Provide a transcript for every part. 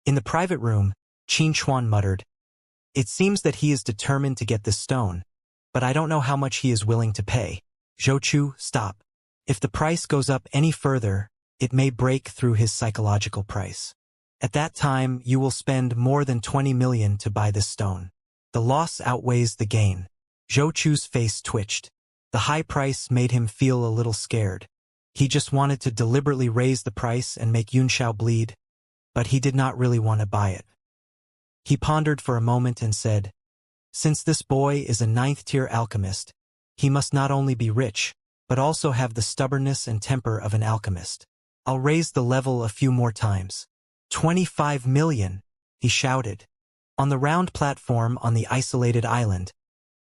In the private room, Qin Chuan muttered, "It seems that he is determined to get this stone, but I don't know how much he is willing to pay." Zhou Chu, stop. If the price goes up any further, it may break through his psychological price. At that time, you will spend more than 20 million to buy this stone. The loss outweighs the gain. Zhou Chu's face twitched. The high price made him feel a little scared. He just wanted to deliberately raise the price and make Yunxiao bleed, but he did not really want to buy it. He pondered for a moment and said, "Since this boy is a 9th-tier alchemist, he must not only be rich, but also have the stubbornness and temper of an alchemist. I'll raise the level a few more times." 25 million, he shouted. On the round platform on the isolated island,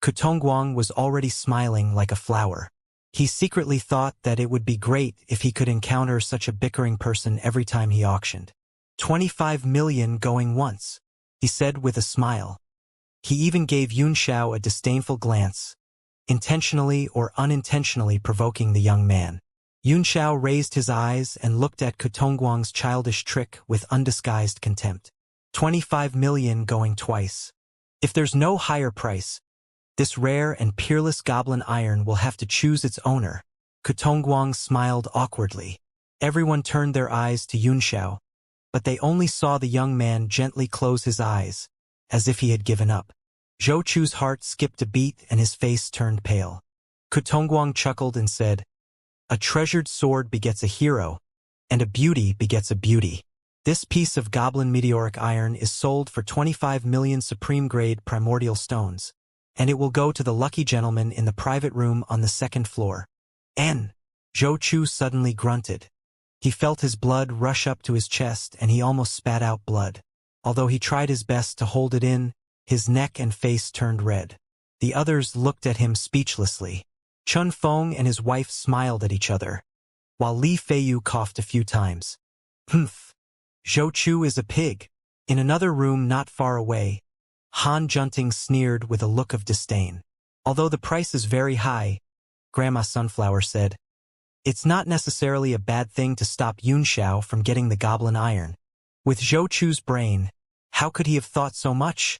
Kutongguang was already smiling like a flower. He secretly thought that it would be great if he could encounter such a bickering person every time he auctioned. 25 million going once, he said with a smile. He even gave Yunxiao a disdainful glance, intentionally or unintentionally provoking the young man. Yunxiao raised his eyes and looked at Kutongguang's childish trick with undisguised contempt. 25 million going twice. If there's no higher price, this rare and peerless goblin iron will have to choose its owner. Kutongguang smiled awkwardly. Everyone turned their eyes to Yunxiao, but they only saw the young man gently close his eyes, as if he had given up. Zhou Chu's heart skipped a beat and his face turned pale. Kutongguang chuckled and said, "A treasured sword begets a hero, and a beauty begets a beauty. This piece of goblin meteoric iron is sold for 25 million supreme-grade primordial stones, and it will go to the lucky gentleman in the private room on the 2nd floor. N. Zhou Chu suddenly grunted. He felt his blood rush up to his chest and he almost spat out blood. Although he tried his best to hold it in, his neck and face turned red. The others looked at him speechlessly. Chun Feng and his wife smiled at each other, while Li Feiyu coughed a few times. "Humph. Zhou Chu is a pig." In another room not far away, Han Junting sneered with a look of disdain. "Although the price is very high," Grandma Sunflower said, "it's not necessarily a bad thing to stop Yunxiao from getting the goblin iron. With Zhou Chu's brain, how could he have thought so much?"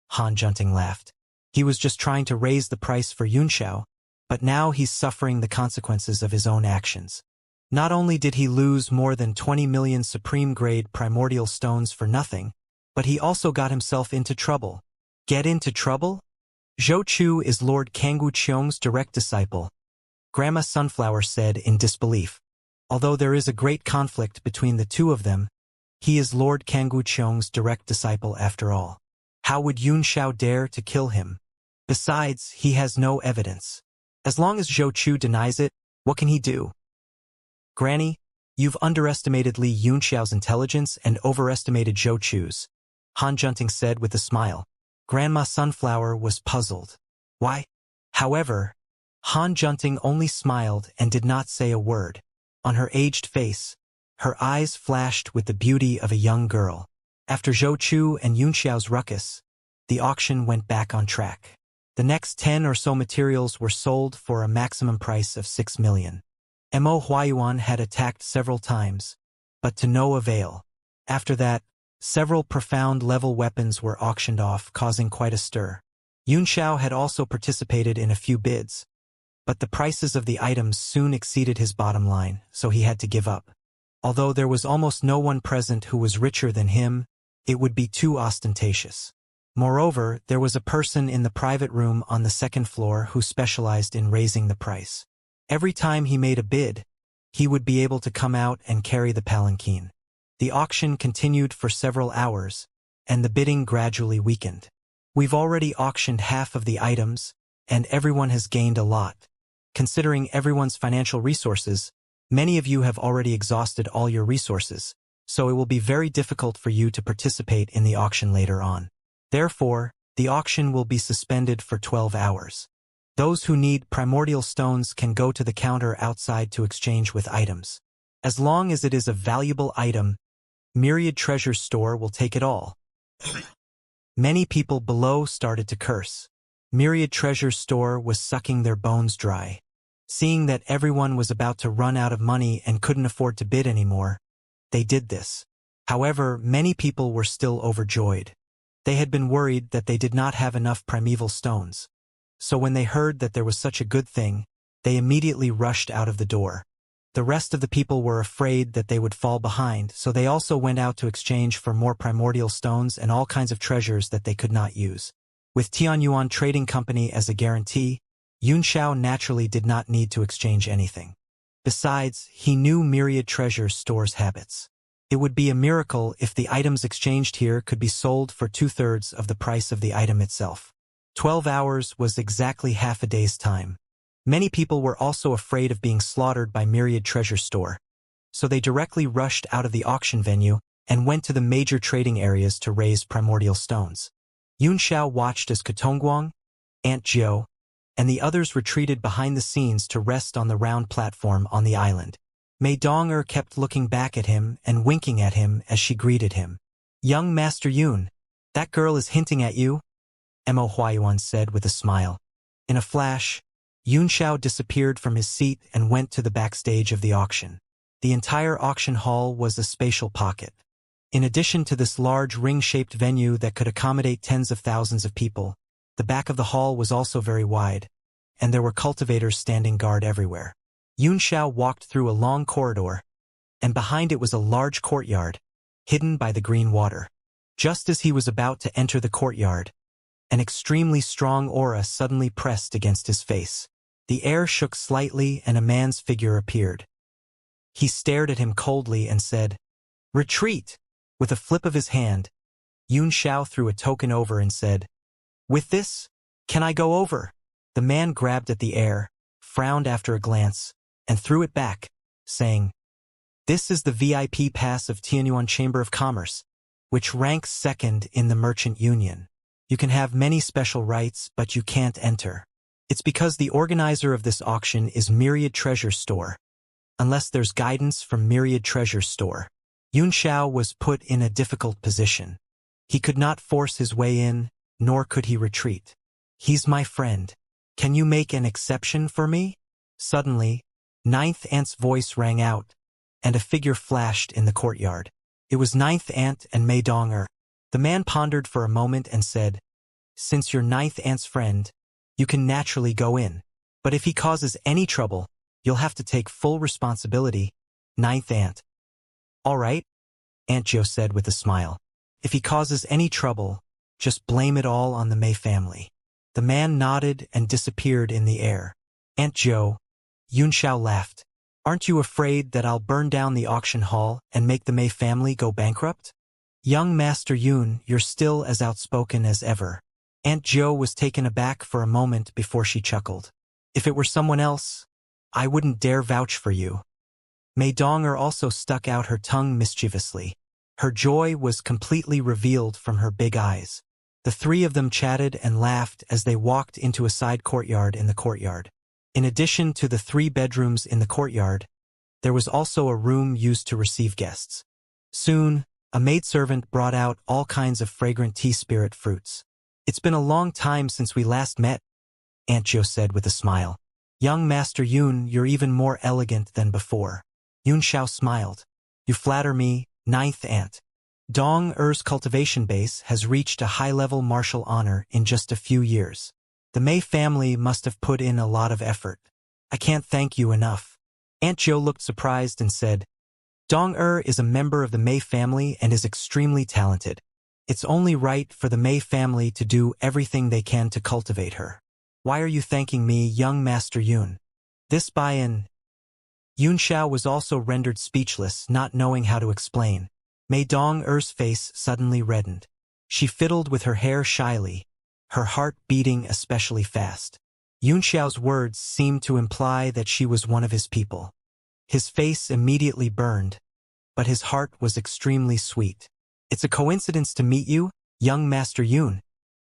Han Junting laughed. "He was just trying to raise the price for Yunxiao, but now he's suffering the consequences of his own actions. Not only did he lose more than 20 million supreme-grade primordial stones for nothing, but he also got himself into trouble." "Get into trouble?" "Zhou Chu is Lord Kangwu Qiong's direct disciple," Grandma Sunflower said in disbelief. "Although there is a great conflict between the two of them, he is Lord Kangwu Qiong's direct disciple after all. How would Yunxiao dare to kill him? Besides, he has no evidence. As long as Zhou Chu denies it, what can he do?" "Granny, you've underestimated Li Yunxiao's intelligence and overestimated Zhou Chu's," Han Junting said with a smile. Grandma Sunflower was puzzled. "Why?" However, Han Junting only smiled and did not say a word. On her aged face, her eyes flashed with the beauty of a young girl. After Zhou Chu and Yunxiao's ruckus, the auction went back on track. The next 10 or so materials were sold for a maximum price of 6 million. Mo Huayuan had attacked several times, but to no avail. After that, several profound-level weapons were auctioned off, causing quite a stir. Yunxiao had also participated in a few bids, but the prices of the items soon exceeded his bottom line, so he had to give up. Although there was almost no one present who was richer than him, it would be too ostentatious. Moreover, there was a person in the private room on the 2nd floor who specialized in raising the price. Every time he made a bid, he would be able to come out and carry the palanquin. The auction continued for several hours, and the bidding gradually weakened. "We've already auctioned half of the items, and everyone has gained a lot. Considering everyone's financial resources, many of you have already exhausted all your resources, so it will be very difficult for you to participate in the auction later on. Therefore, the auction will be suspended for 12 hours. Those who need primordial stones can go to the counter outside to exchange with items. As long as it is a valuable item, Myriad Treasure Store will take it all." Many people below started to curse. Myriad Treasure Store was sucking their bones dry. Seeing that everyone was about to run out of money and couldn't afford to bid anymore, they did this. However, many people were still overjoyed. They had been worried that they did not have enough primeval stones. So when they heard that there was such a good thing, they immediately rushed out of the door. The rest of the people were afraid that they would fall behind, so they also went out to exchange for more primordial stones and all kinds of treasures that they could not use. With Tianyuan Trading Company as a guarantee, Yunxiao naturally did not need to exchange anything. Besides, he knew Myriad Treasure Store's habits. It would be a miracle if the items exchanged here could be sold for 2/3 of the price of the item itself. 12 hours was exactly half a day's time. Many people were also afraid of being slaughtered by Myriad Treasure Store, so they directly rushed out of the auction venue and went to the major trading areas to raise primordial stones. Yunxiao watched as Katongguang, Aunt Jiu, and the others retreated behind the scenes to rest on the round platform on the island. Mei Dong'er kept looking back at him and winking at him as she greeted him. "Young Master Yun, that girl is hinting at you," Mo Huayuan said with a smile. In a flash, Yunxiao disappeared from his seat and went to the backstage of the auction. The entire auction hall was a spatial pocket. In addition to this large ring-shaped venue that could accommodate tens of thousands of people, the back of the hall was also very wide, and there were cultivators standing guard everywhere. Yunxiao walked through a long corridor, and behind it was a large courtyard, hidden by the green water. Just as he was about to enter the courtyard, an extremely strong aura suddenly pressed against his face. The air shook slightly and a man's figure appeared. He stared at him coldly and said, "Retreat!" With a flip of his hand, Yunxiao threw a token over and said, "With this, can I go over?" The man grabbed at the air, frowned after a glance, and threw it back, saying, "This is the VIP pass of Tianyuan Chamber of Commerce, which ranks second in the Merchant Union. You can have many special rights, but you can't enter. It's because the organizer of this auction is Myriad Treasure Store. Unless there's guidance from Myriad Treasure Store." Yunxiao was put in a difficult position. He could not force his way in, nor could he retreat. "He's my friend. Can you make an exception for me?" Suddenly, Ninth Aunt's voice rang out, and a figure flashed in the courtyard. It was Ninth Aunt and Mei Dong'er. The man pondered for a moment and said, "Since you're Ninth Aunt's friend, you can naturally go in. But if he causes any trouble, you'll have to take full responsibility, Ninth Aunt." "All right," Aunt Jiu said with a smile. "If he causes any trouble, just blame it all on the Mei family." The man nodded and disappeared in the air. "Aunt Jiu," Yunxiao laughed, "aren't you afraid that I'll burn down the auction hall and make the Mei family go bankrupt?" "Young Master Yun, you're still as outspoken as ever." Aunt Jiu was taken aback for a moment before she chuckled. "If it were someone else, I wouldn't dare vouch for you." Mei Dong'er also stuck out her tongue mischievously. Her joy was completely revealed from her big eyes. The three of them chatted and laughed as they walked into a side courtyard in the courtyard. In addition to the 3 bedrooms in the courtyard, there was also a room used to receive guests. Soon, a maidservant brought out all kinds of fragrant tea spirit fruits. "It's been a long time since we last met," Aunt Jiu said with a smile. "Young Master Yun, you're even more elegant than before." Yunxiao smiled. "You flatter me, Ninth Aunt." Dong'er's cultivation base has reached a high-level martial honor in just a few years. The Mei family must have put in a lot of effort. I can't thank you enough." Aunt Jiu looked surprised and said, "Dong'er is a member of the Mei family and is extremely talented. It's only right for the Mei family to do everything they can to cultivate her. Why are you thanking me, young Master Yun?" This buy-in. Yunxiao was also rendered speechless, not knowing how to explain. Mei Dong'er's face suddenly reddened. She fiddled with her hair shyly, her heart beating especially fast. Yunxiao's words seemed to imply that she was one of his people. His face immediately burned, but his heart was extremely sweet. "It's a coincidence to meet you, young Master Yun,"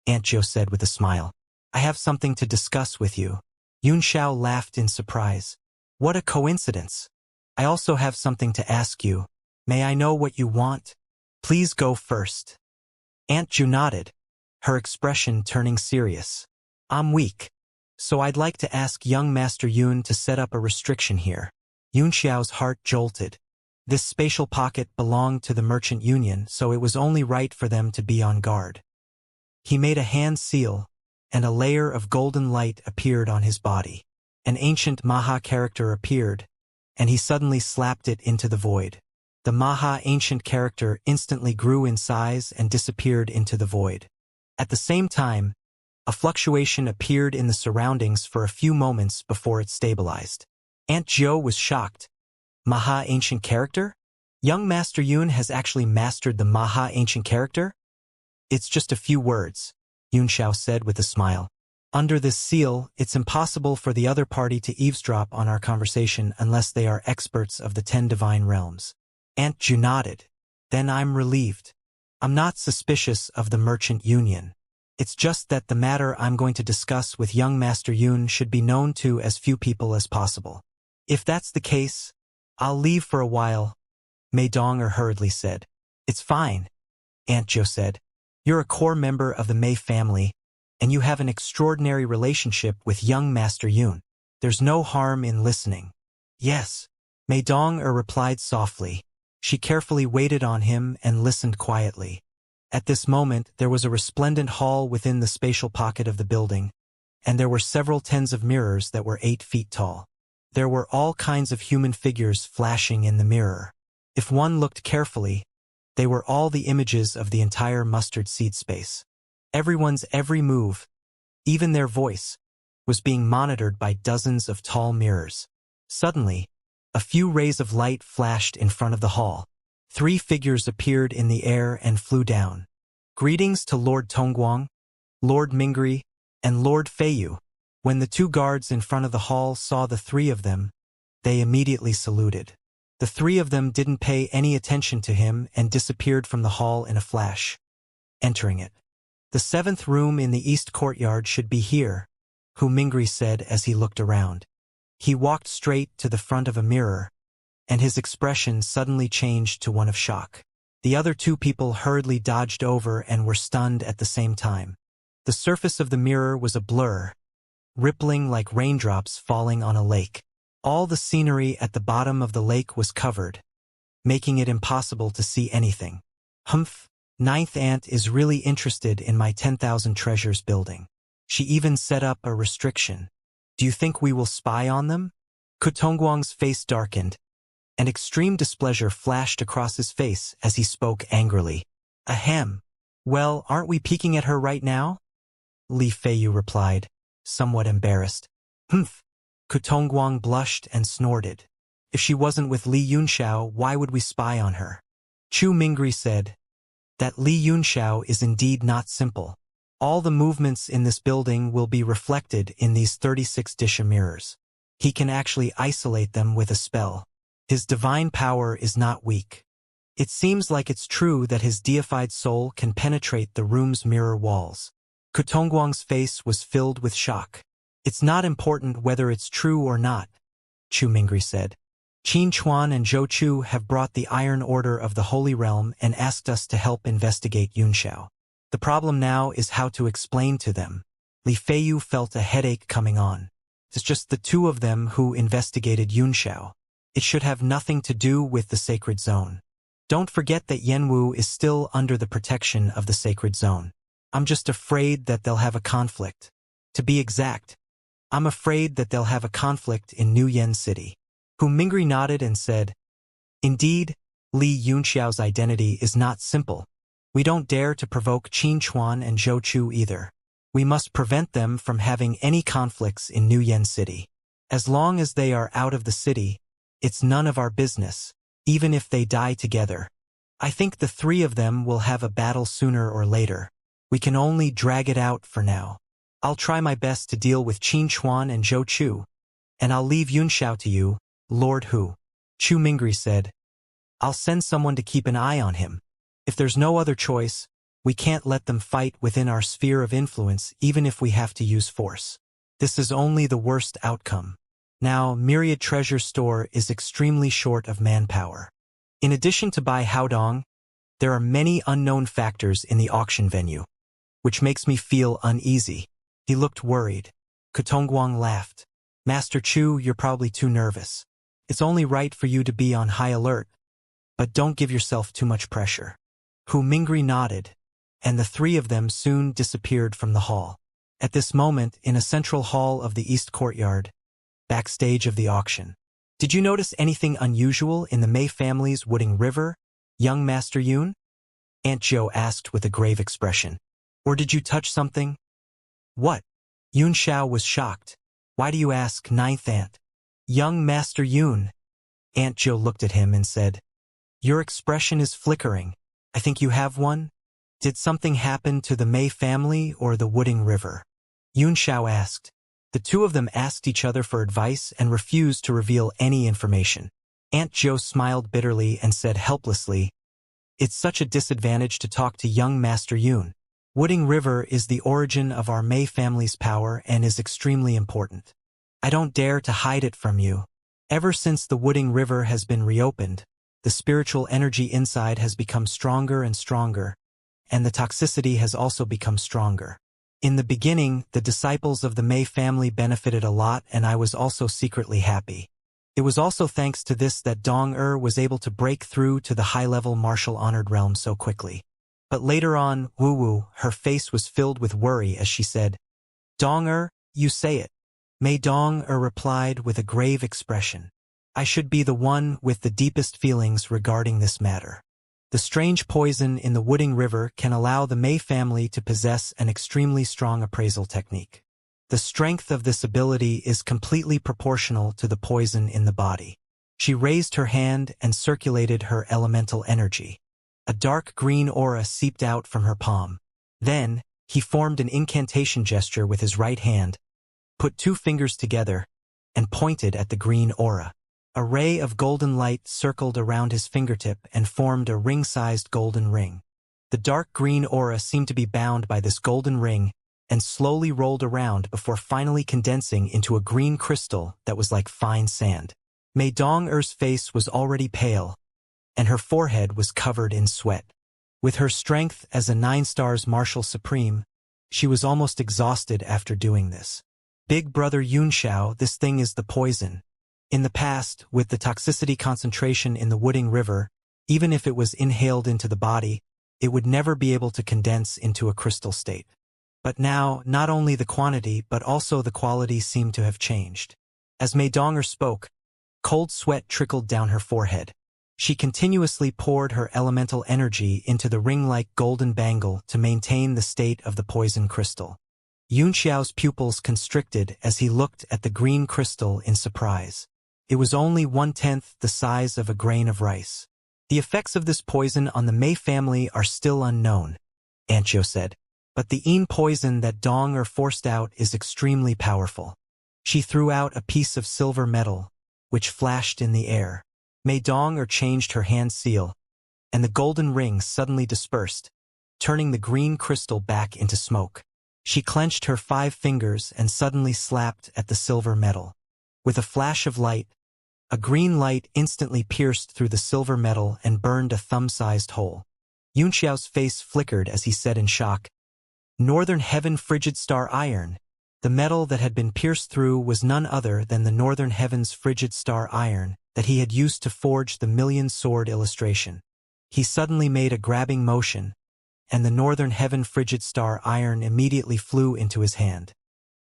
Aunt Jiu said with a smile. "I have something to discuss with you." Yunxiao laughed in surprise. "What a coincidence. I also have something to ask you. May I know what you want? Please go first." Aunt Jiu nodded, her expression turning serious. "I'm weak, so I'd like to ask young Master Yun to set up a restriction here." Yunxiao's heart jolted. This spatial pocket belonged to the Merchant Union, so it was only right for them to be on guard. He made a hand seal, and a layer of golden light appeared on his body. An ancient Maha character appeared, and he suddenly slapped it into the void. The Maha ancient character instantly grew in size and disappeared into the void. At the same time, a fluctuation appeared in the surroundings for a few moments before it stabilized. Aunt Jo was shocked. Maha ancient character? Young Master Yun has actually mastered the Maha ancient character? It's just a few words, Yunxiao said with a smile. Under this seal, it's impossible for the other party to eavesdrop on our conversation unless they are experts of the 10 divine realms. Aunt Ju nodded. Then I'm relieved. I'm not suspicious of the Merchant Union. It's just that the matter I'm going to discuss with young Master Yun should be known to as few people as possible. If that's the case, I'll leave for a while, Mei Donger hurriedly said. It's fine, Aunt Jo said. You're a core member of the Mei family, and you have an extraordinary relationship with young Master Yun. There's no harm in listening. Yes, Mei Donger replied softly. She carefully waited on him and listened quietly. At this moment, there was a resplendent hall within the spatial pocket of the building, and there were several tens of mirrors that were 8 feet tall. There were all kinds of human figures flashing in the mirror. If one looked carefully, they were all the images of the entire mustard seed space. Everyone's every move, even their voice, was being monitored by dozens of tall mirrors. Suddenly, a few rays of light flashed in front of the hall. 3 figures appeared in the air and flew down. Greetings to Lord Tongguang, Lord Mingri, and Lord Feiyu. When the 2 guards in front of the hall saw the 3 of them, they immediately saluted. The 3 of them didn't pay any attention to him and disappeared from the hall in a flash, entering it. The 7th room in the east courtyard should be here, Hu Mingri said as he looked around. He walked straight to the front of a mirror, and his expression suddenly changed to one of shock. The other 2 people hurriedly dodged over and were stunned at the same time. The surface of the mirror was a blur, rippling like raindrops falling on a lake. All the scenery at the bottom of the lake was covered, making it impossible to see anything. Humph, 9th Aunt is really interested in my 10,000 treasures building. She even set up a restriction. Do you think we will spy on them? Kutongguang's face darkened, and extreme displeasure flashed across his face as he spoke angrily. Ahem. Well, aren't we peeking at her right now? Li Feiyu replied, somewhat embarrassed. Humph. Kutongguang blushed and snorted. If she wasn't with Li Yunxiao, why would we spy on her? Chu Mingri said, that Li Yunxiao is indeed not simple. All the movements in this building will be reflected in these 36 Disha mirrors. He can actually isolate them with a spell. His divine power is not weak. It seems like it's true that his deified soul can penetrate the room's mirror walls. Kutongguang's face was filled with shock. It's not important whether it's true or not, Chu Mingri said. Qin Chuan and Zhou Chu have brought the Iron Order of the Holy Realm and asked us to help investigate Yunxiao. The problem now is how to explain to them. Li Feiyu felt a headache coming on. It's just the 2 of them who investigated Yunxiao. It should have nothing to do with the Sacred Zone. Don't forget that Yanwu is still under the protection of the Sacred Zone. I'm just afraid that they'll have a conflict. To be exact, I'm afraid that they'll have a conflict in New Yen City. Hu Mingri nodded and said, Indeed, Li Yunxiao's identity is not simple. We don't dare to provoke Qin Chuan and Zhou Chu either. We must prevent them from having any conflicts in New Yen City. As long as they are out of the city, it's none of our business, even if they die together. I think the 3 of them will have a battle sooner or later. We can only drag it out for now. I'll try my best to deal with Qin Chuan and Zhou Chu, and I'll leave Yunxiao to you, Lord Hu. Chu Mingri said, I'll send someone to keep an eye on him. If there's no other choice, we can't let them fight within our sphere of influence even if we have to use force. This is only the worst outcome. Now, Myriad Treasure Store is extremely short of manpower. In addition to Bai Haodong, there are many unknown factors in the auction venue, which makes me feel uneasy. He looked worried. Kutongguang laughed. Master Chu, you're probably too nervous. It's only right for you to be on high alert. but don't give yourself too much pressure. Hu Mingri nodded, and the three of them soon disappeared from the hall. At this moment, in a central hall of the East Courtyard, backstage of the auction. Did you notice anything unusual in the Mei family's Wooding River, young Master Yun? Aunt Zhou asked with a grave expression. Or did you touch something? What? Yun Xiao was shocked. Why do you ask, ninth aunt? Young Master Yun. Aunt Zhou looked at him and said, Your expression is flickering. I think you have one? Did something happen to the Mei family or the Wooding River? Yun Xiao asked. The two of them asked each other for advice and refused to reveal any information. Aunt Zhou smiled bitterly and said helplessly, It's such a disadvantage to talk to young Master Yun. Wooding River is the origin of our Mei family's power and is extremely important. I don't dare to hide it from you. Ever since the Wooding River has been reopened, the spiritual energy inside has become stronger and stronger, and the toxicity has also become stronger. In the beginning, the disciples of the Mei family benefited a lot, and I was also secretly happy. It was also thanks to this that Dong was able to break through to the high-level martial-honored realm so quickly. But later on, Wu, her face was filled with worry as she said, Dong you say it. Mei Dong replied with a grave expression. I should be the one with the deepest feelings regarding this matter. The strange poison in the Wooding River can allow the Mei family to possess an extremely strong appraisal technique. The strength of this ability is completely proportional to the poison in the body. She raised her hand and circulated her elemental energy. A dark green aura seeped out from her palm. Then, he formed an incantation gesture with his right hand, put two fingers together, and pointed at the green aura. A ray of golden light circled around his fingertip and formed a ring-sized golden ring. The dark green aura seemed to be bound by this golden ring and slowly rolled around before finally condensing into a green crystal that was like fine sand. Mei Dong-er's face was already pale, and her forehead was covered in sweat. With her strength as a 9-stars martial supreme, she was almost exhausted after doing this. Big brother Yun Xiao, this thing is the poison. In the past, with the toxicity concentration in the Wooding River, even if it was inhaled into the body, it would never be able to condense into a crystal state. But now, not only the quantity but also the quality seemed to have changed. As Mei Donger spoke, cold sweat trickled down her forehead. She continuously poured her elemental energy into the ring-like golden bangle to maintain the state of the poison crystal. Yun Xiao's pupils constricted as he looked at the green crystal in surprise. It was only 1/10 the size of a grain of rice. The effects of this poison on the Mei family are still unknown, Aunt Zhou said. But the Yin poison that Dong forced out is extremely powerful. She threw out a piece of silver metal, which flashed in the air. Mei Dong changed her hand seal, and the golden ring suddenly dispersed, turning the green crystal back into smoke. She clenched her 5 fingers and suddenly slapped at the silver metal. With a flash of light, a green light instantly pierced through the silver metal and burned a thumb-sized hole. Yun Xiao's face flickered as he said in shock, Northern Heaven Frigid Star Iron. The metal that had been pierced through was none other than the Northern Heaven's Frigid Star Iron that he had used to forge the Million Sword illustration. He suddenly made a grabbing motion, and the Northern Heaven Frigid Star Iron immediately flew into his hand.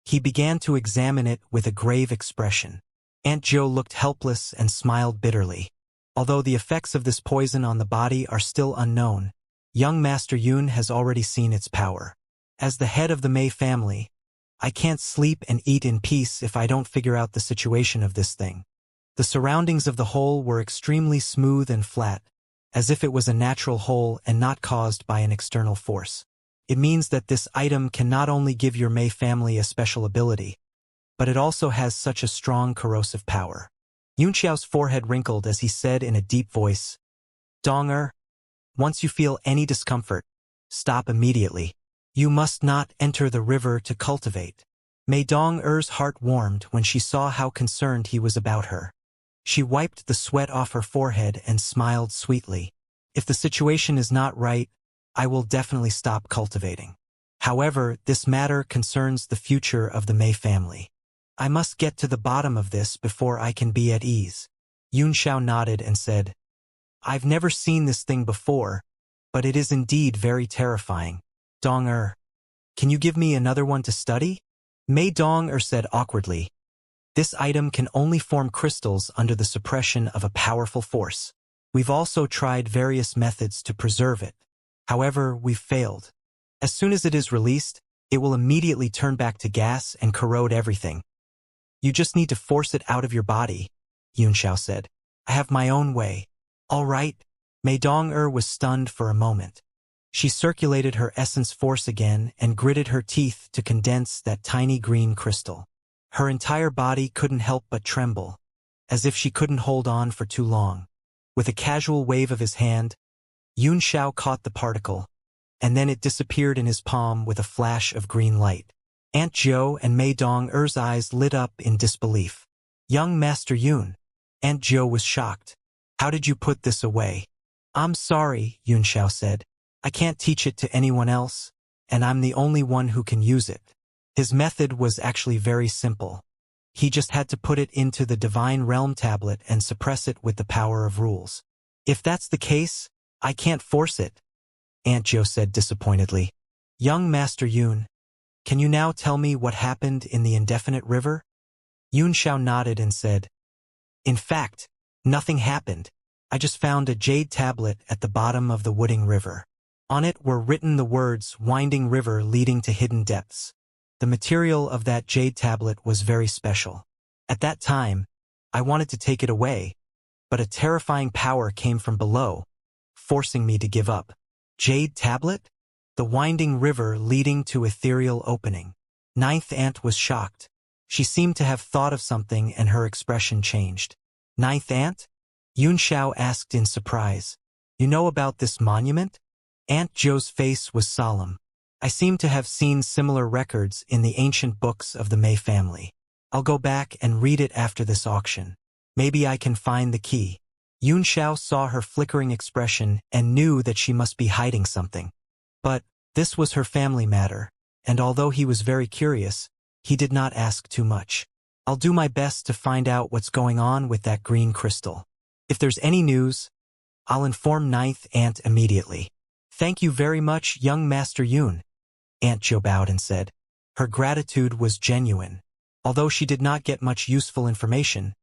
He began to examine it with a grave expression. Aunt Zhou looked helpless and smiled bitterly. Although the effects of this poison on the body are still unknown, young Master Yun has already seen its power. As the head of the Mei family, I can't sleep and eat in peace if I don't figure out the situation of this thing. The surroundings of the hole were extremely smooth and flat, as if it was a natural hole and not caused by an external force. It means that this item can not only give your Mei family a special ability, but it also has such a strong corrosive power. Yun Xiao's forehead wrinkled as he said in a deep voice, Dong once you feel any discomfort, stop immediately. You must not enter the river to cultivate. Mei Dong-er's heart warmed when she saw how concerned he was about her. She wiped the sweat off her forehead and smiled sweetly. If the situation is not right, I will definitely stop cultivating. However, this matter concerns the future of the Mei family. I must get to the bottom of this before I can be at ease. Yun Xiao nodded and said, I've never seen this thing before, but it is indeed very terrifying. Dong-er, can you give me another one to study? Mei Dong-er said awkwardly. This item can only form crystals under the suppression of a powerful force. We've also tried various methods to preserve it. However, we've failed. As soon as it is released, it will immediately turn back to gas and corrode everything. You just need to force it out of your body, Xianxia said. I have my own way. All right. Mei Dong-er was stunned for a moment. She circulated her essence force again and gritted her teeth to condense that tiny green crystal. Her entire body couldn't help but tremble, as if she couldn't hold on for too long. With a casual wave of his hand, Xianxia caught the particle, and then it disappeared in his palm with a flash of green light. Aunt Zhou and Mei Dong-er's eyes lit up in disbelief. Young Master Yun. Aunt Zhou was shocked. How did you put this away? I'm sorry, Xianxia said. I can't teach it to anyone else, and I'm the only one who can use it. His method was actually very simple. He just had to put it into the Divine Realm tablet and suppress it with the power of rules. If that's the case, I can't force it, Aunt Zhou said disappointedly. Young Master Yun, can you now tell me what happened in the indefinite river? Xianxia nodded and said, in fact, nothing happened. I just found a jade tablet at the bottom of the Wooding River. On it were written the words winding river leading to hidden depths. The material of that jade tablet was very special. At that time, I wanted to take it away, but a terrifying power came from below, forcing me to give up. Jade tablet? The winding river leading to ethereal opening. Ninth Aunt was shocked. She seemed to have thought of something and her expression changed. Ninth Aunt? Xianxia asked in surprise. You know about this monument? Aunt Zhou's face was solemn. I seem to have seen similar records in the ancient books of the Mei family. I'll go back and read it after this auction. Maybe I can find the key. Xianxia saw her flickering expression and knew that she must be hiding something. But this was her family matter, and although he was very curious, he did not ask too much. I'll do my best to find out what's going on with that green crystal. If there's any news, I'll inform Ninth Aunt immediately. Thank you very much, young Master Yun, Aunt Zhou bowed and said. Her gratitude was genuine. Although she did not get much useful information,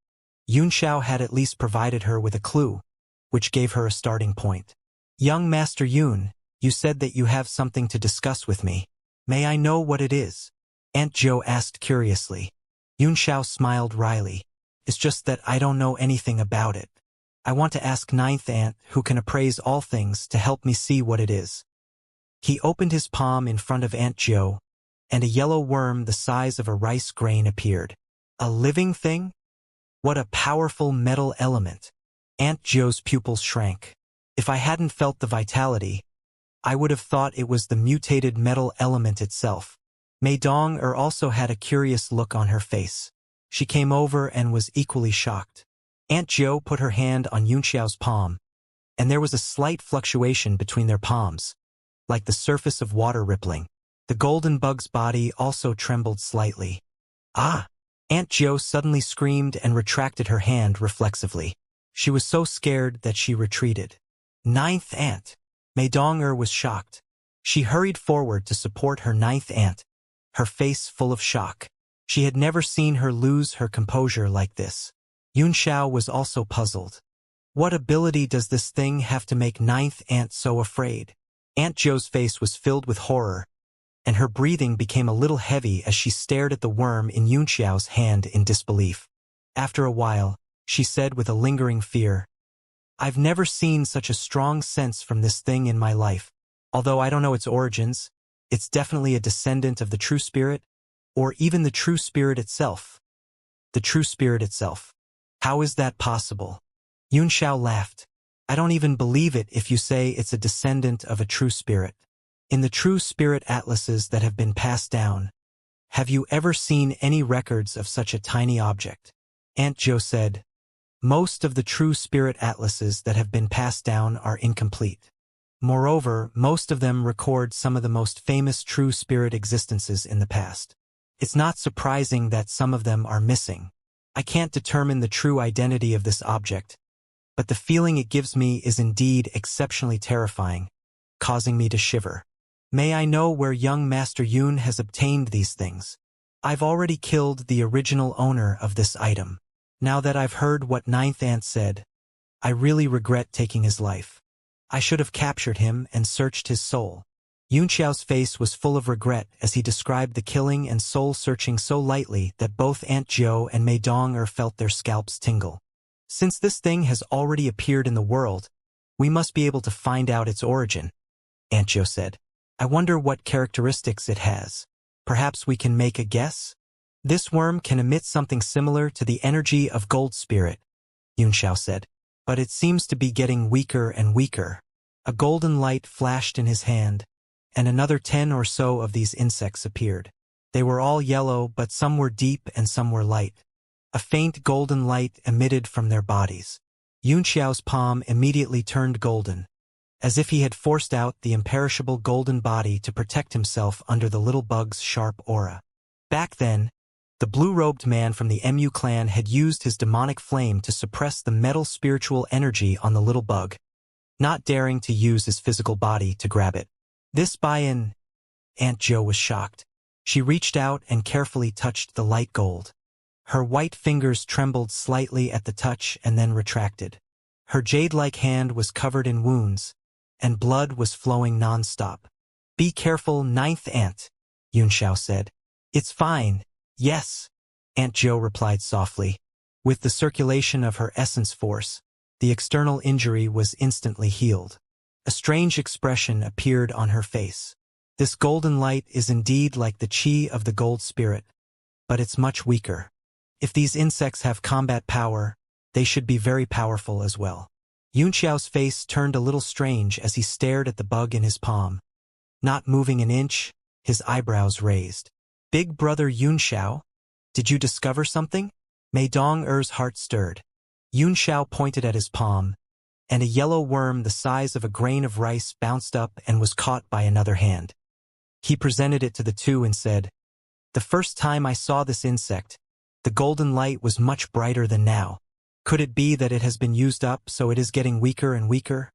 Xianxia had at least provided her with a clue, which gave her a starting point. Young Master Yun, you said that you have something to discuss with me. May I know what it is? Aunt Zhou asked curiously. Xianxia smiled wryly. It's just that I don't know anything about it. I want to ask Ninth Aunt, who can appraise all things, to help me see what it is. He opened his palm in front of Aunt Zhou, and a yellow worm the size of a rice grain appeared. A living thing? What a powerful metal element. Aunt Zhou's pupils shrank. If I hadn't felt the vitality, I would have thought it was the mutated metal element itself. Mei Dong-er also had a curious look on her face. She came over and was equally shocked. Aunt Zhou put her hand on Xianxia's palm, and there was a slight fluctuation between their palms, like the surface of water rippling. The golden bug's body also trembled slightly. Ah! Aunt Zhou suddenly screamed and retracted her hand reflexively. She was so scared that she retreated. Ninth Aunt! Mei Dong-er was shocked. She hurried forward to support her Ninth Aunt, her face full of shock. She had never seen her lose her composure like this. Xianxia was also puzzled. What ability does this thing have to make Ninth Aunt so afraid? Aunt Zhou's face was filled with horror, and her breathing became a little heavy as she stared at the worm in Xianxia's hand in disbelief. After a while, she said with a lingering fear, I've never seen such a strong sense from this thing in my life. Although I don't know its origins, it's definitely a descendant of the true spirit, or even the true spirit itself. The true spirit itself. How is that possible? Xianxia laughed. I don't even believe it if you say it's a descendant of a true spirit. In the true spirit atlases that have been passed down, have you ever seen any records of such a tiny object? Aunt Zhou said, most of the true spirit atlases that have been passed down are incomplete. Moreover, most of them record some of the most famous true spirit existences in the past. It's not surprising that some of them are missing. I can't determine the true identity of this object, but the feeling it gives me is indeed exceptionally terrifying, causing me to shiver. May I know where young Master Yun has obtained these things? I've already killed the original owner of this item. Now that I've heard what Ninth Ant said, I really regret taking his life. I should have captured him and searched his soul. Yunxiao's face was full of regret as he described the killing and soul-searching so lightly that both Aunt Zhou and Mei Dong felt their scalps tingle. Since this thing has already appeared in the world, we must be able to find out its origin, Aunt Zhou said. I wonder what characteristics it has. Perhaps we can make a guess? This worm can emit something similar to the energy of Gold Spirit, Yunxiao said, but it seems to be getting weaker and weaker. A golden light flashed in his hand, and another 10 or so of these insects appeared. They were all yellow, but some were deep and some were light. A faint golden light emitted from their bodies. Yunxiao's palm immediately turned golden, as if he had forced out the imperishable golden body to protect himself under the little bug's sharp aura. Back then, the blue-robed man from the MU clan had used his demonic flame to suppress the metal spiritual energy on the little bug, not daring to use his physical body to grab it. This buy-in, Aunt Zhou was shocked. She reached out and carefully touched the light gold. Her white fingers trembled slightly at the touch and then retracted. Her jade-like hand was covered in wounds, and blood was flowing non-stop. Be careful, Ninth Ant, Yunxiao said. It's fine. Yes, Aunt Zhou replied softly. With the circulation of her essence force, the external injury was instantly healed. A strange expression appeared on her face. This golden light is indeed like the chi of the gold spirit, but it's much weaker. If these insects have combat power, they should be very powerful as well. Yunxiao's face turned a little strange as he stared at the bug in his palm. Not moving an inch, his eyebrows raised. Big brother Yunxiao, did you discover something? Mei Dong-er's heart stirred. Yunxiao pointed at his palm, and a yellow worm the size of a grain of rice bounced up and was caught by another hand. He presented it to the two and said, The first time I saw this insect, the golden light was much brighter than now. Could it be that it has been used up so it is getting weaker and weaker?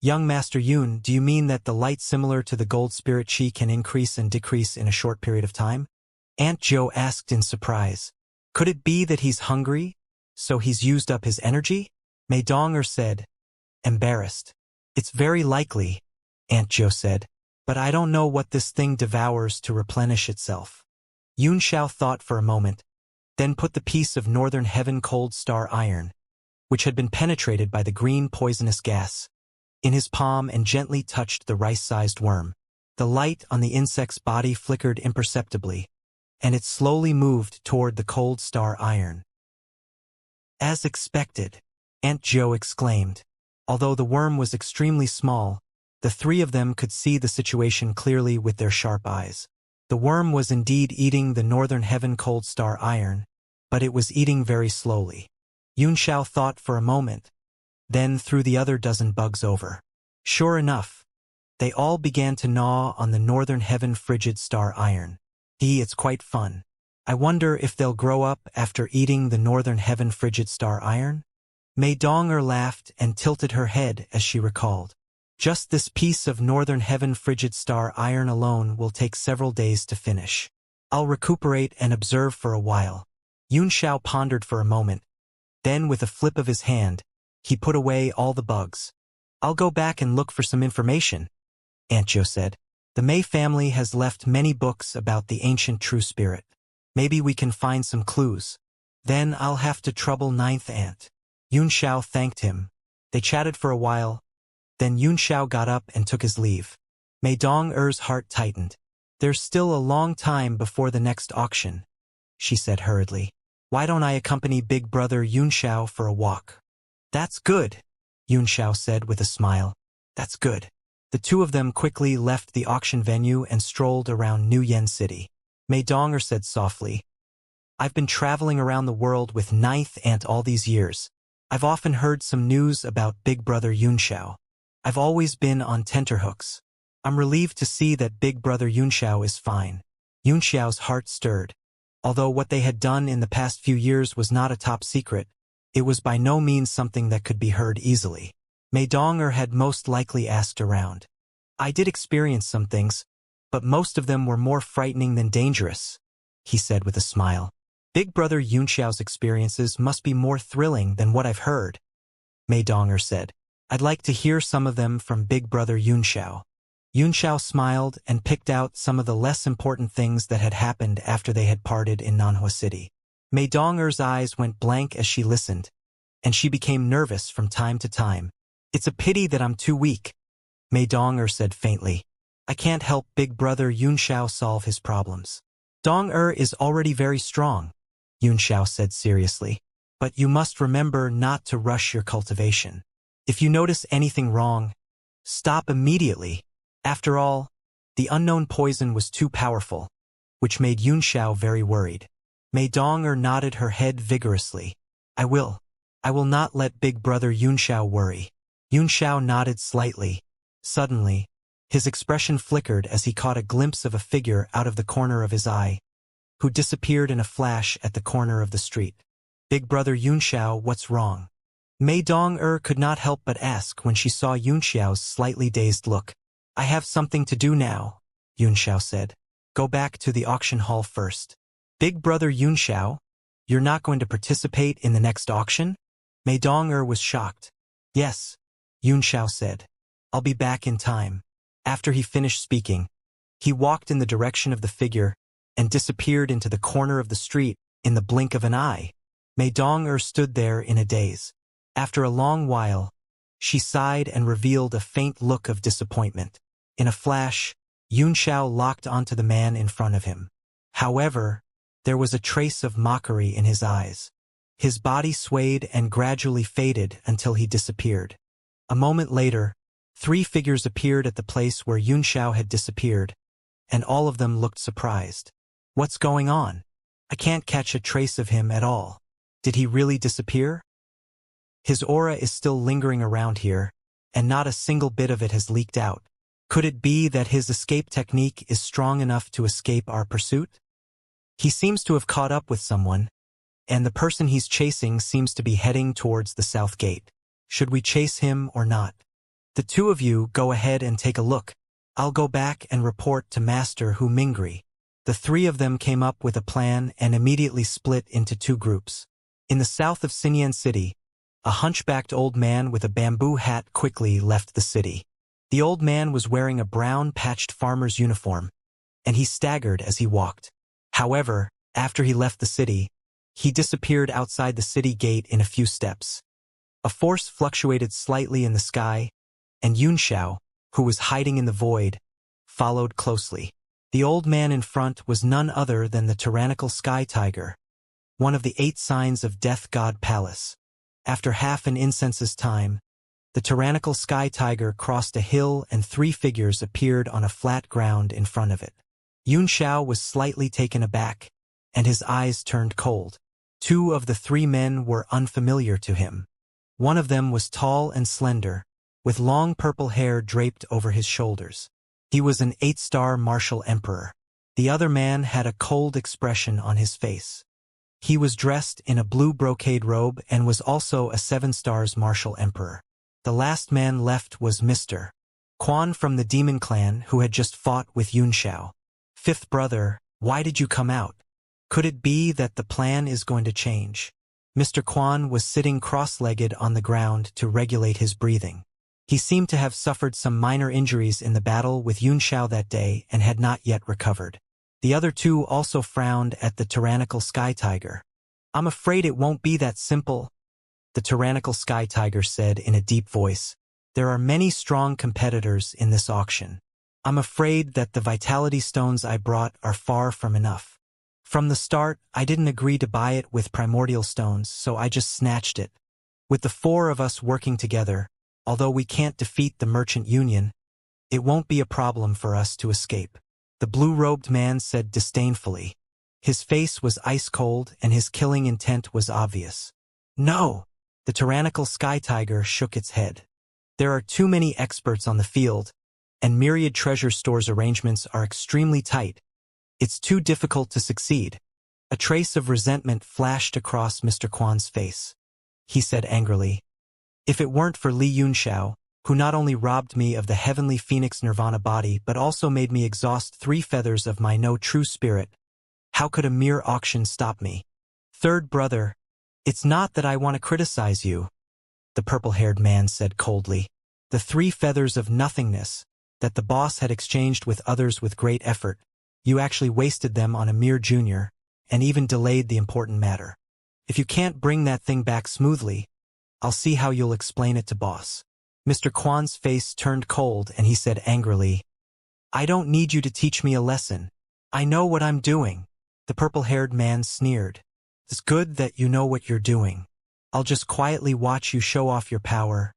Young Master Yun, do you mean that the light similar to the gold spirit chi can increase and decrease in a short period of time? Aunt Zhou asked in surprise. Could it be that he's hungry, so he's used up his energy? Mei Dong said, embarrassed. It's very likely, Aunt Zhou said, but I don't know what this thing devours to replenish itself. Yunxiao thought for a moment, then put the piece of northern heaven cold star iron, which had been penetrated by the green poisonous gas, in his palm and gently touched the rice-sized worm. The light on the insect's body flickered imperceptibly, and it slowly moved toward the cold star iron. As expected, Aunt Zhou exclaimed. Although the worm was extremely small, the three of them could see the situation clearly with their sharp eyes. The worm was indeed eating the northern heaven cold star iron, but it was eating very slowly. Yunxiao thought for a moment, then threw the other dozen bugs over. Sure enough, they all began to gnaw on the northern heaven frigid star iron. It's quite fun. I wonder if they'll grow up after eating the northern heaven frigid star iron? Mei Dong laughed and tilted her head as she recalled. Just this piece of northern heaven frigid star iron alone will take several days to finish. I'll recuperate and observe for a while. Yunxiao pondered for a moment. Then with a flip of his hand, he put away all the bugs. I'll go back and look for some information, Aunt Zhou said. The Mei family has left many books about the ancient true spirit. Maybe we can find some clues. Then I'll have to trouble Ninth Ant. Yunxiao thanked him. They chatted for a while. Then Yunxiao got up and took his leave. Mei Dong-er's heart tightened. There's still a long time before the next auction, she said hurriedly. Why don't I accompany big brother Yunxiao for a walk? That's good, Yunxiao said with a smile. That's good. The two of them quickly left the auction venue and strolled around New Yen City. Mei Dong said softly, I've been traveling around the world with Ninth Ant all these years. I've often heard some news about big brother Yunxiao. I've always been on tenterhooks. I'm relieved to see that big brother Yunxiao is fine. Yunxiao's heart stirred. Although what they had done in the past few years was not a top secret, It was by no means something that could be heard easily. Mei Donger had most likely asked around. I did experience some things, but most of them were more frightening than dangerous, he said with a smile. Big Brother Yunxiao's experiences must be more thrilling than what I've heard, Mei Donger said. I'd like to hear some of them from Big Brother Yunxiao. Yunxiao smiled and picked out some of the less important things that had happened after they had parted in Nanhua City. Mei Donger's eyes went blank as she listened, and she became nervous from time to time. It's a pity that I'm too weak, Mei Donger said faintly. I can't help Big Brother Yunxiao solve his problems. Donger is already very strong, Yunxiao said seriously. But you must remember not to rush your cultivation. If you notice anything wrong, stop immediately. After all, the unknown poison was too powerful, which made Yunxiao very worried. Mei Donger nodded her head vigorously. I will not let Big Brother Yunxiao worry. Yunxiao nodded slightly. Suddenly, his expression flickered as he caught a glimpse of a figure out of the corner of his eye, who disappeared in a flash at the corner of the street. Big Brother Yunxiao, what's wrong? Mei Donger could not help but ask when she saw Yunxiao's slightly dazed look. I have something to do now, Yunxiao said. Go back to the auction hall first. Big Brother Yunxiao, you're not going to participate in the next auction? Mei Donger was shocked. Yes, Yunxiao said. I'll be back in time. After he finished speaking, he walked in the direction of the figure and disappeared into the corner of the street in the blink of an eye. Mei Donger stood there in a daze. After a long while, she sighed and revealed a faint look of disappointment. In a flash, Yunxiao locked onto the man in front of him. However, there was a trace of mockery in his eyes. His body swayed and gradually faded until he disappeared. A moment later, 3 figures appeared at the place where Yunxiao had disappeared, and all of them looked surprised. What's going on? I can't catch a trace of him at all. Did he really disappear? His aura is still lingering around here, and not a single bit of it has leaked out. Could it be that his escape technique is strong enough to escape our pursuit? He seems to have caught up with someone, and the person he's chasing seems to be heading towards the south gate. Should we chase him or not? The 2 of you go ahead and take a look. I'll go back and report to Master Hu Mingri. The 3 of them came up with a plan and immediately split into 2 groups. In the south of Xinyan City, a hunchbacked old man with a bamboo hat quickly left the city. The old man was wearing a brown patched farmer's uniform, and he staggered as he walked. However, after he left the city, he disappeared outside the city gate in a few steps. A force fluctuated slightly in the sky, and Yunxiao, who was hiding in the void, followed closely. The old man in front was none other than the tyrannical sky tiger, one of the 8 signs of Death God Palace. After half an incense's time, the tyrannical sky tiger crossed a hill and 3 figures appeared on a flat ground in front of it. Yunxiao was slightly taken aback, and his eyes turned cold. 2 of the 3 men were unfamiliar to him. One of them was tall and slender, with long purple hair draped over his shoulders. He was an 8-star martial emperor. The other man had a cold expression on his face. He was dressed in a blue brocade robe and was also a 7-stars martial emperor. The last man left was Mr. Quan from the demon clan who had just fought with Yunxiao. 5th brother, why did you come out? Could it be that the plan is going to change? Mr. Quan was sitting cross-legged on the ground to regulate his breathing. He seemed to have suffered some minor injuries in the battle with Yunxiao that day and had not yet recovered. The other 2 also frowned at the tyrannical sky tiger. I'm afraid it won't be that simple, the tyrannical sky tiger said in a deep voice. There are many strong competitors in this auction. I'm afraid that the vitality stones I brought are far from enough. From the start, I didn't agree to buy it with primordial stones, so I just snatched it. With the 4 of us working together, although we can't defeat the merchant union, it won't be a problem for us to escape. The blue-robed man said disdainfully. His face was ice-cold and his killing intent was obvious. No! The tyrannical sky tiger shook its head. There are too many experts on the field, and myriad treasure stores arrangements are extremely tight. It's too difficult to succeed. A trace of resentment flashed across Mr. Quan's face. he said angrily. If it weren't for Li Yunxiao, who not only robbed me of the heavenly phoenix nirvana body but also made me exhaust 3 feathers of my no true spirit, how could a mere auction stop me? Third brother, it's not that I want to criticize you, the purple-haired man said coldly. The 3 feathers of nothingness that the boss had exchanged with others with great effort, you actually wasted them on a mere junior, and even delayed the important matter. If you can't bring that thing back smoothly, I'll see how you'll explain it to boss. Mr. Quan's face turned cold and he said angrily, I don't need you to teach me a lesson. I know what I'm doing. The purple-haired man sneered. It's good that you know what you're doing. I'll just quietly watch you show off your power.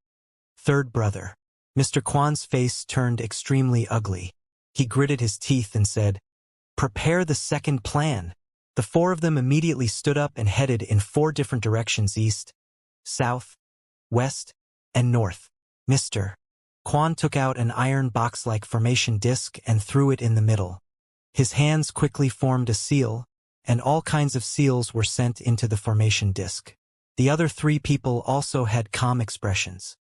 Third brother. Mr. Quan's face turned extremely ugly. He gritted his teeth and said, Prepare the second plan. The 4 of them immediately stood up and headed in 4 different directions: east, south, west, and north. Mr. Quan took out an iron box-like formation disc and threw it in the middle. His hands quickly formed a seal, and all kinds of seals were sent into the formation disc. The other 3 people also had calm expressions.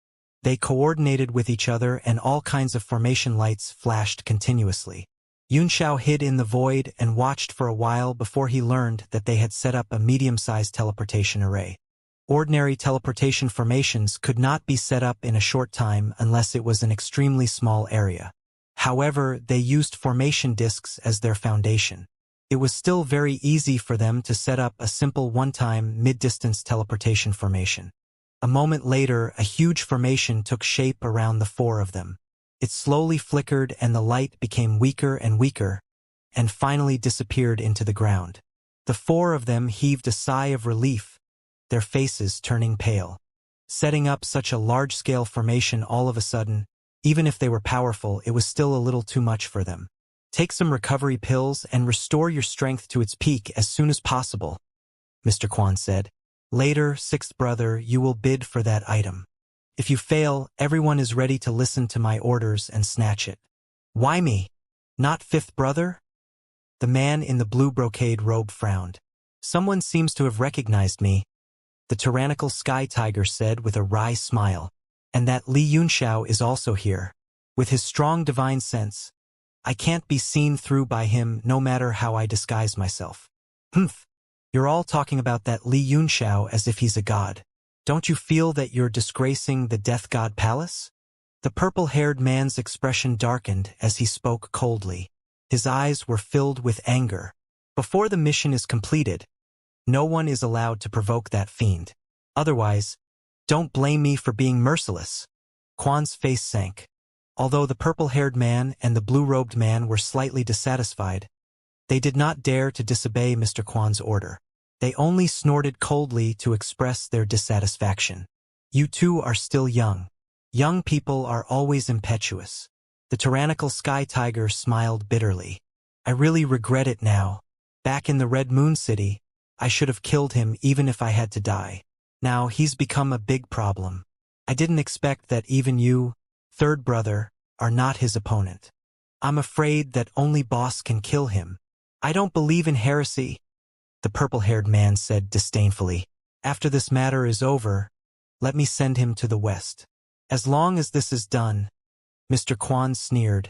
They coordinated with each other and all kinds of formation lights flashed continuously. Yunxiao hid in the void and watched for a while before he learned that they had set up a medium-sized teleportation array. Ordinary teleportation formations could not be set up in a short time unless it was an extremely small area. However, they used formation disks as their foundation. It was still very easy for them to set up a simple one-time mid-distance teleportation formation. A moment later, a huge formation took shape around the 4 of them. It slowly flickered and the light became weaker and weaker, and finally disappeared into the ground. The 4 of them heaved a sigh of relief, their faces turning pale. Setting up such a large-scale formation all of a sudden, even if they were powerful, it was still a little too much for them. Take some recovery pills and restore your strength to its peak as soon as possible, Mr. Quan said. Later, 6th brother, you will bid for that item. If you fail, everyone is ready to listen to my orders and snatch it. Why me? Not 5th brother? The man in the blue brocade robe frowned. Someone seems to have recognized me, the tyrannical sky tiger said with a wry smile. And that Li Yunxiao is also here. With his strong divine sense, I can't be seen through by him no matter how I disguise myself. Humph. You're all talking about that Li Yunxiao as if he's a god. Don't you feel that you're disgracing the Death God Palace? The purple-haired man's expression darkened as he spoke coldly. His eyes were filled with anger. Before the mission is completed, no one is allowed to provoke that fiend. Otherwise, don't blame me for being merciless. Quan's face sank. Although the purple-haired man and the blue-robed man were slightly dissatisfied, they did not dare to disobey Mr. Quan's order. They only snorted coldly to express their dissatisfaction. You 2 are still young. Young people are always impetuous. The tyrannical sky tiger smiled bitterly. I really regret it now. Back in the Red Moon City, I should have killed him even if I had to die. Now he's become a big problem. I didn't expect that even you, 3rd brother, are not his opponent. I'm afraid that only boss can kill him. I don't believe in heresy, the purple-haired man said disdainfully. After this matter is over, let me send him to the west. As long as this is done, Mr. Quan sneered.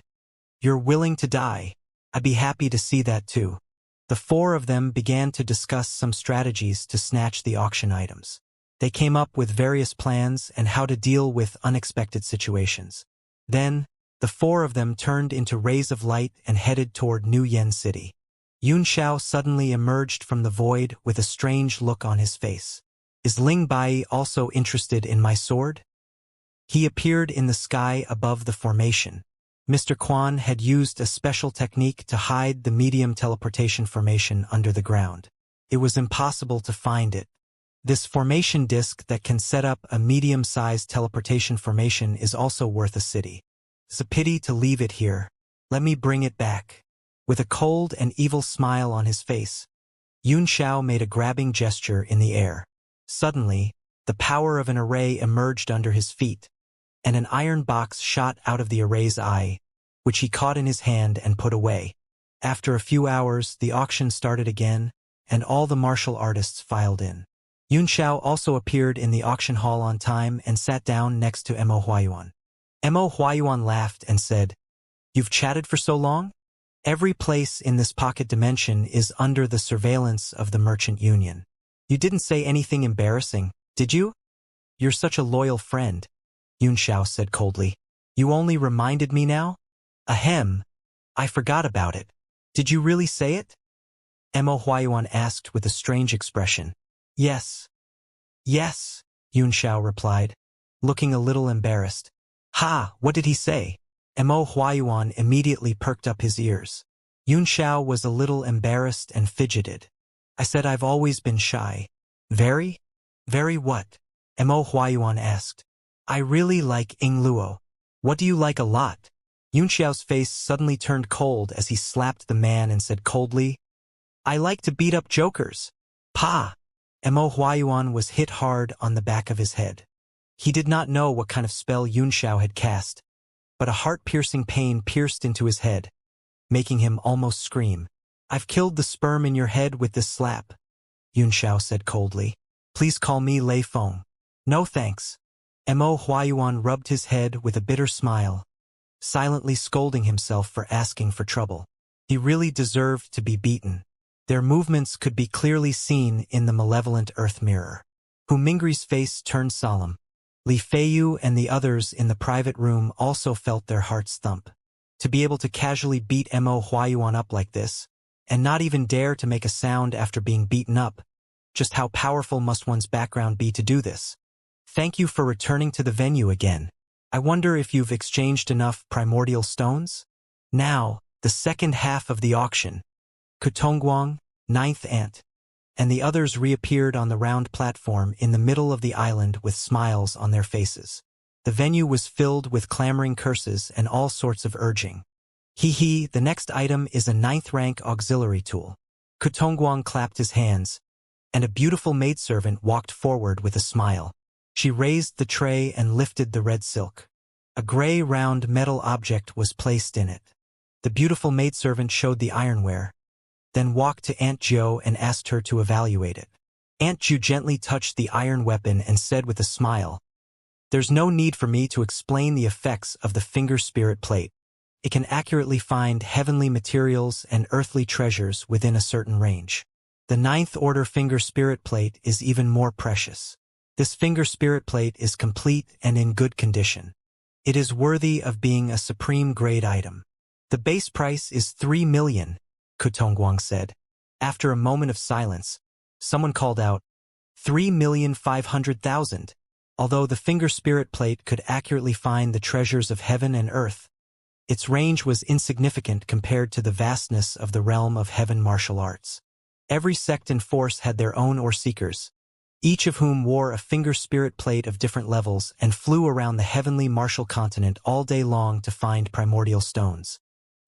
You're willing to die. I'd be happy to see that too. The 4 of them began to discuss some strategies to snatch the auction items. They came up with various plans and how to deal with unexpected situations. Then, the 4 of them turned into rays of light and headed toward New Yen City. Yunxiao suddenly emerged from the void with a strange look on his face. Is Ling Bai also interested in my sword? He appeared in the sky above the formation. Mr. Quan had used a special technique to hide the medium teleportation formation under the ground. It was impossible to find it. This formation disk that can set up a medium-sized teleportation formation is also worth a city. It's a pity to leave it here. Let me bring it back. With a cold and evil smile on his face, Yunxiao made a grabbing gesture in the air. Suddenly, the power of an array emerged under his feet, and an iron box shot out of the array's eye, which he caught in his hand and put away. After a few hours, the auction started again, and all the martial artists filed in. Yun Xiao also appeared in the auction hall on time and sat down next to Mo Huayuan. Mo Huayuan laughed and said, "You've chatted for so long? Every place in this pocket dimension is under the surveillance of the Merchant Union. You didn't say anything embarrassing, did you? You're such a loyal friend," Yun Xiao said coldly. "You only reminded me now? Ahem. I forgot about it. Did you really say it?" Mo Huayuan asked with a strange expression. "Yes. Yes," Yun Xiao replied, looking a little embarrassed. "Ha, what did he say?" Mo Huayuan immediately perked up his ears. Yun Xiao was a little embarrassed and fidgeted. "I said I've always been shy." "Very? Very what?" Mo Huayuan asked. "I really like Ing Luo." "What do you like a lot?" Yun Xiao's face suddenly turned cold as he slapped the man and said coldly, "I like to beat up jokers." "Pa!" Mo Huayuan was hit hard on the back of his head. He did not know what kind of spell Yun Xiao had cast, but a heart-piercing pain pierced into his head, making him almost scream. "I've killed the sperm in your head with this slap," Yun Xiao said coldly. "Please call me Lei Feng." "No thanks." Mo Huayuan rubbed his head with a bitter smile, silently scolding himself for asking for trouble. He really deserved to be beaten. Their movements could be clearly seen in the malevolent earth mirror. Hu Mingri's face turned solemn. Li Feiyu and the others in the private room also felt their hearts thump. To be able to casually beat Mo Huayuan up like this, and not even dare to make a sound after being beaten up, just how powerful must one's background be to do this? "Thank you for returning to the venue again. I wonder if you've exchanged enough primordial stones?" Now, the second half of the auction. Kutongguang, Ninth Ant, and the others reappeared on the round platform in the middle of the island with smiles on their faces. The venue was filled with clamoring curses and all sorts of urging. "Hee, the next item is a 9th rank auxiliary tool." Kutongguang clapped his hands, and a beautiful maidservant walked forward with a smile. She raised the tray and lifted the red silk. A gray round metal object was placed in it. The beautiful maidservant showed the ironware, then walked to Aunt Jo and asked her to evaluate it. Aunt Jo gently touched the iron weapon and said with a smile, "There's no need for me to explain the effects of the finger spirit plate. It can accurately find heavenly materials and earthly treasures within a certain range. The 9th order finger spirit plate is even more precious. This finger spirit plate is complete and in good condition. It is worthy of being a supreme grade item. The base price is 3 million, Kutongguang said. After a moment of silence, someone called out, 3,500,000. Although the finger spirit plate could accurately find the treasures of heaven and earth, its range was insignificant compared to the vastness of the realm of heaven martial arts. Every sect and force had their own seekers, each of whom wore a finger spirit plate of different levels and flew around the heavenly martial continent all day long to find primordial stones.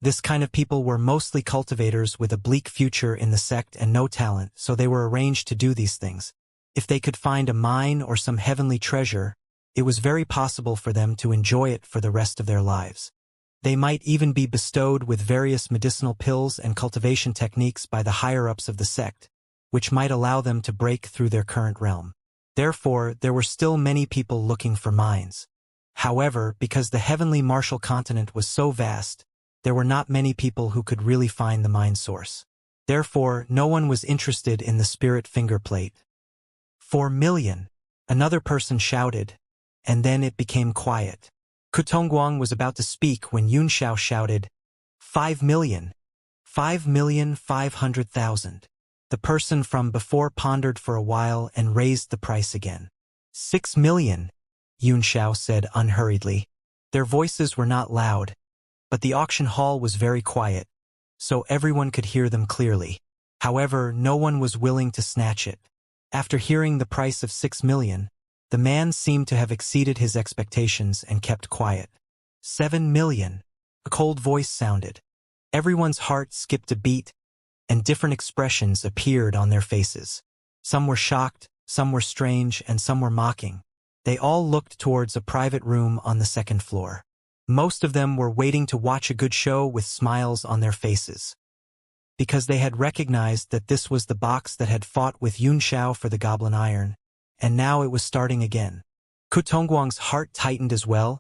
This kind of people were mostly cultivators with a bleak future in the sect and no talent, so they were arranged to do these things. If they could find a mine or some heavenly treasure, it was very possible for them to enjoy it for the rest of their lives. They might even be bestowed with various medicinal pills and cultivation techniques by the higher-ups of the sect, which might allow them to break through their current realm. Therefore, there were still many people looking for mines. However, because the heavenly martial continent was so vast, there were not many people who could really find the mine source. Therefore, no one was interested in the spirit finger plate. 4 million, another person shouted, and then it became quiet. Kutongguang was about to speak when Yun Xiao shouted, 5 million, 5,500,000. The person from before pondered for a while and raised the price again. 6 million, Yun Xiao said unhurriedly. Their voices were not loud, but the auction hall was very quiet, so everyone could hear them clearly. However, no one was willing to snatch it. After hearing the price of 6 million, the man seemed to have exceeded his expectations and kept quiet. 7 million, a cold voice sounded. Everyone's heart skipped a beat, and different expressions appeared on their faces. Some were shocked, some were strange, and some were mocking. They all looked towards a private room on the second floor. Most of them were waiting to watch a good show with smiles on their faces. because they had recognized that this was the box that had fought with Yunxiao for the Goblin Iron, and now it was starting again. Ku Tongguang's heart tightened as well,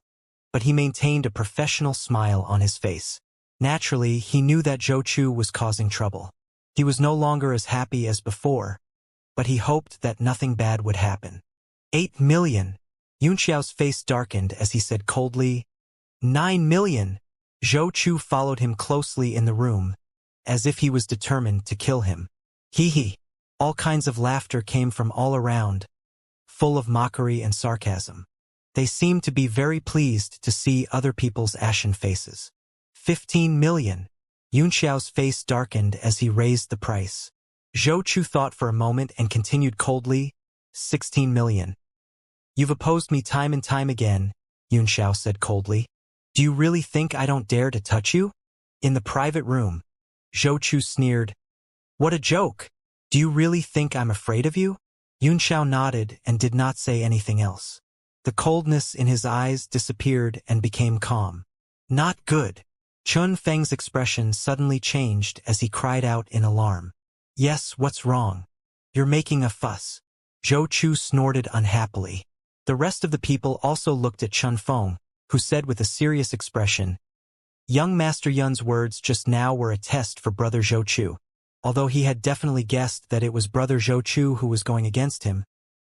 but he maintained a professional smile on his face. Naturally, he knew that Zhou Chu was causing trouble. He was no longer as happy as before, but he hoped that nothing bad would happen. 8 million. Yunxiao's face darkened as he said coldly, 9 million. Zhou Chu followed him closely in the room, as if he was determined to kill him. Hee. All kinds of laughter came from all around, full of mockery and sarcasm. They seemed to be very pleased to see other people's ashen faces. 15 million. Yunxiao's face darkened as he raised the price. Zhou Chu thought for a moment and continued coldly, 16 million. You've opposed me time and time again, Yunxiao said coldly. Do you really think I don't dare to touch you? In the private room, Zhou Chu sneered. What a joke! Do you really think I'm afraid of you? Yunxiao nodded and did not say anything else. The coldness in his eyes disappeared and became calm. Not good. Chun Feng's expression suddenly changed as he cried out in alarm. Yes, what's wrong? You're making a fuss. Zhou Chu snorted unhappily. The rest of the people also looked at Chun Feng, who said with a serious expression, Young Master Yun's words just now were a test for Brother Zhou Chu. Although he had definitely guessed that it was Brother Zhou Chu who was going against him,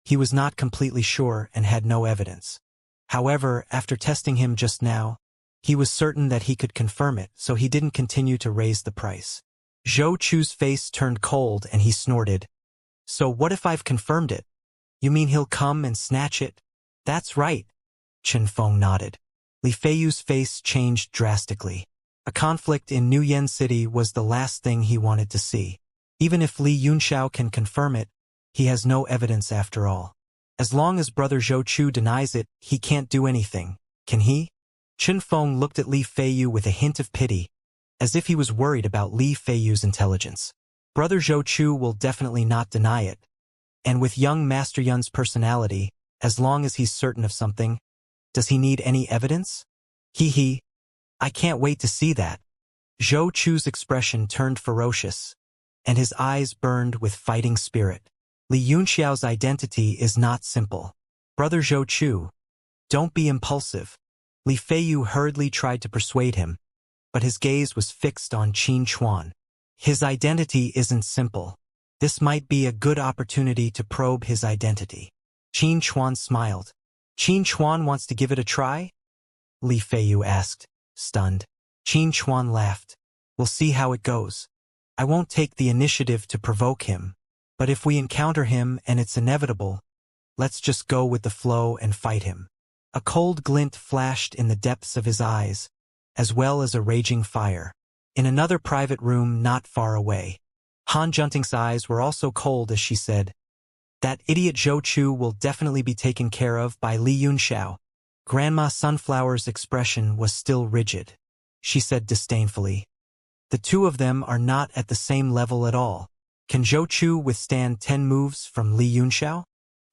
he was not completely sure and had no evidence. However, after testing him just now, he was certain that he could confirm it, so he didn't continue to raise the price. Zhou Chu's face turned cold and he snorted. So what if I've confirmed it? You mean he'll come and snatch it? That's right. Chen Feng nodded. Li Feiyu's face changed drastically. A conflict in New Yen City was the last thing he wanted to see. Even if Li Yunxiao can confirm it, he has no evidence after all. As long as Brother Zhou Chu denies it, he can't do anything, can he? Chen Feng looked at Li Feiyu with a hint of pity, as if he was worried about Li Feiyu's intelligence. Brother Zhou Chu will definitely not deny it. And with young Master Yun's personality, as long as he's certain of something, does he need any evidence? Hee. I can't wait to see that. Zhou Chu's expression turned ferocious, and his eyes burned with fighting spirit. Li Yunxiao's identity is not simple. Brother Zhou Chu, don't be impulsive. Li Feiyu hurriedly tried to persuade him, but his gaze was fixed on Qin Chuan. His identity isn't simple. This might be a good opportunity to probe his identity. Qin Chuan smiled. Qin Chuan wants to give it a try? Li Feiyu asked, stunned. Qin Chuan laughed. We'll see how it goes. I won't take the initiative to provoke him, but if we encounter him and it's inevitable, let's just go with the flow and fight him. A cold glint flashed in the depths of his eyes, as well as a raging fire. In another private room not far away, Han Junting's eyes were also cold as she said, That idiot Zhou Chu will definitely be taken care of by Li Yunxiao. Grandma Sunflower's expression was still rigid. She said disdainfully, The two of them are not at the same level at all. Can Zhou Chu withstand 10 moves from Li Yunxiao?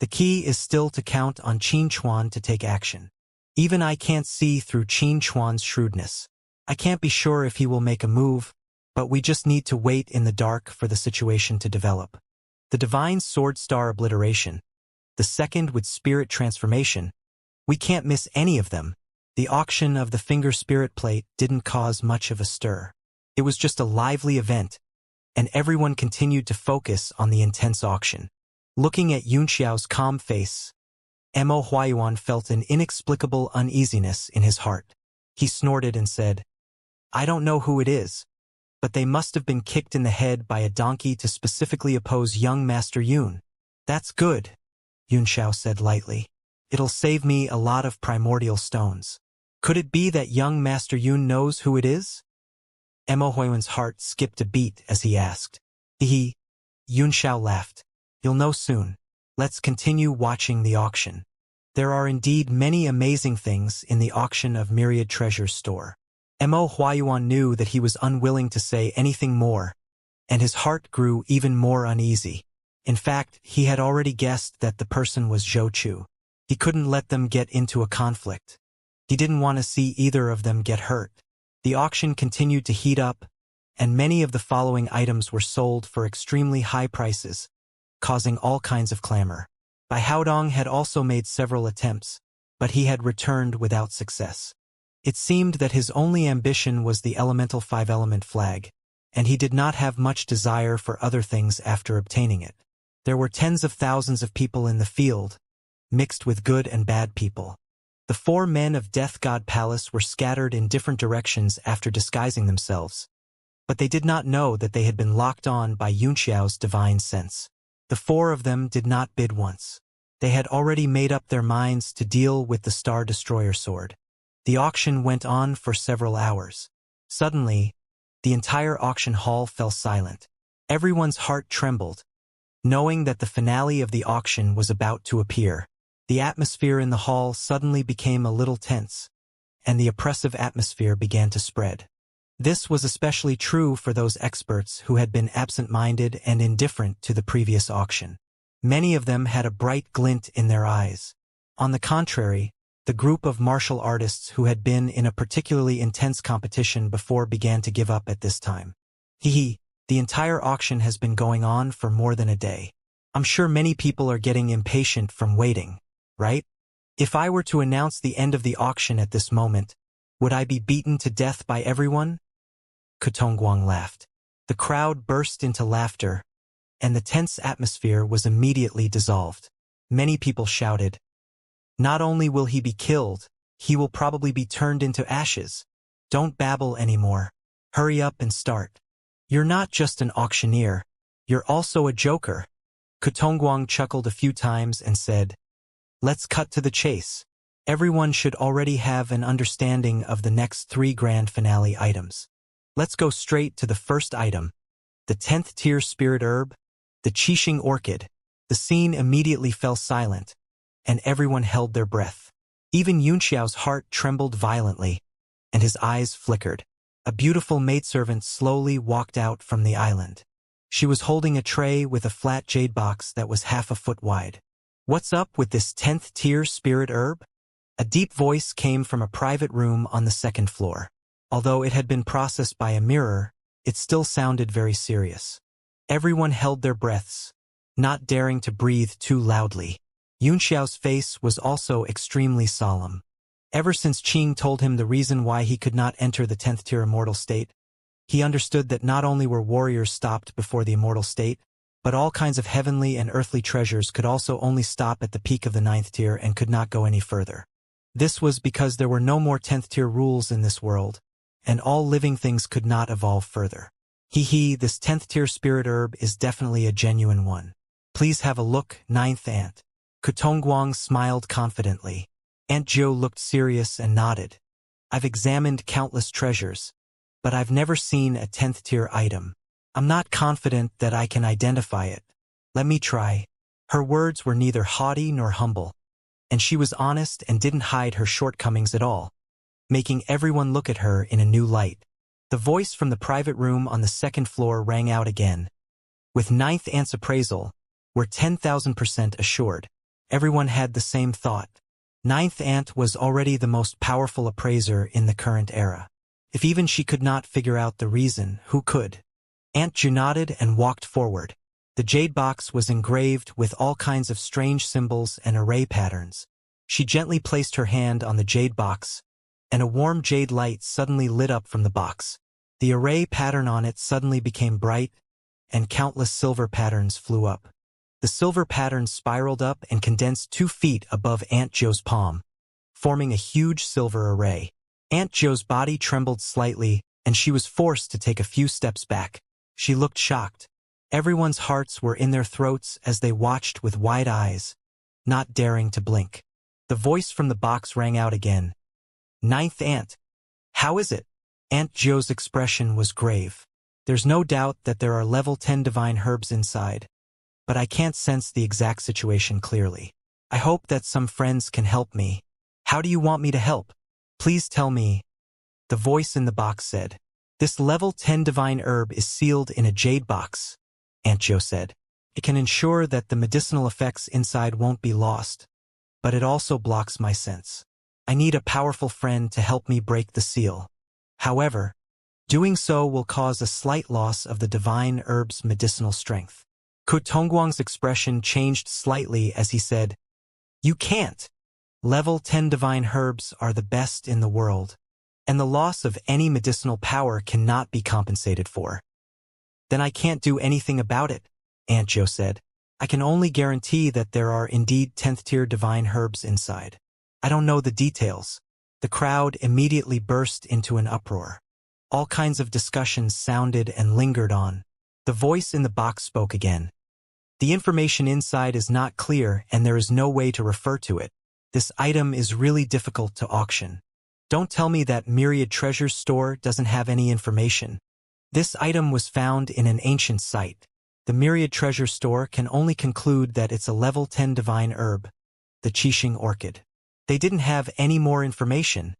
The key is still to count on Qin Chuan to take action. Even I can't see through Qin Chuan's shrewdness. I can't be sure if he will make a move, but we just need to wait in the dark for the situation to develop. The Divine Sword Star Obliteration, the second with Spirit Transformation, we can't miss any of them. The auction of the Finger Spirit Plate didn't cause much of a stir. It was just a lively event, and everyone continued to focus on the intense auction. Looking at Yunxiao's calm face, Mo Huayuan felt an inexplicable uneasiness in his heart. He snorted and said, I don't know who it is, but they must have been kicked in the head by a donkey to specifically oppose young Master Yun. That's good, Yunxiao said lightly. It'll save me a lot of primordial stones. Could it be that young Master Yun knows who it is? Mo Huayuan's heart skipped a beat as he asked. Yunxiao laughed. You'll know soon. Let's continue watching the auction. There are indeed many amazing things in the auction of Myriad Treasures store. Mo Huayuan knew that he was unwilling to say anything more, and his heart grew even more uneasy. In fact, he had already guessed that the person was Zhou Chu. He couldn't let them get into a conflict. He didn't want to see either of them get hurt. The auction continued to heat up, and many of the following items were sold for extremely high prices, causing all kinds of clamor. Bai Haodong had also made several attempts, but he had returned without success. It seemed that his only ambition was the elemental 5-element flag, and he did not have much desire for other things after obtaining it. There were tens of thousands of people in the field, mixed with good and bad people. The 4 men of Death God Palace were scattered in different directions after disguising themselves, but they did not know that they had been locked on by Yunxiao's divine sense. The 4 of them did not bid once. They had already made up their minds to deal with the Star Destroyer sword. The auction went on for several hours. Suddenly, the entire auction hall fell silent. Everyone's heart trembled, knowing that the finale of the auction was about to appear. The atmosphere in the hall suddenly became a little tense, and the oppressive atmosphere began to spread. This was especially true for those experts who had been absent-minded and indifferent to the previous auction. Many of them had a bright glint in their eyes. On the contrary, the group of martial artists who had been in a particularly intense competition before began to give up at this time. The entire auction has been going on for more than a day. I'm sure many people are getting impatient from waiting, right? If I were to announce the end of the auction at this moment, would I be beaten to death by everyone? Kutongguang laughed. The crowd burst into laughter, and the tense atmosphere was immediately dissolved. Many people shouted, "Not only will he be killed, he will probably be turned into ashes. Don't babble anymore. Hurry up and start. You're not just an auctioneer, you're also a joker." Kutongguang chuckled a few times and said, "Let's cut to the chase. Everyone should already have an understanding of the next 3 grand finale items. Let's go straight to the first item, the 10th tier spirit herb, the Qixing orchid." The scene immediately fell silent, and everyone held their breath. Even Yunxiao's heart trembled violently, and his eyes flickered. A beautiful maidservant slowly walked out from the island. She was holding a tray with a flat jade box that was half a foot wide. "What's up with this 10th tier spirit herb?" A deep voice came from a private room on the 2nd floor. Although it had been processed by a mirror, it still sounded very serious. Everyone held their breaths, not daring to breathe too loudly. Yunxiao's face was also extremely solemn. Ever since Qing told him the reason why he could not enter the 10th tier immortal state, he understood that not only were warriors stopped before the immortal state, but all kinds of heavenly and earthly treasures could also only stop at the peak of the 9th tier and could not go any further. This was because there were no more 10th tier rules in this world, and all living things could not evolve further. This 10th tier spirit herb is definitely a genuine one. Please have a look, 9th Ant. Kutongguang smiled confidently. Aunt Zhou looked serious and nodded. "I've examined countless treasures, but I've never seen a 10th tier item. I'm not confident that I can identify it. Let me try." Her words were neither haughty nor humble, and she was honest and didn't hide her shortcomings at all, making everyone look at her in a new light. The voice from the private room on the 2nd floor rang out again. With 9th Ant's appraisal, we're 10,000% assured. Everyone had the same thought. 9th Ant was already the most powerful appraiser in the current era. If even she could not figure out the reason, who could? Aunt Zhu nodded and walked forward. The jade box was engraved with all kinds of strange symbols and array patterns. She gently placed her hand on the jade box, and a warm jade light suddenly lit up from the box. The array pattern on it suddenly became bright, and countless silver patterns flew up. The silver patterns spiraled up and condensed 2 feet above Aunt Zhou's palm, forming a huge silver array. Aunt Zhou's body trembled slightly, and she was forced to take a few steps back. She looked shocked. Everyone's hearts were in their throats as they watched with wide eyes, not daring to blink. The voice from the box rang out again. 9th Ant. How is it? Aunt Zhou's expression was grave. There's no doubt that there are level 10 divine herbs inside, but I can't sense the exact situation clearly. I hope that some friends can help me. How do you want me to help? Please tell me. The voice in the box said. This level 10 divine herb is sealed in a jade box, Aunt Zhou said. It can ensure that the medicinal effects inside won't be lost, but it also blocks my sense. I need a powerful friend to help me break the seal. However, Doing so will cause a slight loss of the divine herb's medicinal strength. Kutongguang's expression changed slightly as he said, "You can't. Level 10 divine herbs are the best in the world, and the loss of any medicinal power cannot be compensated for." "Then I can't do anything about it," Aunt Jo said. "I can only guarantee that there are indeed 10th-tier divine herbs inside. I don't know the details." The crowd immediately burst into an uproar. All kinds of discussions sounded and lingered on. The voice in the box spoke again. "The information inside is not clear and there is no way to refer to it. This item is really difficult to auction. Don't tell me that Myriad Treasures store doesn't have any information. This item was found in an ancient site. The Myriad Treasure store can only conclude that it's a level 10 divine herb, the Qixing orchid. They didn't have any more information,"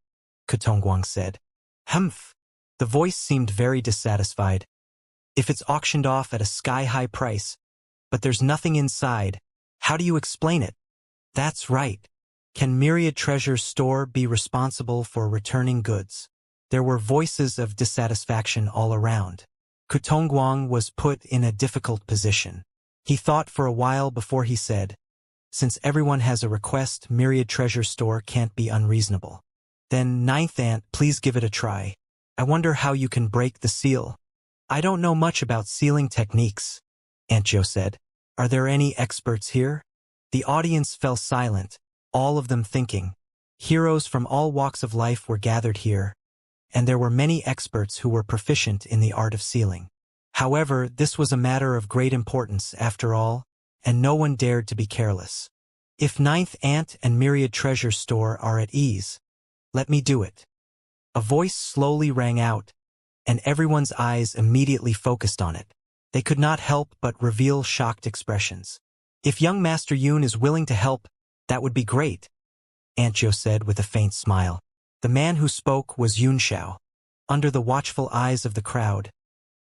Kutongguang said. "Humph." The voice seemed very dissatisfied. "If it's auctioned off at a sky-high price, but there's nothing inside, how do you explain it?" "That's right. Can Myriad Treasure store be responsible for returning goods?" There were voices of dissatisfaction all around. Kutongguang was put in a difficult position. He thought for a while before he said, "Since everyone has a request, Myriad Treasure store can't be unreasonable. Then, Ninth Aunt, please give it a try. I wonder how you can break the seal." "I don't know much about sealing techniques," Aunt Jo said. "Are there any experts here?" The audience fell silent, all of them thinking. Heroes from all walks of life were gathered here, and there were many experts who were proficient in the art of sealing. However, this was a matter of great importance after all, and no one dared to be careless. "If Ninth Aunt and Myriad Treasure store are at ease, let me do it." A voice slowly rang out, and everyone's eyes immediately focused on it. They could not help but reveal shocked expressions. "If young Master Yun is willing to help, that would be great," Aunt Jo said with a faint smile. The man who spoke was Xianxia. Under the watchful eyes of the crowd,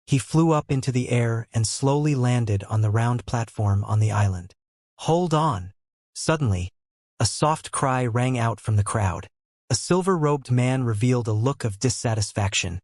he flew up into the air and slowly landed on the round platform on the island. "Hold on!" Suddenly, a soft cry rang out from the crowd. A silver-robed man revealed a look of dissatisfaction.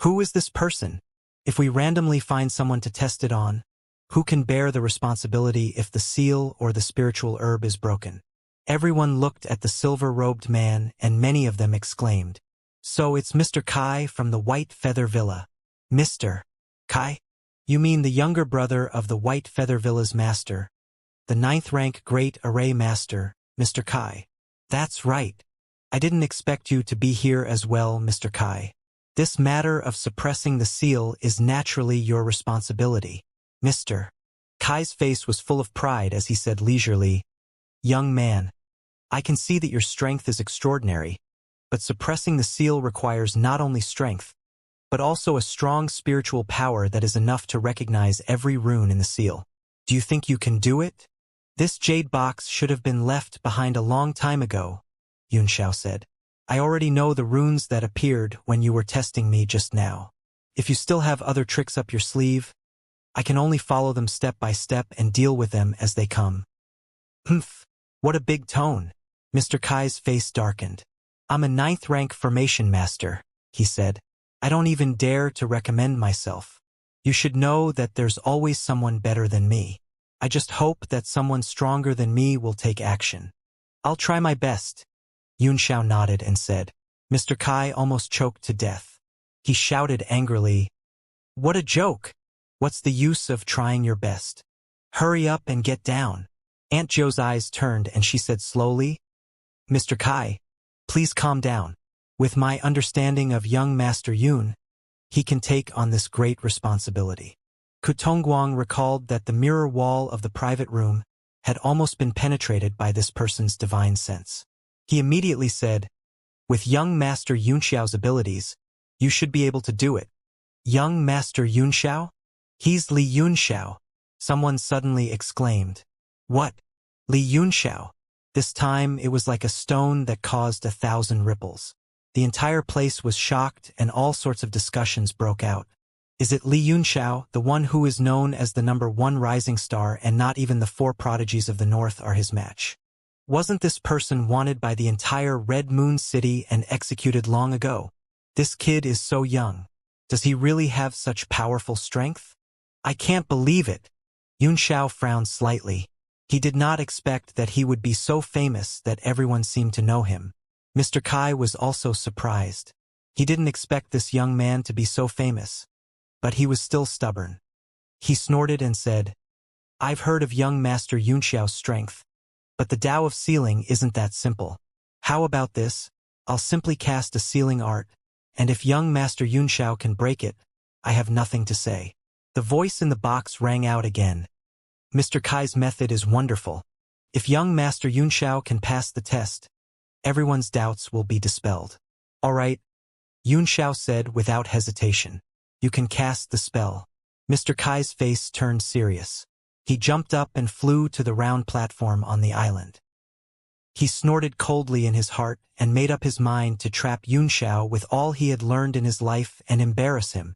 "Who is this person? If we randomly find someone to test it on, who can bear the responsibility if the seal or the spiritual herb is broken?" Everyone looked at the silver-robed man and many of them exclaimed, "So it's Mr. Kai from the White Feather Villa." "Mr. Kai? You mean the younger brother of the White Feather Villa's master, the 9th-rank Great Array Master, Mr. Kai?" "That's right. I didn't expect you to be here as well, Mr. Kai. This matter of suppressing the seal is naturally your responsibility." Mr. Kai's face was full of pride as he said leisurely, "Young man, I can see that your strength is extraordinary, but suppressing the seal requires not only strength, but also a strong spiritual power that is enough to recognize every rune in the seal. Do you think you can do it?" "This jade box should have been left behind a long time ago," Xianxia said. "I already know the runes that appeared when you were testing me just now. If you still have other tricks up your sleeve, I can only follow them step by step and deal with them as they come." "Humph, what a big tone." Mr. Kai's face darkened. "I'm a 9th-rank formation master," he said. "I don't even dare to recommend myself. You should know that there's always someone better than me. I just hope that someone stronger than me will take action. I'll try my best." Xianxia nodded and said. Mr. Kai almost choked to death. He shouted angrily, "What a joke! What's the use of trying your best? Hurry up and get down." Aunt Jo's eyes turned and she said slowly, "Mr. Kai, please calm down. With my understanding of young Master Yun, he can take on this great responsibility." Kutongguang recalled that the mirror wall of the private room had almost been penetrated by this person's divine sense. He immediately said, "With young Master Yunxiao's abilities, you should be able to do it." "Young Master Yunxiao? He's Li Yunxiao," someone suddenly exclaimed. "What? Li Yunxiao?" This time it was like a stone that caused 1,000 ripples. The entire place was shocked and all sorts of discussions broke out. "Is it Li Yunxiao, the one who is known as the #1 rising star, and not even the 4 prodigies of the north are his match? Wasn't this person wanted by the entire Red Moon City and executed long ago? This kid is so young. Does he really have such powerful strength? I can't believe it. Yunxiao frowned slightly. He did not expect that he would be so famous that everyone seemed to know him. Mr. Kai was also surprised. He didn't expect this young man to be so famous. But he was still stubborn. He snorted and said, I've heard of young Master Yunxiao's strength, but the Tao of sealing isn't that simple. How about this? I'll simply cast a sealing art, and if young Master Yunxiao can break it, I have nothing to say. The voice in the box rang out again. Mr. Kai's method is wonderful. If young Master Yunxiao can pass the test, everyone's doubts will be dispelled. All right, Yunxiao said without hesitation. You can cast the spell. Mr. Kai's face turned serious. He jumped up and flew to the round platform on the island. He snorted coldly in his heart and made up his mind to trap Yunxiao with all he had learned in his life and embarrass him.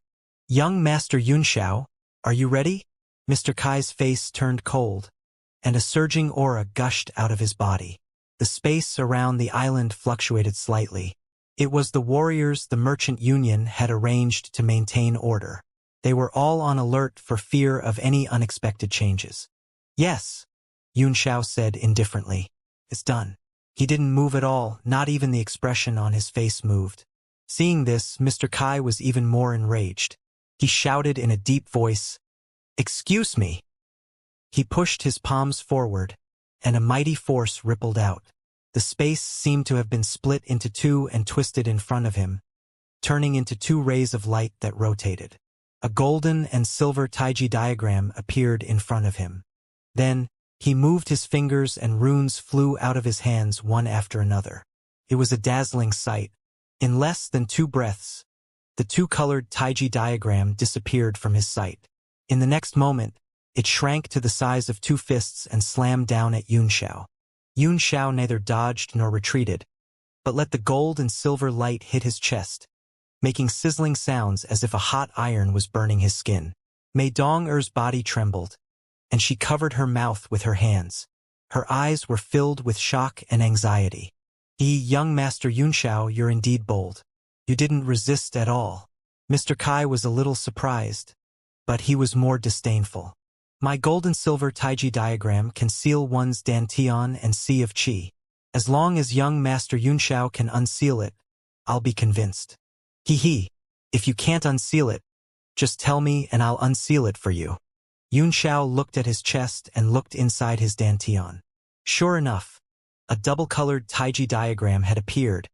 Young Master Yunxiao, are you ready? Mr. Kai's face turned cold, and a surging aura gushed out of his body. The space around the island fluctuated slightly. It was the warriors the Merchant Union had arranged to maintain order. They were all on alert for fear of any unexpected changes. Yes, Yunxiao said indifferently. It's done. He didn't move at all, not even the expression on his face moved. Seeing this, Mr. Kai was even more enraged. He shouted in a deep voice, Excuse me. He pushed his palms forward, and a mighty force rippled out. The space seemed to have been split into two and twisted in front of him, turning into two rays of light that rotated. A golden and silver Taiji diagram appeared in front of him. Then, he moved his fingers and runes flew out of his hands one after another. It was a dazzling sight. In less than 2 breaths, the two-colored Taiji diagram disappeared from his sight. In the next moment, it shrank to the size of 2 fists and slammed down at Yunxiao. Yunxiao neither dodged nor retreated, but let the gold and silver light hit his chest, making sizzling sounds as if a hot iron was burning his skin. Mei Dong-er's body trembled, and she covered her mouth with her hands. Her eyes were filled with shock and anxiety. Young Master Yunxiao, you're indeed bold. You didn't resist at all. Mr. Kai was a little surprised, but he was more disdainful. My gold and silver Taiji diagram can seal one's Dantian and Sea of Qi. As long as young Master Yunxiao can unseal it, I'll be convinced. If you can't unseal it, just tell me and I'll unseal it for you. Yunxiao looked at his chest and looked inside his Dantian. Sure enough, a double-colored Taiji diagram had appeared,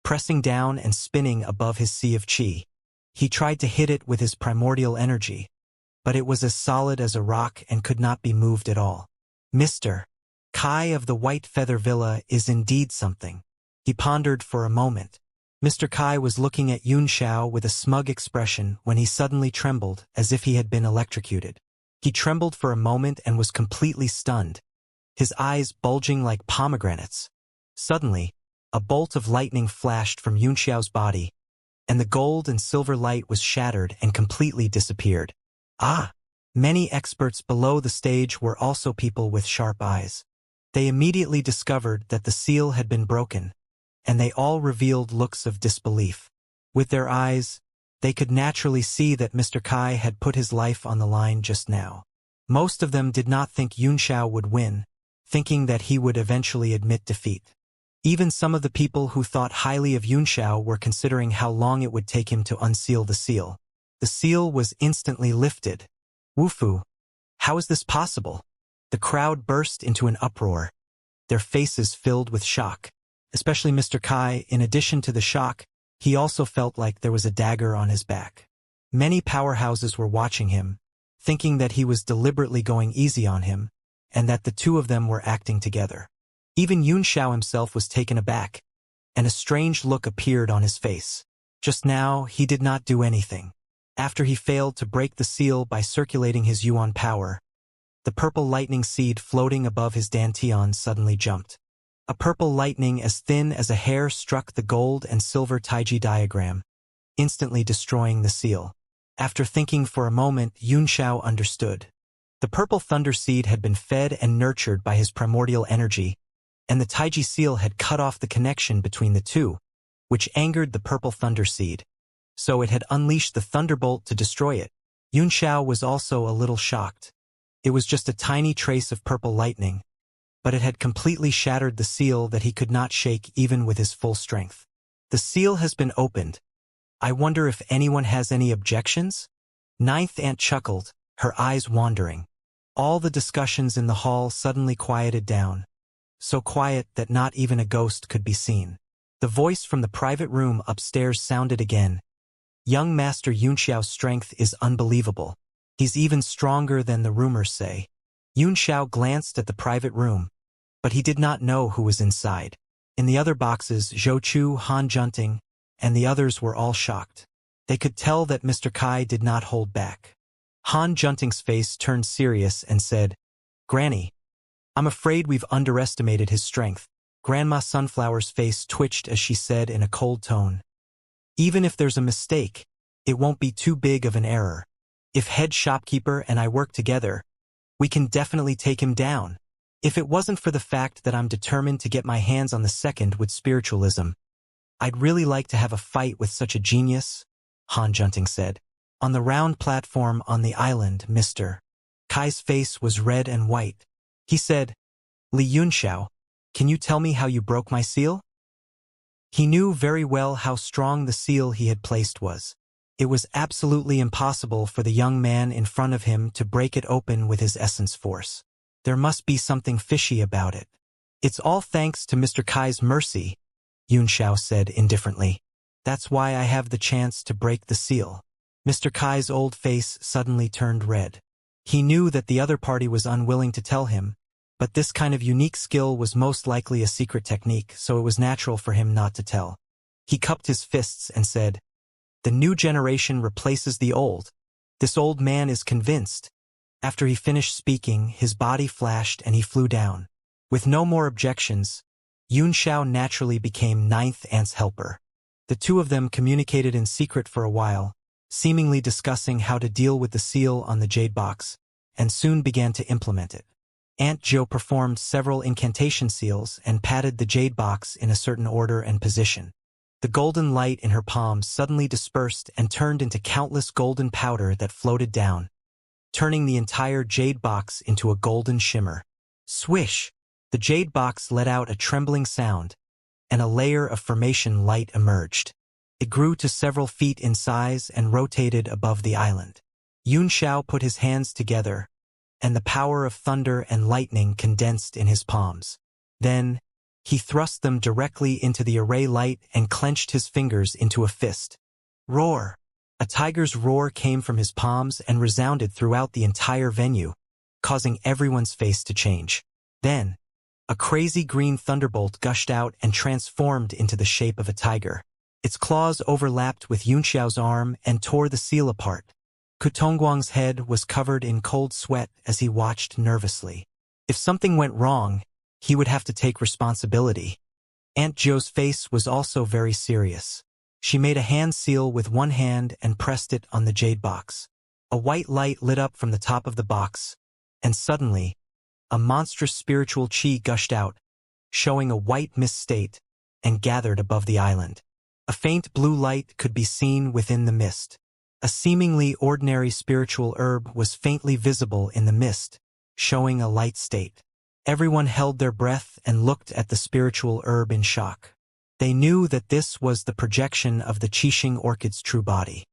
pressing down and spinning above his Sea of Qi. He tried to hit it with his primordial energy, but it was as solid as a rock and could not be moved at all. Mr. Kai of the White Feather Villa is indeed something. He pondered for a moment. Mr. Kai was looking at Yunxiao with a smug expression when he suddenly trembled as if he had been electrocuted. He trembled for a moment and was completely stunned, his eyes bulging like pomegranates. Suddenly, a bolt of lightning flashed from Yunxiao's body, and the gold and silver light was shattered and completely disappeared. Many experts below the stage were also people with sharp eyes. They immediately discovered that the seal had been broken, and they all revealed looks of disbelief. With their eyes, they could naturally see that Mr. Kai had put his life on the line just now. Most of them did not think Yunxiao would win, thinking that he would eventually admit defeat. Even some of the people who thought highly of Yunxiao were considering how long it would take him to unseal the seal. The seal was instantly lifted. Wufu, how is this possible? The crowd burst into an uproar, their faces filled with shock. Especially Mr. Kai. In addition to the shock, he also felt like there was a dagger on his back. Many powerhouses were watching him, thinking that he was deliberately going easy on him, and that the two of them were acting together. Even Yunxiao himself was taken aback, and a strange look appeared on his face. Just now, he did not do anything. After he failed to break the seal by circulating his yuan power, the purple lightning seed floating above his Dantian suddenly jumped. A purple lightning as thin as a hair struck the gold and silver Taiji diagram, instantly destroying the seal. After thinking for a moment, Yunxiao understood. The purple thunder seed had been fed and nurtured by his primordial energy, and the Taiji seal had cut off the connection between the two, which angered the purple thunder seed. so it had unleashed the thunderbolt to destroy it. Yunxiao was also a little shocked. It was just a tiny trace of purple lightning, but it had completely shattered the seal that he could not shake even with his full strength. The seal has been opened. I wonder if anyone has any objections? Ninth Ant chuckled, her eyes wandering. All the discussions in the hall suddenly quieted down, so quiet that not even a ghost could be seen. The voice from the private room upstairs sounded again. Young Master Yunxiao's strength is unbelievable. He's even stronger than the rumors say. Yunxiao glanced at the private room, but he did not know who was inside. In the other boxes, Zhou Chu, Han Junting, and the others were all shocked. They could tell that Mr. Kai did not hold back. Han Junting's face turned serious and said, "Granny, I'm afraid we've underestimated his strength." Grandma Sunflower's face twitched as she said in a cold tone, "Even if there's a mistake, it won't be too big of an error. If head shopkeeper and I work together, we can definitely take him down. If it wasn't for the fact that I'm determined to get my hands on the second with spiritualism, I'd really like to have a fight with such a genius," Han Junting said. On the round platform on the island, Mr. Kai's face was red and white. He said, "Li Yunxiao, can you tell me how you broke my seal?" He knew very well how strong the seal he had placed was. It was absolutely impossible for the young man in front of him to break it open with his essence force. There must be something fishy about it. "It's all thanks to Mr. Kai's mercy," Yunxiao said indifferently. "That's why I have the chance to break the seal." Mr. Kai's old face suddenly turned red. He knew that the other party was unwilling to tell him, but this kind of unique skill was most likely a secret technique, so it was natural for him not to tell. He cupped his fists and said, "The new generation replaces the old. This old man is convinced." After he finished speaking, his body flashed and he flew down. With no more objections, Yunxiao naturally became Ninth Ant's helper. The two of them communicated in secret for a while, seemingly discussing how to deal with the seal on the jade box, and soon began to implement it. Aunt Jo performed several incantation seals and patted the jade box in a certain order and position. The golden light in her palms suddenly dispersed and turned into countless golden powder that floated down, turning the entire jade box into a golden shimmer. Swish! The jade box let out a trembling sound, and a layer of formation light emerged. It grew to several feet in size and rotated above the island. Yunxiao put his hands together, and the power of thunder and lightning condensed in his palms. Then, he thrust them directly into the array light and clenched his fingers into a fist. Roar! A tiger's roar came from his palms and resounded throughout the entire venue, causing everyone's face to change. Then, a crazy green thunderbolt gushed out and transformed into the shape of a tiger. Its claws overlapped with Yunxiao's arm and tore the seal apart. Kutongguang's head was covered in cold sweat as he watched nervously. If something went wrong, he would have to take responsibility. Aunt Jo's face was also very serious. She made a hand seal with one hand and pressed it on the jade box. A white light lit up from the top of the box, and suddenly, a monstrous spiritual chi gushed out, showing a white mist state, and gathered above the island. A faint blue light could be seen within the mist. A seemingly ordinary spiritual herb was faintly visible in the mist, showing a light state. Everyone held their breath and looked at the spiritual herb in shock. They knew that this was the projection of the Qixing orchid's true body.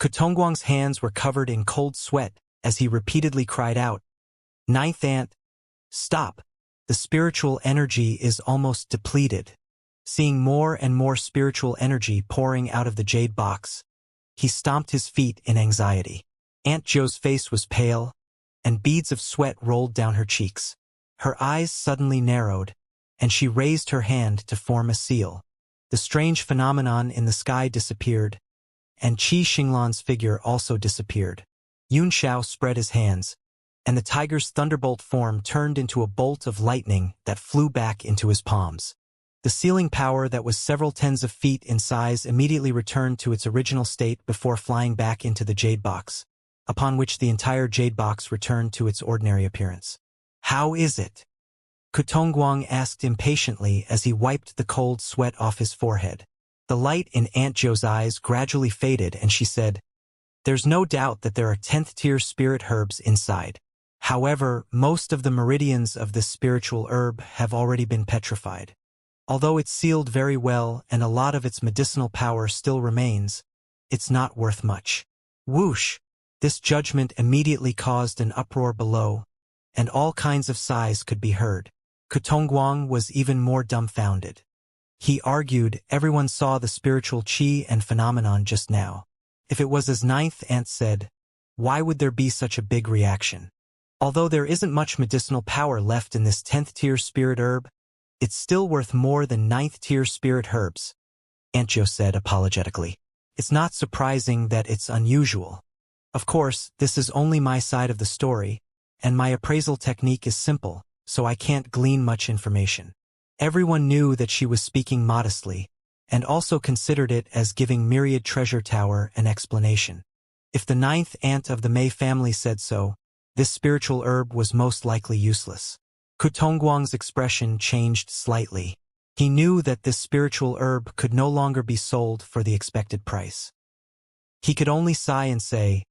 Kutongguang's hands were covered in cold sweat as he repeatedly cried out, "Ninth Ant, stop! The spiritual energy is almost depleted." Seeing more and more spiritual energy pouring out of the jade box, he stomped his feet in anxiety. Aunt Jo's face was pale, and beads of sweat rolled down her cheeks. Her eyes suddenly narrowed, and she raised her hand to form a seal. The strange phenomenon in the sky disappeared, and Qi Xinglan's figure also disappeared. Yunxiao spread his hands, and the tiger's thunderbolt form turned into a bolt of lightning that flew back into his palms. The sealing power that was several tens of feet in size immediately returned to its original state before flying back into the jade box, upon which the entire jade box returned to its ordinary appearance. "How is it?" Kutongguang asked impatiently as he wiped the cold sweat off his forehead. The light in Aunt Joe's eyes gradually faded and she said, "There's no doubt that there are 10th-tier spirit herbs inside. However, most of the meridians of this spiritual herb have already been petrified. Although it's sealed very well and a lot of its medicinal power still remains, it's not worth much." Whoosh! This judgment immediately caused an uproar below, and all kinds of sighs could be heard. Kutongguang was even more dumbfounded. He argued everyone saw the spiritual qi and phenomenon just now. If it was as ninth aunt said, why would there be such a big reaction? Although there isn't much medicinal power left in this 10th-tier spirit herb, it's still worth more than 9th-tier spirit herbs, Aunt Jo said apologetically. It's not surprising that it's unusual. Of course, this is only my side of the story, and my appraisal technique is simple, so I can't glean much information. Everyone knew that she was speaking modestly, and also considered it as giving Myriad Treasure Tower an explanation. If the 9th aunt of the Mei family said so, this spiritual herb was most likely useless. Kutongguang's expression changed slightly. He knew that this spiritual herb could no longer be sold for the expected price. He could only sigh and say,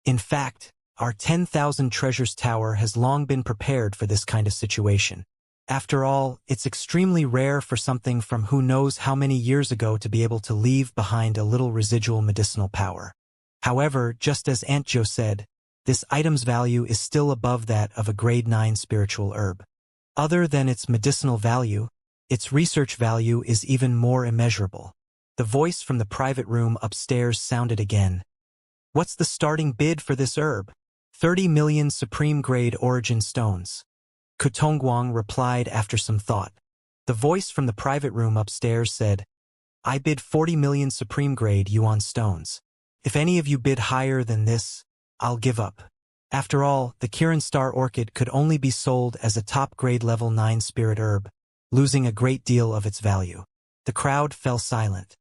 "In fact, our 10,000 treasures tower has long been prepared for this kind of situation. After all, it's extremely rare for something from who knows how many years ago to be able to leave behind a little residual medicinal power. However, just as Aunt Jo said, this item's value is still above that of a grade 9 spiritual herb. Other than its medicinal value, its research value is even more immeasurable." The voice from the private room upstairs sounded again. "What's the starting bid for this herb?" 30 million supreme grade origin stones. Kutongguang replied after some thought. The voice from the private room upstairs said, "I bid 40 million supreme grade yuan stones. If any of you bid higher than this, I'll give up." After all, the Kirin Star Orchid could only be sold as a top-grade level 9 spirit herb, losing a great deal of its value. The crowd fell silent.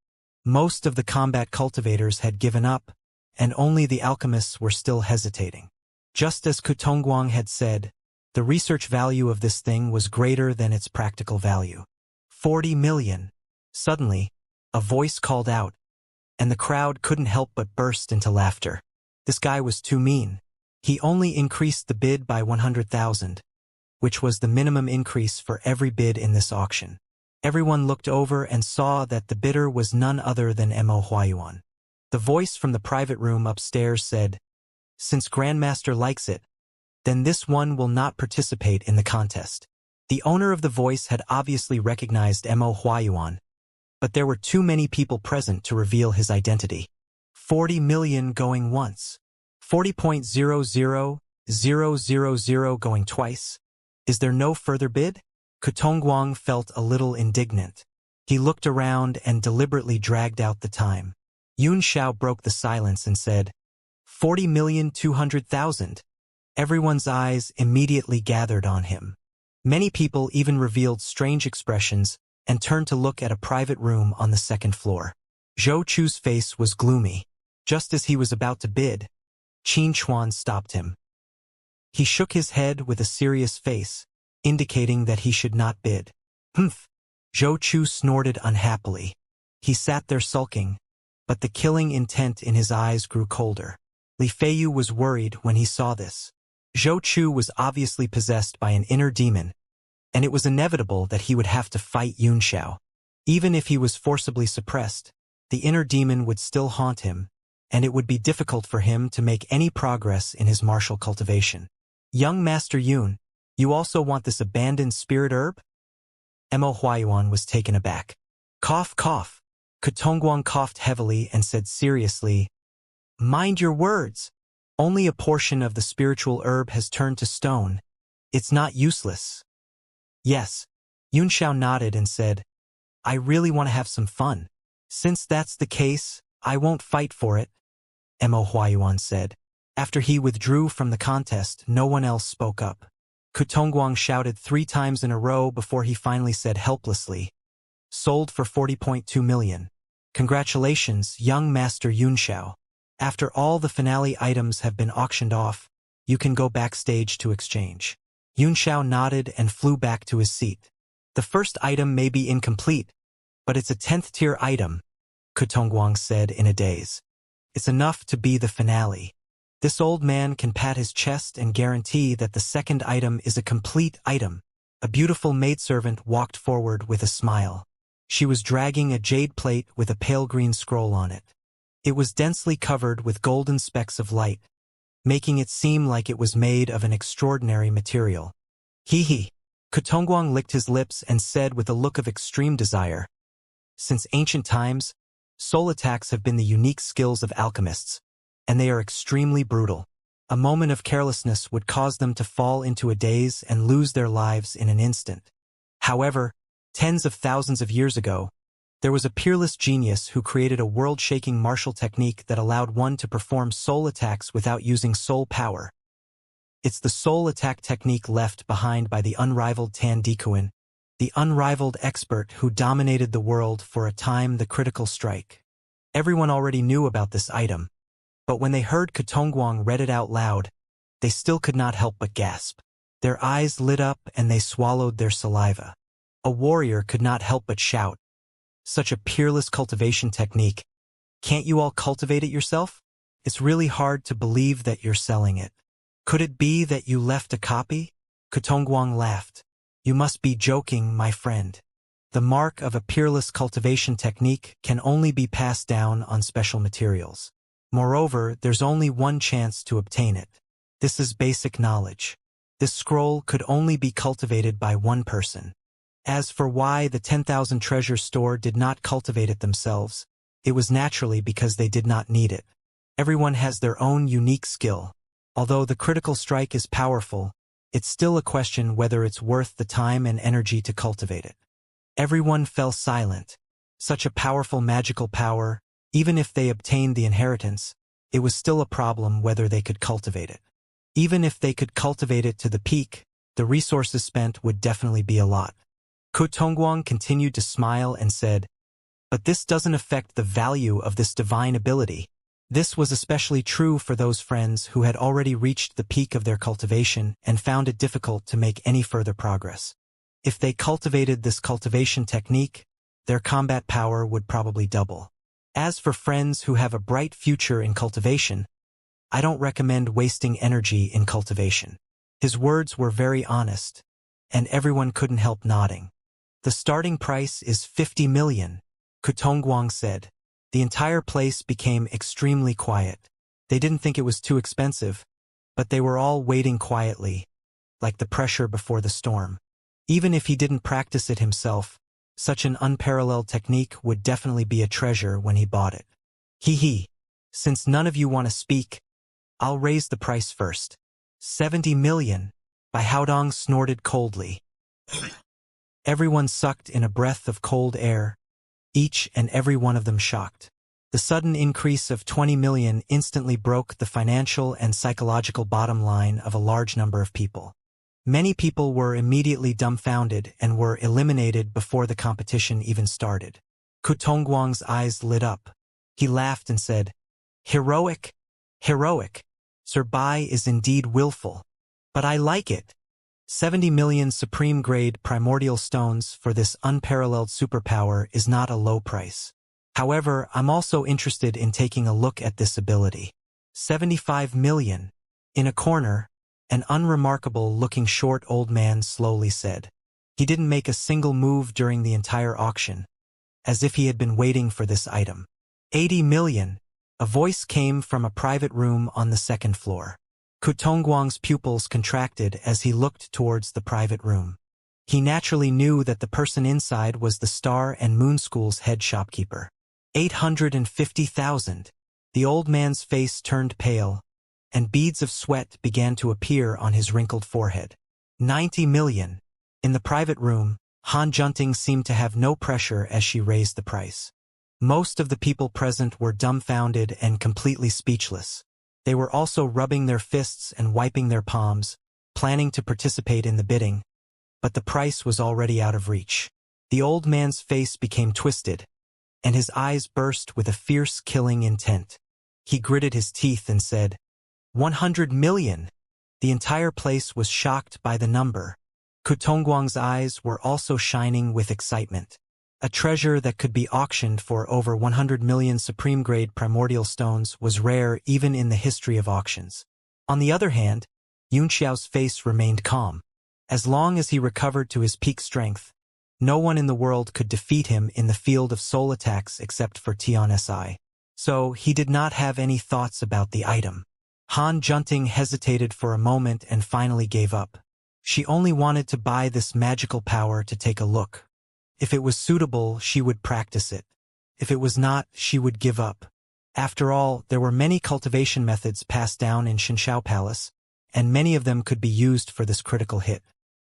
Most of the combat cultivators had given up, and only the alchemists were still hesitating. Just as Kutongguang had said, the research value of this thing was greater than its practical value. 40 million. Suddenly, a voice called out, and the crowd couldn't help but burst into laughter. This guy was too mean. He only increased the bid by 100,000, which was the minimum increase for every bid in this auction. Everyone looked over and saw that the bidder was none other than Mo Huayuan. The voice from the private room upstairs said, "Since Grandmaster likes it, then this one will not participate in the contest." The owner of the voice had obviously recognized Mo Huayuan, but there were too many people present to reveal his identity. 40 million going once. 40.00000 going twice. Is there no further bid? Kutongguang felt a little indignant. He looked around and deliberately dragged out the time. Yun Xiao broke the silence and said, 40,200,000. Everyone's eyes immediately gathered on him. Many people even revealed strange expressions and turned to look at a private room on the second floor. Zhou Chu's face was gloomy. Just as he was about to bid, Qin Chuan stopped him. He shook his head with a serious face, indicating that he should not bid. Humph! Zhou Chu snorted unhappily. He sat there sulking, but the killing intent in his eyes grew colder. Li Feiyu was worried when he saw this. Zhou Chu was obviously possessed by an inner demon, and it was inevitable that he would have to fight Yun Xiao. Even if he was forcibly suppressed, the inner demon would still haunt him, and it would be difficult for him to make any progress in his martial cultivation. Young Master Yun, you also want this abandoned spirit herb? Mo Huayuan was taken aback. Cough, cough. Kutongguang coughed heavily and said seriously, Mind your words. Only a portion of the spiritual herb has turned to stone. It's not useless. Yes. Yun Xiao nodded and said, I really want to have some fun. Since that's the case, I won't fight for it, Mo Huayuan said. After he withdrew from the contest, no one else spoke up. Kutongguang shouted 3 times in a row before he finally said helplessly, Sold for 40.2 million. Congratulations, young Master Yun Xiao. After all the finale items have been auctioned off, you can go backstage to exchange. Yun Xiao nodded and flew back to his seat. The first item may be incomplete, But it's a 10th-tier item, Kutongguang said in a daze. It's enough to be the finale. This old man can pat his chest and guarantee that the second item is a complete item. A beautiful maidservant walked forward with a smile. She was dragging a jade plate with a pale green scroll on it. It was densely covered with golden specks of light, making it seem like it was made of an extraordinary material. Hee. Kutongguang licked his lips and said with a look of extreme desire, "Since ancient times, soul attacks have been the unique skills of alchemists, and they are extremely brutal. A moment of carelessness would cause them to fall into a daze and lose their lives in an instant. However, tens of thousands of years ago, there was a peerless genius who created a world-shaking martial technique that allowed one to perform soul attacks without using soul power. It's the soul attack technique left behind by the unrivaled Tan Dikuan, the unrivaled expert who dominated the world for a time, the critical strike." Everyone already knew about this item, but when they heard Kutongguang read it out loud, they still could not help but gasp. Their eyes lit up and they swallowed their saliva. A warrior could not help but shout, "Such a peerless cultivation technique. Can't you all cultivate it yourself? It's really hard to believe that you're selling it. Could it be that you left a copy?" Kutongguang laughed. "You must be joking, my friend. The mark of a peerless cultivation technique can only be passed down on special materials. Moreover, there's only one chance to obtain it. This is basic knowledge. This scroll could only be cultivated by one person. As for why the 10,000 treasure store did not cultivate it themselves, it was naturally because they did not need it. Everyone has their own unique skill. Although the critical strike is powerful, it's still a question whether it's worth the time and energy to cultivate it." Everyone fell silent. Such a powerful magical power, even if they obtained the inheritance, it was still a problem whether they could cultivate it. Even if they could cultivate it to the peak, the resources spent would definitely be a lot. Kutongguang continued to smile and said, "But this doesn't affect the value of this divine ability." This was especially true for those friends who had already reached the peak of their cultivation and found it difficult to make any further progress. If they cultivated this cultivation technique, their combat power would probably double. As for friends who have a bright future in cultivation, I don't recommend wasting energy in cultivation. His words were very honest, and everyone couldn't help nodding. "The starting price is 50 million, Kutongguang said. The entire place became extremely quiet. They didn't think it was too expensive, but they were all waiting quietly, like the pressure before the storm. Even if he didn't practice it himself, such an unparalleled technique would definitely be a treasure when he bought it. Hee. Since none of you want to speak, I'll raise the price first. 70 million, Bai Haodong snorted coldly. Everyone sucked in a breath of cold air, each and every one of them shocked. The sudden increase of 20 million instantly broke the financial and psychological bottom line of a large number of people. Many people were immediately dumbfounded and were eliminated before the competition even started. Kutongguang's eyes lit up. He laughed and said, "Heroic, heroic. Sir Bai is indeed willful. But I like it. 70 million supreme-grade primordial stones for this unparalleled superpower is not a low price. However, I'm also interested in taking a look at this ability. 75 million. In a corner, an unremarkable-looking short old man slowly said. He didn't make a single move during the entire auction, as if he had been waiting for this item. 80 million. A voice came from a private room on the second floor. Kutongguang's pupils contracted as he looked towards the private room. He naturally knew that the person inside was the Star and Moon School's head shopkeeper. 850,000. The old man's face turned pale, and beads of sweat began to appear on his wrinkled forehead. 90 million. In the private room, Han Junting seemed to have no pressure as she raised the price. Most of the people present were dumbfounded and completely speechless. They were also rubbing their fists and wiping their palms, planning to participate in the bidding, but the price was already out of reach. The old man's face became twisted, and his eyes burst with a fierce killing intent. He gritted his teeth and said, 100 million. The entire place was shocked by the number. Kutongguang's eyes were also shining with excitement. A treasure that could be auctioned for over 100 million supreme-grade primordial stones was rare even in the history of auctions. On the other hand, Xiao's face remained calm. As long as he recovered to his peak strength, no one in the world could defeat him in the field of soul attacks except for Tian Si. So he did not have any thoughts about the item. Han Junting hesitated for a moment and finally gave up. She only wanted to buy this magical power to take a look. If it was suitable, she would practice it. If it was not, she would give up. After all, there were many cultivation methods passed down in Xianxia Palace, and many of them could be used for this critical hit.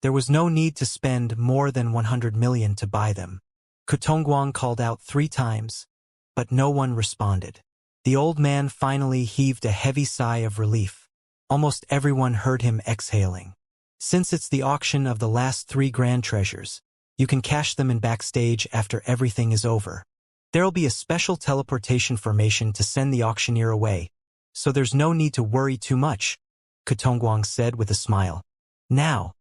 There was no need to spend more than 100 million to buy them. Kutongguang called out 3 times, but no one responded. The old man finally heaved a heavy sigh of relief. Almost everyone heard him exhaling. Since it's the auction of the last 3 grand treasures, you can cash them in backstage after everything is over. There'll be a special teleportation formation to send the auctioneer away, so there's no need to worry too much, Kutongguang said with a smile. Now,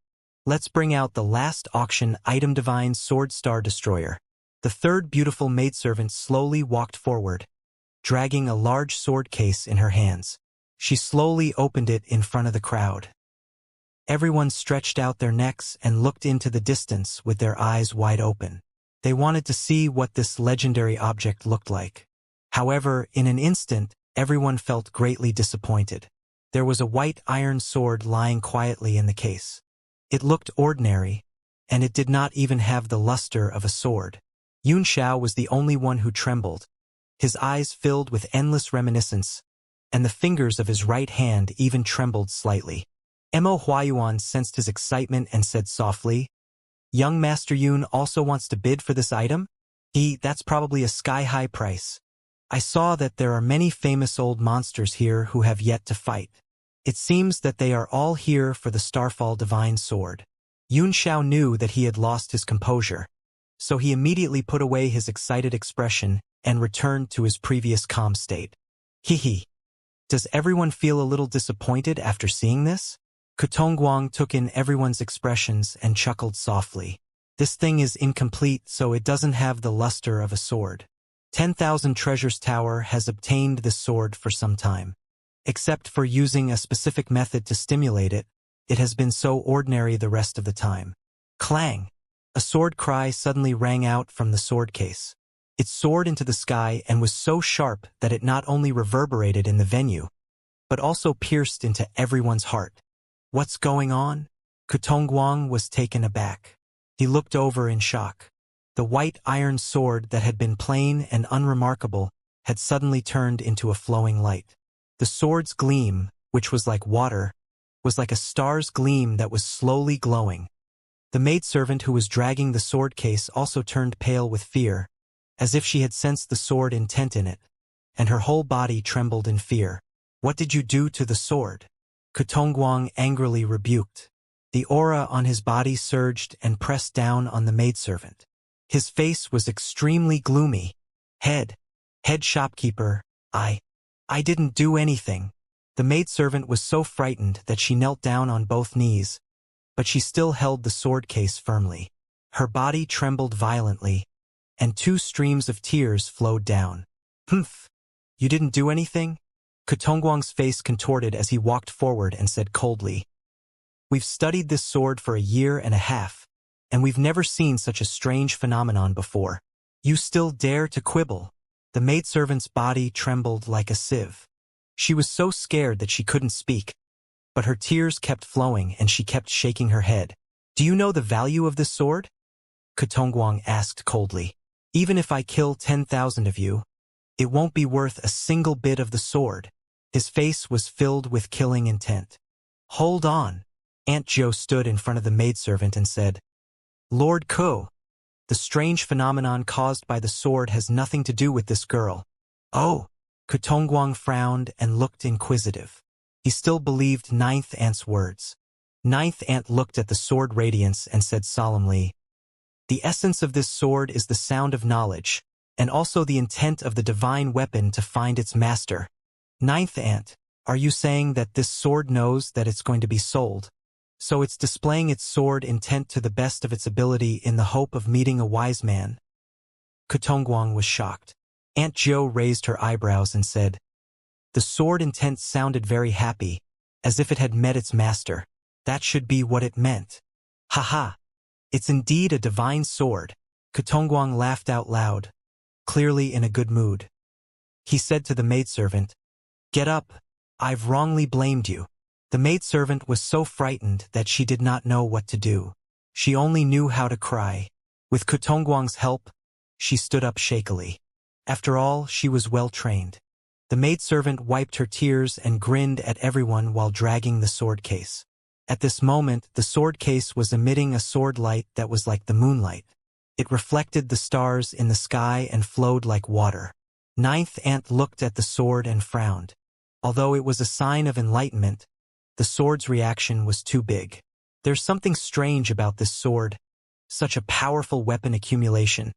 let's bring out the last auction item, Divine Sword Star Destroyer. The third beautiful maidservant slowly walked forward, dragging a large sword case in her hands. She slowly opened it in front of the crowd. Everyone stretched out their necks and looked into the distance with their eyes wide open. They wanted to see what this legendary object looked like. However, in an instant, everyone felt greatly disappointed. There was a white iron sword lying quietly in the case. It looked ordinary, and it did not even have the luster of a sword. Xiao was the only one who trembled. His eyes filled with endless reminiscence, and the fingers of his right hand even trembled slightly. Mo Huayuan sensed his excitement and said softly, "Young Master Yun also wants to bid for this item? That's probably a sky-high price. I saw that there are many famous old monsters here who have yet to fight. It seems that they are all here for the Starfall Divine Sword." Xiao knew that he had lost his composure, so he immediately put away his excited expression and returned to his previous calm state. Hee. Does everyone feel a little disappointed after seeing this? Kutongguang took in everyone's expressions and chuckled softly. This thing is incomplete, so it doesn't have the luster of a sword. 10,000 Treasures Tower has obtained this sword for some time. Except for using a specific method to stimulate it, it has been so ordinary the rest of the time. Clang! A sword cry suddenly rang out from the sword case. It soared into the sky and was so sharp that it not only reverberated in the venue, but also pierced into everyone's heart. What's going on? Kutongguang was taken aback. He looked over in shock. The white iron sword that had been plain and unremarkable had suddenly turned into a flowing light. The sword's gleam, which was like water, was like a star's gleam that was slowly glowing. The maidservant who was dragging the sword case also turned pale with fear, as if she had sensed the sword intent in it, and her whole body trembled in fear. "What did you do to the sword?" Kutongguang angrily rebuked. The aura on his body surged and pressed down on the maidservant. His face was extremely gloomy. Head shopkeeper, I didn't do anything." The maidservant was so frightened that she knelt down on both knees, but she still held the sword case firmly. Her body trembled violently, and 2 streams of tears flowed down. "Humph! You didn't do anything?" Kutongguang's face contorted as he walked forward and said coldly, "We've studied this sword for a year and a half, and we've never seen such a strange phenomenon before. You still dare to quibble?" The maidservant's body trembled like a sieve. She was so scared that she couldn't speak, but her tears kept flowing and she kept shaking her head. "Do you know the value of this sword?" Kutongguang asked coldly. "Even if I kill 10,000 of you, it won't be worth a single bit of the sword." His face was filled with killing intent. "Hold on." Aunt Jo stood in front of the maidservant and said, "Lord Ko, the strange phenomenon caused by the sword has nothing to do with this girl." "Oh." Kutongguang frowned and looked inquisitive. He still believed Ninth Aunt's words. Ninth Aunt looked at the sword radiance and said solemnly, "The essence of this sword is the sound of knowledge, and also the intent of the divine weapon to find its master." "Ninth Aunt, are you saying that this sword knows that it's going to be sold, so it's displaying its sword intent to the best of its ability in the hope of meeting a wise man?" Kutongguang was shocked. Aunt Zhou raised her eyebrows and said, "The sword intent sounded very happy, as if it had met its master. That should be what it meant." "Haha! It's indeed a divine sword." Kutongguang laughed out loud, clearly in a good mood. He said to the maidservant, "Get up, I've wrongly blamed you." The maidservant was so frightened that she did not know what to do. She only knew how to cry. With Kutongguang's help, she stood up shakily. After all, she was well trained. The maidservant wiped her tears and grinned at everyone while dragging the sword case. At this moment, the sword case was emitting a sword light that was like the moonlight. It reflected the stars in the sky and flowed like water. Ninth Aunt looked at the sword and frowned. Although it was a sign of enlightenment, the sword's reaction was too big. "There's something strange about this sword. Such a powerful weapon accumulation."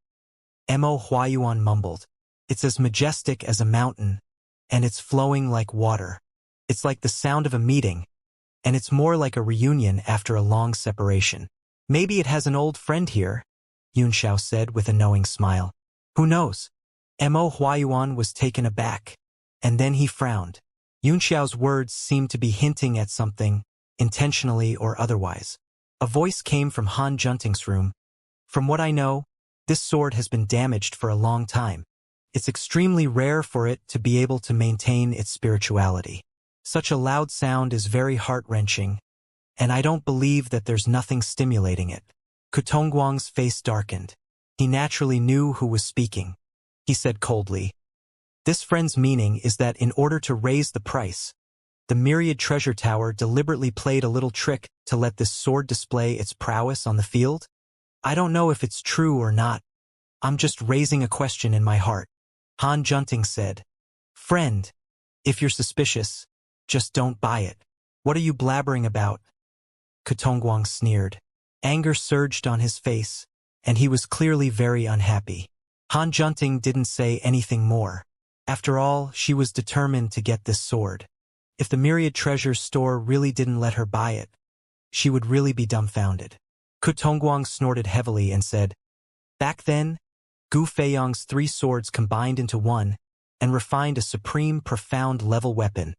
Mo Huayuan mumbled. "It's as majestic as a mountain, and it's flowing like water. It's like the sound of a meeting, and it's more like a reunion after a long separation." "Maybe it has an old friend here," Yunxiao said with a knowing smile. "Who knows?" Mo Huayuan was taken aback, and then he frowned. Yunxiao's words seemed to be hinting at something, intentionally or otherwise. A voice came from Han Junting's room. "From what I know, this sword has been damaged for a long time. It's extremely rare for it to be able to maintain its spirituality. Such a loud sound is very heart-wrenching, and I don't believe that there's nothing stimulating it." Kutongguang's face darkened. He naturally knew who was speaking. He said coldly, "This friend's meaning is that in order to raise the price, the Myriad Treasure Tower deliberately played a little trick to let this sword display its prowess on the field? I don't know if it's true or not. I'm just raising a question in my heart." Han Junting said, "Friend, if you're suspicious, just don't buy it. What are you blabbering about?" Kutongguang sneered. Anger surged on his face, and he was clearly very unhappy. Han Junting didn't say anything more. After all, she was determined to get this sword. If the Myriad Treasures store really didn't let her buy it, she would really be dumbfounded. Kutongguang snorted heavily and said, "Back then, Gu Feiyang's 3 swords combined into one and refined a supreme profound level weapon,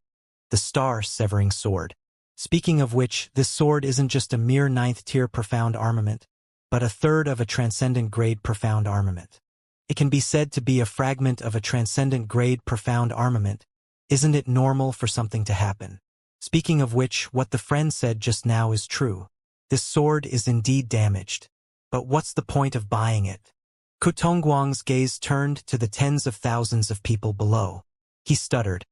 the Star-Severing Sword. Speaking of which, this sword isn't just a mere 9th-tier profound armament, but a third of a transcendent-grade profound armament. It can be said to be a fragment of a transcendent-grade profound armament. Isn't it normal for something to happen? Speaking of which, what the friend said just now is true. This sword is indeed damaged. But what's the point of buying it?" Kutongguang's gaze turned to the tens of thousands of people below. He stuttered.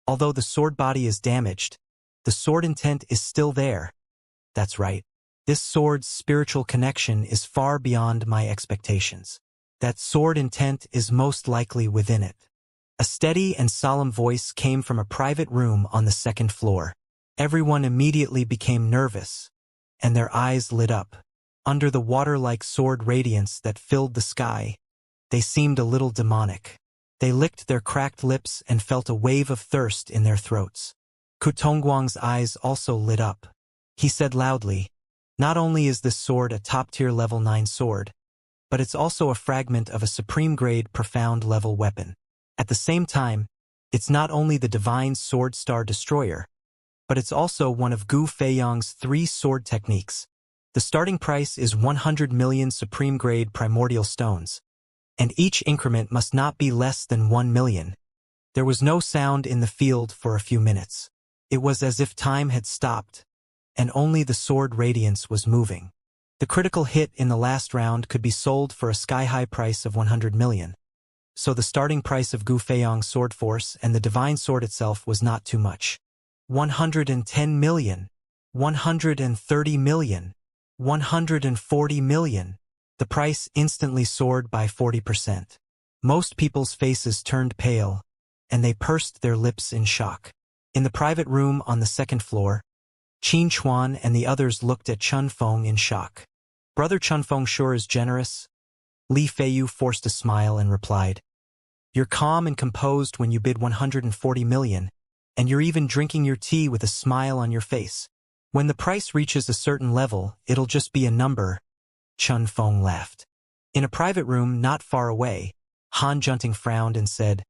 "Although the sword body is damaged, the sword intent is still there." "That's right. This sword's spiritual connection is far beyond my expectations. That sword intent is most likely within it." A steady and solemn voice came from a private room on the 2nd floor. Everyone immediately became nervous, and their eyes lit up. Under the water-like sword radiance that filled the sky, they seemed a little demonic. They licked their cracked lips and felt a wave of thirst in their throats. Kutongguang's eyes also lit up. He said loudly, "Not only is this sword a top-tier level 9 sword, but it's also a fragment of a supreme-grade profound level weapon. At the same time, it's not only the divine sword star destroyer, but it's also one of Gu Feiyang's 3 sword techniques. The starting price is 100 million supreme-grade primordial stones, and each increment must not be less than 1 million. There was no sound in the field for a few minutes. It was as if time had stopped, and only the sword radiance was moving. The critical hit in the last round could be sold for a sky-high price of 100 million. So the starting price of Gu Feiyang's sword force and the divine sword itself was not too much. 110 million, 130 million, 140 million. The price instantly soared by 40%. Most people's faces turned pale, and they pursed their lips in shock. In the private room on the 2nd floor, Qin Chuan and the others looked at Chun Feng in shock. "Brother Chun Feng sure is generous." Li Feiyu forced a smile and replied, "You're calm and composed when you bid 140 million, and you're even drinking your tea with a smile on your face. When the price reaches a certain level, it'll just be a number." Chun Feng laughed. In a private room not far away, Han Junting frowned and said,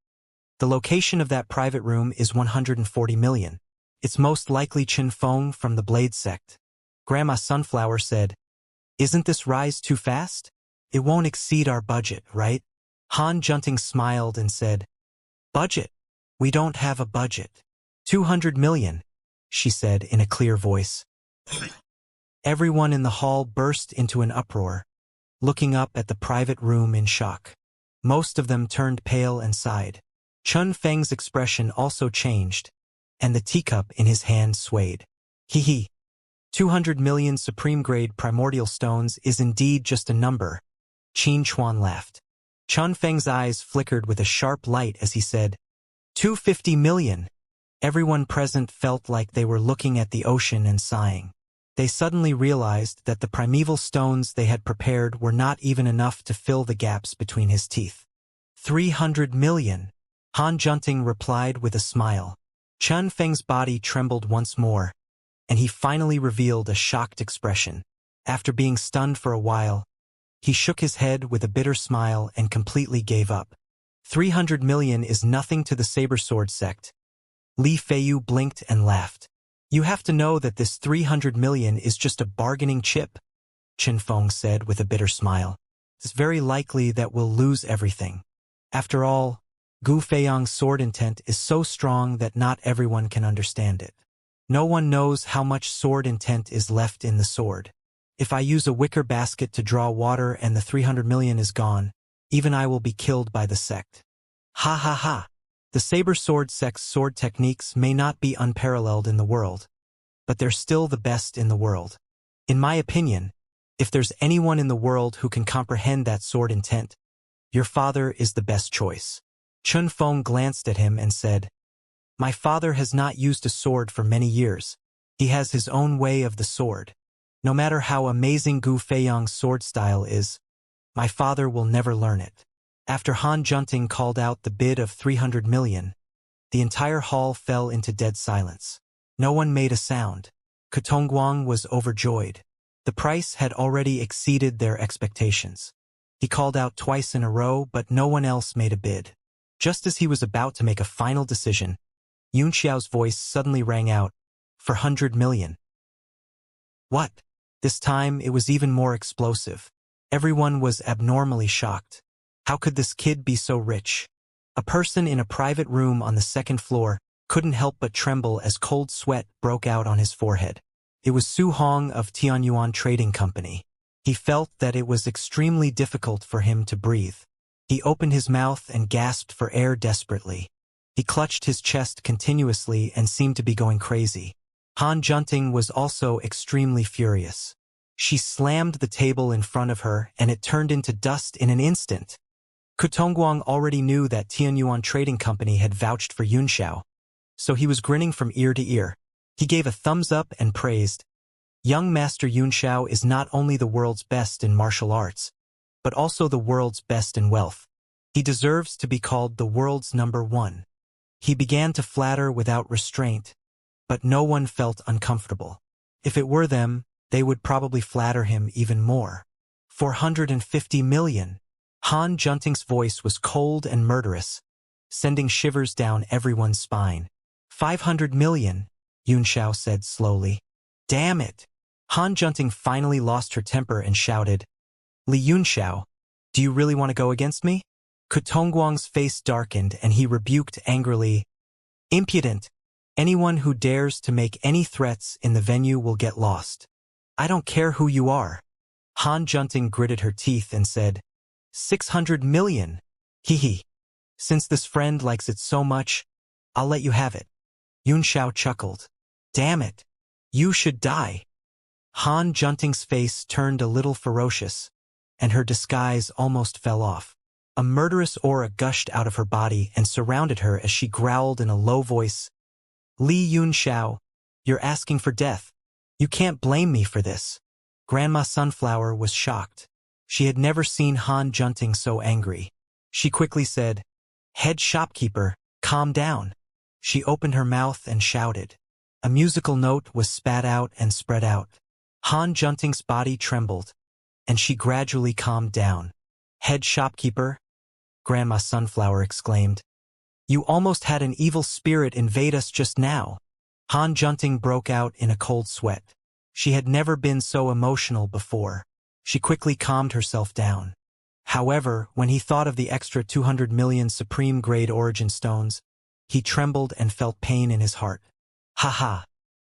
"The location of that private room is 140 million. It's most likely Qin Feng from the Blade sect." Grandma Sunflower said, "Isn't this rise too fast? It won't exceed our budget, right?" Han Junting smiled and said, "Budget? We don't have a budget." 200 million, she said in a clear voice. Everyone in the hall burst into an uproar, looking up at the private room in shock. Most of them turned pale and sighed. Chun Feng's expression also changed, and the teacup in his hand swayed. Hee. 200 million supreme-grade primordial stones is indeed just a number. Qin Chuan laughed. Chun Feng's eyes flickered with a sharp light as he said, 250 million. Everyone present felt like they were looking at the ocean and sighing. They suddenly realized that the primeval stones they had prepared were not even enough to fill the gaps between his teeth. 300 million. Han Junting replied with a smile. Chun Feng's body trembled once more, and he finally revealed a shocked expression. After being stunned for a while, he shook his head with a bitter smile and completely gave up. 300 million is nothing to the Saber Sword sect. Li Feiyu blinked and laughed. You have to know that this 300 million is just a bargaining chip, Qin Feng said with a bitter smile. It's very likely that we'll lose everything. After all, Gu Feiyang's sword intent is so strong that not everyone can understand it. No one knows how much sword intent is left in the sword. If I use a wicker basket to draw water and the 300 million is gone, even I will be killed by the sect. Ha ha ha. The Saber Sword sect's sword techniques may not be unparalleled in the world, but they're still the best in the world. In my opinion, if there's anyone in the world who can comprehend that sword intent, your father is the best choice. Chun Feng glanced at him and said, My father has not used a sword for many years. He has his own way of the sword. No matter how amazing Gu Feiyang's sword style is, my father will never learn it. After Han Junting called out the bid of 300 million, the entire hall fell into dead silence. No one made a sound. Kutongguang was overjoyed. The price had already exceeded their expectations. He called out twice in a row, but no one else made a bid. Just as he was about to make a final decision, Yunxiao's voice suddenly rang out, 400 million. What? This time it was even more explosive. Everyone was abnormally shocked. How could this kid be so rich? A person in a private room on the second floor couldn't help but tremble as cold sweat broke out on his forehead. It was Su Hong of Tianyuan Trading Company. He felt that it was extremely difficult for him to breathe. He opened his mouth and gasped for air desperately. He clutched his chest continuously and seemed to be going crazy. Han Junting was also extremely furious. She slammed the table in front of her and it turned into dust in an instant. Kutongguang already knew that Tianyuan Trading Company had vouched for Yunxiao, so he was grinning from ear to ear. He gave a thumbs up and praised, Young Master Yunxiao is not only the world's best in martial arts, but also the world's best in wealth. He deserves to be called the world's number one. He began to flatter without restraint, but no one felt uncomfortable. If it were them, they would probably flatter him even more. 450 million. Han Junting's voice was cold and murderous, sending shivers down everyone's spine. 500 million, Yunxiao said slowly. Damn it! Han Junting finally lost her temper and shouted, Li Yunxiao, do you really want to go against me? Kutongguang's face darkened and he rebuked angrily, Impudent! Anyone who dares to make any threats in the venue will get lost. I don't care who you are. Han Junting gritted her teeth and said, 600 million. Hee. Since this friend likes it so much, I'll let you have it. Yunxiao chuckled. Damn it. You should die. Han Junting's face turned a little ferocious, and her disguise almost fell off. A murderous aura gushed out of her body and surrounded her as she growled in a low voice, Li Yunxiao, you're asking for death. You can't blame me for this. Grandma Sunflower was shocked. She had never seen Han Junting so angry. She quickly said, Head shopkeeper, calm down. She opened her mouth and shouted. A musical note was spat out and spread out. Han Junting's body trembled, and she gradually calmed down. Head shopkeeper, Grandma Sunflower exclaimed. You almost had an evil spirit invade us just now. Han Junting broke out in a cold sweat. She had never been so emotional before. She quickly calmed herself down. However, when he thought of the extra 200 million supreme-grade origin stones, he trembled and felt pain in his heart. Haha!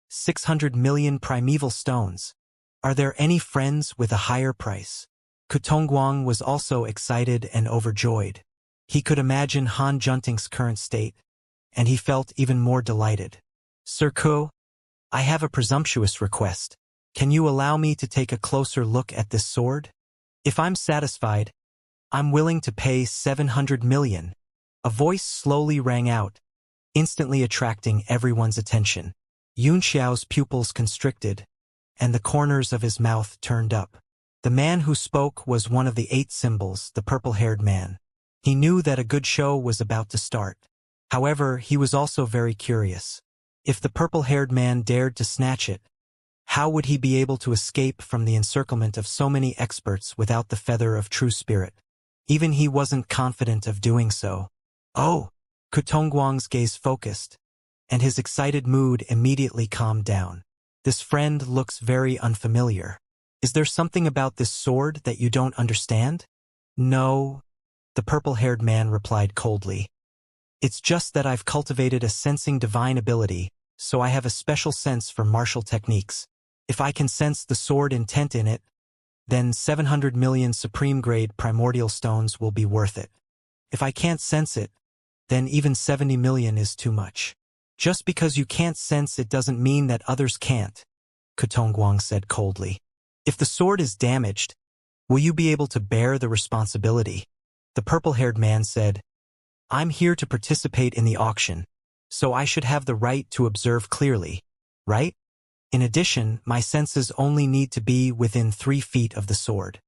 600 million primeval stones. Are there any friends with a higher price? Kutongguang was also excited and overjoyed. He could imagine Han Junting's current state, and he felt even more delighted. Sir Ko, I have a presumptuous request. Can you allow me to take a closer look at this sword? If I'm satisfied, I'm willing to pay 700 million. A voice slowly rang out, instantly attracting everyone's attention. Yunxiao's pupils constricted, and the corners of his mouth turned up. The man who spoke was one of the 8 symbols, the purple-haired man. He knew that a good show was about to start. However, he was also very curious. If the purple-haired man dared to snatch it, how would he be able to escape from the encirclement of so many experts without the feather of true spirit? Even he wasn't confident of doing so. Oh! Kutongguang's gaze focused, and his excited mood immediately calmed down. This friend looks very unfamiliar. Is there something about this sword that you don't understand? No, the purple-haired man replied coldly. It's just that I've cultivated a sensing divine ability, so I have a special sense for martial techniques. If I can sense the sword intent in it, then 700 million supreme-grade primordial stones will be worth it. If I can't sense it, then even 70 million is too much. Just because you can't sense it doesn't mean that others can't, Kutongguang said coldly. If the sword is damaged, will you be able to bear the responsibility? The purple-haired man said, I'm here to participate in the auction, so I should have the right to observe clearly, right? In addition, my senses only need to be within 3 feet of the sword.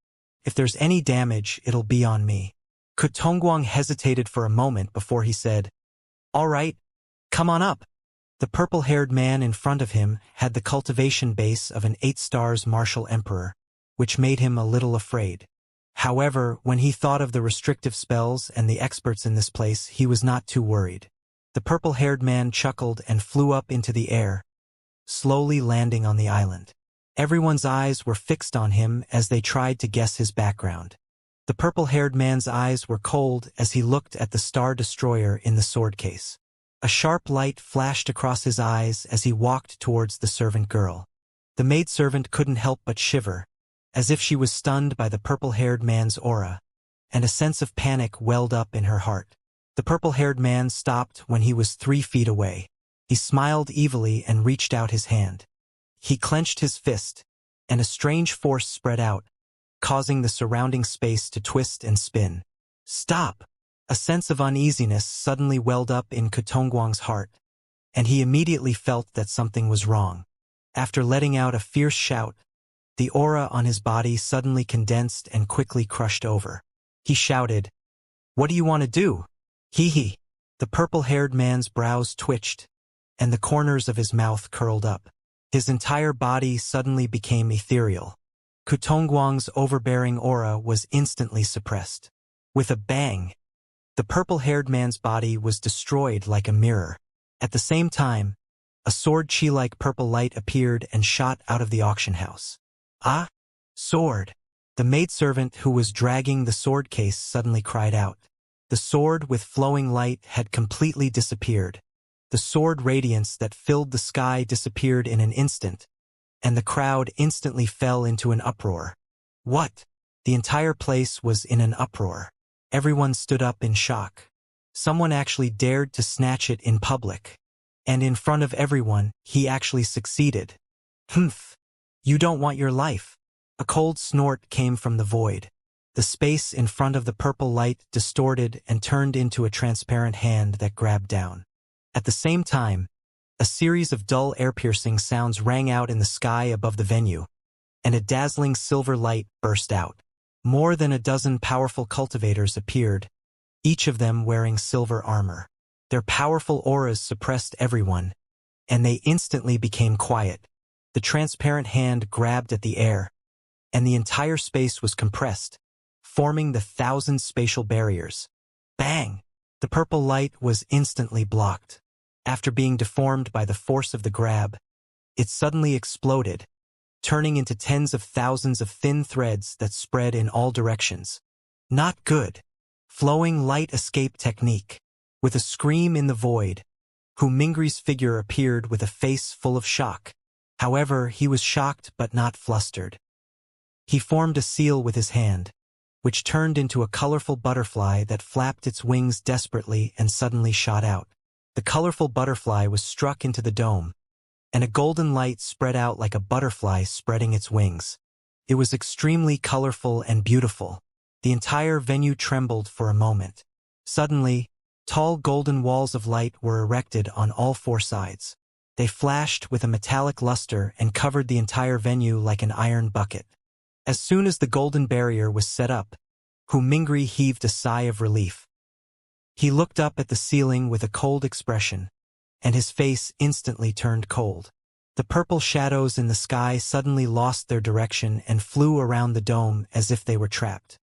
If there's any damage, it'll be on me. Kutongguang hesitated for a moment before he said, All right, come on up. The purple-haired man in front of him had the cultivation base of an 8 stars martial emperor, which made him a little afraid. However, when he thought of the restrictive spells and the experts in this place, he was not too worried. The purple-haired man chuckled and flew up into the air, slowly landing on the island. Everyone's eyes were fixed on him as they tried to guess his background. The purple-haired man's eyes were cold as he looked at the Star Destroyer in the sword case. A sharp light flashed across his eyes as he walked towards the servant girl. The maidservant couldn't help but shiver, as if she was stunned by the purple-haired man's aura, and a sense of panic welled up in her heart. The purple-haired man stopped when he was 3 feet away. He smiled evilly and reached out his hand. He clenched his fist, and a strange force spread out, causing the surrounding space to twist and spin. Stop! A sense of uneasiness suddenly welled up in Kutongguang's heart, and he immediately felt that something was wrong. After letting out a fierce shout, the aura on his body suddenly condensed and quickly crushed over. He shouted, What do you want to do? Hee. The purple-haired man's brows twitched, and the corners of his mouth curled up. His entire body suddenly became ethereal. Kutongguang's overbearing aura was instantly suppressed. With a bang, the purple-haired man's body was destroyed like a mirror. At the same time, a sword chi-like purple light appeared and shot out of the auction house. Ah! Sword! The maidservant who was dragging the sword case suddenly cried out. The sword with flowing light had completely disappeared. The sword radiance that filled the sky disappeared in an instant, and the crowd instantly fell into an uproar. What? The entire place was in an uproar. Everyone stood up in shock. Someone actually dared to snatch it in public. And in front of everyone, he actually succeeded. Humph! You don't want your life. A cold snort came from the void. The space in front of the purple light distorted and turned into a transparent hand that grabbed down. At the same time, a series of dull air-piercing sounds rang out in the sky above the venue, and a dazzling silver light burst out. More than a dozen powerful cultivators appeared, each of them wearing silver armor. Their powerful auras suppressed everyone, and they instantly became quiet. The transparent hand grabbed at the air, and the entire space was compressed, forming the 1,000 spatial barriers. Bang! The purple light was instantly blocked. After being deformed by the force of the grab, it suddenly exploded, turning into tens of thousands of thin threads that spread in all directions. Not good. Flowing light escape technique. With a scream in the void, Mingri's figure appeared with a face full of shock. However, he was shocked but not flustered. He formed a seal with his hand, which turned into a colorful butterfly that flapped its wings desperately and suddenly shot out. The colorful butterfly was struck into the dome, and a golden light spread out like a butterfly spreading its wings. It was extremely colorful and beautiful. The entire venue trembled for a moment. Suddenly, tall golden walls of light were erected on all four sides. They flashed with a metallic luster and covered the entire venue like an iron bucket. As soon as the golden barrier was set up, Mingri heaved a sigh of relief. He looked up at the ceiling with a cold expression, and his face instantly turned cold. The purple shadows in the sky suddenly lost their direction and flew around the dome as if they were trapped.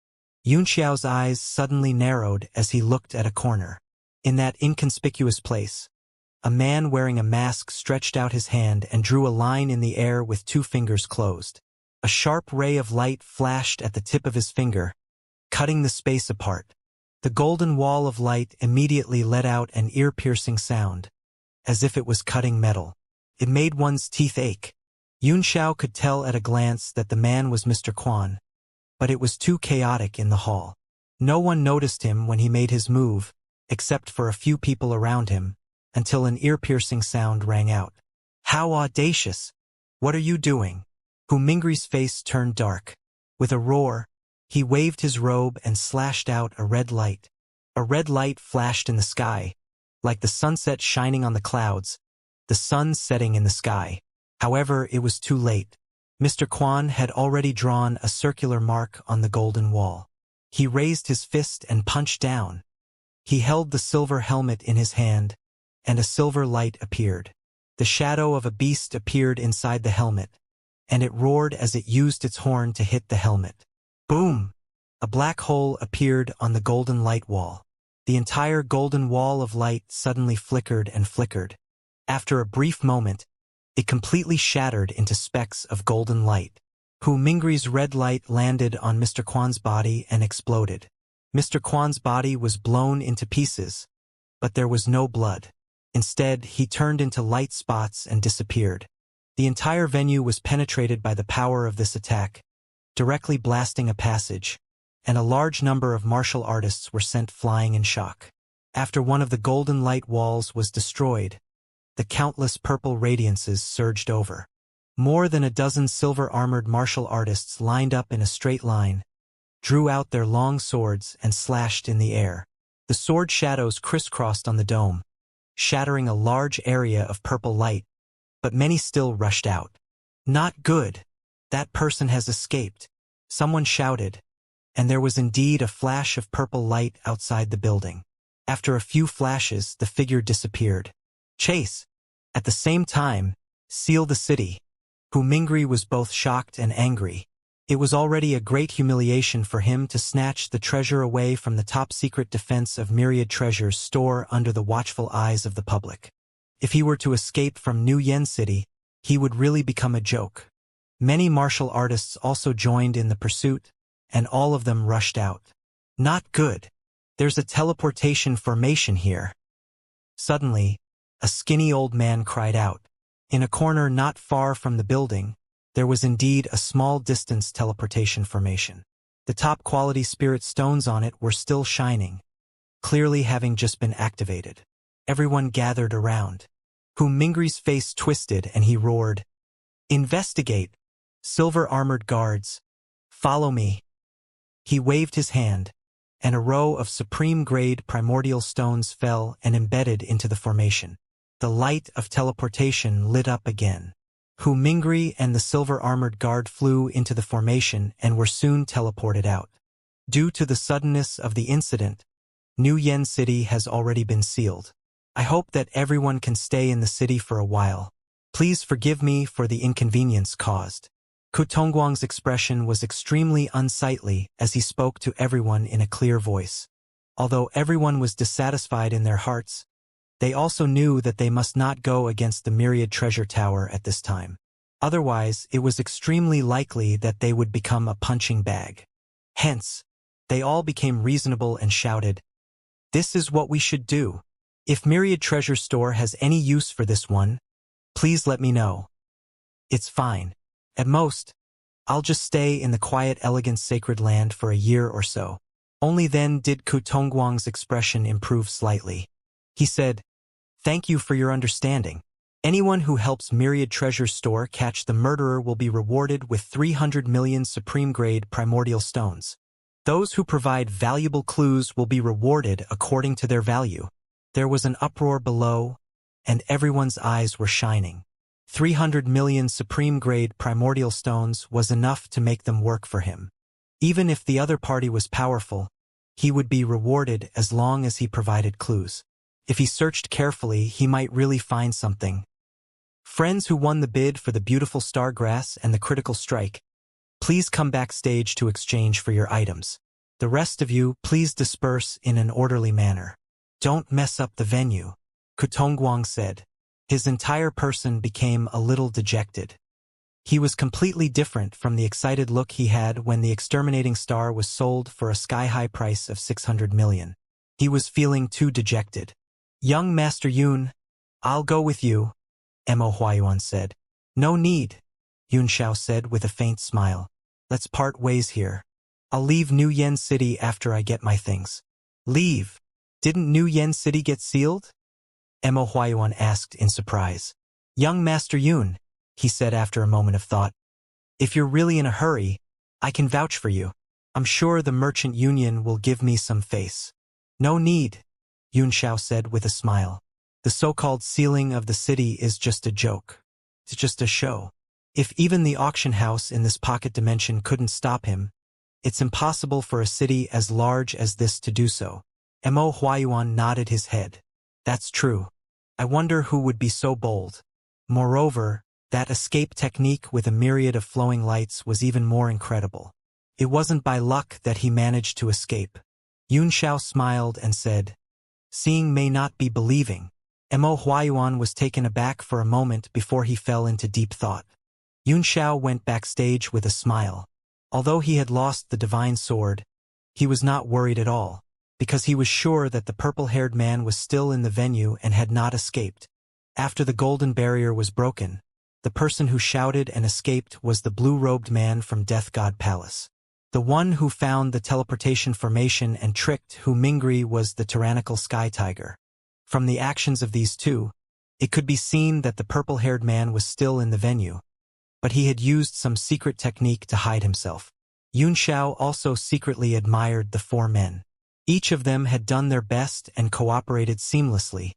Yunxiao's eyes suddenly narrowed as he looked at a corner. In that inconspicuous place, a man wearing a mask stretched out his hand and drew a line in the air with 2 fingers closed. A sharp ray of light flashed at the tip of his finger, cutting the space apart. The golden wall of light immediately let out an ear-piercing sound, as if it was cutting metal. It made one's teeth ache. Yunxiao could tell at a glance that the man was Mr. Quan, but it was too chaotic in the hall. No one noticed him when he made his move, except for a few people around him, until an ear-piercing sound rang out. How audacious! What are you doing? Mingri's face turned dark. With a roar, he waved his robe and slashed out a red light. A red light flashed in the sky, like the sunset shining on the clouds, the sun setting in the sky. However, it was too late. Mr. Quan had already drawn a circular mark on the golden wall. He raised his fist and punched down. He held the silver helmet in his hand, and a silver light appeared. The shadow of a beast appeared inside the helmet, and it roared as it used its horn to hit the helmet. Boom! A black hole appeared on the golden light wall. The entire golden wall of light suddenly flickered and flickered. After a brief moment, it completely shattered into specks of golden light. Mingri's red light landed on Mr. Quan's body and exploded. Mr. Quan's body was blown into pieces, but there was no blood. Instead, he turned into light spots and disappeared. The entire venue was penetrated by the power of this attack, directly blasting a passage, and a large number of martial artists were sent flying in shock. After one of the golden light walls was destroyed, the countless purple radiances surged over. More than a dozen silver-armored martial artists lined up in a straight line, drew out their long swords and slashed in the air. The sword shadows crisscrossed on the dome, shattering a large area of purple light, but many still rushed out. Not good. That person has escaped, someone shouted, and there was indeed a flash of purple light outside the building. After a few flashes, the figure disappeared. Chase! At the same time, seal the city. Mingri was both shocked and angry. It was already a great humiliation for him to snatch the treasure away from the top-secret defense of myriad treasures store under the watchful eyes of the public. If he were to escape from New Yen City, he would really become a joke. Many martial artists also joined in the pursuit, and all of them rushed out. Not good. There's a teleportation formation here. Suddenly, a skinny old man cried out. In a corner not far from the building, there was indeed a small distance teleportation formation. The top-quality spirit stones on it were still shining, clearly having just been activated. Everyone gathered around. Mingri's face twisted and he roared, "Investigate! Silver-armored guards! Follow me!" He waved his hand, and a row of supreme-grade primordial stones fell and embedded into the formation. The light of teleportation lit up again. Mingri and the silver-armored guard flew into the formation and were soon teleported out. Due to the suddenness of the incident, New Yen City has already been sealed. I hope that everyone can stay in the city for a while. Please forgive me for the inconvenience caused. Tongguang's expression was extremely unsightly as he spoke to everyone in a clear voice. Although everyone was dissatisfied in their hearts, they also knew that they must not go against the myriad treasure tower at this time. Otherwise, it was extremely likely that they would become a punching bag. Hence, they all became reasonable and shouted, "This is what we should do. If Myriad Treasure Store has any use for this one, please let me know. It's fine. At most, I'll just stay in the quiet, elegant sacred land for a year or so." Only then did Tongguang's expression improve slightly. He said, "Thank you for your understanding. Anyone who helps Myriad Treasure Store catch the murderer will be rewarded with 300 million supreme-grade primordial stones. Those who provide valuable clues will be rewarded according to their value." There was an uproar below, and everyone's eyes were shining. 300 million supreme-grade primordial stones was enough to make them work for him. Even if the other party was powerful, he would be rewarded as long as he provided clues. If he searched carefully, he might really find something. Friends who won the bid for the beautiful star grass and the critical strike, please come backstage to exchange for your items. The rest of you, please disperse in an orderly manner. Don't mess up the venue, Tongguang said. His entire person became a little dejected. He was completely different from the excited look he had when the exterminating star was sold for a sky-high price of 600 million. He was feeling too dejected. "Young Master Yun, I'll go with you," Mo Huayuan said. "No need," Yun Xiao said with a faint smile. "Let's part ways here. I'll leave New Yen City after I get my things." "Leave? Didn't New Yen City get sealed?" Mo Huayuan asked in surprise. "Young Master Yun," he said after a moment of thought, "if you're really in a hurry, I can vouch for you. I'm sure the Merchant Union will give me some face." "No need," Yun Xiao said with a smile. "The so-called sealing of the city is just a joke. It's just a show. If even the auction house in this pocket dimension couldn't stop him, it's impossible for a city as large as this to do so." Mo Huayuan nodded his head. "That's true. I wonder who would be so bold." Moreover, that escape technique with a myriad of flowing lights was even more incredible. It wasn't by luck that he managed to escape. Yun Xiao smiled and said, "Seeing may not be believing." Mo Huayuan was taken aback for a moment before he fell into deep thought. Yun Xiao went backstage with a smile. Although he had lost the divine sword, he was not worried at all, because he was sure that the purple-haired man was still in the venue and had not escaped. After the golden barrier was broken, the person who shouted and escaped was the blue-robed man from Death God Palace. The one who found the teleportation formation and tricked Hu Mingri was the tyrannical Sky Tiger. From the actions of these two, it could be seen that the purple-haired man was still in the venue, but he had used some secret technique to hide himself. Yun Xiao also secretly admired the four men. Each of them had done their best and cooperated seamlessly,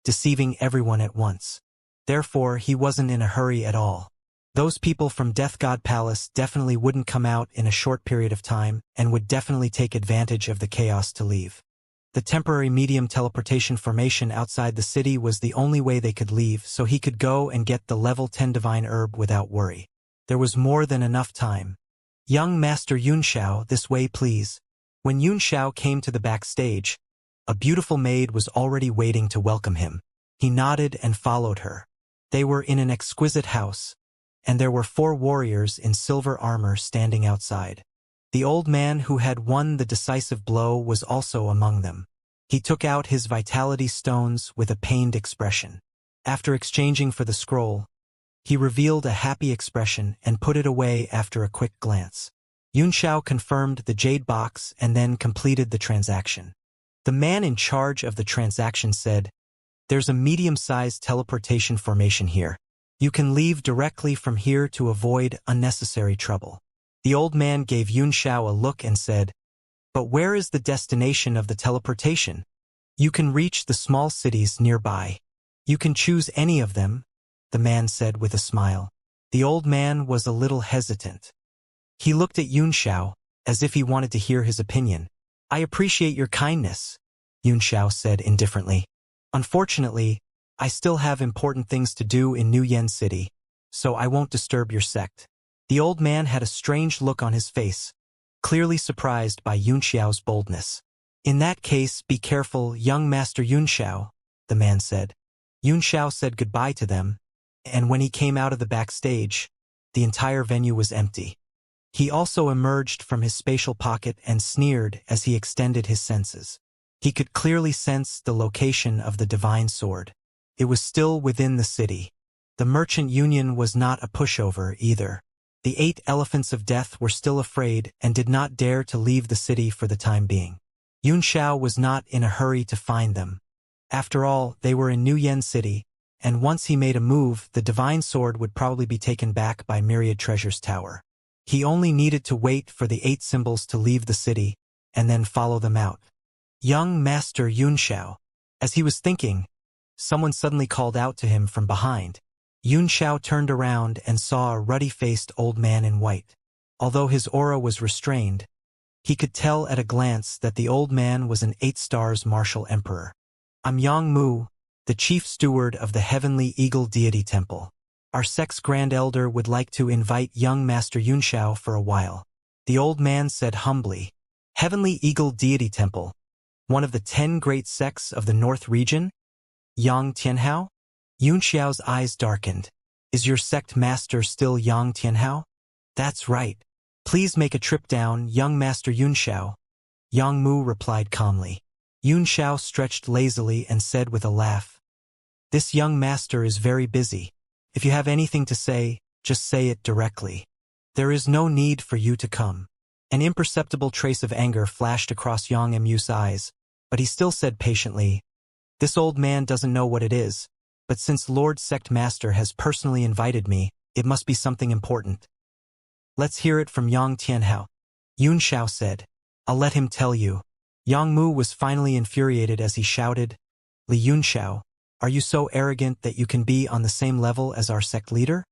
deceiving everyone at once. Therefore, he wasn't in a hurry at all. Those people from Death God Palace definitely wouldn't come out in a short period of time and would definitely take advantage of the chaos to leave. The temporary medium teleportation formation outside the city was the only way they could leave, so he could go and get the level 10 divine herb without worry. There was more than enough time. "Young Master Yun Xiao, this way please." When Yun Xiao came to the backstage, a beautiful maid was already waiting to welcome him. He nodded and followed her. They were in an exquisite house, and there were 4 warriors in silver armor standing outside. The old man who had won the decisive blow was also among them. He took out his vitality stones with a pained expression. After exchanging for the scroll, he revealed a happy expression and put it away after a quick glance. Yun Xiao confirmed the jade box and then completed the transaction. The man in charge of the transaction said, "There's a medium-sized teleportation formation here. You can leave directly from here to avoid unnecessary trouble." The old man gave Yun Xiao a look and said, "But where is the destination of the teleportation?" "You can reach the small cities nearby. You can choose any of them," the man said with a smile. The old man was a little hesitant. He looked at Yun Xiao, as if he wanted to hear his opinion. "I appreciate your kindness," Yun Xiao said indifferently. "Unfortunately, I still have important things to do in New Yen City, so I won't disturb your sect." The old man had a strange look on his face, clearly surprised by Yunxiao's boldness. In that case, be careful, young Master Yunxiao, the man said. Yunxiao said goodbye to them, and when he came out of the backstage, the entire venue was empty. He also emerged from his spatial pocket and sneered as he extended his senses. He could clearly sense the location of the divine sword. It was still within the city. The merchant union was not a pushover either. The 8 elephants of death were still afraid and did not dare to leave the city for the time being. Yunxiao was not in a hurry to find them. After all, they were in New Yen City, and once he made a move, the divine sword would probably be taken back by Myriad Treasures Tower. He only needed to wait for the 8 symbols to leave the city, and then follow them out. Young Master Yunxiao. As he was thinking, someone suddenly called out to him from behind. Yunxiao turned around and saw a ruddy-faced old man in white. Although his aura was restrained, he could tell at a glance that the old man was an 8 stars martial emperor. I'm Yang Mu, the chief steward of the Heavenly Eagle Deity Temple. Our sect's Grand Elder would like to invite young Master Yunxiao for a while. The old man said humbly. Heavenly Eagle Deity Temple, one of the 10 great sects of the North region? Yang Tianhao? Yunxiao's eyes darkened. Is your sect master still Yang Tianhao? That's right. Please make a trip down, young Master Yunxiao. Yang Mu replied calmly. Yunxiao stretched lazily and said with a laugh. This young master is very busy. If you have anything to say, just say it directly. There is no need for you to come. An imperceptible trace of anger flashed across Yang Mu's eyes, but he still said patiently, this old man doesn't know what it is, but since Lord Sect Master has personally invited me, it must be something important. Let's hear it from Yang Tianhao. Yunxiao said. I'll let him tell you. Yang Mu was finally infuriated as he shouted, Li Yunxiao, are you so arrogant that you can be on the same level as our sect leader?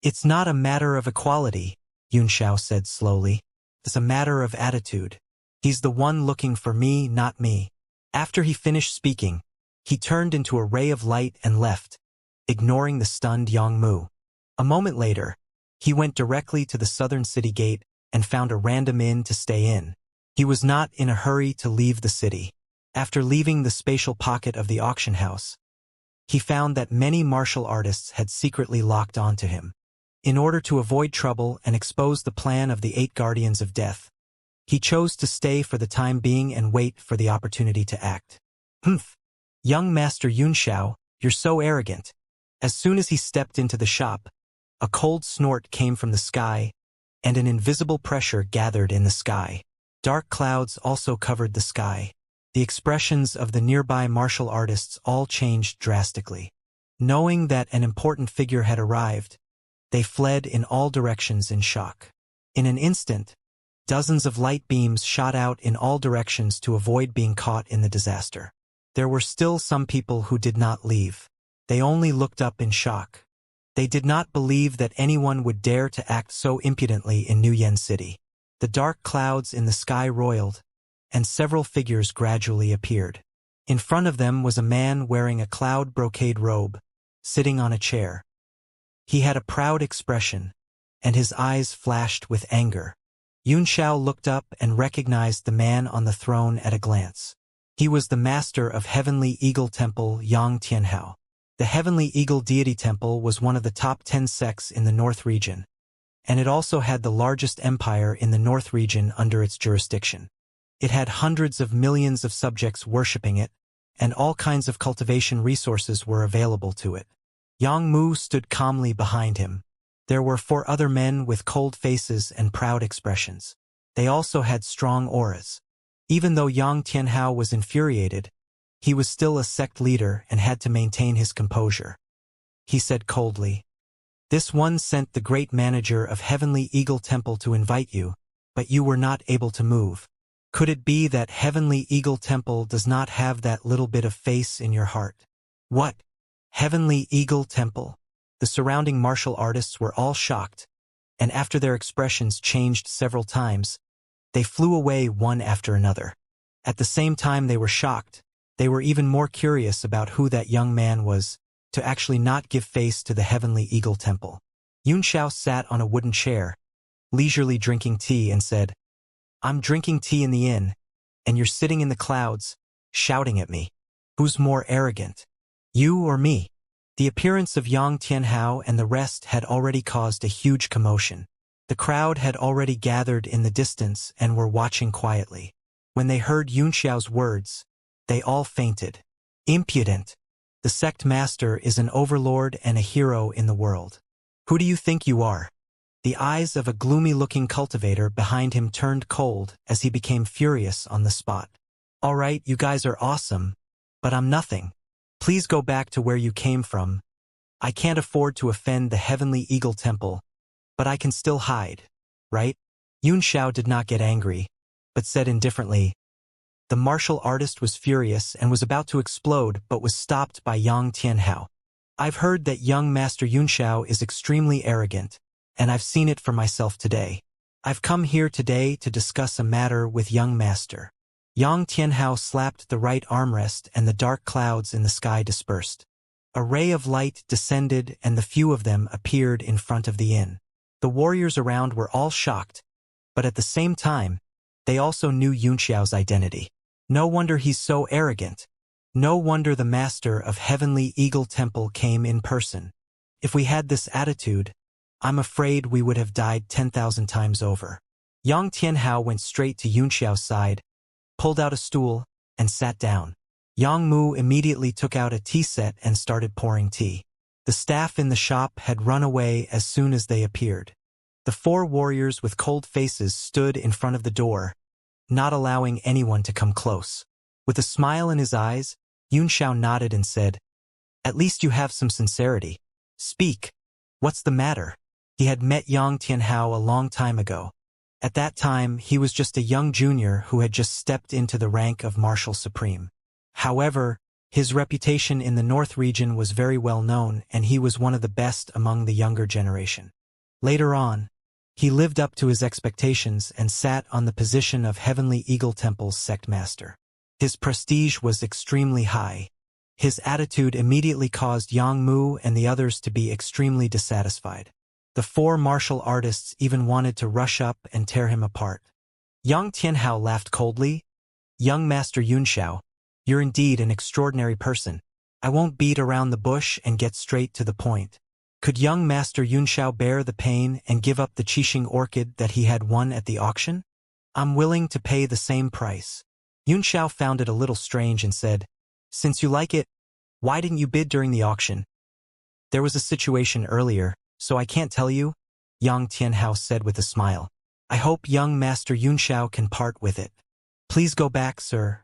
It's not a matter of equality, Yunxiao said slowly. It's a matter of attitude. He's the one looking for me, not me. After he finished speaking, he turned into a ray of light and left, ignoring the stunned Yang Mu. A moment later, he went directly to the southern city gate and found a random inn to stay in. He was not in a hurry to leave the city. After leaving the spatial pocket of the auction house, he found that many martial artists had secretly locked onto him. In order to avoid trouble and expose the plan of the 8 Guardians of Death, he chose to stay for the time being and wait for the opportunity to act. Humph! Young Master Yunxiao, you're so arrogant. As soon as he stepped into the shop, a cold snort came from the sky, and an invisible pressure gathered in the sky. Dark clouds also covered the sky. The expressions of the nearby martial artists all changed drastically. Knowing that an important figure had arrived, they fled in all directions in shock. In an instant, dozens of light beams shot out in all directions to avoid being caught in the disaster. There were still some people who did not leave. They only looked up in shock. They did not believe that anyone would dare to act so impudently in New Yen City. The dark clouds in the sky roiled, and several figures gradually appeared. In front of them was a man wearing a cloud brocade robe, sitting on a chair. He had a proud expression, and his eyes flashed with anger. Yunxiao looked up and recognized the man on the throne at a glance. He was the master of Heavenly Eagle Temple, Yang Tianhao. The Heavenly Eagle Deity Temple was one of the top 10 sects in the North region, and it also had the largest empire in the North region under its jurisdiction. It had hundreds of millions of subjects worshipping it, and all kinds of cultivation resources were available to it. Yang Mu stood calmly behind him. There were 4 other men with cold faces and proud expressions. They also had strong auras. Even though Yang Tianhao was infuriated, he was still a sect leader and had to maintain his composure. He said coldly, This one sent the great manager of Heavenly Eagle Temple to invite you, but you were not able to move. Could it be that Heavenly Eagle Temple does not have that little bit of face in your heart? What? Heavenly Eagle Temple? The surrounding martial artists were all shocked, and after their expressions changed several times, they flew away one after another. At the same time they were shocked, they were even more curious about who that young man was, to actually not give face to the Heavenly Eagle Temple. Yunxiao sat on a wooden chair, leisurely drinking tea, and said, "I'm drinking tea in the inn, and you're sitting in the clouds, shouting at me. Who's more arrogant? You or me?" The appearance of Yang Tianhao and the rest had already caused a huge commotion. The crowd had already gathered in the distance and were watching quietly. When they heard Yunxiao's words, they all fainted. Impudent! The sect master is an overlord and a hero in the world. Who do you think you are? The eyes of a gloomy-looking cultivator behind him turned cold as he became furious on the spot. "All right, you guys are awesome, but I'm nothing. Please go back to where you came from. I can't afford to offend the Heavenly Eagle Temple, but I can still hide, right?" Yun Xiao did not get angry, but said indifferently. The martial artist was furious and was about to explode but was stopped by Yang Tianhao. "I've heard that young Master Yun Xiao is extremely arrogant, and I've seen it for myself today. I've come here today to discuss a matter with young Master." Yang Tianhao slapped the right armrest and the dark clouds in the sky dispersed. A ray of light descended and the few of them appeared in front of the inn. The warriors around were all shocked, but at the same time, they also knew Yun Xiao's identity. No wonder he's so arrogant. No wonder the master of Heavenly Eagle Temple came in person. If we had this attitude, I'm afraid we would have died 10,000 times over. Yang Tianhao went straight to Yun Xiao's side, pulled out a stool, and sat down. Yang Mu immediately took out a tea set and started pouring tea. The staff in the shop had run away as soon as they appeared. The four warriors with cold faces stood in front of the door, not allowing anyone to come close. With a smile in his eyes, Yun Xiao nodded and said, "At least you have some sincerity. Speak. What's the matter?" He had met Yang Tianhao a long time ago. At that time, he was just a young junior who had just stepped into the rank of Marshal Supreme. However, his reputation in the North region was very well known, and he was one of the best among the younger generation. Later on, he lived up to his expectations and sat on the position of Heavenly Eagle Temple's sect master. His prestige was extremely high. His attitude immediately caused Yang Mu and the others to be extremely dissatisfied. The four martial artists even wanted to rush up and tear him apart. Yang Tianhao laughed coldly. "Young Master Yun Xiao, you're indeed an extraordinary person. I won't beat around the bush and get straight to the point. Could young Master Yun Xiao bear the pain and give up the Qixing orchid that he had won at the auction? I'm willing to pay the same price." Yun Xiao found it a little strange and said, "Since you like it, why didn't you bid during the auction?" "There was a situation earlier, so I can't tell you," Yang Tianhao said with a smile. "I hope young Master Yun Xiao can part with it." "Please go back, sir,"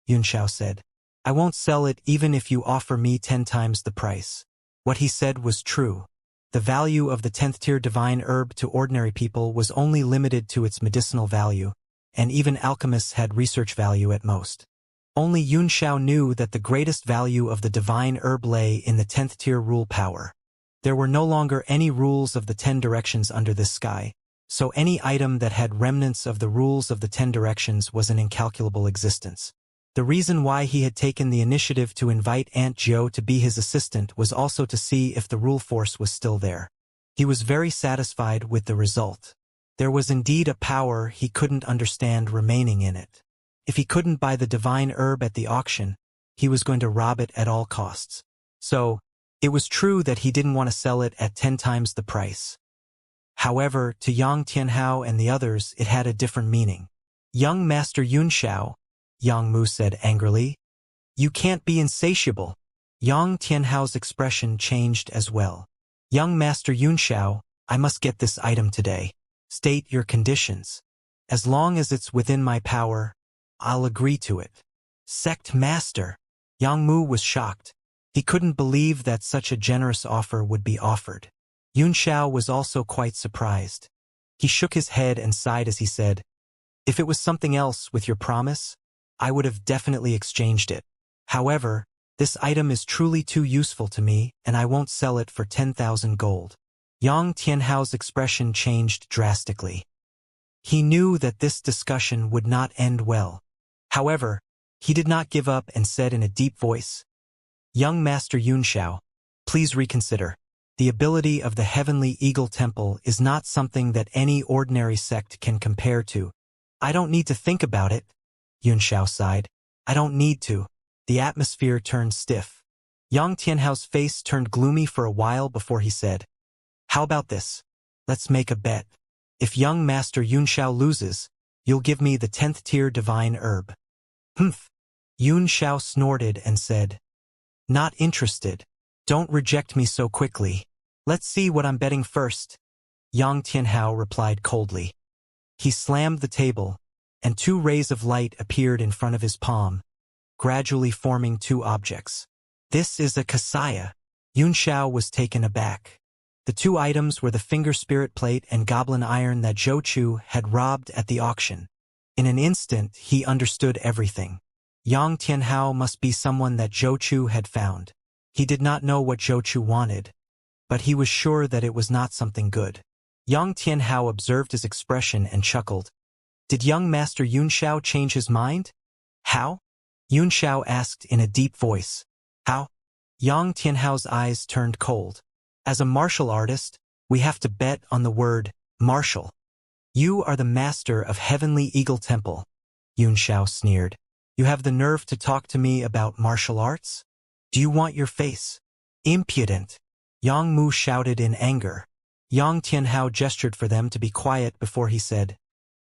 Yun Xiao said. "I won't sell it even if you offer me 10 times the price." What he said was true. The value of the 10th tier divine herb to ordinary people was only limited to its medicinal value, and even alchemists had research value at most. Only Yun Xiao knew that the greatest value of the divine herb lay in the 10th tier rule power. There were no longer any rules of the 10 directions under this sky, so any item that had remnants of the rules of the 10 directions was an incalculable existence. The reason why he had taken the initiative to invite Aunt Zhou to be his assistant was also to see if the rule force was still there. He was very satisfied with the result. There was indeed a power he couldn't understand remaining in it. If he couldn't buy the divine herb at the auction, he was going to rob it at all costs. So, it was true that he didn't want to sell it at 10 times the price. However, to Yang Tianhao and the others, it had a different meaning. "Young Master Yun Xiao," Yang Mu said angrily, "you can't be insatiable." Yang Tianhao's expression changed as well. "Young Master Yun Xiao, I must get this item today. State your conditions. As long as it's within my power, I'll agree to it." "Sect Master!" Yang Mu was shocked. He couldn't believe that such a generous offer would be offered. Yun Xiao was also quite surprised. He shook his head and sighed as he said, "If it was something else with your promise, I would have definitely exchanged it. However, this item is truly too useful to me, and I won't sell it for 10,000 gold." Yang Tianhao's expression changed drastically. He knew that this discussion would not end well. However, he did not give up and said in a deep voice, "Young Master Yun Xiao, please reconsider. The ability of the Heavenly Eagle Temple is not something that any ordinary sect can compare to. I don't need to think about it, Yunxiao sighed. I don't need to. The atmosphere turned stiff. Yang Tianhao's face turned gloomy for a while before he said, "How about this? Let's make a bet. If young Master Yunxiao loses, you'll give me the 10th tier divine herb." Humph. Yunxiao snorted and said, "Not interested. Don't reject me so quickly. Let's see what I'm betting first." Yang Tianhao replied coldly. He slammed the table, and 2 rays of light appeared in front of his palm, gradually forming 2 objects. "This is a Xianxia." Yunxiao was taken aback. The 2 items were the finger spirit plate and goblin iron that Zhou Chu had robbed at the auction. In an instant, he understood everything. Yang Tianhao must be someone that Zhou Chu had found. He did not know what Zhou Chu wanted, but he was sure that it was not something good. Yang Tianhao observed his expression and chuckled. Did young Master Yunxiao change his mind? How? Yunxiao asked in a deep voice. How? Yang Tianhao's eyes turned cold. As a martial artist, we have to bet on the word martial. You are the master of Heavenly Eagle Temple, Yunxiao sneered. You have the nerve to talk to me about martial arts? Do you want your face? Impudent! Yang Mu shouted in anger. Yang Tianhao gestured for them to be quiet before he said,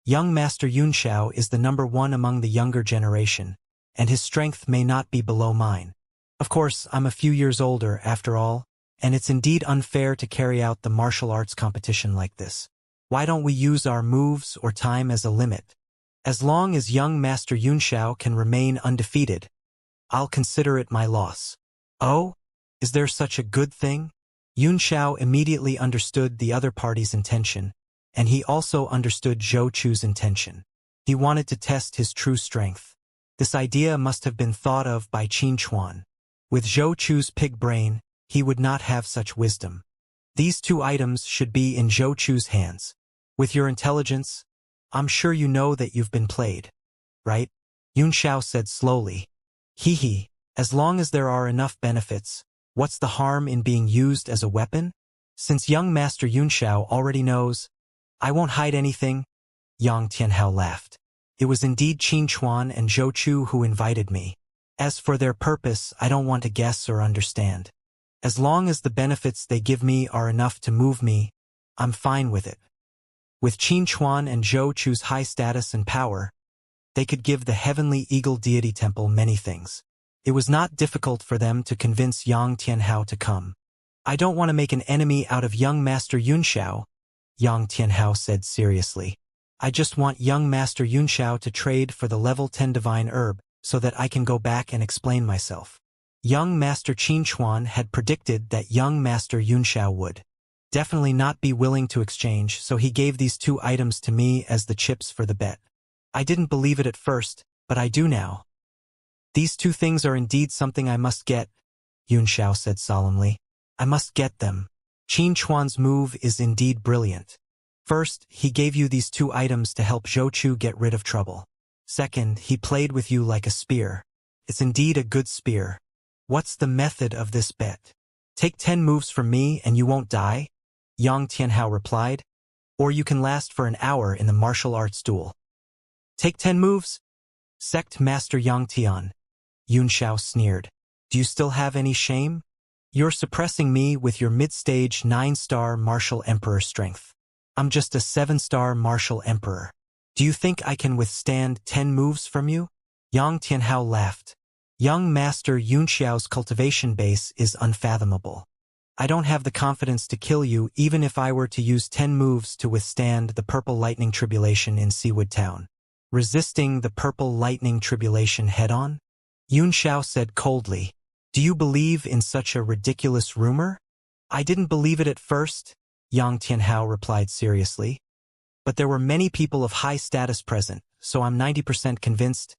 Young Master Yunxiao is the #1 among the younger generation, and his strength may not be below mine. Of course, I'm a few years older, after all, and it's indeed unfair to carry out the martial arts competition like this. Why don't we use our moves or time as a limit? As long as young Master Yunxiao can remain undefeated, I'll consider it my loss. Oh? Is there such a good thing? Yunxiao immediately understood the other party's intention, and he also understood Zhou Chu's intention. He wanted to test his true strength. This idea must have been thought of by Qin Chuan. With Zhou Chu's pig brain, he would not have such wisdom. These 2 items should be in Zhou Chu's hands. With your intelligence, I'm sure you know that you've been played, right? Yunxiao said slowly. Hee, as long as there are enough benefits, what's the harm in being used as a weapon? Since young Master Yunxiao already knows, I won't hide anything. Yang Tianhao laughed. It was indeed Qin Chuan and Zhou Chu who invited me. As for their purpose, I don't want to guess or understand. As long as the benefits they give me are enough to move me, I'm fine with it. With Qin Chuan and Zhou Chu's high status and power, they could give the Heavenly Eagle Deity Temple many things. It was not difficult for them to convince Yang Tianhao to come. I don't want to make an enemy out of young Master Yunxiao, Yang Tianhao said seriously. I just want young Master Yunxiao to trade for the level 10 divine herb so that I can go back and explain myself. Young Master Qin Chuan had predicted that young Master Yunxiao would definitely not be willing to exchange, so he gave these 2 items to me as the chips for the bet. I didn't believe it at first, but I do now. These 2 things are indeed something I must get, Yunxiao said solemnly. I must get them. Qin Chuan's move is indeed brilliant. First, he gave you these 2 items to help Zhou Chu get rid of trouble. Second, he played with you like a spear. It's indeed a good spear. What's the method of this bet? Take 10 moves from me and you won't die? Yang Tianhao replied. Or you can last for an hour in the martial arts duel. Take 10 moves? Sect Master Yang Tian. Yunxiao sneered. Do you still have any shame? You're suppressing me with your mid-stage 9-star martial emperor strength. I'm just a 7-star martial emperor. Do you think I can withstand 10 moves from you? Yang Tianhao laughed. Young Master Yunxiao's cultivation base is unfathomable. I don't have the confidence to kill you even if I were to use 10 moves to withstand the Purple Lightning Tribulation in Seawood Town. Resisting the Purple Lightning Tribulation head-on? Yunxiao said coldly. Do you believe in such a ridiculous rumor? I didn't believe it at first, Yang Tianhao replied seriously. But there were many people of high status present, so I'm 90% convinced.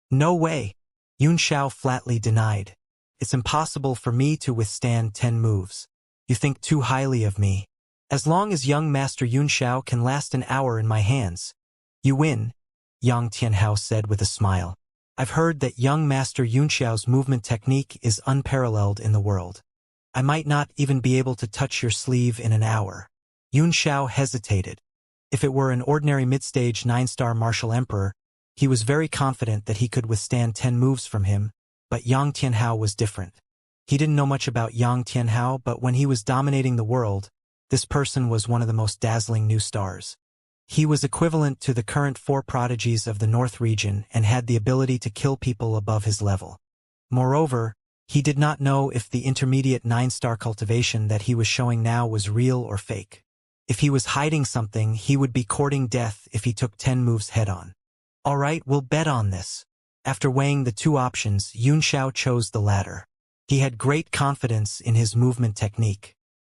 No way, Yunxiao flatly denied. It's impossible for me to withstand 10 moves. You think too highly of me. As long as young Master Yunxiao can last an hour in my hands, you win, Yang Tianhao said with a smile. I've heard that young Master Yunxiao's movement technique is unparalleled in the world. I might not even be able to touch your sleeve in an hour. Xiao hesitated. If it were an ordinary mid-stage 9-star martial emperor, he was very confident that he could withstand 10 moves from him, but Yang Tianhao was different. He didn't know much about Yang Tianhao, but when he was dominating the world, this person was one of the most dazzling new stars. He was equivalent to the current 4 prodigies of the North region and had the ability to kill people above his level. Moreover, he did not know if the intermediate 9-star cultivation that he was showing now was real or fake. If he was hiding something, he would be courting death if he took 10 moves head-on. All right, we'll bet on this. After weighing the 2 options, Xiao chose the latter. He had great confidence in his movement technique.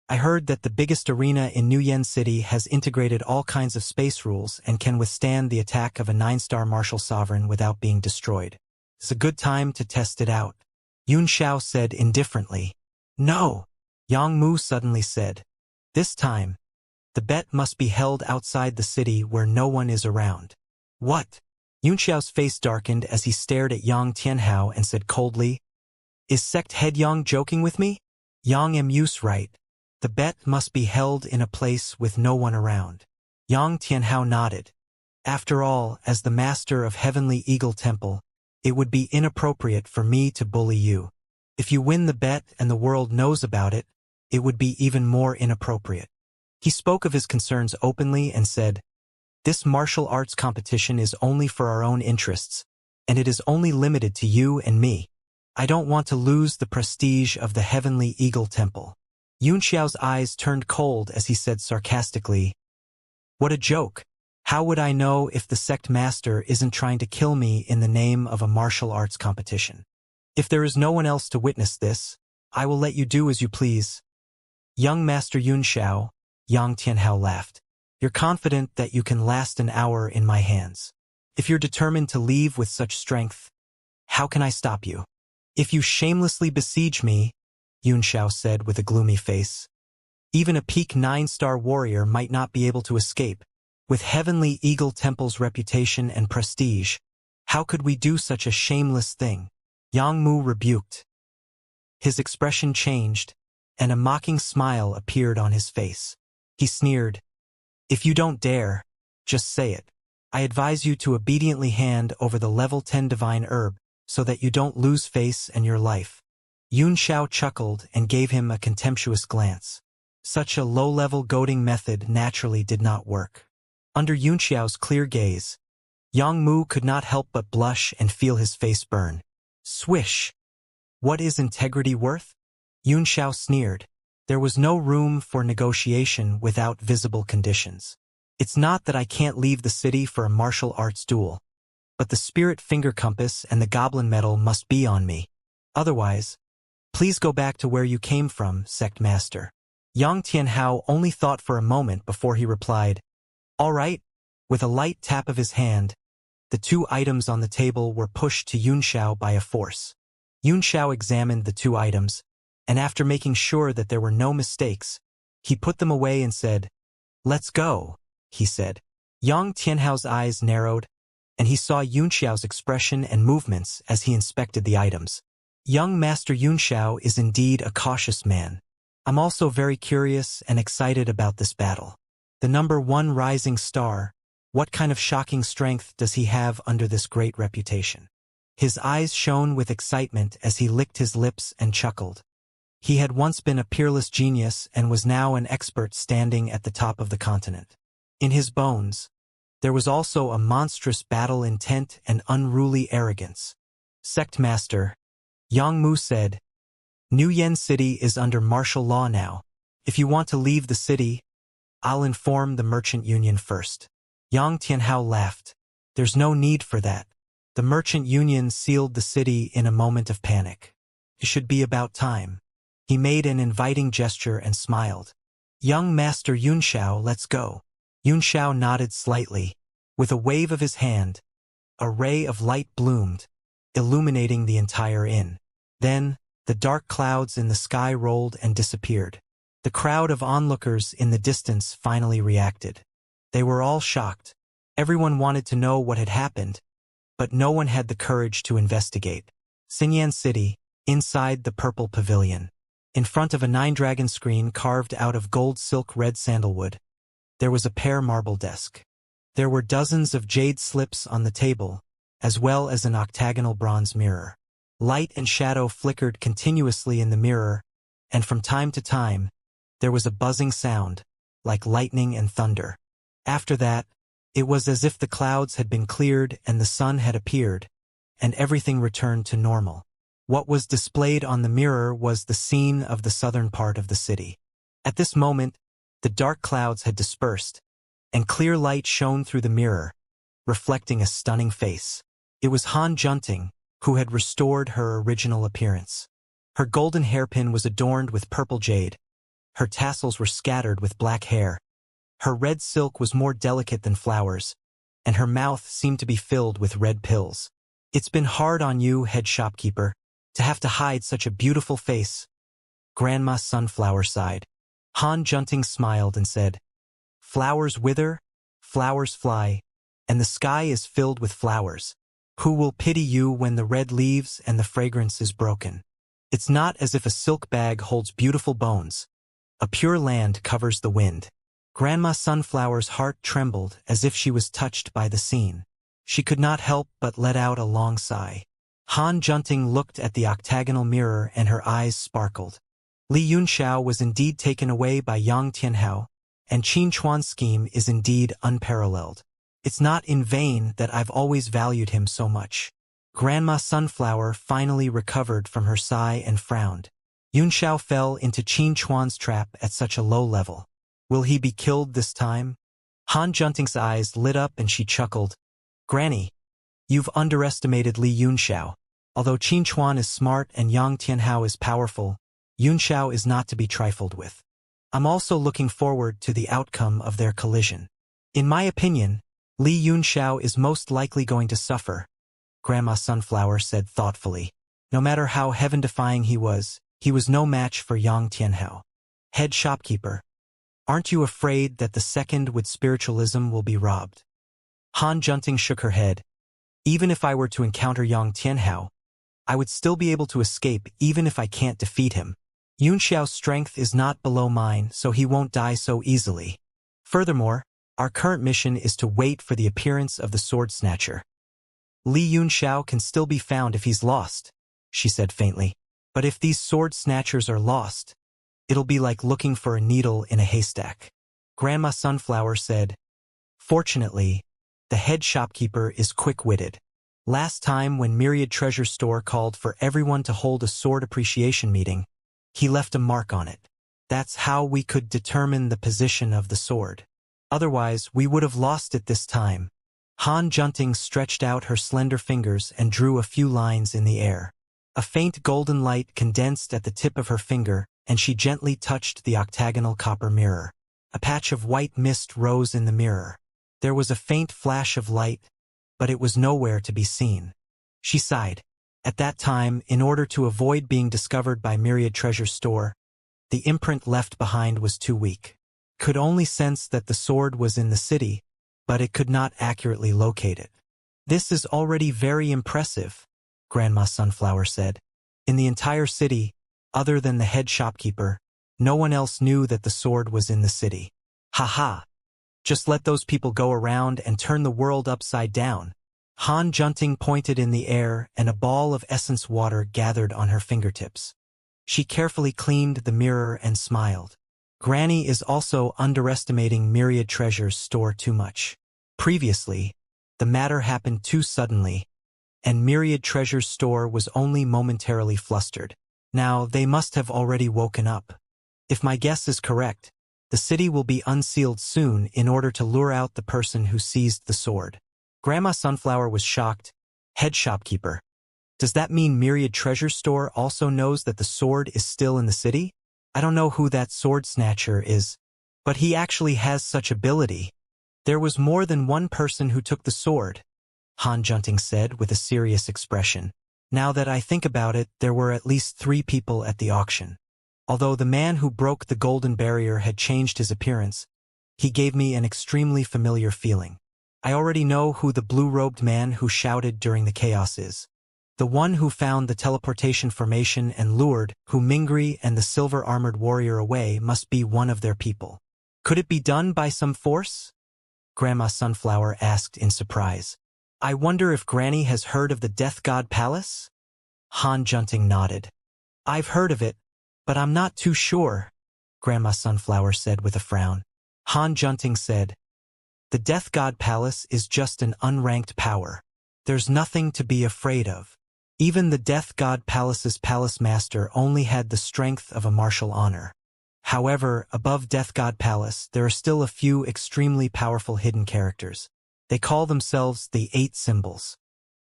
I heard that the biggest arena in New Yen City has integrated all kinds of space rules and can withstand the attack of a 9-star martial sovereign without being destroyed. It's a good time to test it out. Xiao said indifferently. No, Yang Mu suddenly said. This time, the bet must be held outside the city where no one is around. What? Xiao's face darkened as he stared at Yang Tianhao and said coldly, Is Sect Head Yang joking with me? Yang Mu's right. The bet must be held in a place with no one around. Yang Tianhao nodded. After all, as the master of Heavenly Eagle Temple, it would be inappropriate for me to bully you. If you win the bet and the world knows about it, it would be even more inappropriate. He spoke of his concerns openly and said, This martial arts competition is only for our own interests, and it is only limited to you and me. I don't want to lose the prestige of the Heavenly Eagle Temple. Xiao's eyes turned cold as he said sarcastically, What a joke! How would I know if the sect master isn't trying to kill me in the name of a martial arts competition? If there is no one else to witness this, I will let you do as you please. Young Master Xiao, Yang Tianhao laughed. You're confident that you can last an hour in my hands. If you're determined to leave with such strength, how can I stop you? If you shamelessly besiege me, Xiao said with a gloomy face, even a peak 9-star warrior might not be able to escape. With Heavenly Eagle Temple's reputation and prestige, how could we do such a shameless thing? Yang Mu rebuked. His expression changed, and a mocking smile appeared on his face. He sneered, If you don't dare, just say it. I advise you to obediently hand over the level 10 divine herb, so that you don't lose face and your life. Xiao chuckled and gave him a contemptuous glance. Such a low-level goading method naturally did not work. Under Xiao's clear gaze, Yang Mu could not help but blush and feel his face burn. Swish! What is integrity worth? Xiao sneered. There was no room for negotiation without visible conditions. It's not that I can't leave the city for a martial arts duel, but the spirit finger compass and the goblin medal must be on me. Otherwise, please go back to where you came from, Sect Master. Yang Tianhao only thought for a moment before he replied, All right. With a light tap of his hand, the 2 items on the table were pushed to Xiao by a force. Xiao examined the 2 items, and after making sure that there were no mistakes, he put them away and said, Let's go, he said. Yang Tianhao's eyes narrowed, and he saw Xiao's expression and movements as he inspected the items. Young Master Xiao is indeed a cautious man. I'm also very curious and excited about this battle. The number 1 rising star, what kind of shocking strength does he have under this great reputation? His eyes shone with excitement as he licked his lips and chuckled. He had once been a peerless genius and was now an expert standing at the top of the continent. In his bones, there was also a monstrous battle intent and unruly arrogance. Sect Master, Yang Mu said, New Yen City is under martial law now. If you want to leave the city, I'll inform the Merchant Union first. Yang Tianhao laughed. There's no need for that. The Merchant Union sealed the city in a moment of panic. It should be about time. He made an inviting gesture and smiled. Young Master Xiao, let's go. Xiao nodded slightly. With a wave of his hand, a ray of light bloomed, illuminating the entire inn. Then, the dark clouds in the sky rolled and disappeared. The crowd of onlookers in the distance finally reacted. They were all shocked. Everyone wanted to know what had happened, but no one had the courage to investigate. Xinyan City, inside the Purple Pavilion. In front of a 9-dragon screen carved out of gold silk red sandalwood, there was a pear marble desk. There were dozens of jade slips on the table, as well as an octagonal bronze mirror. Light and shadow flickered continuously in the mirror, and from time to time, there was a buzzing sound, like lightning and thunder. After that, it was as if the clouds had been cleared and the sun had appeared, and everything returned to normal. What was displayed on the mirror was the scene of the southern part of the city. At this moment, the dark clouds had dispersed, and clear light shone through the mirror, reflecting a stunning face. It was Han Junting, who had restored her original appearance. Her golden hairpin was adorned with purple jade. Her tassels were scattered with black hair. Her red silk was more delicate than flowers, and her mouth seemed to be filled with red pills. "It's been hard on you, head shopkeeper, to have to hide such a beautiful face." Grandma Sunflower sighed. Han Junting smiled and said, "Flowers wither, flowers fly, and the sky is filled with flowers. Who will pity you when the red leaves and the fragrance is broken? It's not as if a silk bag holds beautiful bones. A pure land covers the wind." Grandma Sunflower's heart trembled as if she was touched by the scene. She could not help but let out a long sigh. Han Junting looked at the octagonal mirror and her eyes sparkled. Li Yunxiao was indeed taken away by Yang Tianhao, and Qin Chuan's scheme is indeed unparalleled. It's not in vain that I've always valued him so much. Grandma Sunflower finally recovered from her sigh and frowned. Yunxiao fell into Qin Chuan's trap at such a low level. Will he be killed this time? Han Junting's eyes lit up and she chuckled. "Granny, you've underestimated Li Yunxiao. Although Qin Chuan is smart and Yang Tianhao is powerful, Yunxiao is not to be trifled with. I'm also looking forward to the outcome of their collision. In my opinion, Li Yunxiao is most likely going to suffer," Grandma Sunflower said thoughtfully. "No matter how heaven-defying he was no match for Yang Tianhao. Head shopkeeper, aren't you afraid that the second with spiritualism will be robbed?" Han Junting shook her head. "Even if I were to encounter Yang Tianhao, I would still be able to escape even if I can't defeat him. Yunxiao's strength is not below mine, so he won't die so easily. Furthermore, our current mission is to wait for the appearance of the sword snatcher. Li Yunxiao can still be found if he's lost," she said faintly. "But if these sword snatchers are lost, it'll be like looking for a needle in a haystack." Grandma Sunflower said, "Fortunately, the head shopkeeper is quick-witted. Last time when Myriad Treasure Store called for everyone to hold a sword appreciation meeting, he left a mark on it. That's how we could determine the position of the sword. Otherwise, we would have lost it this time." Han Junting stretched out her slender fingers and drew a few lines in the air. A faint golden light condensed at the tip of her finger, and she gently touched the octagonal copper mirror. A patch of white mist rose in the mirror. There was a faint flash of light, but it was nowhere to be seen. She sighed. At that time, in order to avoid being discovered by Myriad Treasure Store, the imprint left behind was too weak. Could only sense that the sword was in the city, but it could not accurately locate it. "This is already very impressive," Grandma Sunflower said. "In the entire city, other than the head shopkeeper, no one else knew that the sword was in the city. Ha! Just let those people go around and turn the world upside down." Han Junting pointed in the air and a ball of essence water gathered on her fingertips. She carefully cleaned the mirror and smiled. Granny is also underestimating Myriad Treasures Store too much. Previously, the matter happened too suddenly, and Myriad Treasures Store was only momentarily flustered. Now they must have already woken up. If my guess is correct, the city will be unsealed soon in order to lure out the person who seized the sword. Grandma Sunflower was shocked. "Head shopkeeper, does that mean Myriad Treasure Store also knows that the sword is still in the city? I don't know who that sword snatcher is, but he actually has such ability. There was more than one person who took the sword," Han Junting said with a serious expression. "Now that I think about it, there were at least 3 people at the auction. Although the man who broke the golden barrier had changed his appearance, he gave me an extremely familiar feeling. I already know who the blue-robed man who shouted during the chaos is. The one who found the teleportation formation and lured Hu Mingri and the silver-armored warrior away must be one of their people. Could it be done by some force? Grandma Sunflower asked in surprise. I wonder if Granny has heard of the Death God Palace? Han Junting nodded. I've heard of it, but I'm not too sure, Grandma Sunflower said with a frown. Han Junting said, the Death God Palace is just an unranked power. There's nothing to be afraid of. Even the Death God Palace's palace master only had the strength of a martial honor. However, above Death God Palace, there are still a few extremely powerful hidden characters. They call themselves the 8 Symbols.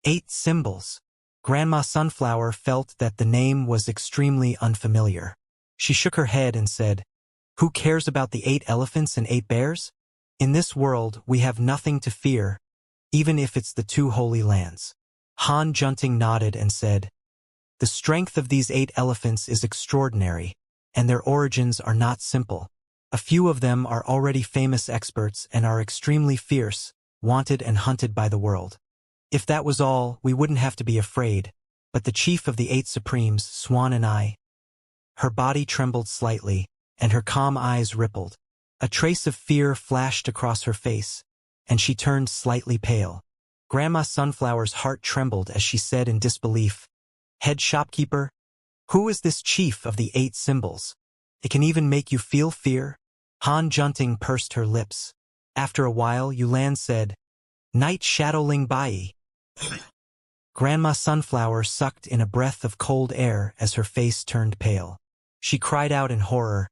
8 Symbols. Grandma Sunflower felt that the name was extremely unfamiliar. She shook her head and said, who cares about the 8 elephants and 8 bears? In this world, we have nothing to fear, even if it's the 2 Holy Lands. Han Junting nodded and said, the strength of these 8 elephants is extraordinary, and their origins are not simple. A few of them are already famous experts and are extremely fierce, wanted and hunted by the world. If that was all, we wouldn't have to be afraid, but the chief of the 8 Supremes, Swan and I. Her body trembled slightly, and her calm eyes rippled. A trace of fear flashed across her face, and she turned slightly pale. Grandma Sunflower's heart trembled as she said in disbelief, Head shopkeeper, who is this chief of the 8 Symbols? It can even make you feel fear? Han Junting pursed her lips. After a while, Yulan said, Knight Shadowling Bai. Grandma Sunflower sucked in a breath of cold air as her face turned pale. She cried out in horror,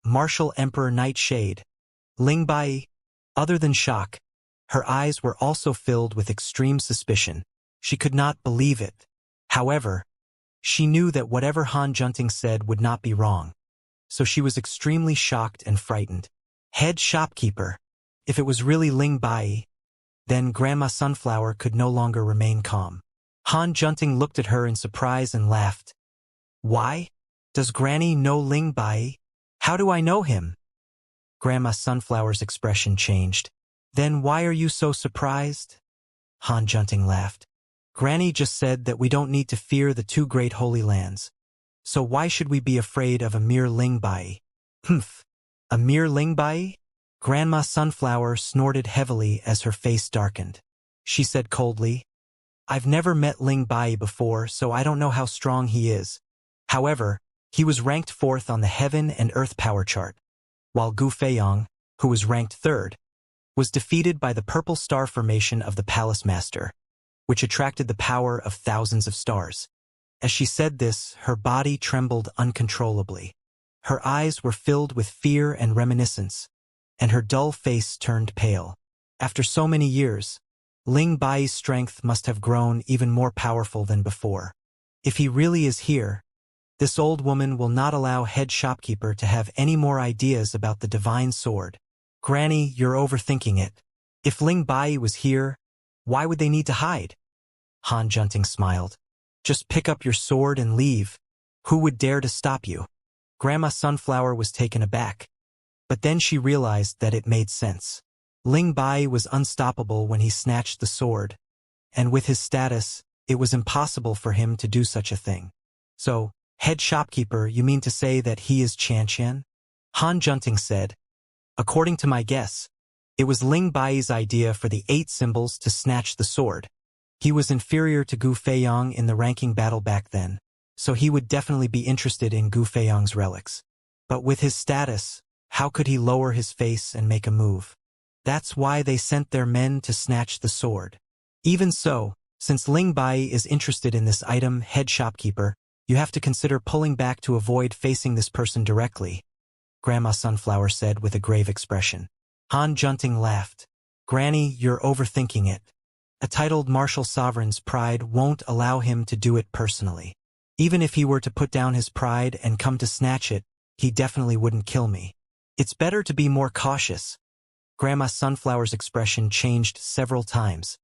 Martial Emperor Nightshade. Ling Bai. Other than shock, her eyes were also filled with extreme suspicion. She could not believe it. However, she knew that whatever Han Junting said would not be wrong. So she was extremely shocked and frightened. Head shopkeeper. If it was really Ling Bai, then Grandma Sunflower could no longer remain calm. Han Junting looked at her in surprise and laughed. Why? Does Granny know Ling Bai? How do I know him? Grandma Sunflower's expression changed. Then why are you so surprised? Han Junting laughed. Granny just said that we don't need to fear the 2 great holy lands. So why should we be afraid of a mere Ling Bai? Humph. A mere Ling Bai? Grandma Sunflower snorted heavily as her face darkened. She said coldly, I've never met Ling Bai before, so I don't know how strong he is. However, he was ranked 4th on the Heaven and Earth power chart, while Gu Feiyang, who was ranked 3rd, was defeated by the purple star formation of the Palace Master, which attracted the power of thousands of stars. As she said this, her body trembled uncontrollably. Her eyes were filled with fear and reminiscence, and her dull face turned pale. After so many years, Ling Bai's strength must have grown even more powerful than before. If he really is here, this old woman will not allow head shopkeeper to have any more ideas about the divine sword. Granny, you're overthinking it. If Ling Bai was here, why would they need to hide? Han Junting smiled. Just pick up your sword and leave. Who would dare to stop you? Grandma Sunflower was taken aback. But then she realized that it made sense. Ling Bai was unstoppable when he snatched the sword, and with his status, it was impossible for him to do such a thing. So, head shopkeeper, you mean to say that he is Xianxia? Han Junting said, according to my guess, it was Ling Bai's idea for the 8 Symbols to snatch the sword. He was inferior to Gu Feiyang in the ranking battle back then, so he would definitely be interested in Gu Feiyang's relics. But with his status, how could he lower his face and make a move? That's why they sent their men to snatch the sword. Even so, since Ling Bai is interested in this item, head shopkeeper, you have to consider pulling back to avoid facing this person directly, Grandma Sunflower said with a grave expression. Han Junting laughed. Granny, you're overthinking it. A titled martial sovereign's pride won't allow him to do it personally. Even if he were to put down his pride and come to snatch it, he definitely wouldn't kill me. It's better to be more cautious. Grandma Sunflower's expression changed several times.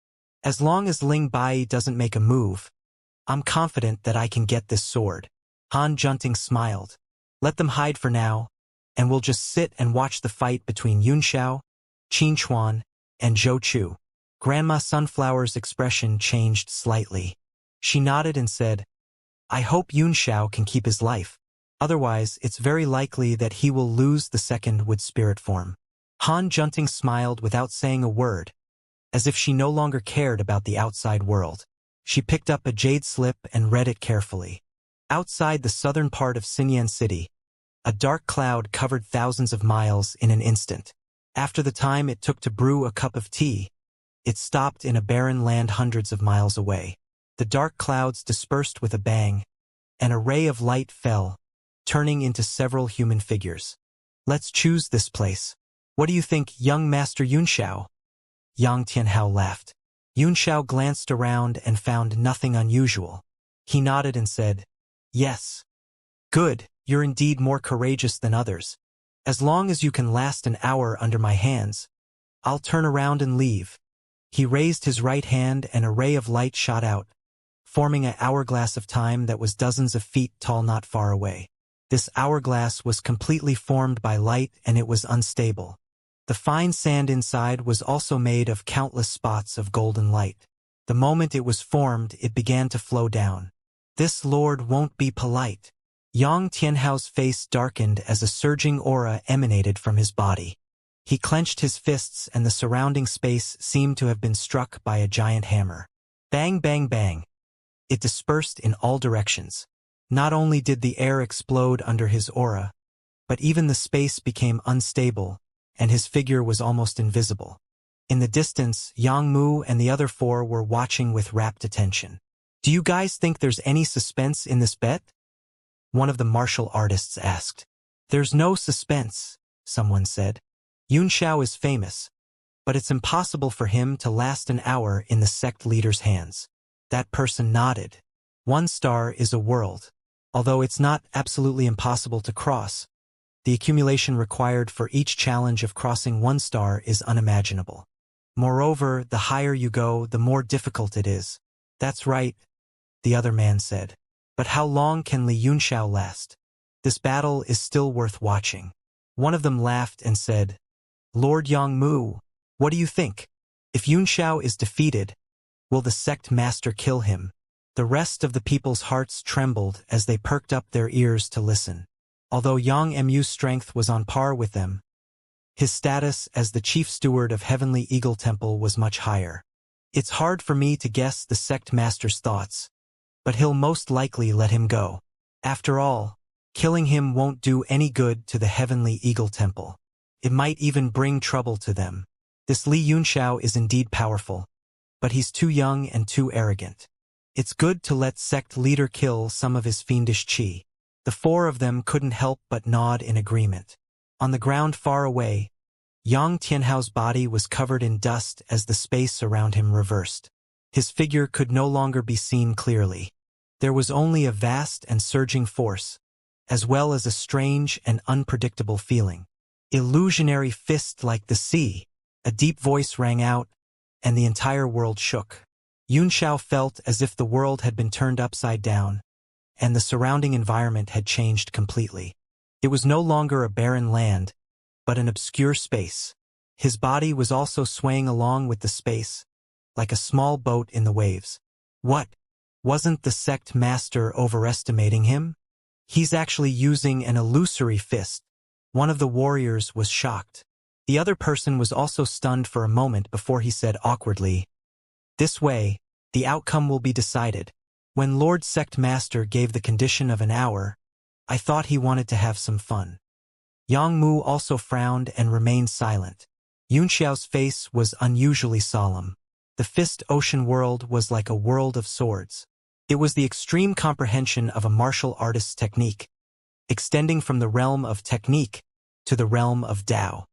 As long as Ling Bai doesn't make a move, I'm confident that I can get this sword. Han Junting smiled. Let them hide for now, and we'll just sit and watch the fight between Yunxiao, Qin Chuan, and Zhou Chu. Grandma Sunflower's expression changed slightly. She nodded and said, I hope Yunxiao can keep his life. Otherwise, it's very likely that he will lose the second wood spirit form. Han Junting smiled without saying a word, as if she no longer cared about the outside world. She picked up a jade slip and read it carefully. Outside the southern part of Xinyan City, a dark cloud covered thousands of miles in an instant. After the time it took to brew a cup of tea, it stopped in a barren land hundreds of miles away. The dark clouds dispersed with a bang. An array of light fell, turning into several human figures. Let's choose this place. What do you think, young Master Yunxiao? Yang Tianhao laughed. Yunxiao glanced around and found nothing unusual. He nodded and said, Yes. Good, you're indeed more courageous than others. As long as you can last an hour under my hands, I'll turn around and leave. He raised his right hand and an array of light shot out, forming an hourglass of time that was dozens of feet tall not far away. This hourglass was completely formed by light and it was unstable. The fine sand inside was also made of countless spots of golden light. The moment it was formed, it began to flow down. This lord won't be polite. Yang Tianhao's face darkened as a surging aura emanated from his body. He clenched his fists and the surrounding space seemed to have been struck by a giant hammer. Bang, bang, bang. It dispersed in all directions. Not only did the air explode under his aura, but even the space became unstable, and his figure was almost invisible. In the distance, Yang Mu and the other four were watching with rapt attention. Do you guys think there's any suspense in this bet? One of the martial artists asked. There's no suspense, someone said. Yunxiao is famous, but it's impossible for him to last an hour in the sect leader's hands. That person nodded. 1 star is a world. Although it's not absolutely impossible to cross, the accumulation required for each challenge of crossing 1 star is unimaginable. Moreover, the higher you go, the more difficult it is. That's right, the other man said. But how long can Li Yunxiao last? This battle is still worth watching. One of them laughed and said, Lord Yang Mu, what do you think? If Yunxiao is defeated, will the sect master kill him? The rest of the people's hearts trembled as they perked up their ears to listen. Although Yang Mu's strength was on par with them, his status as the chief steward of Heavenly Eagle Temple was much higher. It's hard for me to guess the sect master's thoughts, but he'll most likely let him go. After all, killing him won't do any good to the Heavenly Eagle Temple. It might even bring trouble to them. This Li Yunxiao is indeed powerful, but he's too young and too arrogant. It's good to let sect leader kill some of his fiendish qi. The 4 of them couldn't help but nod in agreement. On the ground far away, Yang Tianhao's body was covered in dust as the space around him reversed. His figure could no longer be seen clearly. There was only a vast and surging force, as well as a strange and unpredictable feeling. Illusionary fist like the sea. A deep voice rang out, and the entire world shook. Yunxiao felt as if the world had been turned upside down, and the surrounding environment had changed completely. It was no longer a barren land, but an obscure space. His body was also swaying along with the space, like a small boat in the waves. What? Wasn't the sect master overestimating him? He's actually using an illusory fist. One of the warriors was shocked. The other person was also stunned for a moment before he said awkwardly, This way, the outcome will be decided. When Lord Sect Master gave the condition of an hour, I thought he wanted to have some fun. Yang Mu also frowned and remained silent. Yunxiao's face was unusually solemn. The fist ocean world was like a world of swords. It was the extreme comprehension of a martial artist's technique, extending from the realm of technique to the realm of Tao.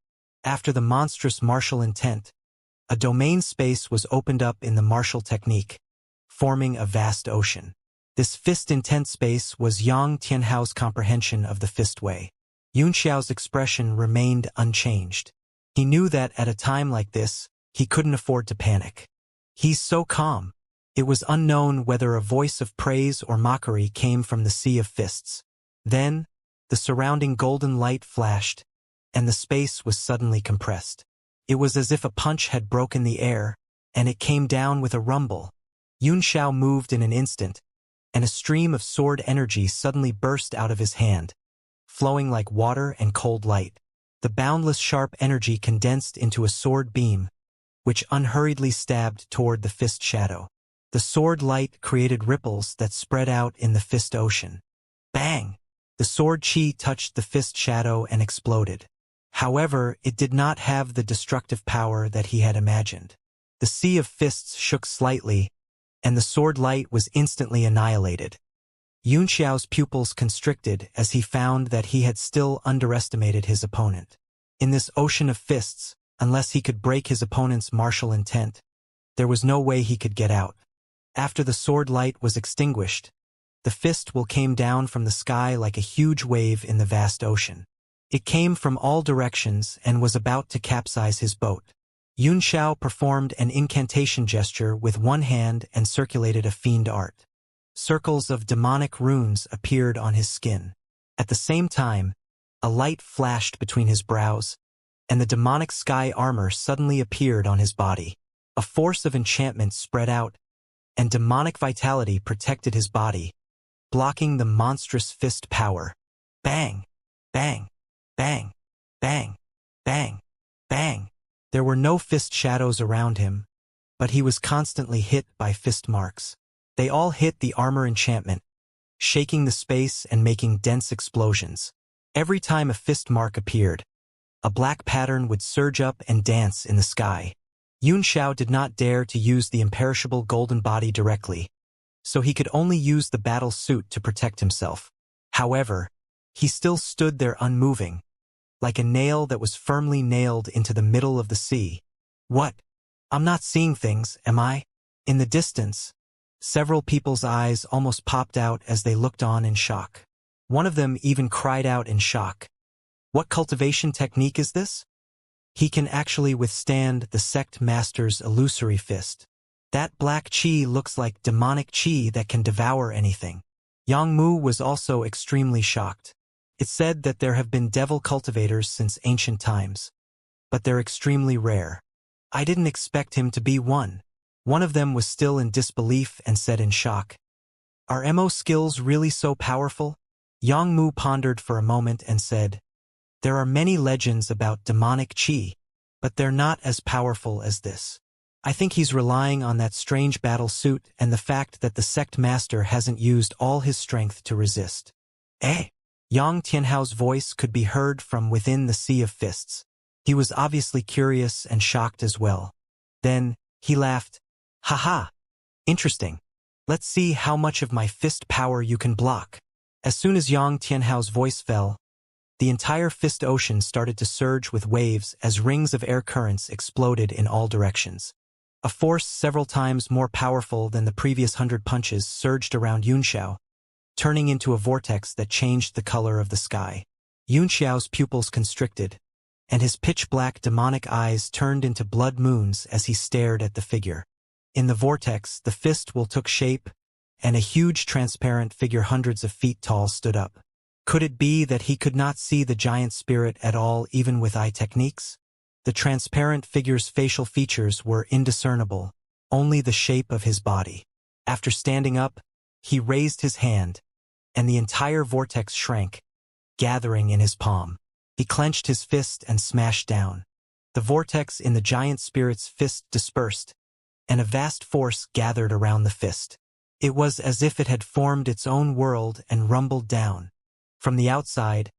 After the monstrous martial intent, a domain space was opened up in the martial technique, forming a vast ocean. This fist intent space was Yang Tianhao's comprehension of the fist way. Yunxiao's expression remained unchanged. He knew that at a time like this, he couldn't afford to panic. He's so calm. It was unknown whether a voice of praise or mockery came from the sea of fists. Then, the surrounding golden light flashed, and the space was suddenly compressed. It was as if a punch had broken the air, and it came down with a rumble. Xiao moved in an instant, and a stream of sword energy suddenly burst out of his hand, flowing like water and cold light. The boundless sharp energy condensed into a sword beam, which unhurriedly stabbed toward the fist shadow. The sword light created ripples that spread out in the fist ocean. Bang! The sword chi touched the fist shadow and exploded. However, it did not have the destructive power that he had imagined. The sea of fists shook slightly, and the sword light was instantly annihilated. Xiao's pupils constricted as he found that he had still underestimated his opponent. In this ocean of fists, unless he could break his opponent's martial intent, there was no way he could get out. After the sword light was extinguished, the fist will came down from the sky like a huge wave in the vast ocean. It came from all directions and was about to capsize his boat. Xiao performed an incantation gesture with one hand and circulated a fiend art. Circles of demonic runes appeared on his skin. At the same time, a light flashed between his brows, and the demonic sky armor suddenly appeared on his body. A force of enchantment spread out, and demonic vitality protected his body, blocking the monstrous fist power. Bang! Bang! Bang! Bang! Bang! Bang! There were no fist shadows around him, but he was constantly hit by fist marks. They all hit the armor enchantment, shaking the space and making dense explosions. Every time a fist mark appeared, a black pattern would surge up and dance in the sky. Xiao did not dare to use the imperishable golden body directly, so he could only use the battle suit to protect himself. However, he still stood there unmoving, like a nail that was firmly nailed into the middle of the sea. What? I'm not seeing things, am I? In the distance, several people's eyes almost popped out as they looked on in shock. One of them even cried out in shock. What cultivation technique is this? He can actually withstand the sect master's illusory fist. That black chi looks like demonic chi that can devour anything. Yang Mu was also extremely shocked. It's said that there have been devil cultivators since ancient times, but they're extremely rare. I didn't expect him to be one. One of them was still in disbelief and said in shock, "Are MO skills really so powerful?" Yang Mu pondered for a moment and said, "There are many legends about demonic chi, but they're not as powerful as this. I think he's relying on that strange battle suit and the fact that the sect master hasn't used all his strength to resist." Eh? Yang Tianhao's voice could be heard from within the sea of fists. He was obviously curious and shocked as well. Then, he laughed. "Haha! Interesting. Let's see how much of my fist power you can block." As soon as Yang Tianhao's voice fell, the entire fist ocean started to surge with waves as rings of air currents exploded in all directions. A force several times more powerful than the previous 100 punches surged around Xiao, turning into a vortex that changed the color of the sky. Xiao's pupils constricted, and his pitch-black demonic eyes turned into blood moons as he stared at the figure. In the vortex, the fist will took shape, and a huge transparent figure hundreds of feet tall stood up. Could it be that he could not see the giant spirit at all even with eye techniques? The transparent figure's facial features were indiscernible, only the shape of his body. After standing up, he raised his hand, and the entire vortex shrank, gathering in his palm. He clenched his fist and smashed down. The vortex in the giant spirit's fist dispersed, and a vast force gathered around the fist. It was as if it had formed its own world and rumbled down. From the outside,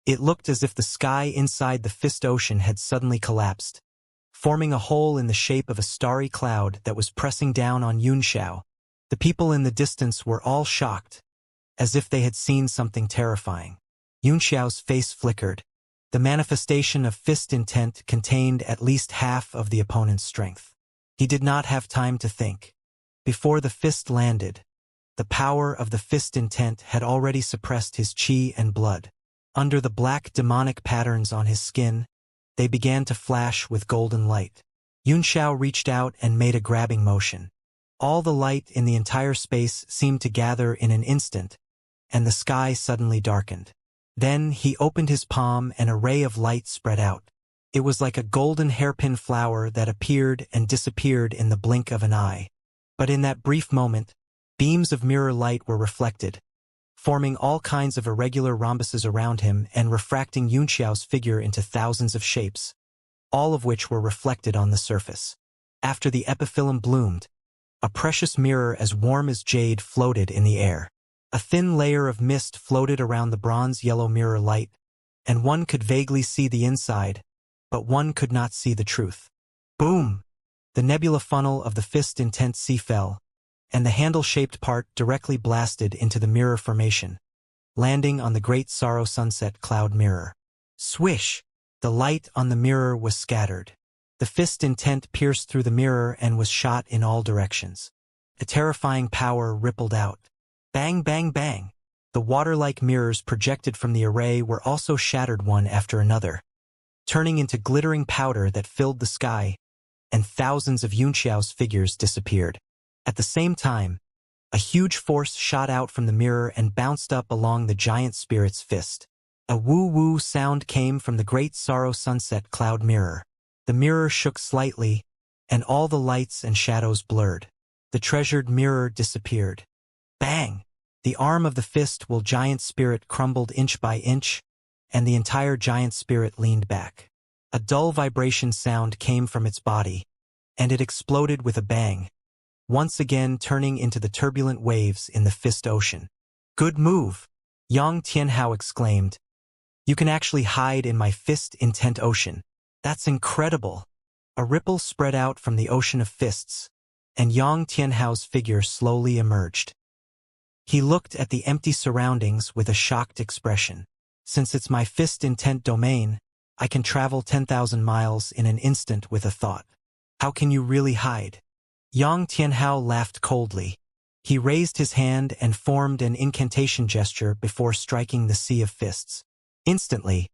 it looked as if the sky inside the fist ocean had suddenly collapsed, forming a hole in the shape of a starry cloud that was pressing down on Xiao. The people in the distance were all shocked, as if they had seen something terrifying. Xiao's face flickered. The manifestation of fist intent contained at least half of the opponent's strength. He did not have time to think. Before the fist landed, the power of the fist intent had already suppressed his chi and blood. Under the black demonic patterns on his skin, they began to flash with golden light. Xiao reached out and made a grabbing motion. All the light in the entire space seemed to gather in an instant, and the sky suddenly darkened. Then he opened his palm and a ray of light spread out. It was like a golden hairpin flower that appeared and disappeared in the blink of an eye. But in that brief moment, beams of mirror light were reflected, forming all kinds of irregular rhombuses around him and refracting Yunxiao's figure into thousands of shapes, all of which were reflected on the surface. After the epiphyllum bloomed, a precious mirror as warm as jade floated in the air. A thin layer of mist floated around the bronze-yellow mirror light, and one could vaguely see the inside, but one could not see the truth. Boom! The nebula funnel of the fist intent sea fell, and the handle-shaped part directly blasted into the mirror formation, landing on the great sorrow sunset cloud mirror. Swish! The light on the mirror was scattered. The fist intent pierced through the mirror and was shot in all directions. A terrifying power rippled out. Bang, bang, bang! The water-like mirrors projected from the array were also shattered one after another, turning into glittering powder that filled the sky, and thousands of Yunxiao's figures disappeared. At the same time, a huge force shot out from the mirror and bounced up along the giant spirit's fist. A woo-woo sound came from the great sorrow sunset cloud mirror. The mirror shook slightly, and all the lights and shadows blurred. The treasured mirror disappeared. Bang! The arm of the fist will giant spirit crumbled inch by inch, and the entire giant spirit leaned back. A dull vibration sound came from its body, and it exploded with a bang, once again turning into the turbulent waves in the fist ocean. Good move! Yang Tianhao exclaimed. You can actually hide in my fist intent ocean. That's incredible! A ripple spread out from the ocean of fists, and Yang Tianhao's figure slowly emerged. He looked at the empty surroundings with a shocked expression. Since it's my fist intent domain, I can travel 10,000 miles in an instant with a thought. How can you really hide? Yang Tianhao laughed coldly. He raised his hand and formed an incantation gesture before striking the sea of fists. Instantly,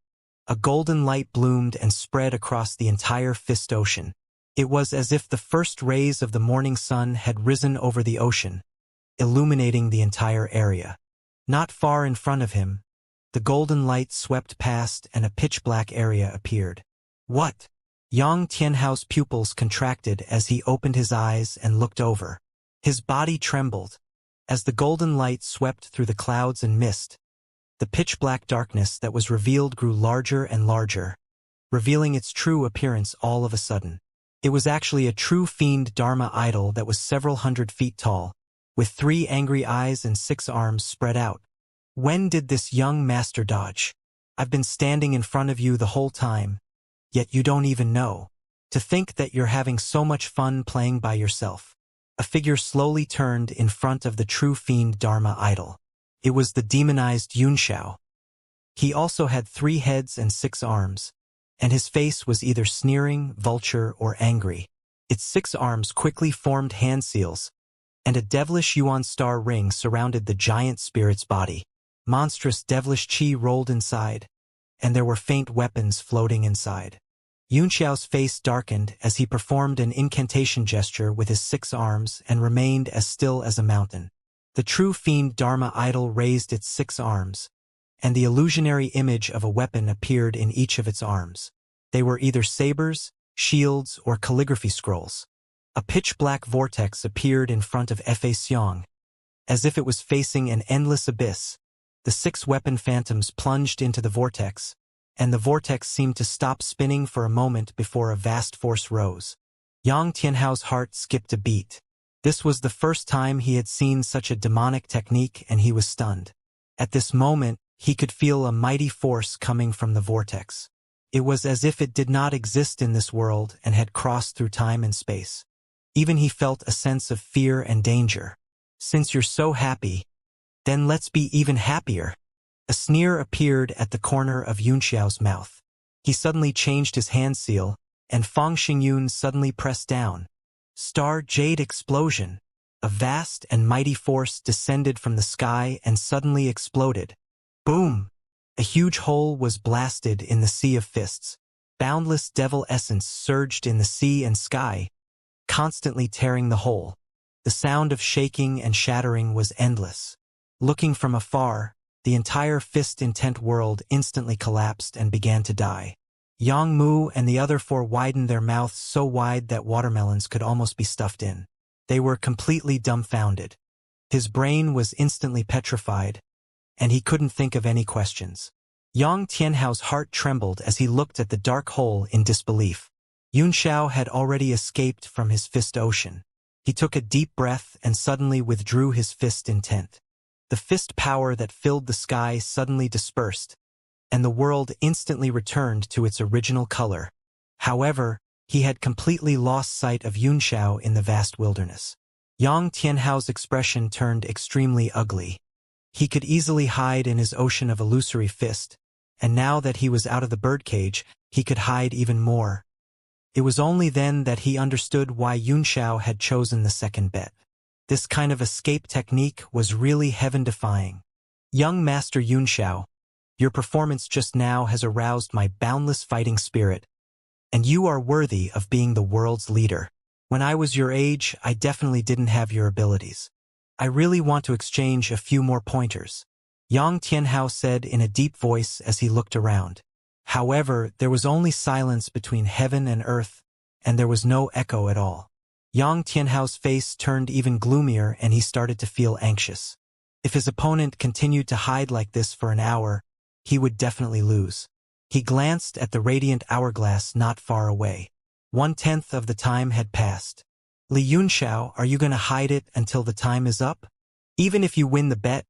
a golden light bloomed and spread across the entire fist ocean. It was as if the first rays of the morning sun had risen over the ocean, illuminating the entire area. Not far in front of him, the golden light swept past and a pitch-black area appeared. What? Yang Tianhao's pupils contracted as he opened his eyes and looked over. His body trembled. As the golden light swept through the clouds and mist, the pitch-black darkness that was revealed grew larger and larger, revealing its true appearance all of a sudden. It was actually a true fiend Dharma idol that was several hundred feet tall, with 3 angry eyes and 6 arms spread out. When did this young master dodge? I've been standing in front of you the whole time, yet you don't even know. To think that you're having so much fun playing by yourself. A figure slowly turned in front of the true fiend Dharma idol. It was the demonized Yunxiao. He also had 3 heads and 6 arms, and his face was either sneering, vulture, or angry. Its 6 arms quickly formed hand seals, and a devilish yuan star ring surrounded the giant spirit's body. Monstrous devilish qi rolled inside, and there were faint weapons floating inside. Yunxiao's face darkened as he performed an incantation gesture with his 6 arms and remained as still as a mountain. The true fiend Dharma idol raised its 6 arms, and the illusionary image of a weapon appeared in each of its arms. They were either sabers, shields, or calligraphy scrolls. A pitch-black vortex appeared in front of Fa Xiong. As if it was facing an endless abyss, the 6 weapon phantoms plunged into the vortex, and the vortex seemed to stop spinning for a moment before a vast force rose. Yang Tianhao's heart skipped a beat. This was the first time he had seen such a demonic technique, and he was stunned. At this moment, he could feel a mighty force coming from the vortex. It was as if it did not exist in this world and had crossed through time and space. Even he felt a sense of fear and danger. Since you're so happy, then let's be even happier. A sneer appeared at the corner of Yunxiao's mouth. He suddenly changed his hand seal, and Fang Xingyun suddenly pressed down. Star Jade Explosion. A vast and mighty force descended from the sky and suddenly exploded. Boom! A huge hole was blasted in the sea of fists. Boundless devil essence surged in the sea and sky, constantly tearing the hole. The sound of shaking and shattering was endless. Looking from afar, the entire fist intent world instantly collapsed and began to die. Yang Mu and the other 4 widened their mouths so wide that watermelons could almost be stuffed in. They were completely dumbfounded. His brain was instantly petrified, and he couldn't think of any questions. Yang Tianhao's heart trembled as he looked at the dark hole in disbelief. Yunxiao had already escaped from his fist ocean. He took a deep breath and suddenly withdrew his fist intent. The fist power that filled the sky suddenly dispersed, and the world instantly returned to its original color. However, he had completely lost sight of Yunxiao in the vast wilderness. Yang Tianhao's expression turned extremely ugly. He could easily hide in his ocean of illusory fist, and now that he was out of the birdcage, he could hide even more. It was only then that he understood why Yunxiao had chosen the second bet. This kind of escape technique was really heaven-defying. Young Master Yunxiao, your performance just now has aroused my boundless fighting spirit, and you are worthy of being the world's leader. When I was your age, I definitely didn't have your abilities. I really want to exchange a few more pointers, Yang Tianhao said in a deep voice as he looked around. However, there was only silence between heaven and earth, and there was no echo at all. Yang Tianhao's face turned even gloomier and he started to feel anxious. If his opponent continued to hide like this for an hour, he would definitely lose. He glanced at the radiant hourglass not far away. 1/10 of the time had passed. Li Yunxiao, are you going to hide it until the time is up? Even if you win the bet,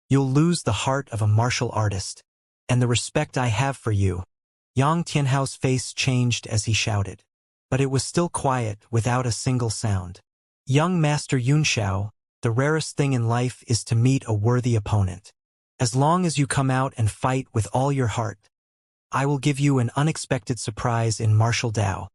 you'll lose the heart of a martial artist, and the respect I have for you. Yang Tianhao's face changed as he shouted. But it was still quiet, without a single sound. Young Master Yunxiao, the rarest thing in life is to meet a worthy opponent. As long as you come out and fight with all your heart, I will give you an unexpected surprise in martial Dao.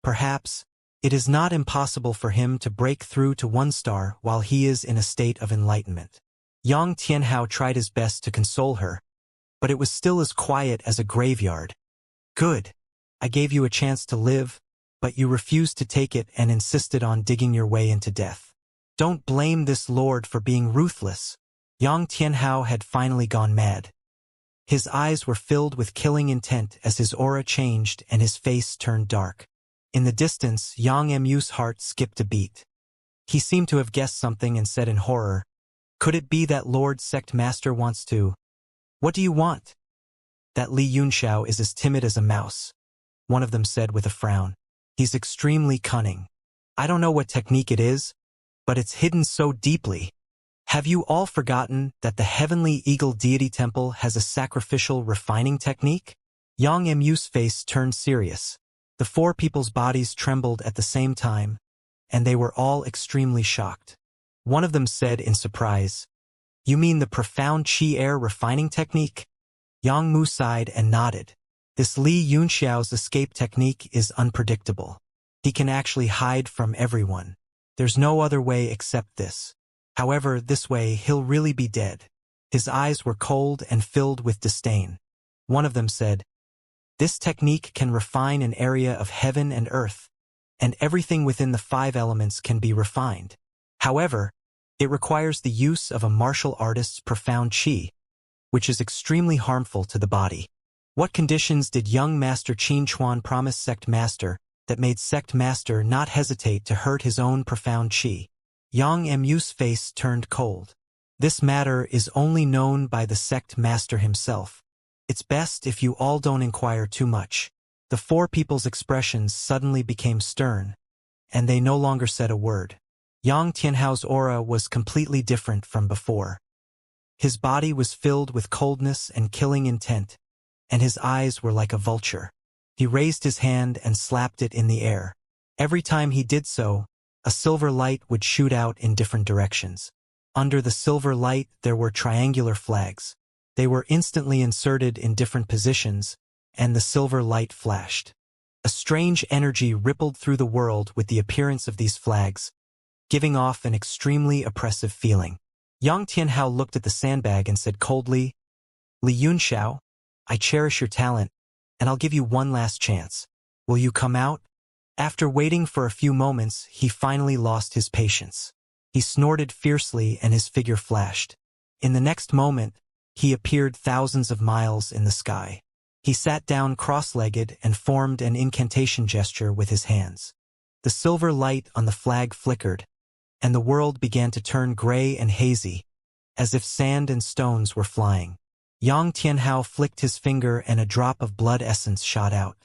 Perhaps, it is not impossible for him to break through to 1 star while he is in a state of enlightenment. Yang Tianhao tried his best to console her, but it was still as quiet as a graveyard. Good. I gave you a chance to live, but you refused to take it and insisted on digging your way into death. Don't blame this lord for being ruthless. Yang Tianhao had finally gone mad. His eyes were filled with killing intent as his aura changed and his face turned dark. In the distance, Yang Mu's heart skipped a beat. He seemed to have guessed something and said in horror, "Could it be that Lord Sect Master wants to? What do you want?" "That Li Yunxiao is as timid as a mouse," one of them said with a frown. "He's extremely cunning. I don't know what technique it is, but it's hidden so deeply. Have you all forgotten that the Heavenly Eagle Deity Temple has a sacrificial refining technique?" Yang Mu's face turned serious. The 4 people's bodies trembled at the same time, and they were all extremely shocked. One of them said in surprise, "You mean the profound Qi air refining technique?" Yang Mu sighed and nodded. This Li Yunxiao's escape technique is unpredictable. He can actually hide from everyone. There's no other way except this. However, this way he'll really be dead. His eyes were cold and filled with disdain. One of them said, "This technique can refine an area of heaven and earth, and everything within the 5 elements can be refined. However, it requires the use of a martial artist's profound qi, which is extremely harmful to the body." What conditions did young Master Qin Chuan promise Sect Master that made Sect Master not hesitate to hurt his own profound qi? Yang Mu's face turned cold. This matter is only known by the Sect Master himself. It's best if you all don't inquire too much. The 4 people's expressions suddenly became stern, and they no longer said a word. Yang Tianhao's aura was completely different from before. His body was filled with coldness and killing intent, and his eyes were like a vulture. He raised his hand and slapped it in the air. Every time he did so, a silver light would shoot out in different directions. Under the silver light there were triangular flags. They were instantly inserted in different positions, and the silver light flashed. A strange energy rippled through the world with the appearance of these flags, giving off an extremely oppressive feeling. Yang Tianhao looked at the sandbag and said coldly, "Li Yunxiao, I cherish your talent, and I'll give you one last chance. Will you come out?" After waiting for a few moments, he finally lost his patience. He snorted fiercely and his figure flashed. In the next moment, he appeared thousands of miles in the sky. He sat down cross-legged and formed an incantation gesture with his hands. The silver light on the flag flickered, and the world began to turn gray and hazy, as if sand and stones were flying. Yang Tianhao flicked his finger and a drop of blood essence shot out.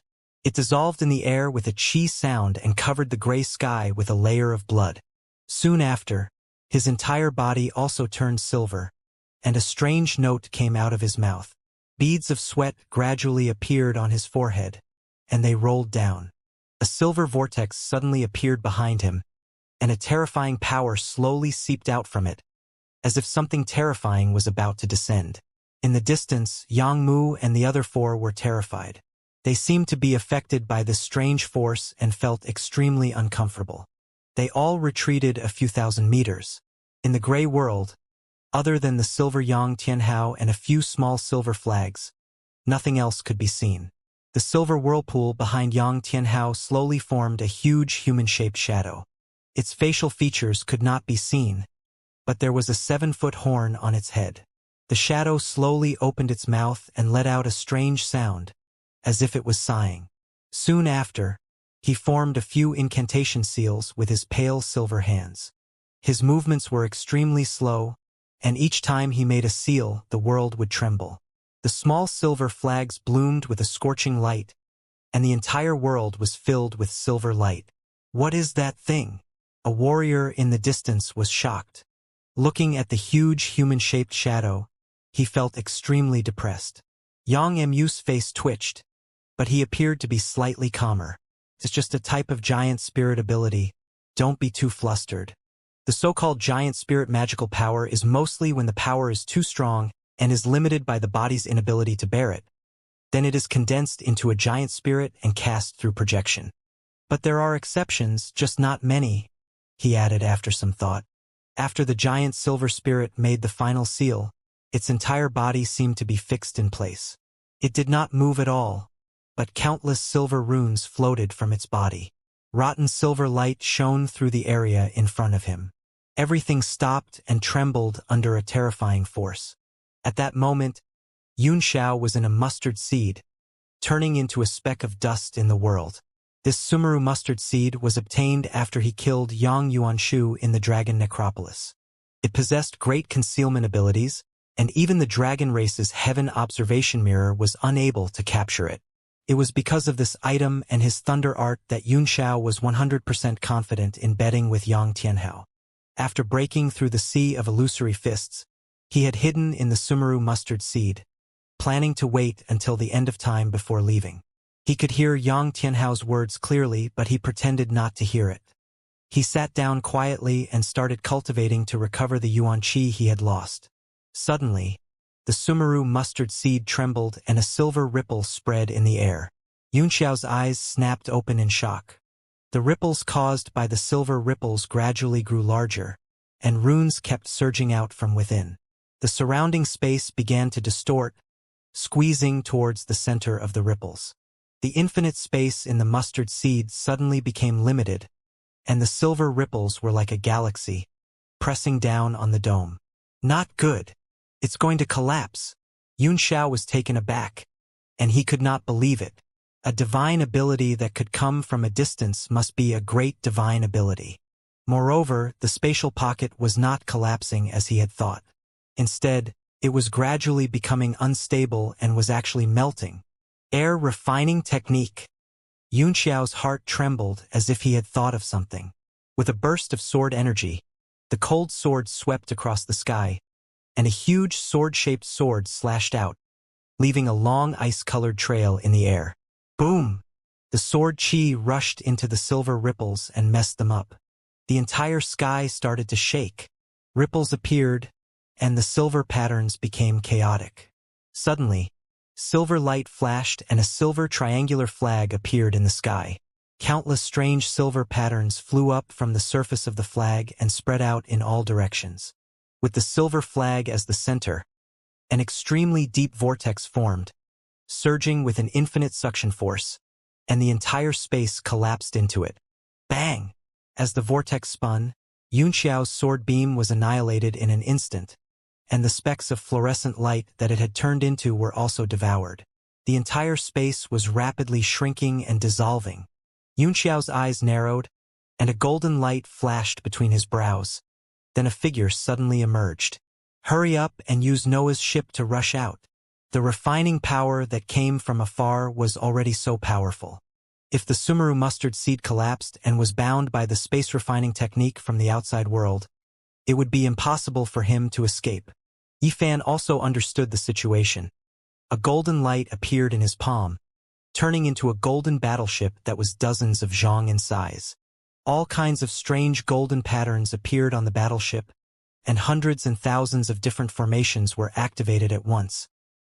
It dissolved in the air with a chi sound and covered the gray sky with a layer of blood. Soon after, his entire body also turned silver, and a strange note came out of his mouth. Beads of sweat gradually appeared on his forehead, and they rolled down. A silver vortex suddenly appeared behind him, and a terrifying power slowly seeped out from it, as if something terrifying was about to descend. In the distance, Yang Mu and the other four were terrified. They seemed to be affected by this strange force and felt extremely uncomfortable. They all retreated a few thousand meters. In the gray world, other than the silver Yang Tianhao and a few small silver flags, nothing else could be seen. The silver whirlpool behind Yang Tianhao slowly formed a huge human-shaped shadow. Its facial features could not be seen, but there was a 7-foot horn on its head. The shadow slowly opened its mouth and let out a strange sound, as if it was sighing. Soon after, he formed a few incantation seals with his pale silver hands. His movements were extremely slow, and each time he made a seal, the world would tremble. The small silver flags bloomed with a scorching light, and the entire world was filled with silver light. "What is that thing?" A warrior in the distance was shocked. Looking at the huge human-shaped shadow, he felt extremely depressed. Yang Mu's face twitched, but he appeared to be slightly calmer. "It's just a type of giant spirit ability. Don't be too flustered. The so-called giant spirit magical power is mostly when the power is too strong and is limited by the body's inability to bear it. Then it is condensed into a giant spirit and cast through projection. But there are exceptions, just not many," he added after some thought. After the giant silver spirit made the final seal, its entire body seemed to be fixed in place. It did not move at all, but countless silver runes floated from its body. Rotten silver light shone through the area in front of him. Everything stopped and trembled under a terrifying force. At that moment, Yun Xiao was in a mustard seed, turning into a speck of dust in the world. This Sumeru mustard seed was obtained after he killed Yang Yuanshu in the Dragon Necropolis. It possessed great concealment abilities, and even the dragon race's heaven observation mirror was unable to capture it. It was because of this item and his thunder art that Yun Xiao was 100% confident in betting with Yang Tianhao. After breaking through the sea of illusory fists, he had hidden in the Sumeru mustard seed, planning to wait until the end of time before leaving. He could hear Yang Tianhao's words clearly, but he pretended not to hear it. He sat down quietly and started cultivating to recover the yuan qi he had lost. Suddenly, the Sumeru mustard seed trembled and a silver ripple spread in the air. Yun Xiao's eyes snapped open in shock. The ripples caused by the silver ripples gradually grew larger, and runes kept surging out from within. The surrounding space began to distort, squeezing towards the center of the ripples. The infinite space in the mustard seed suddenly became limited, and the silver ripples were like a galaxy, pressing down on the dome. "Not good. It's going to collapse." Yun Xiao was taken aback, and he could not believe it. A divine ability that could come from a distance must be a great divine ability. Moreover, the spatial pocket was not collapsing as he had thought. Instead, it was gradually becoming unstable and was actually melting. Air refining technique. Yun Xiao's heart trembled as if he had thought of something. With a burst of sword energy, the cold sword swept across the sky, and a huge sword-shaped sword slashed out, leaving a long ice-colored trail in the air. Boom! The sword chi rushed into the silver ripples and messed them up. The entire sky started to shake. Ripples appeared, and the silver patterns became chaotic. Suddenly, silver light flashed and a silver triangular flag appeared in the sky. Countless strange silver patterns flew up from the surface of the flag and spread out in all directions. With the silver flag as the center, an extremely deep vortex formed, surging with an infinite suction force, and the entire space collapsed into it. Bang! As the vortex spun, Yun Xiao's sword beam was annihilated in an instant, and the specks of fluorescent light that it had turned into were also devoured. The entire space was rapidly shrinking and dissolving. Yun Xiao's eyes narrowed, and a golden light flashed between his brows. Then a figure suddenly emerged. Hurry up and use Noah's ship to rush out. The refining power that came from afar was already so powerful. If the Sumeru mustard seed collapsed and was bound by the space refining technique from the outside world, it would be impossible for him to escape. Yifan also understood the situation. A golden light appeared in his palm, turning into a golden battleship that was dozens of zhong in size. All kinds of strange golden patterns appeared on the battleship, and hundreds and thousands of different formations were activated at once,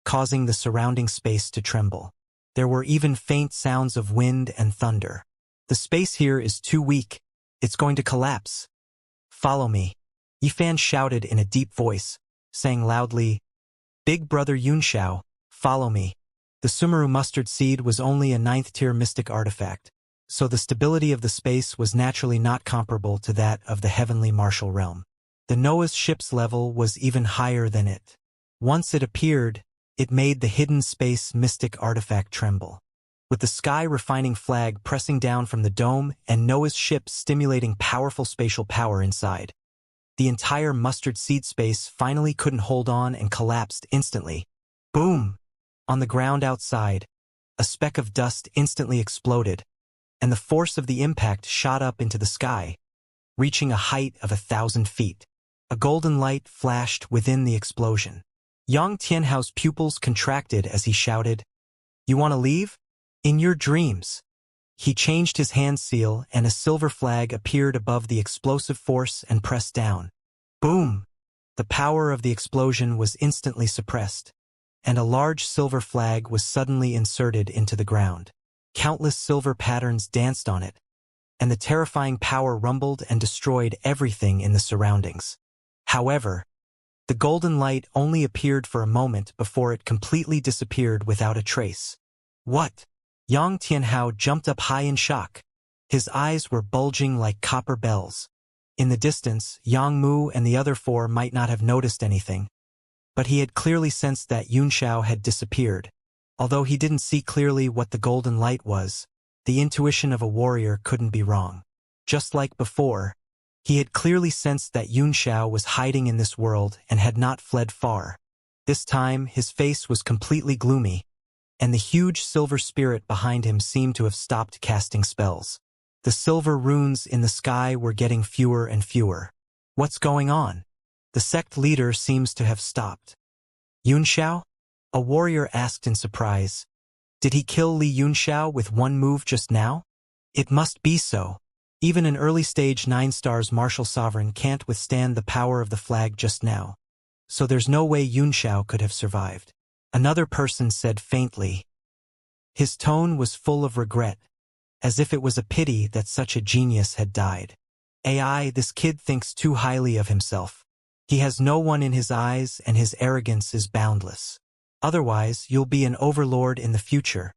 causing the surrounding space to tremble. There were even faint sounds of wind and thunder. The space here is too weak. It's going to collapse. Follow me. Yifan shouted in a deep voice, saying loudly, Big Brother Yunxiao, follow me. The Sumeru mustard seed was only a 9th-tier mystic artifact, so the stability of the space was naturally not comparable to that of the heavenly martial realm. The Noah's ship's level was even higher than it. Once it appeared, it made the hidden space mystic artifact tremble. With the sky refining flag pressing down from the dome and Noah's ship stimulating powerful spatial power inside, the entire mustard seed space finally couldn't hold on and collapsed instantly. Boom! On the ground outside, a speck of dust instantly exploded, and the force of the impact shot up into the sky, reaching a height of 1,000 feet. A golden light flashed within the explosion. Yang Tianhao's pupils contracted as he shouted, You want to leave? In your dreams. He changed his hand seal and a silver flag appeared above the explosive force and pressed down. Boom! The power of the explosion was instantly suppressed, and a large silver flag was suddenly inserted into the ground. Countless silver patterns danced on it, and the terrifying power rumbled and destroyed everything in the surroundings. However, the golden light only appeared for a moment before it completely disappeared without a trace. What? Yang Tianhao jumped up high in shock. His eyes were bulging like copper bells. In the distance, Yang Mu and the other four might not have noticed anything, but he had clearly sensed that Yunxiao had disappeared. Although he didn't see clearly what the golden light was, the intuition of a warrior couldn't be wrong. Just like before, he had clearly sensed that Yunxiao was hiding in this world and had not fled far. This time, his face was completely gloomy, and the huge silver spirit behind him seemed to have stopped casting spells. The silver runes in the sky were getting fewer and fewer. What's going on? The sect leader seems to have stopped. Yunxiao? A warrior asked in surprise. Did he kill Li Yunxiao with one move just now? It must be so. Even an early-stage 9-stars martial sovereign can't withstand the power of the flag just now. So there's no way Yunxiao could have survived. Another person said faintly. His tone was full of regret, as if it was a pity that such a genius had died. AI, this kid thinks too highly of himself. He has no one in his eyes and his arrogance is boundless. Otherwise, you'll be an overlord in the future,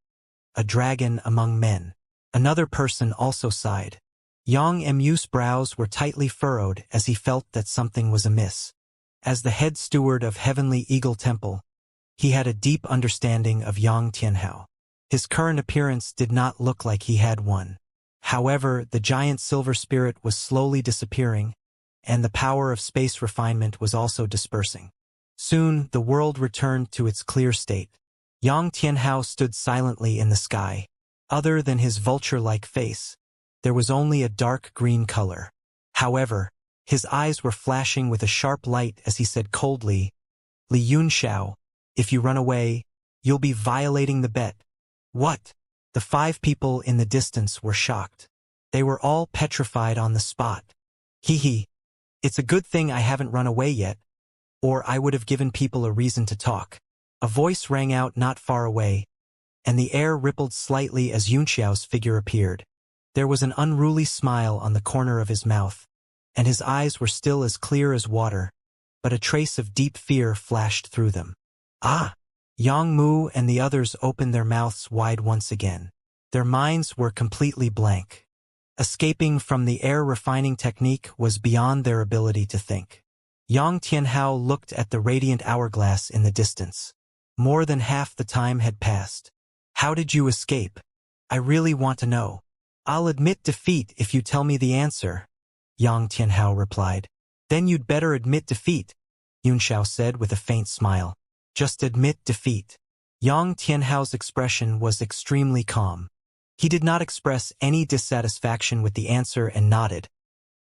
a dragon among men. Another person also sighed. Yang Mu's brows were tightly furrowed as he felt that something was amiss. As the head steward of Heavenly Eagle Temple, he had a deep understanding of Yang Tianhao. His current appearance did not look like he had one. However, the giant silver spirit was slowly disappearing, and the power of space refinement was also dispersing. Soon, the world returned to its clear state. Yang Tianhao stood silently in the sky. Other than his vulture-like face, there was only a dark green color. However, his eyes were flashing with a sharp light as he said coldly, Li Yunxiao, if you run away, you'll be violating the bet. What? The 5 people in the distance were shocked. They were all petrified on the spot. Hee. It's a good thing I haven't run away yet, or I would have given people a reason to talk. A voice rang out not far away, and the air rippled slightly as Yunxiao's figure appeared. There was an unruly smile on the corner of his mouth, and his eyes were still as clear as water, but a trace of deep fear flashed through them. Ah! Yang Mu and the others opened their mouths wide once again. Their minds were completely blank. Escaping from the air refining technique was beyond their ability to think. Yang Tianhao looked at the radiant hourglass in the distance. More than half the time had passed. How did you escape? I really want to know. I'll admit defeat if you tell me the answer, Yang Tianhao replied. Then you'd better admit defeat, Yunxiao said with a faint smile. Just admit defeat. Yang Tianhao's expression was extremely calm. He did not express any dissatisfaction with the answer and nodded.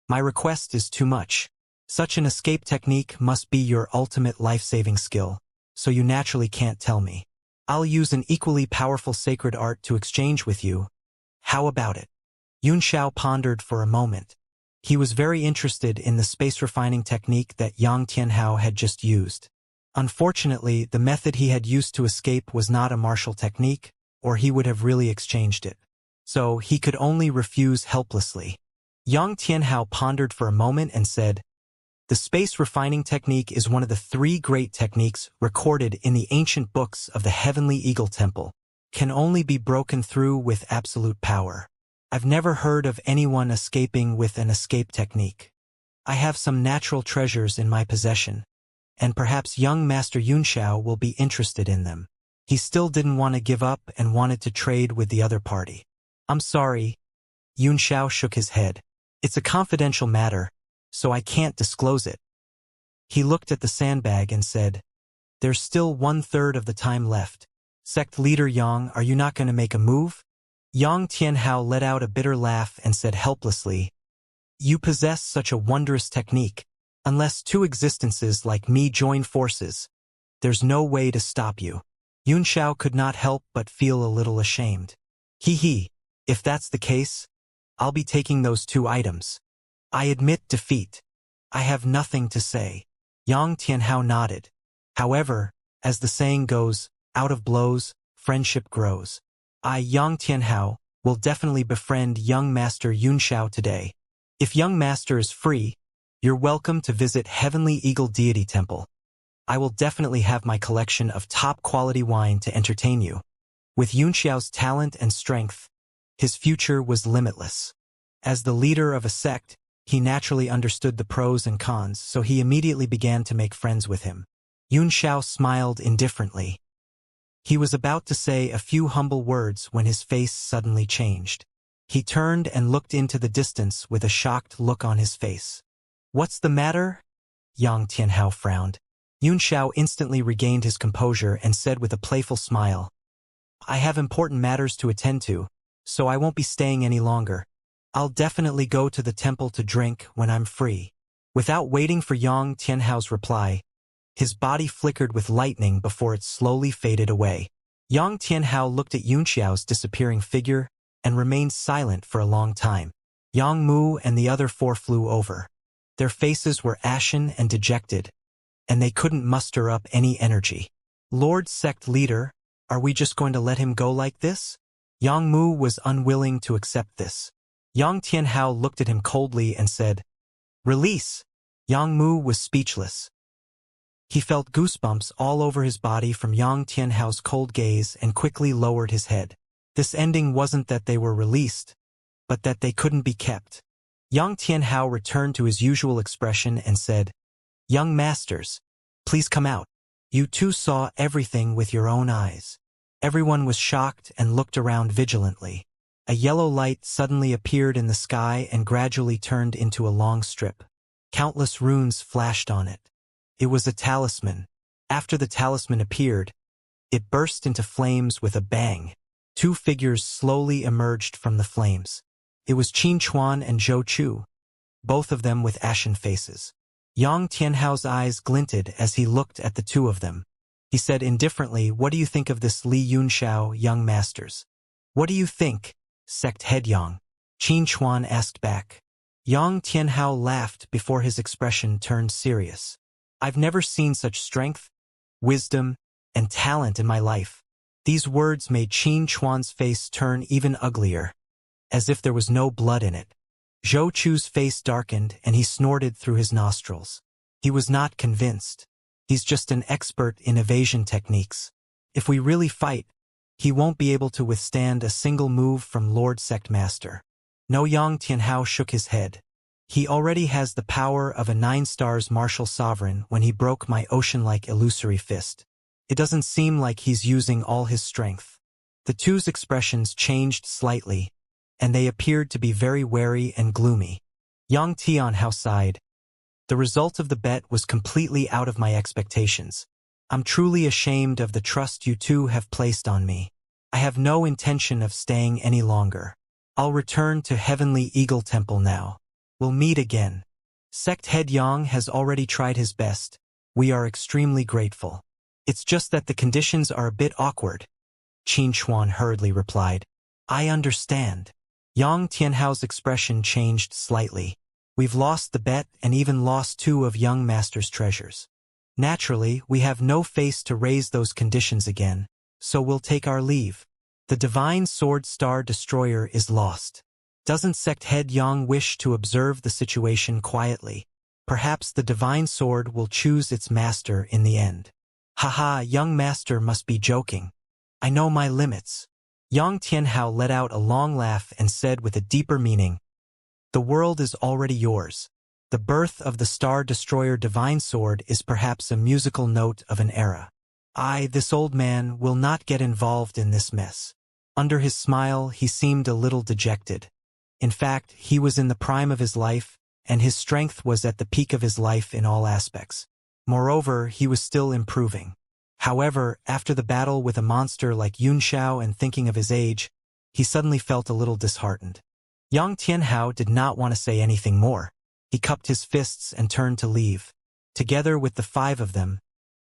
My request is too much. Such an escape technique must be your ultimate life-saving skill, so you naturally can't tell me. I'll use an equally powerful sacred art to exchange with you. How about it? Yunxiao pondered for a moment. He was very interested in the space refining technique that Yang Tianhao had just used. Unfortunately, the method he had used to escape was not a martial technique, or he would have really exchanged it. So he could only refuse helplessly. Yang Tianhao pondered for a moment and said, the space refining technique is one of the 3 great techniques recorded in the ancient books of the Heavenly Eagle Temple, can only be broken through with absolute power. I've never heard of anyone escaping with an escape technique. I have some natural treasures in my possession, and perhaps young Master Yunxiao will be interested in them. He still didn't want to give up and wanted to trade with the other party. I'm sorry. Yunxiao shook his head. It's a confidential matter, so I can't disclose it. He looked at the sandbag and said, there's still 1/3 of the time left. Sect leader Yang, are you not going to make a move? Yang Tianhao let out a bitter laugh and said helplessly, you possess such a wondrous technique. Unless 2 existences like me join forces, there's no way to stop you. Yunxiao could not help but feel a little ashamed. Hee, if that's the case, I'll be taking those 2 items. I admit defeat. I have nothing to say. Yang Tianhao nodded. However, as the saying goes, out of blows, friendship grows. I, Yang Tianhao, will definitely befriend young Master Yunxiao today. If young Master is free, you're welcome to visit Heavenly Eagle Deity Temple. I will definitely have my collection of top-quality wine to entertain you. With Yunxiao's talent and strength, his future was limitless. As the leader of a sect, he naturally understood the pros and cons, so he immediately began to make friends with him. Yunxiao smiled indifferently. He was about to say a few humble words when his face suddenly changed. He turned and looked into the distance with a shocked look on his face. What's the matter? Yang Tianhao frowned. Yunxiao instantly regained his composure and said with a playful smile, I have important matters to attend to, so I won't be staying any longer. I'll definitely go to the temple to drink when I'm free. Without waiting for Yang Tianhao's reply, his body flickered with lightning before it slowly faded away. Yang Tianhao looked at Yunxiao's disappearing figure and remained silent for a long time. Yang Mu and the other 4 flew over. Their faces were ashen and dejected, and they couldn't muster up any energy. Lord Sect Leader, are we just going to let him go like this? Yang Mu was unwilling to accept this. Yang Tianhao looked at him coldly and said, Release! Yang Mu was speechless. He felt goosebumps all over his body from Yang Tianhao's cold gaze and quickly lowered his head. This ending wasn't that they were released, but that they couldn't be kept. Yang Tianhao returned to his usual expression and said, Young masters, please come out. You 2 saw everything with your own eyes. Everyone was shocked and looked around vigilantly. A yellow light suddenly appeared in the sky and gradually turned into a long strip. Countless runes flashed on it. It was a talisman. After the talisman appeared, it burst into flames with a bang. 2 figures slowly emerged from the flames. It was Qin Chuan and Zhou Chu, both of them with ashen faces. Yang Tianhao's eyes glinted as he looked at the 2 of them. He said indifferently, What do you think of this Li Yunxiao, young masters? What do you think, Sect Head Yang? Qin Chuan asked back. Yang Tianhao laughed before his expression turned serious. I've never seen such strength, wisdom, and talent in my life. These words made Qin Chuan's face turn even uglier, as if there was no blood in it. Zhou Chu's face darkened and he snorted through his nostrils. He was not convinced. He's just an expert in evasion techniques. If we really fight, he won't be able to withstand a single move from Lord Sect Master. No, Yang Tianhao shook his head. He already has the power of a 9-stars martial sovereign when he broke my ocean-like illusory fist. It doesn't seem like he's using all his strength. The 2's expressions changed slightly, and they appeared to be very wary and gloomy. Yang Tianhao sighed. The result of the bet was completely out of my expectations. I'm truly ashamed of the trust you two have placed on me. I have no intention of staying any longer. I'll return to Heavenly Eagle Temple now. We'll meet again. Sect Head Yang has already tried his best. We are extremely grateful. It's just that the conditions are a bit awkward. Qin Chuan hurriedly replied. I understand. Yang Tianhao's expression changed slightly. We've lost the bet and even lost 2 of young master's treasures. Naturally, we have no face to raise those conditions again, so we'll take our leave. The Divine Sword Star Destroyer is lost. Doesn't Sect Head Yang wish to observe the situation quietly? Perhaps the Divine Sword will choose its master in the end. Haha, young master must be joking. I know my limits. Yang Tianhao let out a long laugh and said with a deeper meaning, the world is already yours. The birth of the Star Destroyer Divine Sword is perhaps a musical note of an era. This old man, will not get involved in this mess. Under his smile, he seemed a little dejected. In fact, he was in the prime of his life, and his strength was at the peak of his life in all aspects. Moreover, he was still improving. However, after the battle with a monster like Yunxiao and thinking of his age, he suddenly felt a little disheartened. Yang Tianhao did not want to say anything more. He cupped his fists and turned to leave. Together with the 5 of them,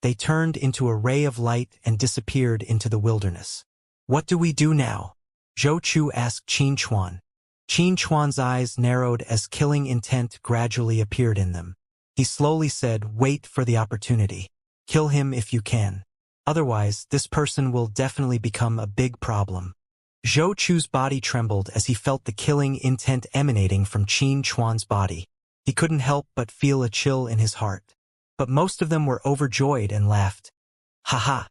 they turned into a ray of light and disappeared into the wilderness. What do we do now? Zhou Chu asked Qin Chuan. Qin Chuan's eyes narrowed as killing intent gradually appeared in them. He slowly said, wait for the opportunity. Kill him if you can. Otherwise, this person will definitely become a big problem. Zhou Chu's body trembled as he felt the killing intent emanating from Qin Chuan's body. He couldn't help but feel a chill in his heart. But most of them were overjoyed and laughed. Haha!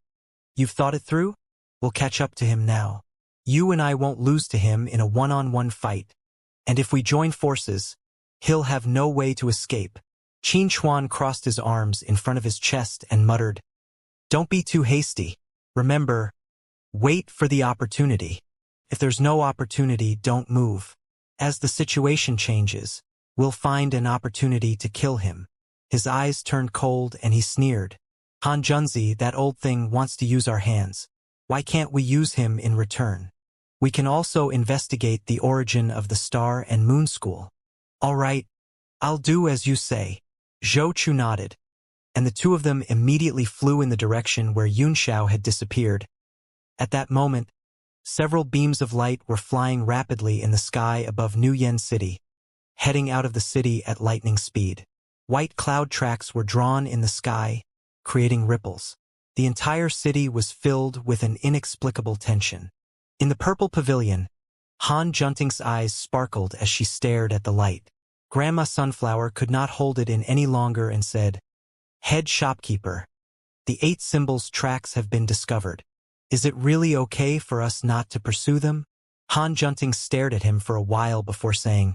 You've thought it through? We'll catch up to him now. You and I won't lose to him in a one-on-one fight. And if we join forces, he'll have no way to escape. Qin Chuan crossed his arms in front of his chest and muttered, don't be too hasty. Remember, wait for the opportunity. If there's no opportunity, don't move. As the situation changes, we'll find an opportunity to kill him. His eyes turned cold and he sneered. Han Junzi, that old thing wants to use our hands. Why can't we use him in return? We can also investigate the origin of the Star and Moon School. All right, I'll do as you say. Zhou Chu nodded, and the 2 of them immediately flew in the direction where Yunxiao had disappeared. At that moment, several beams of light were flying rapidly in the sky above New Yen City, heading out of the city at lightning speed. White cloud tracks were drawn in the sky, creating ripples. The entire city was filled with an inexplicable tension. In the purple pavilion, Han Junting's eyes sparkled as she stared at the light. Grandma Sunflower could not hold it in any longer and said, Head shopkeeper, the 8 symbols tracks have been discovered. Is it really okay for us not to pursue them? Han Junting stared at him for a while before saying,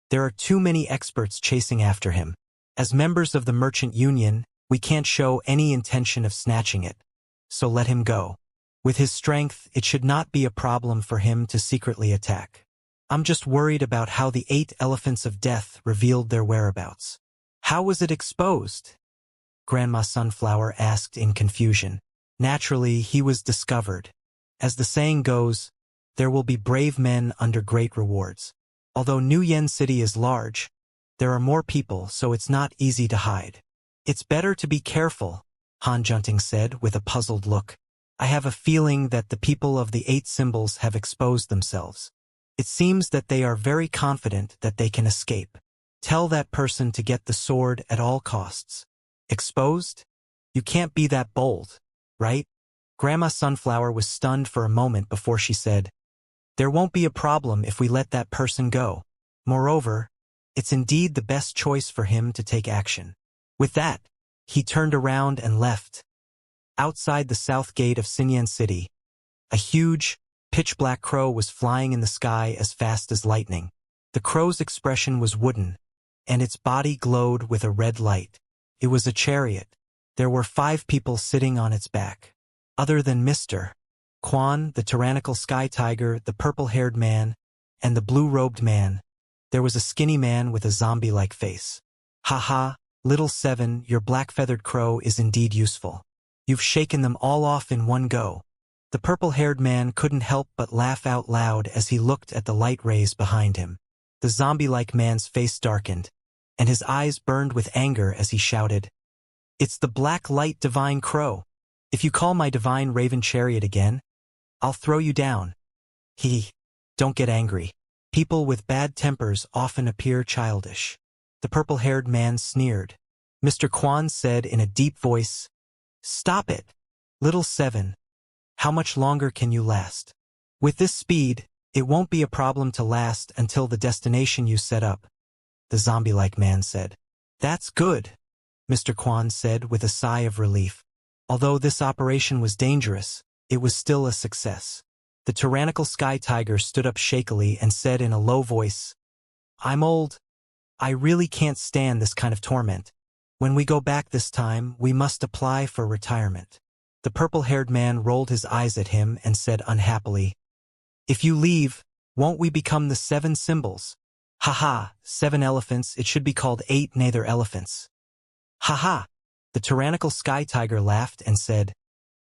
there are too many experts chasing after him. As members of the Merchant Union, we can't show any intention of snatching it. So let him go. With his strength, it should not be a problem for him to secretly attack. I'm just worried about how the 8 elephants of death revealed their whereabouts. How was it exposed? Grandma Sunflower asked in confusion. Naturally, he was discovered. As the saying goes, there will be brave men under great rewards. Although New Yen City is large, there are more people, so it's not easy to hide. It's better to be careful, Han Junting said with a puzzled look. I have a feeling that the people of the 8 symbols have exposed themselves. It seems that they are very confident that they can escape. Tell that person to get the sword at all costs. Exposed? You can't be that bold, right? Grandma Sunflower was stunned for a moment before she said, there won't be a problem if we let that person go. Moreover, it's indeed the best choice for him to take action. With that, he turned around and left. Outside the south gate of Xinyan City, a huge, pitch-black crow was flying in the sky as fast as lightning. The crow's expression was wooden, and its body glowed with a red light. It was a chariot. There were 5 people sitting on its back. Other than Mr. Quan, the tyrannical sky tiger, the purple-haired man, and the blue-robed man. There was a skinny man with a zombie-like face. "Ha, little seven, your black-feathered crow is indeed useful. You've shaken them all off in one go." The purple-haired man couldn't help but laugh out loud as he looked at the light rays behind him. The zombie-like man's face darkened, and his eyes burned with anger as he shouted, "It's the black light divine crow. If you call my divine raven chariot again, I'll throw you down." Don't get angry. People with bad tempers often appear childish. The purple-haired man sneered. Mr. Quan said in a deep voice, "Stop it, little seven. How much longer can you last? With this speed, it won't be a problem to last until the destination you set up," the zombie-like man said. "That's good," Mr. Quan said with a sigh of relief. Although this operation was dangerous, it was still a success. The tyrannical sky tiger stood up shakily and said in a low voice, "I'm old. I really can't stand this kind of torment. When we go back this time, we must apply for retirement." The purple-haired man rolled his eyes at him and said unhappily, "If you leave, won't we become the seven symbols? Haha, 7 elephants, it should be called 8 nether elephants." "Haha," the tyrannical sky tiger laughed and said,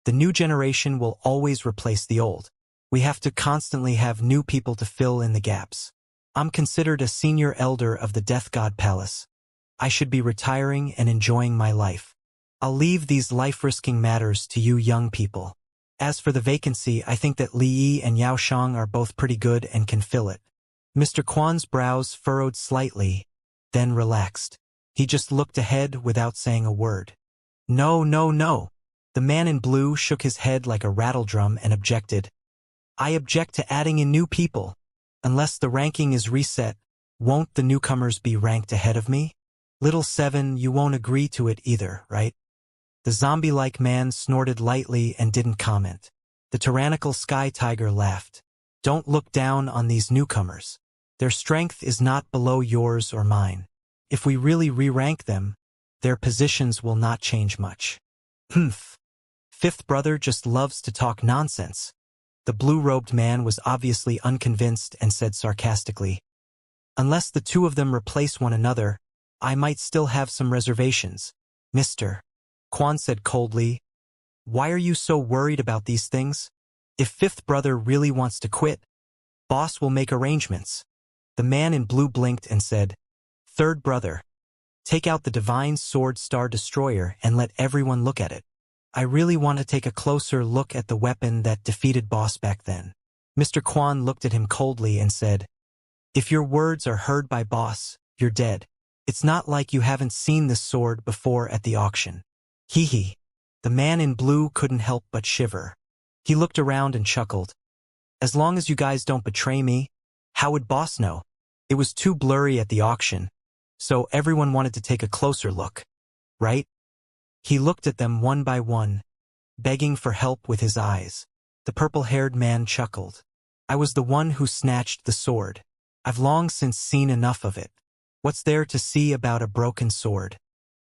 "The new generation will always replace the old. We have to constantly have new people to fill in the gaps. I'm considered a senior elder of the Death God Palace. I should be retiring and enjoying my life. I'll leave these life-risking matters to you young people. As for the vacancy, I think that Li Yi and Yao Shang are both pretty good and can fill it." Mr. Quan's brows furrowed slightly, then relaxed. He just looked ahead without saying a word. No. The man in blue shook his head like a rattledrum and objected. "I object to adding in new people. Unless the ranking is reset, won't the newcomers be ranked ahead of me? Little seven, you won't agree to it either, right?" The zombie-like man snorted lightly and didn't comment. The tyrannical sky tiger laughed. "Don't look down on these newcomers. Their strength is not below yours or mine. If we really re-rank them, their positions will not change much." "Humph. Fifth brother just loves to talk nonsense." The blue-robed man was obviously unconvinced and said sarcastically, "Unless the two of them replace one another, I might still have some reservations." "Mr. Quan said coldly, "Why are you so worried about these things? If fifth brother really wants to quit, boss will make arrangements." The man in blue blinked and said, "Third brother, take out the Divine Sword Star Destroyer and let everyone look at it. I really want to take a closer look at the weapon that defeated boss back then." Mr. Quan looked at him coldly and said, "If your words are heard by boss, you're dead. It's not like you haven't seen this sword before at the auction." The man in blue couldn't help but shiver. He looked around and chuckled. "As long as you guys don't betray me, how would boss know? It was too blurry at the auction, so everyone wanted to take a closer look, right?" He looked at them one by one, begging for help with his eyes. The purple-haired man chuckled. "I was the one who snatched the sword. I've long since seen enough of it. What's there to see about a broken sword?"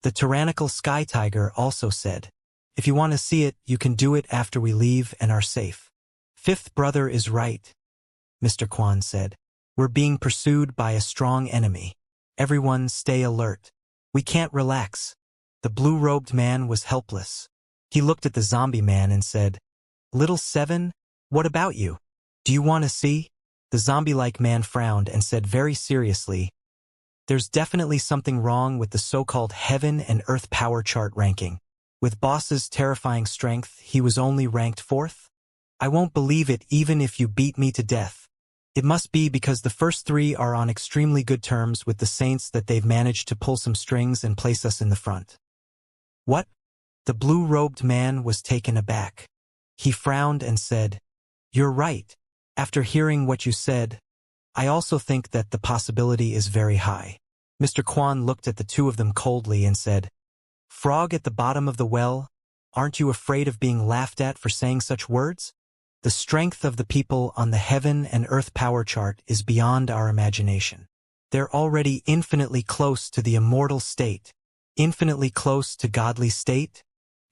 The tyrannical sky tiger also said, "If you want to see it, you can do it after we leave and are safe." "Fifth brother is right," Mr. Quan said. "We're being pursued by a strong enemy. Everyone stay alert. We can't relax." The blue-robed man was helpless. He looked at the zombie man and said, "Little seven, what about you? Do you want to see?" The zombie-like man frowned and said very seriously, "There's definitely something wrong with the so-called heaven and earth power chart ranking. With boss's terrifying strength, he was only ranked 4th? I won't believe it even if you beat me to death. It must be because the first 3 are on extremely good terms with the saints that they've managed to pull some strings and place us in the front." "What?" The blue-robed man was taken aback. He frowned and said, "You're right. After hearing what you said, I also think that the possibility is very high." Mr. Quan looked at the two of them coldly and said, "Frog at the bottom of the well, aren't you afraid of being laughed at for saying such words? The strength of the people on the heaven and earth power chart is beyond our imagination. They're already infinitely close to the immortal state, infinitely close to godly state.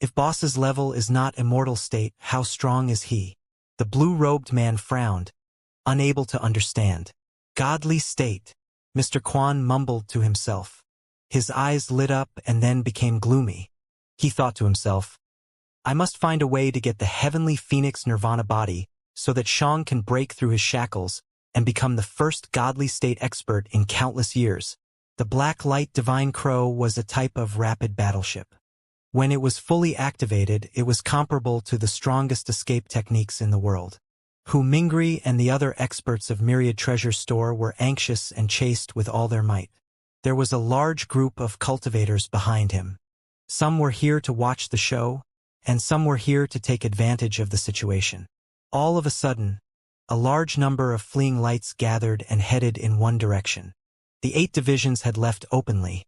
If boss's level is not immortal state, how strong is he?" The blue-robed man frowned, unable to understand. Godly state, Mr. Quan mumbled to himself. His eyes lit up and then became gloomy. He thought to himself, I must find a way to get the heavenly phoenix nirvana body so that Shang can break through his shackles and become the first godly state expert in countless years. The Black Light Divine Crow was a type of rapid battleship. When it was fully activated, it was comparable to the strongest escape techniques in the world. Hu Mingri and the other experts of Myriad Treasure Store were anxious and chased with all their might. There was a large group of cultivators behind him. Some were here to watch the show, and some were here to take advantage of the situation. All of a sudden, a large number of fleeing lights gathered and headed in one direction. The 8 divisions had left openly,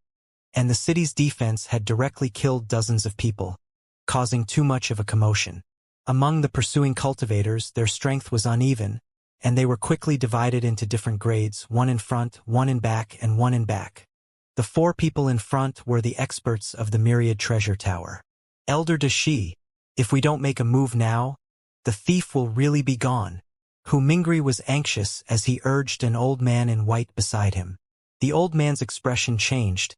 and the city's defense had directly killed dozens of people, causing too much of a commotion. Among the pursuing cultivators, their strength was uneven, and they were quickly divided into different grades, one in front, one in back, and one in back. The 4 people in front were the experts of the Myriad Treasure Tower. Elder Dashi, if we don't make a move now, the thief will really be gone. Hu Mingri was anxious as he urged an old man in white beside him. The old man's expression changed,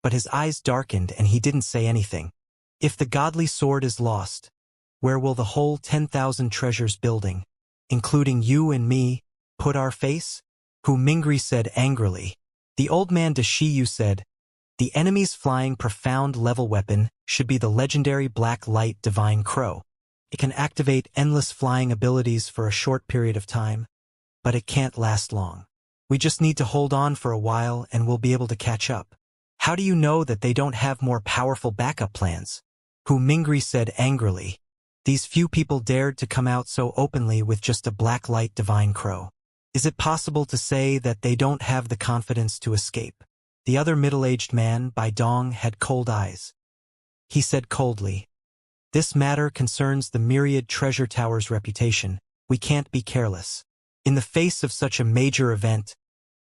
but his eyes darkened and he didn't say anything. If the godly sword is lost, where will the whole 10,000 treasures building, including you and me, put our face? Hu Mingri said angrily. The old man Dashiyu said, the enemy's flying profound level weapon should be the legendary Black Light Divine Crow. It can activate endless flying abilities for a short period of time, but it can't last long. We just need to hold on for a while and we'll be able to catch up. How do you know that they don't have more powerful backup plans? Hu Mingri said angrily. These few people dared to come out so openly with just a Black Light Divine Crow. Is it possible to say that they don't have the confidence to escape? The other middle-aged man, Bai Dong, had cold eyes. He said coldly, this matter concerns the Myriad Treasure Tower's reputation. We can't be careless. In the face of such a major event,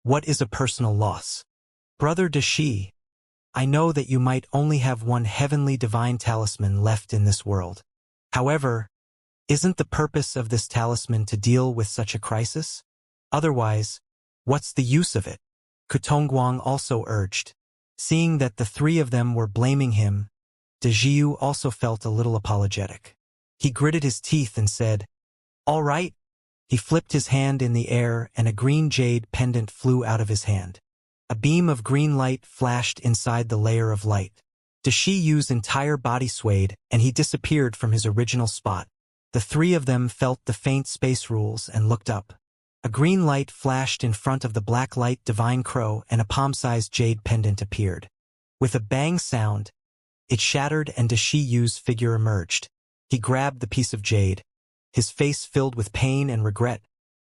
what is a personal loss? Brother Dashi, I know that you might only have one heavenly divine talisman left in this world. However, isn't the purpose of this talisman to deal with such a crisis? Otherwise, what's the use of it? Kutongguang also urged. Seeing that the 3 of them were blaming him, Dajiu also felt a little apologetic. He gritted his teeth and said, all right. He flipped his hand in the air and a green jade pendant flew out of his hand. A beam of green light flashed inside the layer of light. Dashiyu's entire body swayed and he disappeared from his original spot. The 3 of them felt the faint space rules and looked up. A green light flashed in front of the Black Light Divine Crow and a palm-sized jade pendant appeared. With a bang sound, it shattered and Dashiyu's figure emerged. He grabbed the piece of jade, his face filled with pain and regret.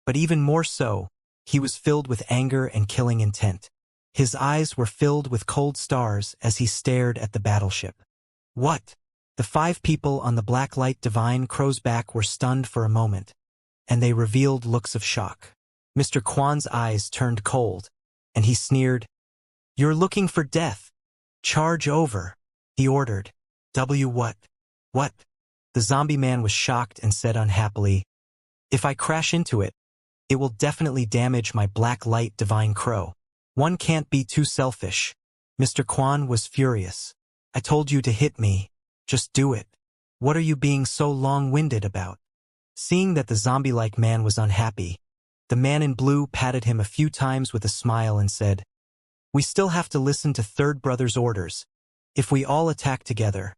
But even more so, he was filled with anger and killing intent. His eyes were filled with cold stars as he stared at the battleship. What? The 5 people on the Black Light Divine Crow's back were stunned for a moment, and they revealed looks of shock. Mr. Quan's eyes turned cold, and he sneered, you're looking for death. Charge over, he ordered. What? What? The zombie man was shocked and said unhappily, if I crash into it, it will definitely damage my Black Light Divine Crow. One can't be too selfish. Mr. Quan was furious. I told you to hit me. Just do it. What are you being so long-winded about? Seeing that the zombie-like man was unhappy, the man in blue patted him a few times with a smile and said, we still have to listen to Third Brother's orders. If we all attack together,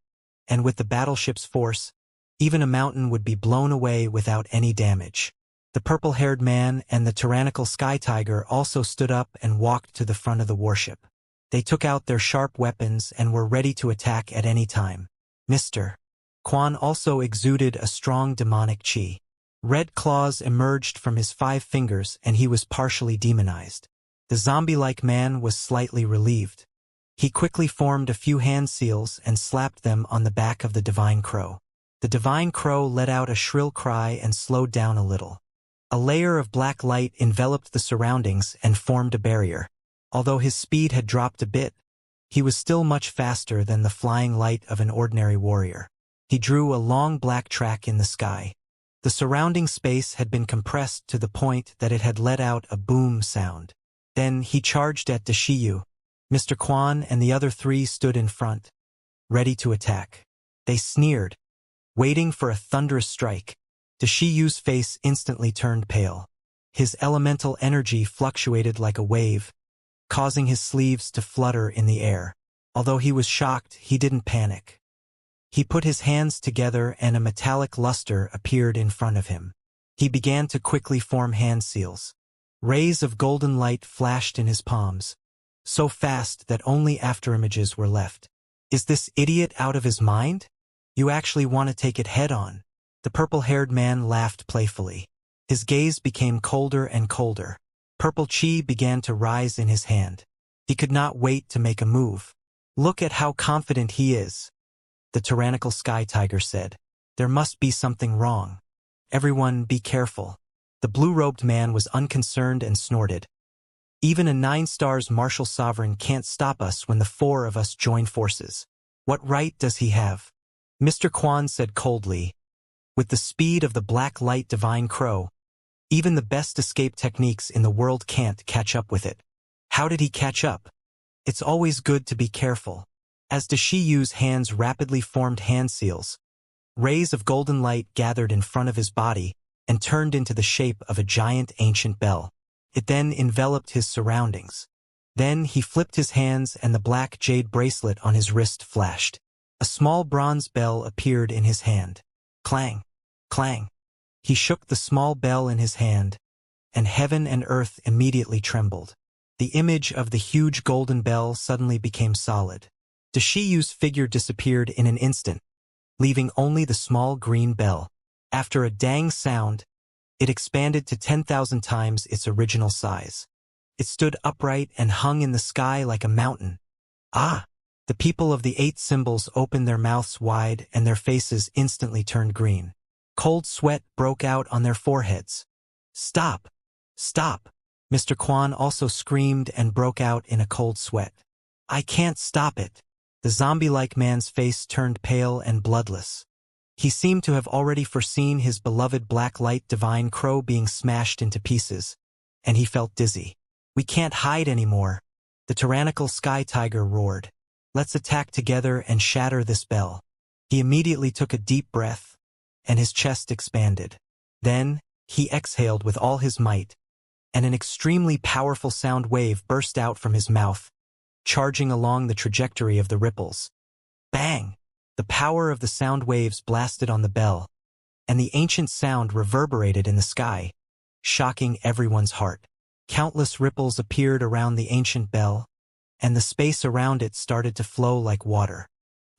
and with the battleship's force, even a mountain would be blown away without any damage. The purple-haired man and the tyrannical sky tiger also stood up and walked to the front of the warship. They took out their sharp weapons and were ready to attack at any time. Mr. Quan also exuded a strong demonic chi. Red claws emerged from his 5 fingers and he was partially demonized. The zombie-like man was slightly relieved. He quickly formed a few hand seals and slapped them on the back of the Divine Crow. The Divine Crow let out a shrill cry and slowed down a little. A layer of black light enveloped the surroundings and formed a barrier. Although his speed had dropped a bit, he was still much faster than the flying light of an ordinary warrior. He drew a long black track in the sky. The surrounding space had been compressed to the point that it had let out a boom sound. Then he charged at Deshiyu. Mr. Quan and the other three stood in front, ready to attack. They sneered, waiting for a thunderous strike. Deshiyu's face instantly turned pale. His elemental energy fluctuated like a wave, causing his sleeves to flutter in the air. Although he was shocked, he didn't panic. He put his hands together and a metallic luster appeared in front of him. He began to quickly form hand seals. Rays of golden light flashed in his palms, so fast that only afterimages were left. Is this idiot out of his mind? You actually want to take it head-on? The purple-haired man laughed playfully. His gaze became colder and colder. Purple chi began to rise in his hand. He could not wait to make a move. Look at how confident he is, the tyrannical sky tiger said. There must be something wrong. Everyone be careful. The blue-robed man was unconcerned and snorted. Even a 9-stars martial sovereign can't stop us when the 4 of us join forces. What right does he have? Mr. Quan said coldly. With the speed of the black light divine crow, even the best escape techniques in the world can't catch up with it. How did he catch up? It's always good to be careful. As Deshiyu's hands rapidly formed hand seals, rays of golden light gathered in front of his body and turned into the shape of a giant ancient bell. It then enveloped his surroundings. Then he flipped his hands and the black jade bracelet on his wrist flashed. A small bronze bell appeared in his hand. Clang! Clang! He shook the small bell in his hand, and heaven and earth immediately trembled. The image of the huge golden bell suddenly became solid. Deshiyu's figure disappeared in an instant, leaving only the small green bell. After a dang sound, it expanded to 10,000 times its original size. It stood upright and hung in the sky like a mountain. Ah! The people of the 8 symbols opened their mouths wide and their faces instantly turned green. Cold sweat broke out on their foreheads. Stop! Stop! Mr. Quan also screamed and broke out in a cold sweat. I can't stop it. The zombie-like man's face turned pale and bloodless. He seemed to have already foreseen his beloved black light divine crow being smashed into pieces, and he felt dizzy. We can't hide anymore, the tyrannical sky tiger roared. Let's attack together and shatter this bell. He immediately took a deep breath, and his chest expanded. Then, he exhaled with all his might, and an extremely powerful sound wave burst out from his mouth, charging along the trajectory of the ripples. Bang! The power of the sound waves blasted on the bell, and the ancient sound reverberated in the sky, shocking everyone's heart. Countless ripples appeared around the ancient bell, and the space around it started to flow like water.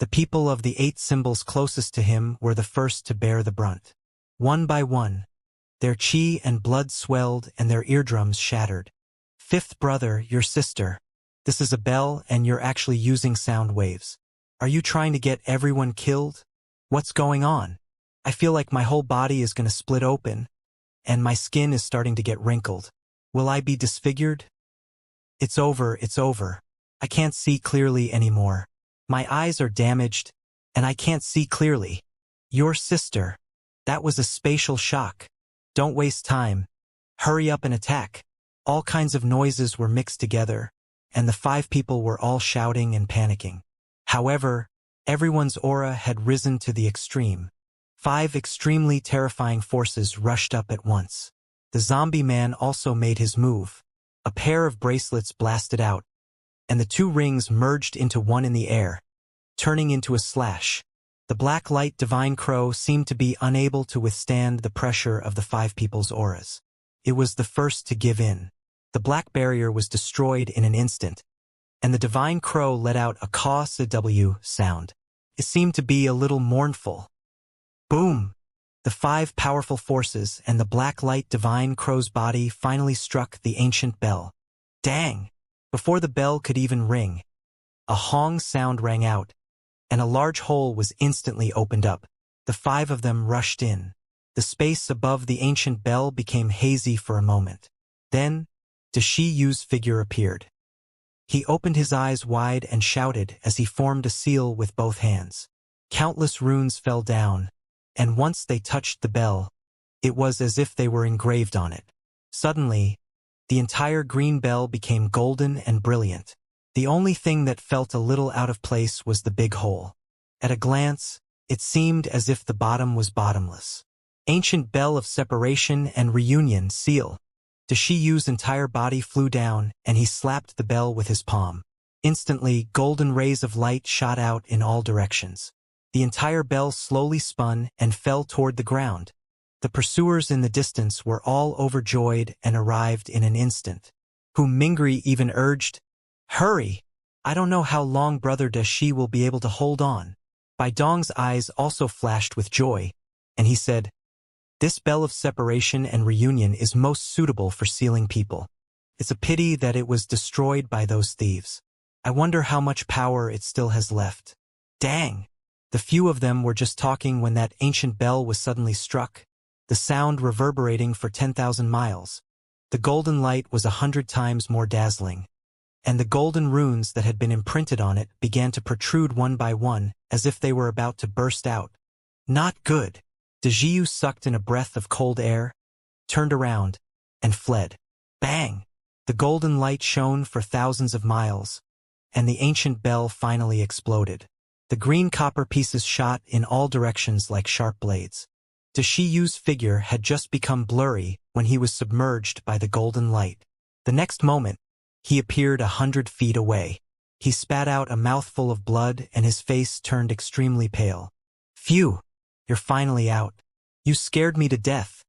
The people of the 8 symbols closest to him were the first to bear the brunt. One by one, their chi and blood swelled and their eardrums shattered. Fifth brother, your sister. This is a bell and you're actually using sound waves. Are you trying to get everyone killed? What's going on? I feel like my whole body is going to split open, and my skin is starting to get wrinkled. Will I be disfigured? It's over, it's over. I can't see clearly anymore. My eyes are damaged, and I can't see clearly. Your sister. That was a spatial shock. Don't waste time. Hurry up and attack. All kinds of noises were mixed together, and the 5 people were all shouting and panicking. However, everyone's aura had risen to the extreme. 5 extremely terrifying forces rushed up at once. The zombie man also made his move. A pair of bracelets blasted out, and the 2 rings merged into one in the air, turning into a slash. The black light divine crow seemed to be unable to withstand the pressure of the 5 people's auras. It was the first to give in. The black barrier was destroyed in an instant, and the divine crow let out a caw-w sound. It seemed to be a little mournful. Boom! The 5 powerful forces and the black light divine crow's body finally struck the ancient bell. Dang! Before the bell could even ring, a hong sound rang out, and a large hole was instantly opened up. The 5 of them rushed in. The space above the ancient bell became hazy for a moment. Then, Deshiyu's figure appeared. He opened his eyes wide and shouted as he formed a seal with both hands. Countless runes fell down, and once they touched the bell, It was as if they were engraved on it. Suddenly, the entire green bell became golden and brilliant. The only thing that felt a little out of place was the big hole. At a glance, it seemed as if the bottom was bottomless. Ancient bell of separation and reunion seal. Dashiyu's entire body flew down, and he slapped the bell with his palm. Instantly, golden rays of light shot out in all directions. The entire bell slowly spun and fell toward the ground. The pursuers in the distance were all overjoyed and arrived in an instant. Mingri even urged, "Hurry! I don't know how long Brother Dashi will be able to hold on." Bai Dong's eyes also flashed with joy, and he said, "This bell of separation and reunion is most suitable for sealing people. It's a pity that it was destroyed by those thieves. I wonder how much power it still has left." Dang! The few of them were just talking when that ancient bell was suddenly struck, the sound reverberating for 10,000 miles. The golden light was 100 times more dazzling, and the golden runes that had been imprinted on it began to protrude one by one, as if they were about to burst out. Not good. Dajiu sucked in a breath of cold air, turned around, and fled. Bang! The golden light shone for thousands of miles, and the ancient bell finally exploded. The green copper pieces shot in all directions like sharp blades. Dashiyu's figure had just become blurry when he was submerged by the golden light. The next moment, he appeared 100 feet away. He spat out a mouthful of blood and his face turned extremely pale. "Phew! You're finally out. You scared me to death.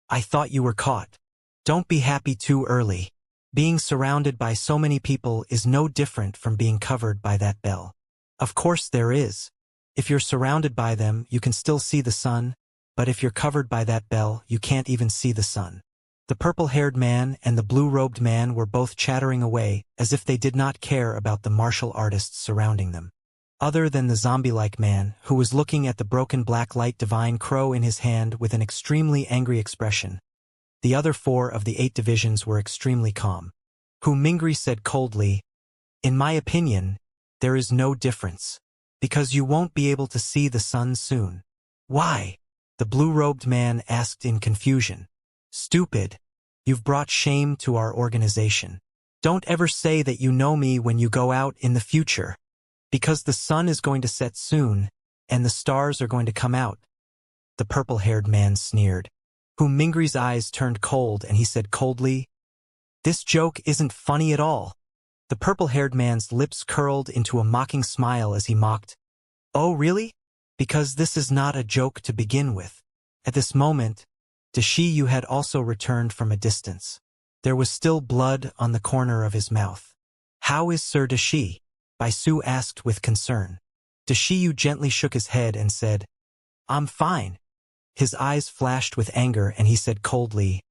I thought you were caught. Don't be happy too early. Being surrounded by so many people is no different from being covered by that bell. Of course there is. If you're surrounded by them, you can still see the sun, but if you're covered by that bell, you can't even see the sun." The purple-haired man and the blue-robed man were both chattering away as if they did not care about the martial artists surrounding them. Other than the zombie-like man, who was looking at the broken black light divine crow in his hand with an extremely angry expression, the other 4 of the 8 divisions were extremely calm. Mingri said coldly, "In my opinion, there is no difference, because you won't be able to see the sun soon." "Why?" the blue-robed man asked in confusion. "Stupid. You've brought shame to our organization. Don't ever say that you know me when you go out in the future, because the sun is going to set soon, and the stars are going to come out." The purple-haired man sneered. Mingri's eyes turned cold and he said coldly, "This joke isn't funny at all." The purple-haired man's lips curled into a mocking smile as he mocked, "Oh, really? Because this is not a joke to begin with." At this moment, Dashiyu had also returned from a distance. There was still blood on the corner of his mouth. "How is Sir Dashi?" Baisu asked with concern. Dashiyu gently shook his head and said, "I'm fine." His eyes flashed with anger and he said coldly,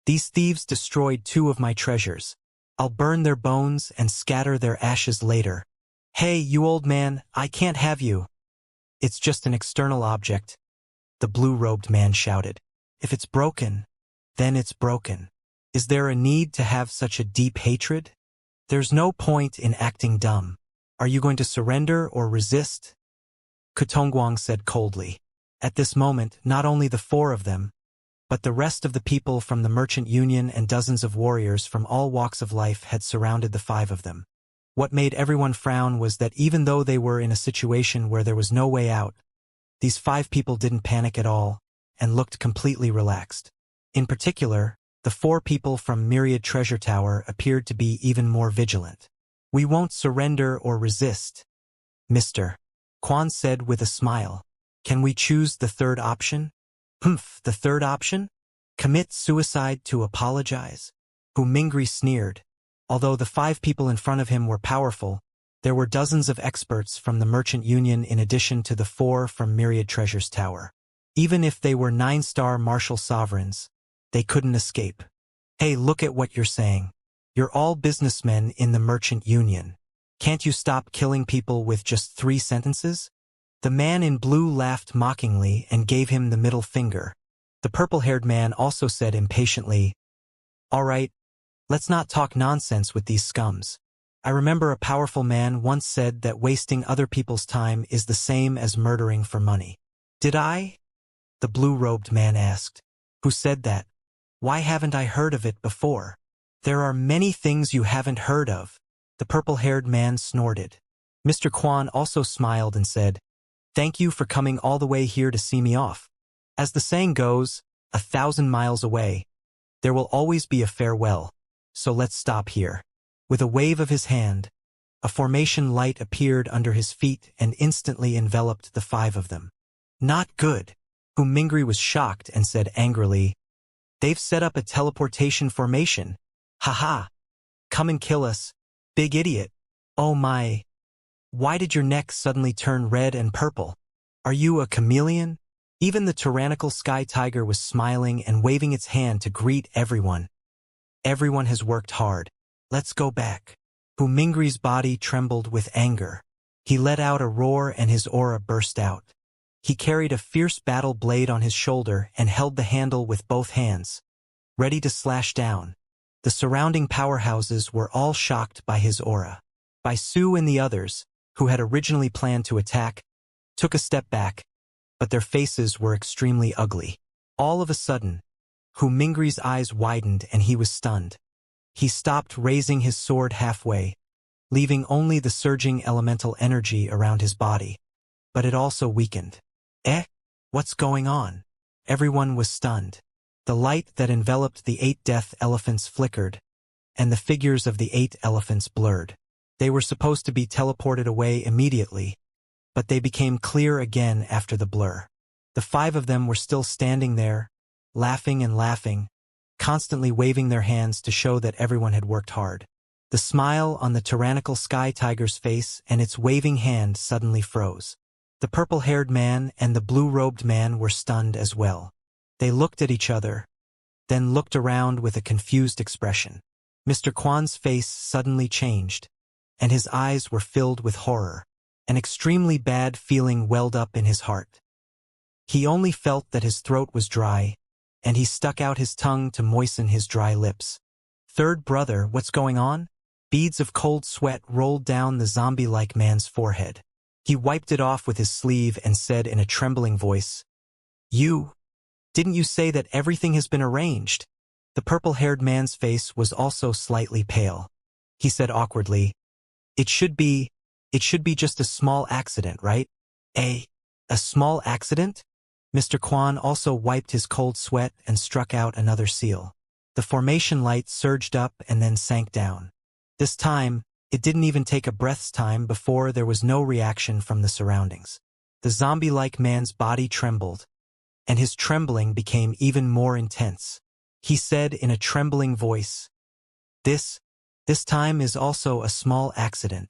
"These thieves destroyed 2 of my treasures. I'll burn their bones and scatter their ashes later." "Hey, you old man, I can't have you." "It's just an external object," the blue-robed man shouted. "If it's broken, then it's broken. Is there a need to have such a deep hatred? There's no point in acting dumb. Are you going to surrender or resist?" Kutongguang said coldly. At this moment, not only the 4 of them, but the rest of the people from the Merchant Union and dozens of warriors from all walks of life had surrounded the 5 of them. What made everyone frown was that even though they were in a situation where there was no way out, these 5 people didn't panic at all and looked completely relaxed. In particular, the 4 people from Myriad Treasure Tower appeared to be even more vigilant. "We won't surrender or resist, Mr. Quan said with a smile. "Can we choose the 3rd option?" The 3rd option? Commit suicide to apologize?" Mingri sneered. Although the 5 people in front of him were powerful, there were dozens of experts from the Merchant Union in addition to the 4 from Myriad Treasures Tower. Even if they were 9-star martial sovereigns, they couldn't escape. "Hey, look at what you're saying. You're all businessmen in the Merchant Union. Can't you stop killing people with just 3 sentences?" The man in blue laughed mockingly and gave him the middle finger. The purple-haired man also said impatiently, "All right, let's not talk nonsense with these scums. I remember a powerful man once said that wasting other people's time is the same as murdering for money." "Did I?" the blue-robed man asked. Who said that? Why haven't I heard of it before? There are many things you haven't heard of, the purple-haired man snorted. Mr. Quan also smiled and said, "Thank you for coming all the way here to see me off. As the saying goes, 1,000 miles away, there will always be a farewell, so let's stop here." With a wave of his hand, a formation light appeared under his feet and instantly enveloped the 5 of them. "Not good." Mingri was shocked and said angrily, "They've set up a teleportation formation. Haha. Come and kill us, big idiot." "Oh my. Why did your neck suddenly turn red and purple? Are you a chameleon?" Even the tyrannical sky tiger was smiling and waving its hand to greet everyone. "Everyone has worked hard. Let's go back." Mingri's body trembled with anger. He let out a roar and his aura burst out. He carried a fierce battle blade on his shoulder and held the handle with both hands, ready to slash down. The surrounding powerhouses were all shocked by his aura. Bai Su and the others, who had originally planned to attack, took a step back, but their faces were extremely ugly. All of a sudden, Mingri's eyes widened and he was stunned. He stopped raising his sword halfway, leaving only the surging elemental energy around his body. But it also weakened. What's going on? Everyone was stunned. The light that enveloped the 8 death elephants flickered, and the figures of the 8 elephants blurred. They were supposed to be teleported away immediately, but they became clear again after the blur. The 5 of them were still standing there, laughing and laughing, constantly waving their hands to show that everyone had worked hard. The smile on the tyrannical sky tiger's face and its waving hand suddenly froze. The purple-haired man and the blue-robed man were stunned as well. They looked at each other, then looked around with a confused expression. Mr. Quan's face suddenly changed, and his eyes were filled with horror. An extremely bad feeling welled up in his heart. He only felt that his throat was dry, and he stuck out his tongue to moisten his dry lips. "Third brother, what's going on?" Beads of cold sweat rolled down the zombie-like man's forehead. He wiped it off with his sleeve and said in a trembling voice, Didn't you say that everything has been arranged?" The purple-haired man's face was also slightly pale. He said awkwardly, It should be just a small accident, right?" A small accident?" Mr. Quan also wiped his cold sweat and struck out another seal. The formation light surged up and then sank down. This time, it didn't even take a breath's time before there was no reaction from the surroundings. The zombie-like man's body trembled, and his trembling became even more intense. He said in a trembling voice, This time is also a small accident."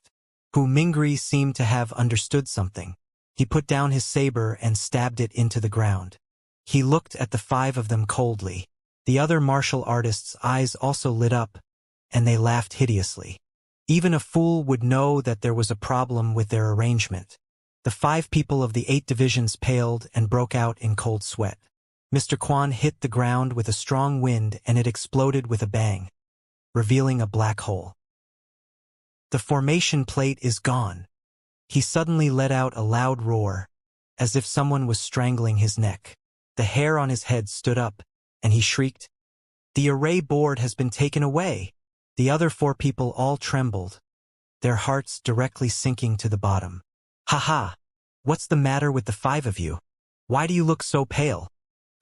Mingri seemed to have understood something. He put down his saber and stabbed it into the ground. He looked at the 5 of them coldly. The other martial artists' eyes also lit up, and they laughed hideously. Even a fool would know that there was a problem with their arrangement. The 5 people of the 8 divisions paled and broke out in cold sweat. Mr. Quan hit the ground with a strong wind and it exploded with a bang, revealing a black hole. The formation plate is gone. He suddenly let out a loud roar, as if someone was strangling his neck. The hair on his head stood up, and he shrieked, "The array board has been taken away!" The other 4 people all trembled, their hearts directly sinking to the bottom. "Ha! What's the matter with the 5 of you? Why do you look so pale?"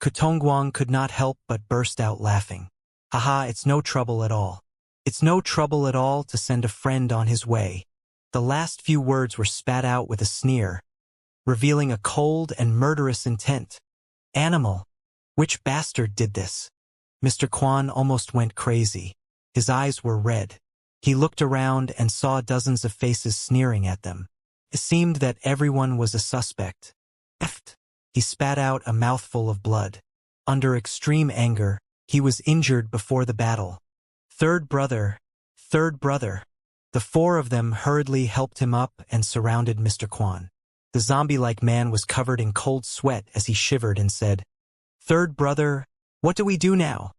Kutongguang could not help but burst out laughing. "Haha, it's no trouble at all. It's no trouble at all to send a friend on his way." The last few words were spat out with a sneer, revealing a cold and murderous intent. "Animal! Which bastard did this?" Mr. Quan almost went crazy. His eyes were red. He looked around and saw dozens of faces sneering at them. It seemed that everyone was a suspect. He spat out a mouthful of blood. Under extreme anger, he was injured before the battle. Third brother. The 4 of them hurriedly helped him up and surrounded Mr. Quan. The zombie-like man was covered in cold sweat as he shivered and said, "Third brother, what do we do now?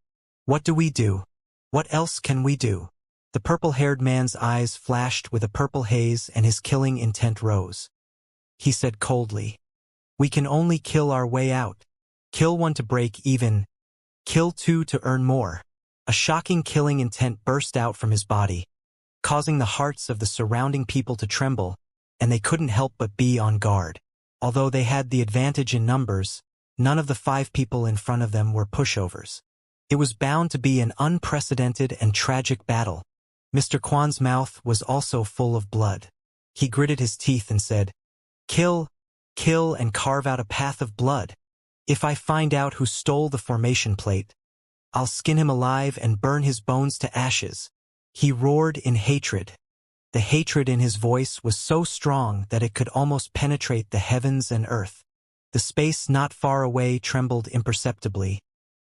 What do we do? What else can we do?" The purple-haired man's eyes flashed with a purple haze and his killing intent rose. He said coldly, "We can only kill our way out. Kill one to break even, Kill two to earn more. A shocking killing intent burst out from his body, causing the hearts of the surrounding people to tremble, and they couldn't help but be on guard. Although they had the advantage in numbers, none of the 5 people in front of them were pushovers. It was bound to be an unprecedented and tragic battle. Mr. Quan's mouth was also full of blood. He gritted his teeth and said, "Kill, kill and carve out a path of blood. If I find out who stole the formation plate, I'll skin him alive and burn his bones to ashes." He roared in hatred. The hatred in his voice was so strong that it could almost penetrate the heavens and earth. The space not far away trembled imperceptibly,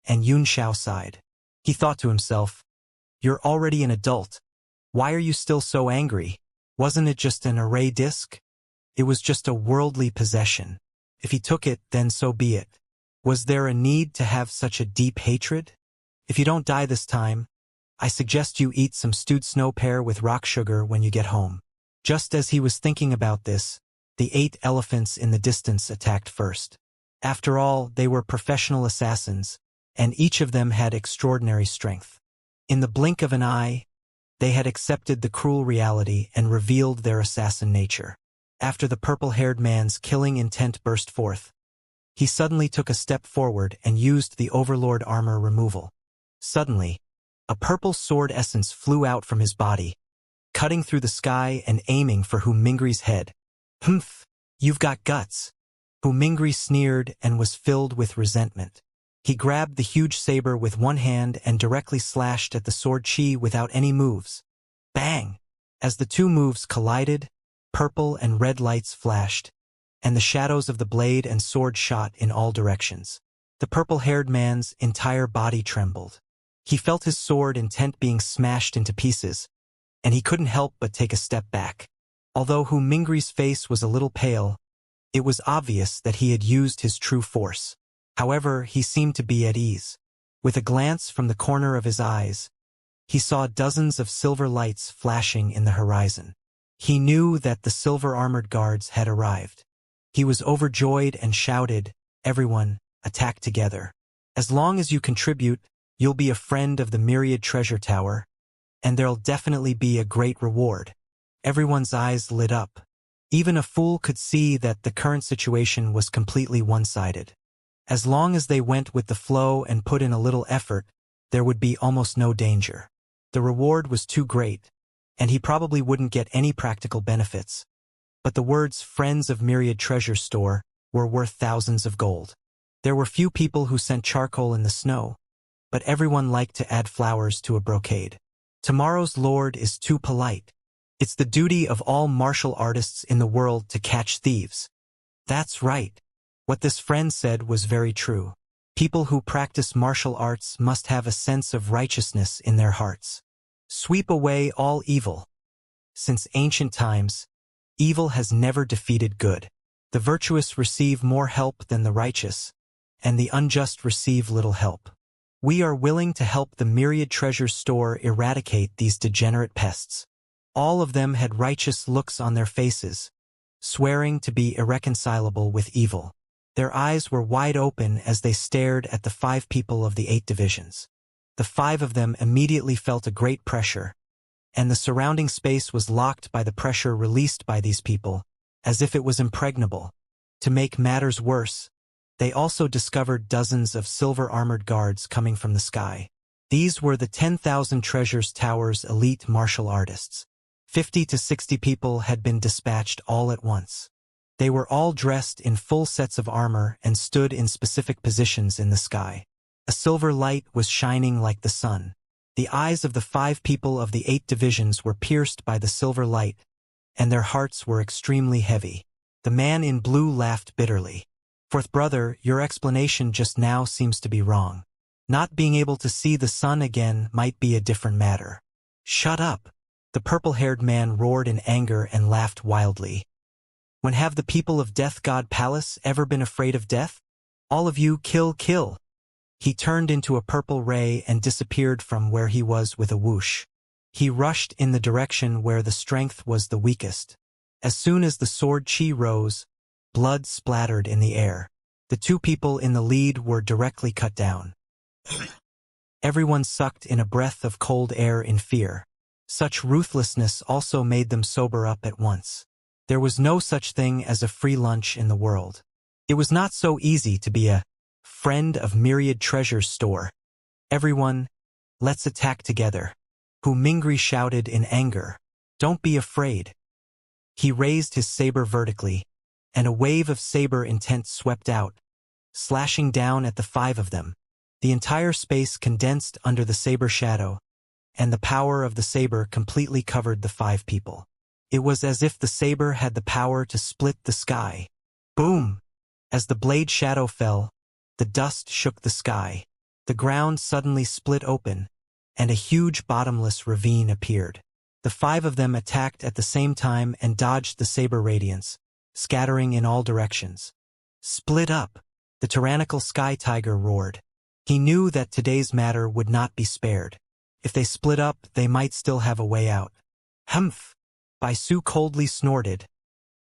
and Xianxia sighed. He thought to himself, "You're already an adult. Why are you still so angry? Wasn't it just an array disk? It was just a worldly possession. If he took it, then so be it. Was there a need to have such a deep hatred? If you don't die this time, I suggest you eat some stewed snow pear with rock sugar when you get home." Just as he was thinking about this, the 8 elephants in the distance attacked first. After all, they were professional assassins, and each of them had extraordinary strength. In the blink of an eye, they had accepted the cruel reality and revealed their assassin nature. After the purple-haired man's killing intent burst forth, he suddenly took a step forward and used the Overlord armor removal. Suddenly, a purple sword essence flew out from his body, cutting through the sky and aiming for Hu Mingri's head. "Humph, you've got guts." Hu Mingri sneered and was filled with resentment. He grabbed the huge saber with one hand and directly slashed at the sword chi without any moves. Bang! As the 2 moves collided, purple and red lights flashed, and the shadows of the blade and sword shot in all directions. The purple-haired man's entire body trembled. He felt his sword intent being smashed into pieces, and he couldn't help but take a step back. Although Hu Mingri's face was a little pale, it was obvious that he had used his true force. However, he seemed to be at ease. With a glance from the corner of his eyes, he saw dozens of silver lights flashing in the horizon. He knew that the silver-armored guards had arrived. He was overjoyed and shouted, "Everyone, attack together. As long as you contribute, you'll be a friend of the Myriad Treasure Tower, and there'll definitely be a great reward." Everyone's eyes lit up. Even a fool could see that the current situation was completely one-sided. As long as they went with the flow and put in a little effort, there would be almost no danger. The reward was too great, and he probably wouldn't get any practical benefits. But the words "Friends of Myriad Treasure Store" were worth thousands of gold. There were few people who sent charcoal in the snow, but everyone liked to add flowers to a brocade. Tomorrow's lord is too polite. It's the duty of all martial artists in the world to catch thieves. That's right. What this friend said was very true. People who practice martial arts must have a sense of righteousness in their hearts. Sweep away all evil. Since ancient times, evil has never defeated good. The virtuous receive more help than the righteous, and the unjust receive little help. We are willing to help the Myriad Treasure Store eradicate these degenerate pests. All of them had righteous looks on their faces, swearing to be irreconcilable with evil. Their eyes were wide open as they stared at the 5 people of the 8 divisions. The 5 of them immediately felt a great pressure, and the surrounding space was locked by the pressure released by these people, as if it was impregnable. To make matters worse, they also discovered dozens of silver-armored guards coming from the sky. These were the 10,000 Treasures Tower's elite martial artists. 50 to 60 people had been dispatched all at once. They were all dressed in full sets of armor and stood in specific positions in the sky. A silver light was shining like the sun. The eyes of the 5 people of the 8 divisions were pierced by the silver light, and their hearts were extremely heavy. The man in blue laughed bitterly. "Fourth brother, your explanation just now seems to be wrong. Not being able to see the sun again might be a different matter." "Shut up!" The purple-haired man roared in anger and laughed wildly. "When have the people of Death God Palace ever been afraid of death? All of you kill!" He turned into a purple ray and disappeared from where he was with a whoosh. He rushed in the direction where the strength was the weakest. As soon as the sword chi rose, blood splattered in the air. The 2 people in the lead were directly cut down. Everyone sucked in a breath of cold air in fear. Such ruthlessness also made them sober up at once. There was no such thing as a free lunch in the world. It was not so easy to be a friend of Myriad Treasures store. Everyone, let's attack together. Hu Mingri shouted in anger. Don't be afraid. He raised his saber vertically, and a wave of saber intent swept out, slashing down at the 5 of them. The entire space condensed under the saber shadow, and the power of the saber completely covered the 5 people. It was as if the saber had the power to split the sky. Boom! As the blade shadow fell, the dust shook the sky. The ground suddenly split open, and a huge bottomless ravine appeared. The 5 of them attacked at the same time and dodged the saber radiance, scattering in all directions. Split up! The tyrannical sky tiger roared. He knew that today's matter would not be spared. If they split up, they might still have a way out. Humph! Baisu coldly snorted,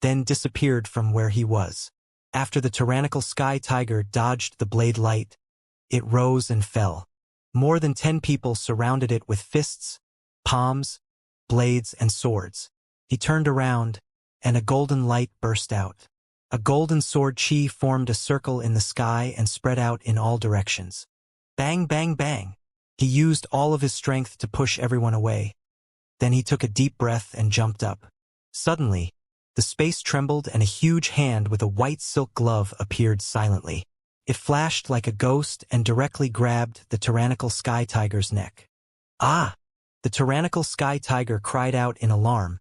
then disappeared from where he was. After the tyrannical sky tiger dodged the blade light, it rose and fell. More than 10 people surrounded it with fists, palms, blades, and swords. He turned around, and a golden light burst out. A golden sword chi formed a circle in the sky and spread out in all directions. Bang, bang, bang! He used all of his strength to push everyone away. Then he took a deep breath and jumped up. Suddenly, the space trembled and a huge hand with a white silk glove appeared silently. It flashed like a ghost and directly grabbed the tyrannical sky tiger's neck. Ah! The tyrannical sky tiger cried out in alarm,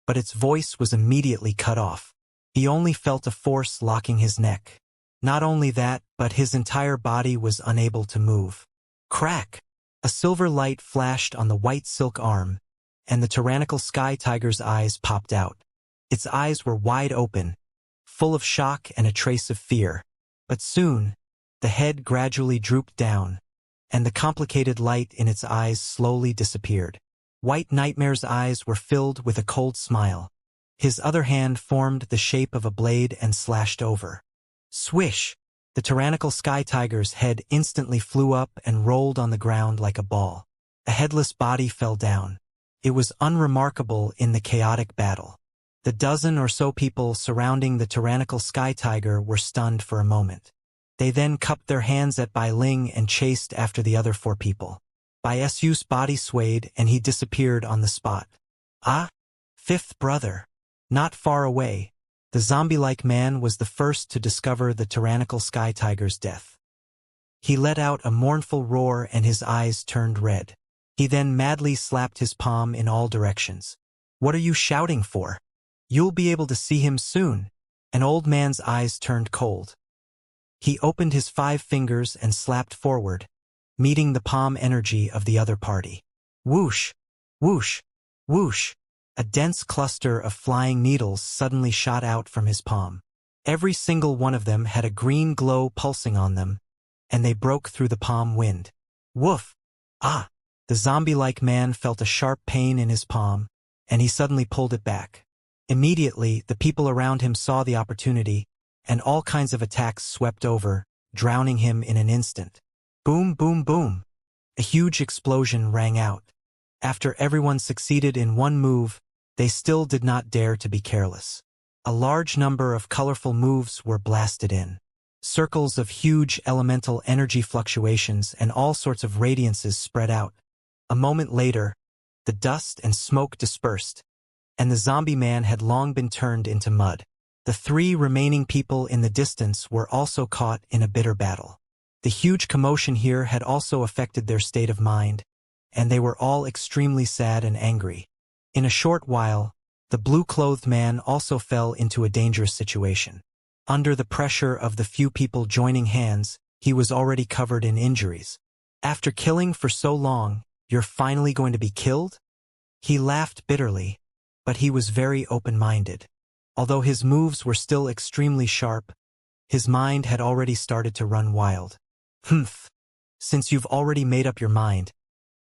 but its voice was immediately cut off. He only felt a force locking his neck. Not only that, but his entire body was unable to move. Crack! A silver light flashed on the white silk arm, and the tyrannical sky tiger's eyes popped out. Its eyes were wide open, full of shock and a trace of fear. But soon, the head gradually drooped down, and the complicated light in its eyes slowly disappeared. White Nightmare's eyes were filled with a cold smile. His other hand formed the shape of a blade and slashed over. Swish! The tyrannical sky tiger's head instantly flew up and rolled on the ground like a ball. A headless body fell down. It was unremarkable in the chaotic battle. The dozen or so people surrounding the tyrannical sky tiger were stunned for a moment. They then cupped their hands at Bai Ling and chased after the other 4 people. Bai Su's body swayed and he disappeared on the spot. Ah! 5th brother! Not far away, the zombie-like man was the first to discover the tyrannical sky tiger's death. He let out a mournful roar and his eyes turned red. He then madly slapped his palm in all directions. What are you shouting for? You'll be able to see him soon. An old man's eyes turned cold. He opened his 5 fingers and slapped forward, meeting the palm energy of the other party. Whoosh! Whoosh! Whoosh! A dense cluster of flying needles suddenly shot out from his palm. Every single one of them had a green glow pulsing on them, and they broke through the palm wind. Woof! Ah! The zombie-like man felt a sharp pain in his palm, and he suddenly pulled it back. Immediately, the people around him saw the opportunity, and all kinds of attacks swept over, drowning him in an instant. Boom, boom, boom! A huge explosion rang out. After everyone succeeded in one move, they still did not dare to be careless. A large number of colorful moves were blasted in. Circles of huge elemental energy fluctuations and all sorts of radiances spread out. A moment later, the dust and smoke dispersed, and the zombie man had long been turned into mud. The 3 remaining people in the distance were also caught in a bitter battle. The huge commotion here had also affected their state of mind, and they were all extremely sad and angry. In a short while, the blue-clothed man also fell into a dangerous situation. Under the pressure of the few people joining hands, he was already covered in injuries. After killing for so long, you're finally going to be killed? He laughed bitterly, but he was very open-minded. Although his moves were still extremely sharp, his mind had already started to run wild. Humph! Since you've already made up your mind,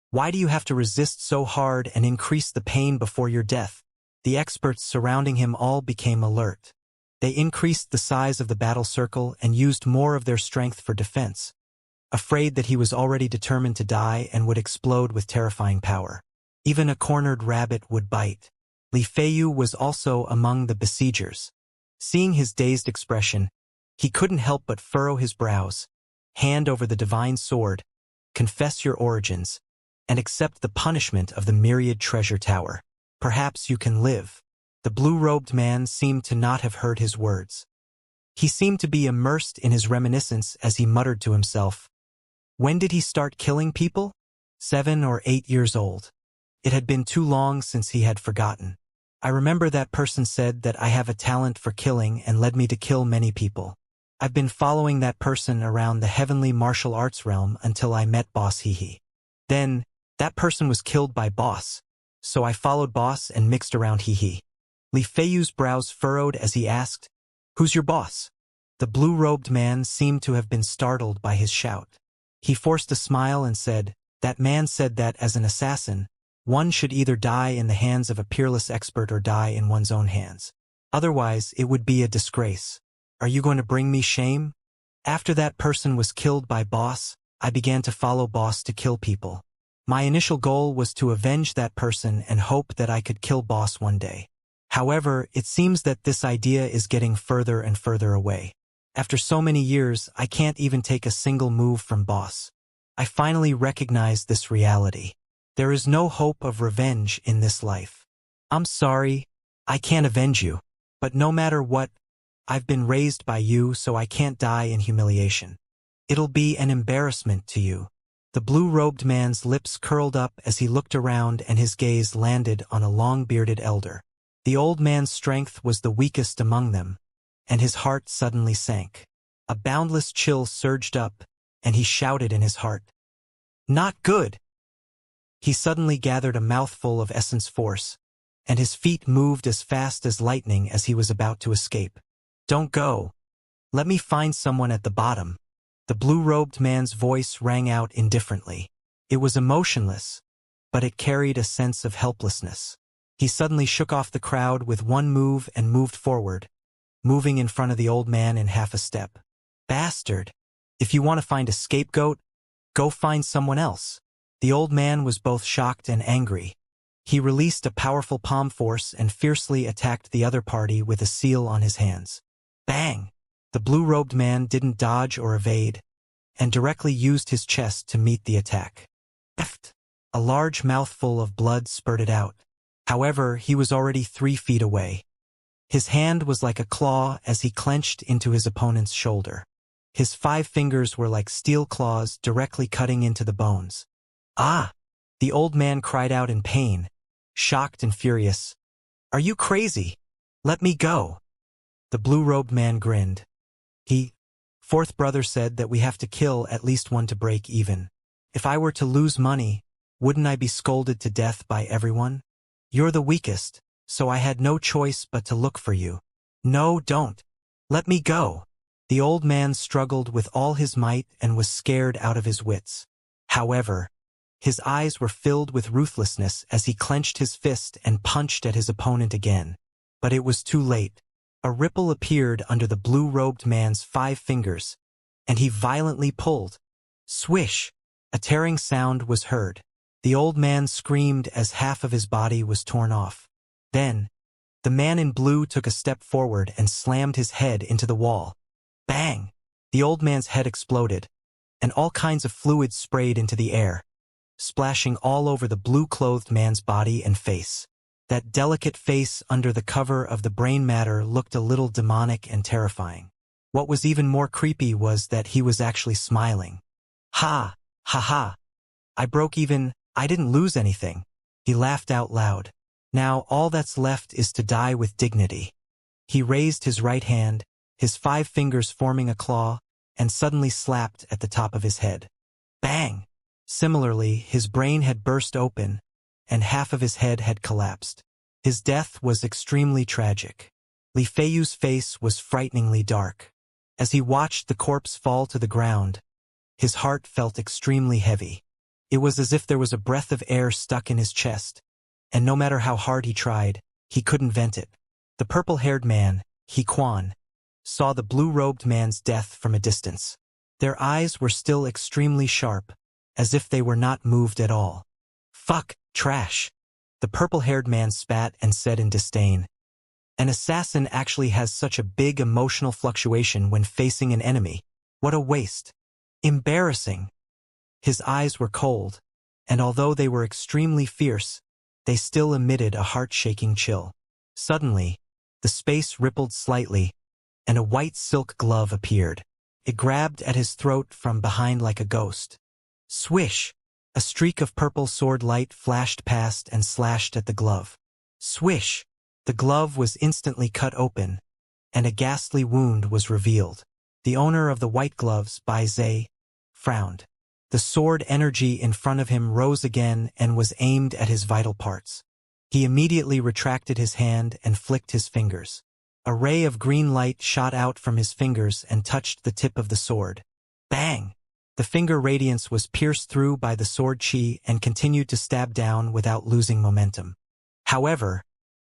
why do you have to resist so hard and increase the pain before your death? The experts surrounding him all became alert. They increased the size of the battle circle and used more of their strength for defense. afraid that he was already determined to die and would explode with terrifying power. Even a cornered rabbit would bite. Li Feiyu was also among the besiegers. Seeing his dazed expression, he couldn't help but furrow his brows, hand over the divine sword, confess your origins, and accept the punishment of the myriad treasure tower. Perhaps you can live. The blue-robed man seemed to not have heard his words. He seemed to be immersed in his reminiscence as he muttered to himself. When did he start killing people? 7 or 8 years old. It had been too long since he had forgotten. I remember that person said that I have a talent for killing and led me to kill many people. I've been following that person around the heavenly martial arts realm until I met Boss Hehe. Then, that person was killed by Boss, so I followed Boss and mixed around Hehe. Li Feiyu's brows furrowed as he asked, "Who's your boss?" The blue-robed man seemed to have been startled by his shout. He forced a smile and said, "That man said that as an assassin, one should either die in the hands of a peerless expert or die in one's own hands. Otherwise, it would be a disgrace. Are you going to bring me shame?" After that person was killed by Boss, I began to follow Boss to kill people. My initial goal was to avenge that person and hope that I could kill Boss one day. However, it seems that this idea is getting further and further away. After so many years, I can't even take a single move from Boss. I finally recognized this reality. There is no hope of revenge in this life. I'm sorry, I can't avenge you. But no matter what, I've been raised by you, so I can't die in humiliation. It'll be an embarrassment to you. The blue-robed man's lips curled up as he looked around and his gaze landed on a long-bearded elder. The old man's strength was the weakest among them, and his heart suddenly sank. A boundless chill surged up, and he shouted in his heart, "Not good!" He suddenly gathered a mouthful of essence force, and his feet moved as fast as lightning as he was about to escape. "Don't go. Let me find someone at the bottom." The blue-robed man's voice rang out indifferently. It was emotionless, but it carried a sense of helplessness. He suddenly shook off the crowd with one move and moved forward, moving in front of the old man in half a step. "Bastard! If you want to find a scapegoat, go find someone else." The old man was both shocked and angry. He released a powerful palm force and fiercely attacked the other party with a seal on his hands. Bang! The blue-robed man didn't dodge or evade, and directly used his chest to meet the attack. Eft! A large mouthful of blood spurted out. However, he was already 3 feet away. His hand was like a claw as he clenched into his opponent's shoulder. His 5 fingers were like steel claws directly cutting into the bones. "Ah!" The old man cried out in pain, shocked and furious. "Are you crazy? Let me go." The blue-robed man grinned. Fourth brother said that we have to kill at least one to break even. If I were to lose money, wouldn't I be scolded to death by everyone? You're the weakest, so I had no choice but to look for you. No, don't. Let me go." The old man struggled with all his might and was scared out of his wits. However, his eyes were filled with ruthlessness as he clenched his fist and punched at his opponent again. But it was too late. A ripple appeared under the blue-robed man's 5 fingers, and he violently pulled. Swish! A tearing sound was heard. The old man screamed as half of his body was torn off. Then, the man in blue took a step forward and slammed his head into the wall. Bang! The old man's head exploded, and all kinds of fluids sprayed into the air, splashing all over the blue-clothed man's body and face. That delicate face under the cover of the brain matter looked a little demonic and terrifying. What was even more creepy was that he was actually smiling. "Ha! Ha ha! I broke even, I didn't lose anything." He laughed out loud. "Now all that's left is to die with dignity." He raised his right hand, his 5 fingers forming a claw, and suddenly slapped at the top of his head. Bang! Similarly, his brain had burst open, and half of his head had collapsed. His death was extremely tragic. Li Feiyu's face was frighteningly dark. As he watched the corpse fall to the ground, his heart felt extremely heavy. It was as if there was a breath of air stuck in his chest, and no matter how hard he tried, he couldn't vent it. The purple-haired man, He Quan, saw the blue-robed man's death from a distance. Their eyes were still extremely sharp, as if they were not moved at all. Fuck, trash. The purple-haired man spat and said in disdain. An assassin actually has such a big emotional fluctuation when facing an enemy. What a waste. Embarrassing. His eyes were cold, and although they were extremely fierce, they still emitted a heart-shaking chill. Suddenly, the space rippled slightly, and a white silk glove appeared. It grabbed at his throat from behind like a ghost. Swish! A streak of purple sword light flashed past and slashed at the glove. Swish! The glove was instantly cut open, and a ghastly wound was revealed. The owner of the white gloves, Bai Zhe, frowned. The sword energy in front of him rose again and was aimed at his vital parts. He immediately retracted his hand and flicked his fingers. A ray of green light shot out from his fingers and touched the tip of the sword. Bang! The finger radiance was pierced through by the sword chi and continued to stab down without losing momentum. However,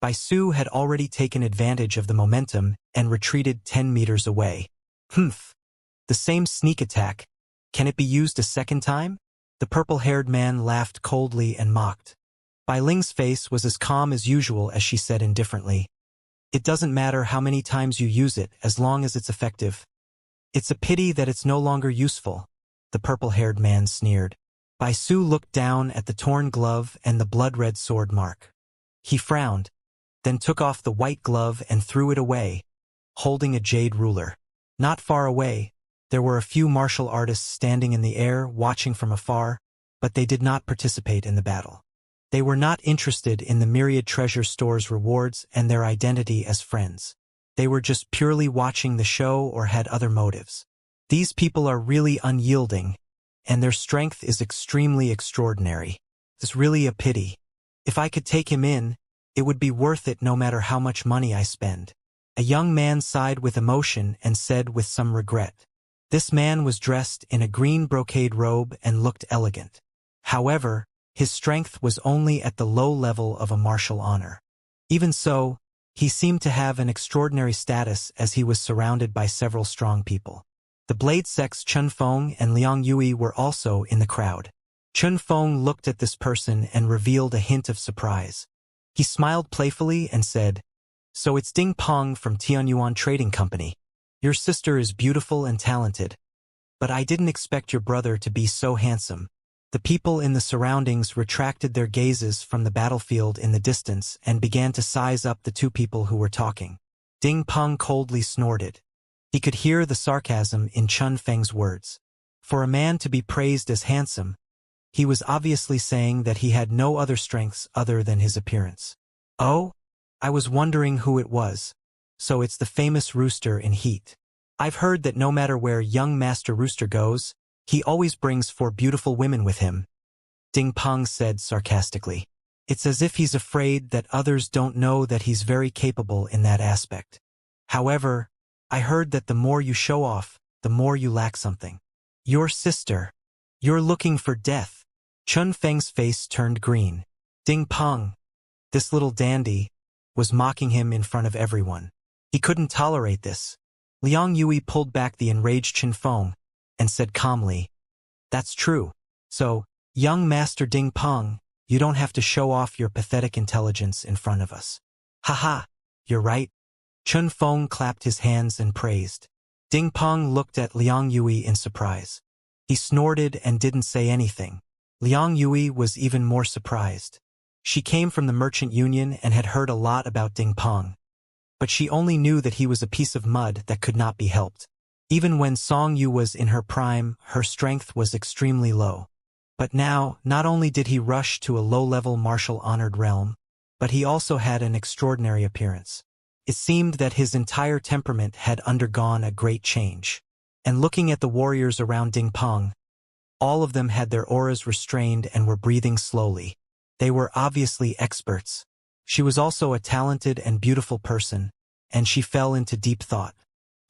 Bai Su had already taken advantage of the momentum and retreated 10 meters away. Humph! The same sneak attack. Can it be used a second time? The purple-haired man laughed coldly and mocked. Bai Ling's face was as calm as usual as she said indifferently. It doesn't matter how many times you use it as long as it's effective. It's a pity that it's no longer useful, the purple-haired man sneered. Bai Su looked down at the torn glove and the blood-red sword mark. He frowned, then took off the white glove and threw it away, holding a jade ruler. Not far away, there were a few martial artists standing in the air watching from afar, but they did not participate in the battle. They were not interested in the myriad treasure store's rewards and their identity as friends. They were just purely watching the show or had other motives. These people are really unyielding, and their strength is extremely extraordinary. It's really a pity. If I could take him in, it would be worth it no matter how much money I spend. A young man sighed with emotion and said with some regret. This man was dressed in a green brocade robe and looked elegant. However, his strength was only at the low level of a martial honor. Even so, he seemed to have an extraordinary status as he was surrounded by several strong people. The blade sects Chun Feng and Liang Yui were also in the crowd. Chun Feng looked at this person and revealed a hint of surprise. He smiled playfully and said, "So it's Ding Peng from Tianyuan Trading Company. Your sister is beautiful and talented. But I didn't expect your brother to be so handsome." The people in the surroundings retracted their gazes from the battlefield in the distance and began to size up the two people who were talking. Ding Peng coldly snorted. He could hear the sarcasm in Chun Feng's words. For a man to be praised as handsome, he was obviously saying that he had no other strengths other than his appearance. Oh? I was wondering who it was. So it's the famous rooster in Heat. I've heard that no matter where young Master Rooster goes, he always brings 4 beautiful women with him, Ding Peng said sarcastically. It's as if he's afraid that others don't know that he's very capable in that aspect. However, I heard that the more you show off, the more you lack something. Your sister. You're looking for death. Chun Feng's face turned green. Ding Peng, this little dandy, was mocking him in front of everyone. He couldn't tolerate this. Liang Yui pulled back the enraged Chun Feng and said calmly, "That's true. So, young Master Ding Peng, you don't have to show off your pathetic intelligence in front of us." "Haha, you're right." Chun Feng clapped his hands and praised. Ding Peng looked at Liang Yui in surprise. He snorted and didn't say anything. Liang Yui was even more surprised. She came from the Merchant Union and had heard a lot about Ding Peng. But she only knew that he was a piece of mud that could not be helped. Even when Song Yu was in her prime, her strength was extremely low. But now, not only did he rush to a low-level martial-honored realm, but he also had an extraordinary appearance. It seemed that his entire temperament had undergone a great change. And looking at the warriors around Ding Peng, all of them had their auras restrained and were breathing slowly. They were obviously experts. She was also a talented and beautiful person, and she fell into deep thought.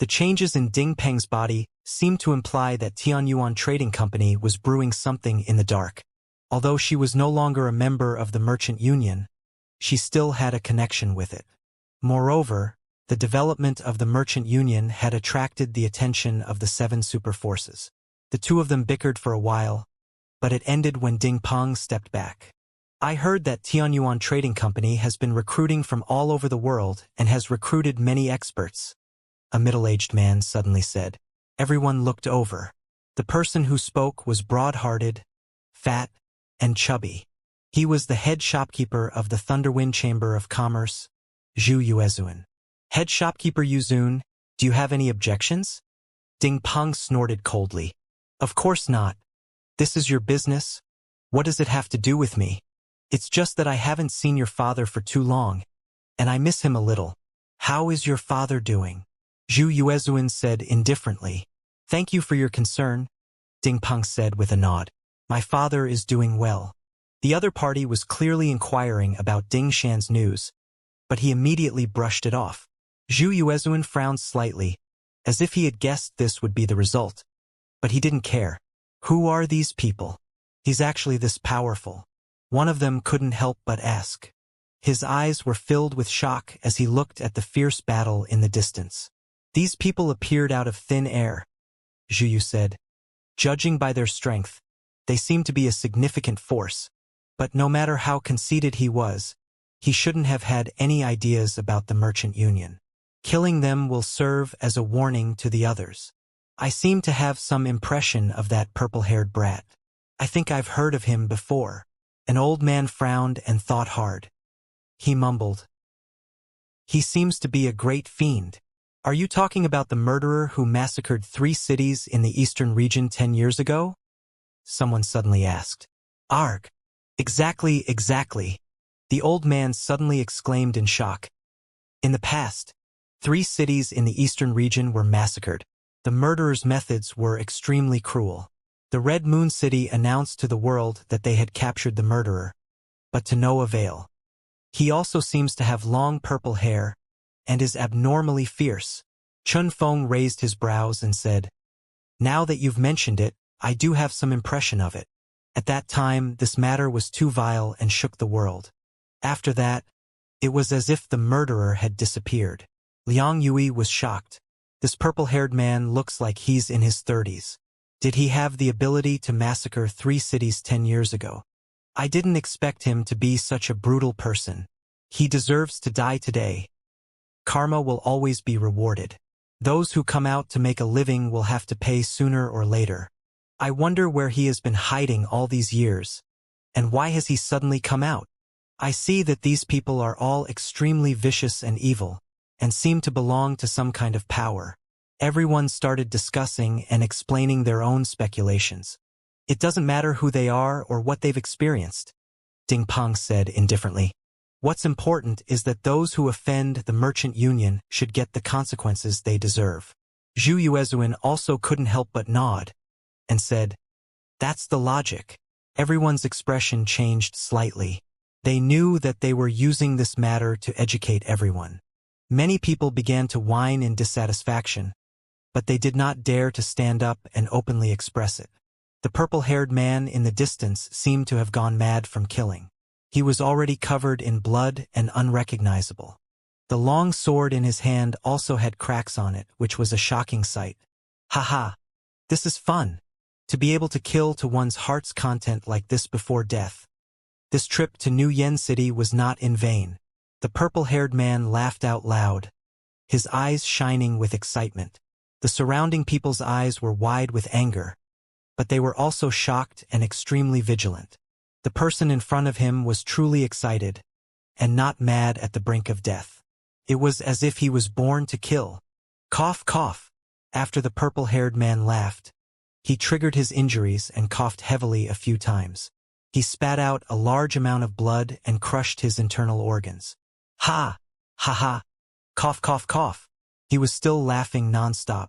The changes in Ding Peng's body seemed to imply that Tianyuan Trading Company was brewing something in the dark. Although she was no longer a member of the Merchant Union, she still had a connection with it. Moreover, The development of the Merchant Union had attracted the attention of the 7 super forces. The two of them bickered for a while, but it ended when Ding Peng stepped back. I heard that Tianyuan Trading Company has been recruiting from all over the world and has recruited many experts, a middle-aged man suddenly said. Everyone looked over. The person who spoke was broad-hearted, fat, and chubby. He was the head shopkeeper of the Thunderwind Chamber of Commerce, Zhu Yuezun. Head shopkeeper Yuzun, do you have any objections? Ding Peng snorted coldly. Of course not. This is your business. What does it have to do with me? It's just that I haven't seen your father for too long, and I miss him a little. How is your father doing? Zhu Yuezun said indifferently. Thank you for your concern, Ding Peng said with a nod. My father is doing well. The other party was clearly inquiring about Ding Shan's news, but he immediately brushed it off. Zhu Yuezun frowned slightly, as if he had guessed this would be the result. But he didn't care. Who are these people? He's actually this powerful. One of them couldn't help but ask. His eyes were filled with shock as he looked at the fierce battle in the distance. These people appeared out of thin air, Zhu Yu said. Judging by their strength, they seemed to be a significant force, but no matter how conceited he was, he shouldn't have had any ideas about the Merchant Union. Killing them will serve as a warning to the others. I seem to have some impression of that purple-haired brat. I think I've heard of him before. An old man frowned and thought hard. He mumbled. He seems to be a great fiend. Are you talking about the murderer who massacred 3 cities in the eastern region 10 years ago? Someone suddenly asked. Arg! Exactly. The old man suddenly exclaimed in shock. In the past, 3 cities in the eastern region were massacred. The murderer's methods were extremely cruel. The Red Moon City announced to the world that they had captured the murderer, but to no avail. He also seems to have long purple hair and is abnormally fierce. Chun Feng raised his brows and said, Now that you've mentioned it, I do have some impression of it. At that time, this matter was too vile and shook the world. After that, it was as if the murderer had disappeared. Liang Yui was shocked. This purple-haired man looks like he's in his 30s. Did he have the ability to massacre 3 cities 10 years ago? I didn't expect him to be such a brutal person. He deserves to die today. Karma will always be rewarded. Those who come out to make a living will have to pay sooner or later. I wonder where he has been hiding all these years. And why has he suddenly come out? I see that these people are all extremely vicious and evil, and seem to belong to some kind of power. Everyone started discussing and explaining their own speculations. It doesn't matter who they are or what they've experienced, Ding Peng said indifferently. What's important is that those who offend the Merchant Union should get the consequences they deserve. Zhu Yuezun also couldn't help but nod, and said, That's the logic. Everyone's expression changed slightly. They knew that they were using this matter to educate everyone. Many people began to whine in dissatisfaction, but they did not dare to stand up and openly express it. The purple-haired man in the distance seemed to have gone mad from killing. He was already covered in blood and unrecognizable. The long sword in his hand also had cracks on it, which was a shocking sight. Haha! This is fun! To be able to kill to one's heart's content like this before death. This trip to New Yen City was not in vain. The purple-haired man laughed out loud, his eyes shining with excitement. The surrounding people's eyes were wide with anger, but they were also shocked and extremely vigilant. The person in front of him was truly excited, and not mad at the brink of death. It was as if he was born to kill. Cough, cough. After the purple-haired man laughed, he triggered his injuries and coughed heavily a few times. He spat out a large amount of blood and crushed his internal organs. Ha! Ha ha! Cough, cough, cough. He was still laughing nonstop.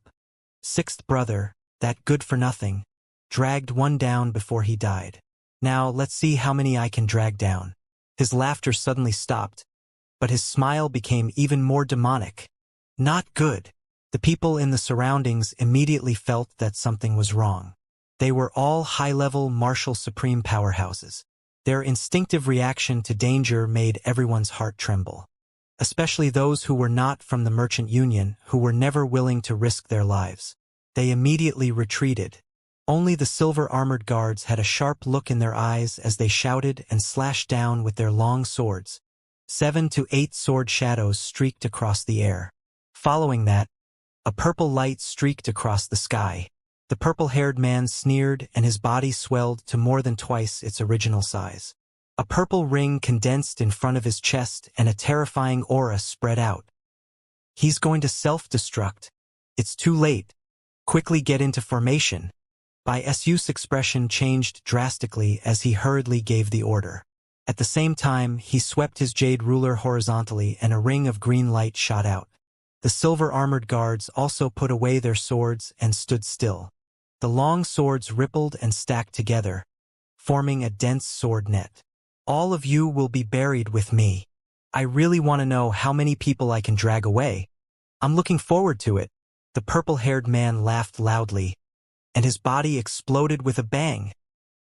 6th brother, that good-for-nothing, dragged one down before he died. Now let's see how many I can drag down. His laughter suddenly stopped, but his smile became even more demonic. Not good. The people in the surroundings immediately felt that something was wrong. They were all high-level martial supreme powerhouses. Their instinctive reaction to danger made everyone's heart tremble. especially those who were not from the merchant union, who were never willing to risk their lives. They immediately retreated. Only the silver-armored guards had a sharp look in their eyes as they shouted and slashed down with their long swords. 7 to 8 sword shadows streaked across the air. Following that, a purple light streaked across the sky. The purple-haired man sneered and his body swelled to more than twice its original size. A purple ring condensed in front of his chest and a terrifying aura spread out. He's going to self-destruct. It's too late. Quickly get into formation. Bai Su's expression changed drastically as he hurriedly gave the order. At the same time, he swept his jade ruler horizontally and a ring of green light shot out. The silver-armored guards also put away their swords and stood still. The long swords rippled and stacked together, forming a dense sword net. All of you will be buried with me. I really want to know how many people I can drag away. I'm looking forward to it. The purple-haired man laughed loudly, and his body exploded with a bang.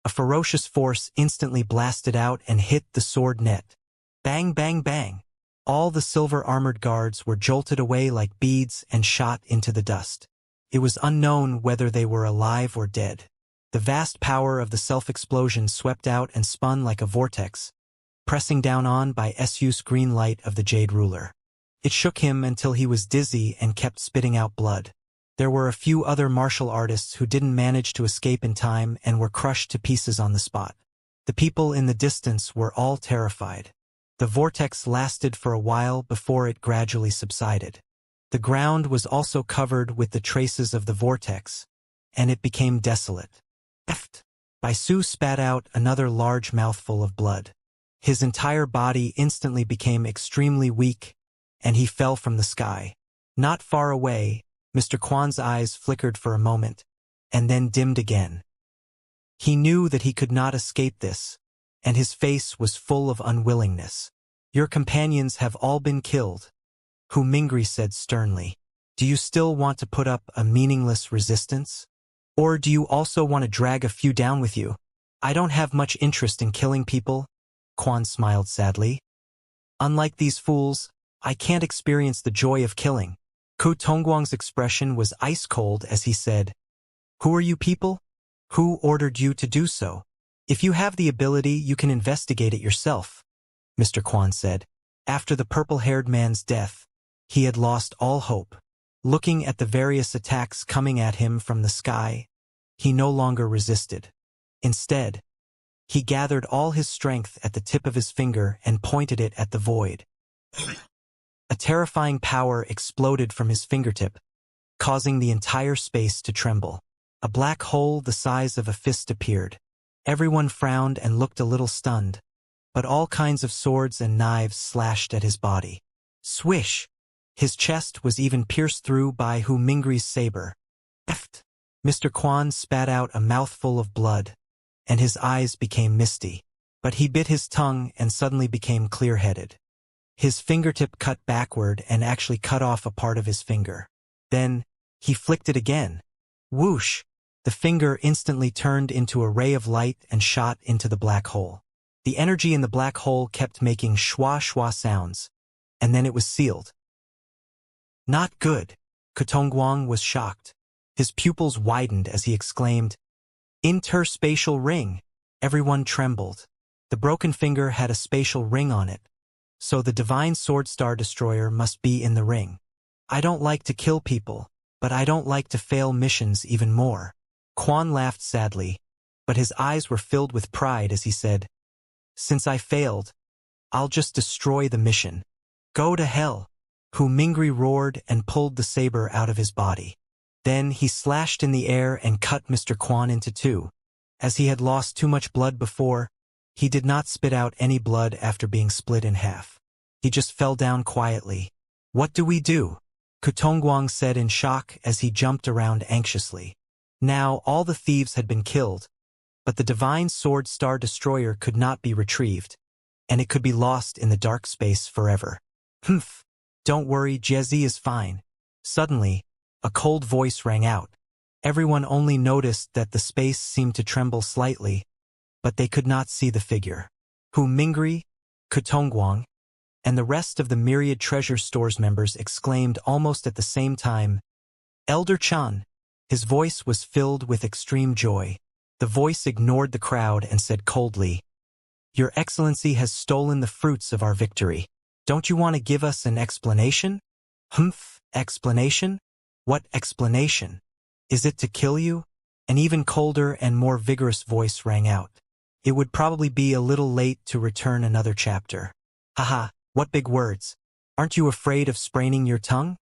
A ferocious force instantly blasted out and hit the sword net. Bang, bang, bang. All the silver-armored guards were jolted away like beads and shot into the dust. It was unknown whether they were alive or dead. The vast power of the self-explosion swept out and spun like a vortex, pressing down on Bai Su's green light of the jade ruler. It shook him until he was dizzy and kept spitting out blood. There were a few other martial artists who didn't manage to escape in time and were crushed to pieces on the spot. The people in the distance were all terrified. The vortex lasted for a while before it gradually subsided. The ground was also covered with the traces of the vortex, and it became desolate. Bai Su spat out another large mouthful of blood. His entire body instantly became extremely weak, and he fell from the sky. Not far away, Mr. Quan's eyes flickered for a moment, and then dimmed again. He knew that he could not escape this, and his face was full of unwillingness. Your companions have all been killed, Hu Mingri said sternly. Do you still want to put up a meaningless resistance? Or do you also want to drag a few down with you? I don't have much interest in killing people, Quan smiled sadly. Unlike these fools, I can't experience the joy of killing. Ku Tongguang's expression was ice-cold as he said, Who are you people? Who ordered you to do so? If you have the ability, you can investigate it yourself, Mr. Quan said. After the purple-haired man's death, he had lost all hope. Looking at the various attacks coming at him from the sky, he no longer resisted. Instead, he gathered all his strength at the tip of his finger and pointed it at the void. A terrifying power exploded from his fingertip, causing the entire space to tremble. A black hole the size of a fist appeared. Everyone frowned and looked a little stunned, but all kinds of swords and knives slashed at his body. Swish! His chest was even pierced through by Hu Mingri's saber. Mr. Quan spat out a mouthful of blood, and his eyes became misty. But he bit his tongue and suddenly became clear-headed. His fingertip cut backward and actually cut off a part of his finger. Then, he flicked it again. Whoosh! The finger instantly turned into a ray of light and shot into the black hole. The energy in the black hole kept making schwa-schwa sounds, and then it was sealed. Not good. Kutongguang was shocked. His pupils widened as he exclaimed, Interspatial ring! Everyone trembled. The broken finger had a spatial ring on it, so the divine sword star destroyer must be in the ring. I don't like to kill people, but I don't like to fail missions even more. Quan laughed sadly, but his eyes were filled with pride as he said, Since I failed, I'll just destroy the mission. Go to hell. Hu Mingri roared and pulled the saber out of his body. Then he slashed in the air and cut Mr. Quan into two. As he had lost too much blood before, he did not spit out any blood after being split in half. He just fell down quietly. What do we do? Kutongguang said in shock as he jumped around anxiously. Now all the thieves had been killed, but the divine sword star destroyer could not be retrieved, and it could be lost in the dark space forever. Humph! Don't worry, Jezi is fine. Suddenly, a cold voice rang out. Everyone only noticed that the space seemed to tremble slightly, but they could not see the figure. Hu Mingri, Kutongguang, and the rest of the myriad treasure stores members exclaimed almost at the same time, Elder Chan. His voice was filled with extreme joy. The voice ignored the crowd and said coldly, Your Excellency has stolen the fruits of our victory. Don't you want to give us an explanation? Humph, explanation? What explanation? Is it to kill you? An even colder and more vigorous voice rang out. It would probably be a little late to return another chapter. Haha, what big words. Aren't you afraid of spraining your tongue?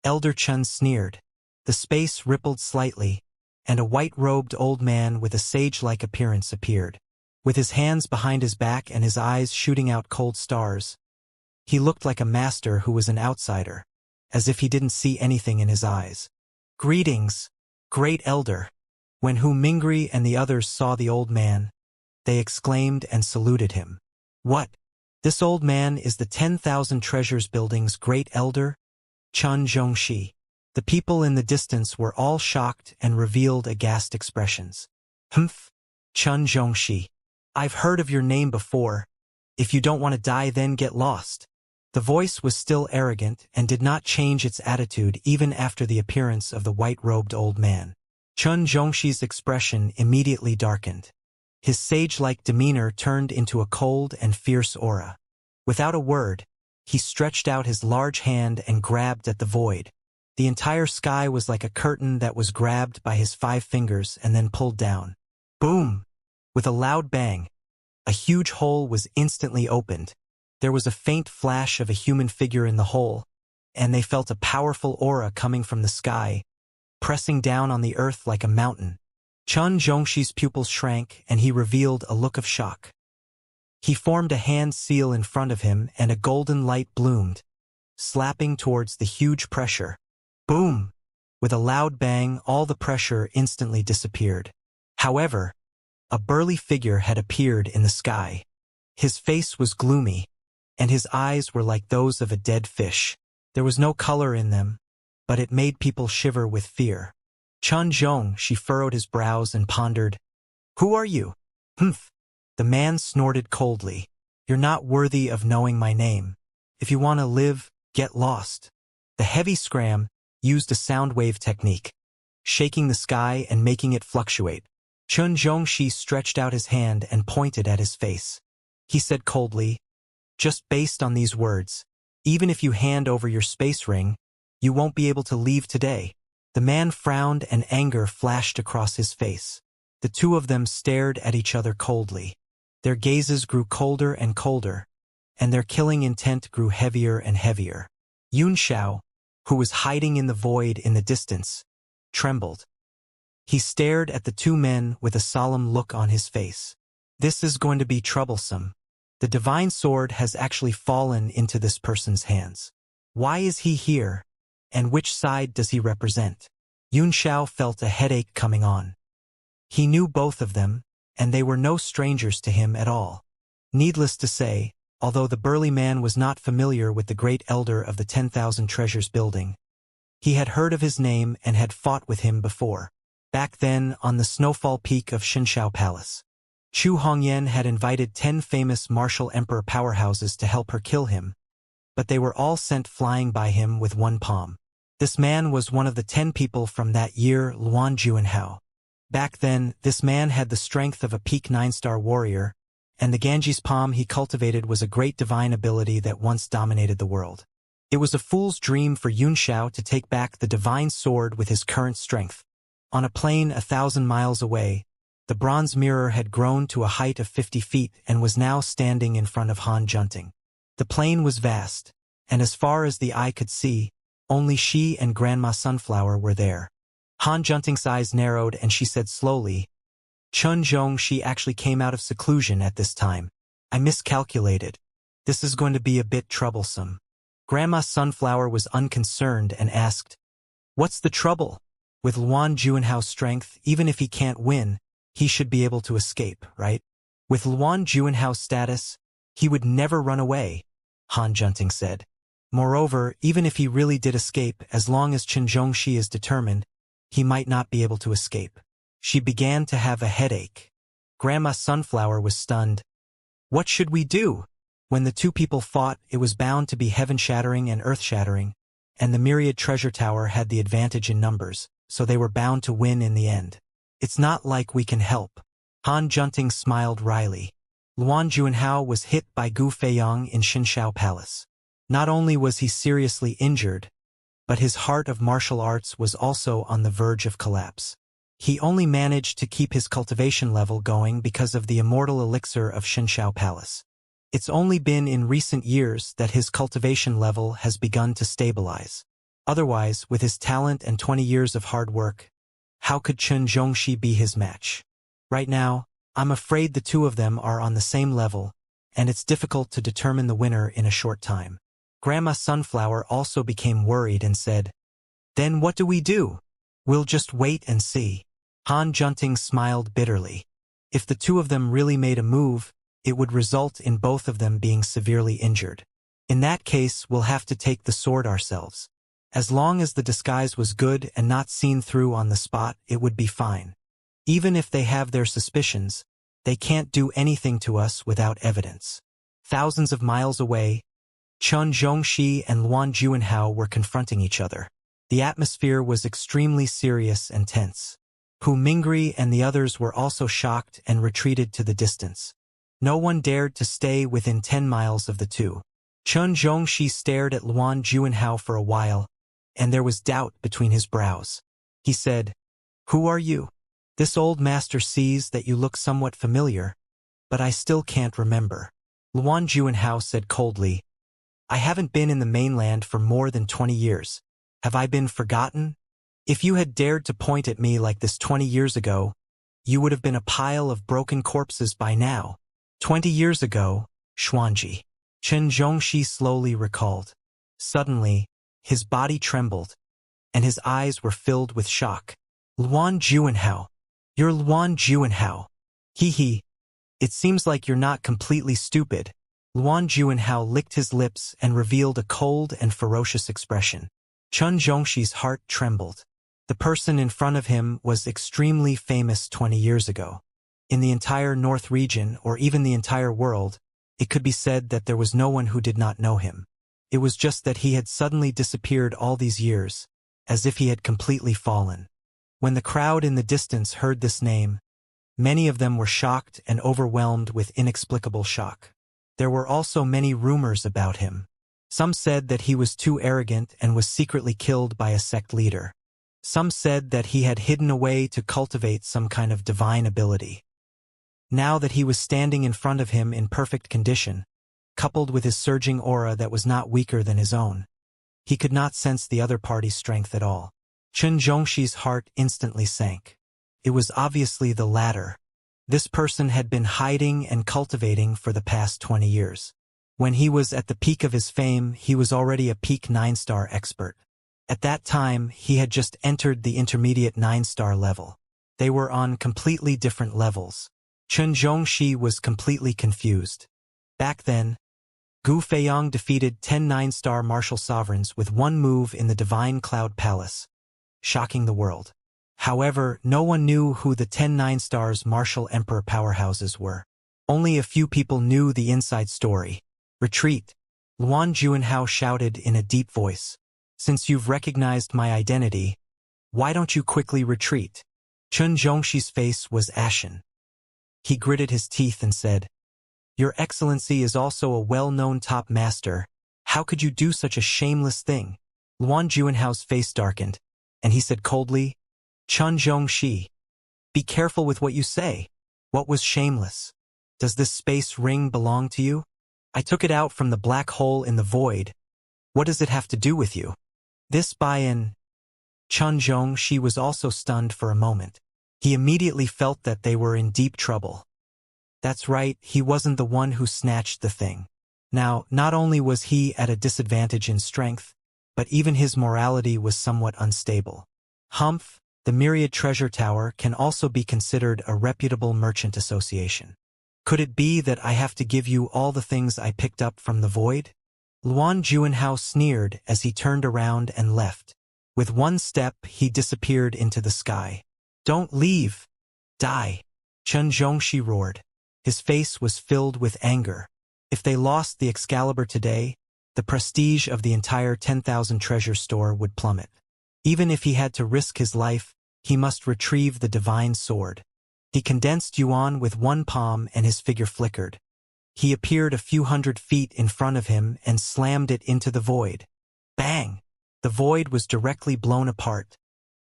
Elder Chun sneered. The space rippled slightly, and a white-robed old man with a sage-like appearance appeared. With his hands behind his back and his eyes shooting out cold stars, he looked like a master who was an outsider, as if he didn't see anything in his eyes. Greetings, great elder. When Hu Mingri and the others saw the old man, they exclaimed and saluted him. What? This old man is the 10,000 Treasures Building's great elder? Chun Zhongxi. The people in the distance were all shocked and revealed aghast expressions. Humph, Chun Zhongxi. I've heard of your name before. If you don't want to die, then get lost. The voice was still arrogant and did not change its attitude even after the appearance of the white-robed old man. Chun Zhongxi's expression immediately darkened. His sage-like demeanor turned into a cold and fierce aura. Without a word, he stretched out his large hand and grabbed at the void. The entire sky was like a curtain that was grabbed by his 5 fingers and then pulled down. Boom! With a loud bang, a huge hole was instantly opened. There was a faint flash of a human figure in the hole, and they felt a powerful aura coming from the sky, pressing down on the earth like a mountain. Chun Zhongxi's pupils shrank, and he revealed a look of shock. He formed a hand seal in front of him, and a golden light bloomed, slapping towards the huge pressure. Boom! With a loud bang, all the pressure instantly disappeared. However, a burly figure had appeared in the sky. His face was gloomy, and his eyes were like those of a dead fish. There was no color in them, but it made people shiver with fear. Chun Zhongxi furrowed his brows and pondered, Who are you? Humph! The man snorted coldly. You're not worthy of knowing my name. If you want to live, get lost. The heavy scram used a sound wave technique, shaking the sky and making it fluctuate. Chun Zhongxi stretched out his hand and pointed at his face. He said coldly, Just based on these words, even if you hand over your space ring, you won't be able to leave today. The man frowned and anger flashed across his face. The two of them stared at each other coldly. Their gazes grew colder and colder, and their killing intent grew heavier and heavier. Yun Xiao, who was hiding in the void in the distance, trembled. He stared at the two men with a solemn look on his face. This is going to be troublesome. The divine sword has actually fallen into this person's hands. Why is he here, and which side does he represent? Yun Xiao felt a headache coming on. He knew both of them, and they were no strangers to him at all. Needless to say, although the burly man was not familiar with the great elder of the 10,000 Treasures Building, he had heard of his name and had fought with him before. Back then, on the snowfall peak of Xianxia Palace, Chu Hongyan had invited 10 famous martial emperor powerhouses to help her kill him, but they were all sent flying by him with one palm. This man was one of the 10 people from that year, Luan Juanhao. Back then, this man had the strength of a peak 9-star warrior, and the Ganges palm he cultivated was a great divine ability that once dominated the world. It was a fool's dream for Yun Xiao to take back the divine sword with his current strength. On a plain 1,000 miles away, the bronze mirror had grown to a height of 50 feet and was now standing in front of Han Junting. The plain was vast, and as far as the eye could see, only she and Grandma Sunflower were there. Han Junting's eyes narrowed and she said slowly, Chun Zhongxi actually came out of seclusion at this time. I miscalculated. This is going to be a bit troublesome. Grandma Sunflower was unconcerned and asked, What's the trouble? With Luan Juanhao's strength, even if he can't win, he should be able to escape, right? With Luan Juanhao's status, he would never run away, Han Junting said. Moreover, even if he really did escape, as long as Chun Zhongxi is determined, he might not be able to escape. She began to have a headache. Grandma Sunflower was stunned. What should we do? When the two people fought, it was bound to be heaven-shattering and earth-shattering, and the myriad treasure tower had the advantage in numbers, so they were bound to win in the end. It's not like we can help. Han Junting smiled wryly. Luan Juanhao was hit by Gu Feiyang in Xianxia Palace. Not only was he seriously injured, but his heart of martial arts was also on the verge of collapse. He only managed to keep his cultivation level going because of the immortal elixir of Xianxia Palace. It's only been in recent years that his cultivation level has begun to stabilize. Otherwise, with his talent and 20 years of hard work, how could Chen Zhongxi be his match? Right now, I'm afraid the two of them are on the same level, and it's difficult to determine the winner in a short time. Grandma Sunflower also became worried and said, "Then what do we do? We'll just wait and see." Han Junting smiled bitterly. If the two of them really made a move, it would result in both of them being severely injured. In that case, we'll have to take the sword ourselves. As long as the disguise was good and not seen through on the spot, it would be fine. Even if they have their suspicions, they can't do anything to us without evidence. Thousands of miles away, Chen Zhongxi and Luan Juanhao were confronting each other. The atmosphere was extremely serious and tense. Hu Mingri and the others were also shocked and retreated to the distance. No one dared to stay within 10 miles of the two. Chen Zhongxi stared at Luan Juanhao for a while, and there was doubt between his brows. He said, "Who are you? This old master sees that you look somewhat familiar, but I still can't remember." Luan Juanhao said coldly, "I haven't been in the mainland for more than 20 years. Have I been forgotten? If you had dared to point at me like this 20 years ago, you would have been a pile of broken corpses by now." 20 years ago, Xuanji. Chen Zhongxi slowly recalled. Suddenly, his body trembled, and his eyes were filled with shock. "Luan Juanhao. You're Luan Juanhao. Hee. It seems like you're not completely stupid." Luan Juanhao licked his lips and revealed a cold and ferocious expression. Chen Zhongxi's heart trembled. The person in front of him was extremely famous 20 years ago. In the entire North region, or even the entire world, it could be said that there was no one who did not know him. It was just that he had suddenly disappeared all these years, as if he had completely fallen. When the crowd in the distance heard this name, many of them were shocked and overwhelmed with inexplicable shock. There were also many rumors about him. Some said that he was too arrogant and was secretly killed by a sect leader. Some said that he had hidden away to cultivate some kind of divine ability. Now that he was standing in front of him in perfect condition, coupled with his surging aura that was not weaker than his own, he could not sense the other party's strength at all. Chen Zhongxi's heart instantly sank. It was obviously the latter. This person had been hiding and cultivating for the past 20 years. When he was at the peak of his fame, he was already a peak 9-star expert. At that time, he had just entered the intermediate 9-star level. They were on completely different levels. Chen Zhongxi was completely confused. Back then, Gu Feiyang defeated 10 9-star martial sovereigns with one move in the Divine Cloud Palace, shocking the world. However, no one knew who the 10 9-stars martial emperor powerhouses were. Only a few people knew the inside story. "Retreat!" Luan Juanhao shouted in a deep voice. "Since you've recognized my identity, why don't you quickly retreat?" Chen Zhongxi's face was ashen. He gritted his teeth and said, "Your Excellency is also a well-known top master. How could you do such a shameless thing?" Luan Juanhao's face darkened, and he said coldly, "Chen Zhongxi, be careful with what you say. What was shameless? Does this space ring belong to you? I took it out from the black hole in the void. What does it have to do with you?" This buy-in. Chen Zhongxi was also stunned for a moment. He immediately felt that they were in deep trouble. That's right, he wasn't the one who snatched the thing. Now, not only was he at a disadvantage in strength, but even his morality was somewhat unstable. Humph, the Myriad Treasure Tower can also be considered a reputable merchant association. Could it be that I have to give you all the things I picked up from the void? Luan Juanhao sneered as he turned around and left. With one step, he disappeared into the sky. "Don't leave! Die!" Chen Zhongxi roared. His face was filled with anger. If they lost the Excalibur today, the prestige of the entire 10,000 treasure store would plummet. Even if he had to risk his life, he must retrieve the divine sword. He condensed Yuan with one palm and his figure flickered. He appeared a few hundred feet in front of him and slammed it into the void. Bang! The void was directly blown apart,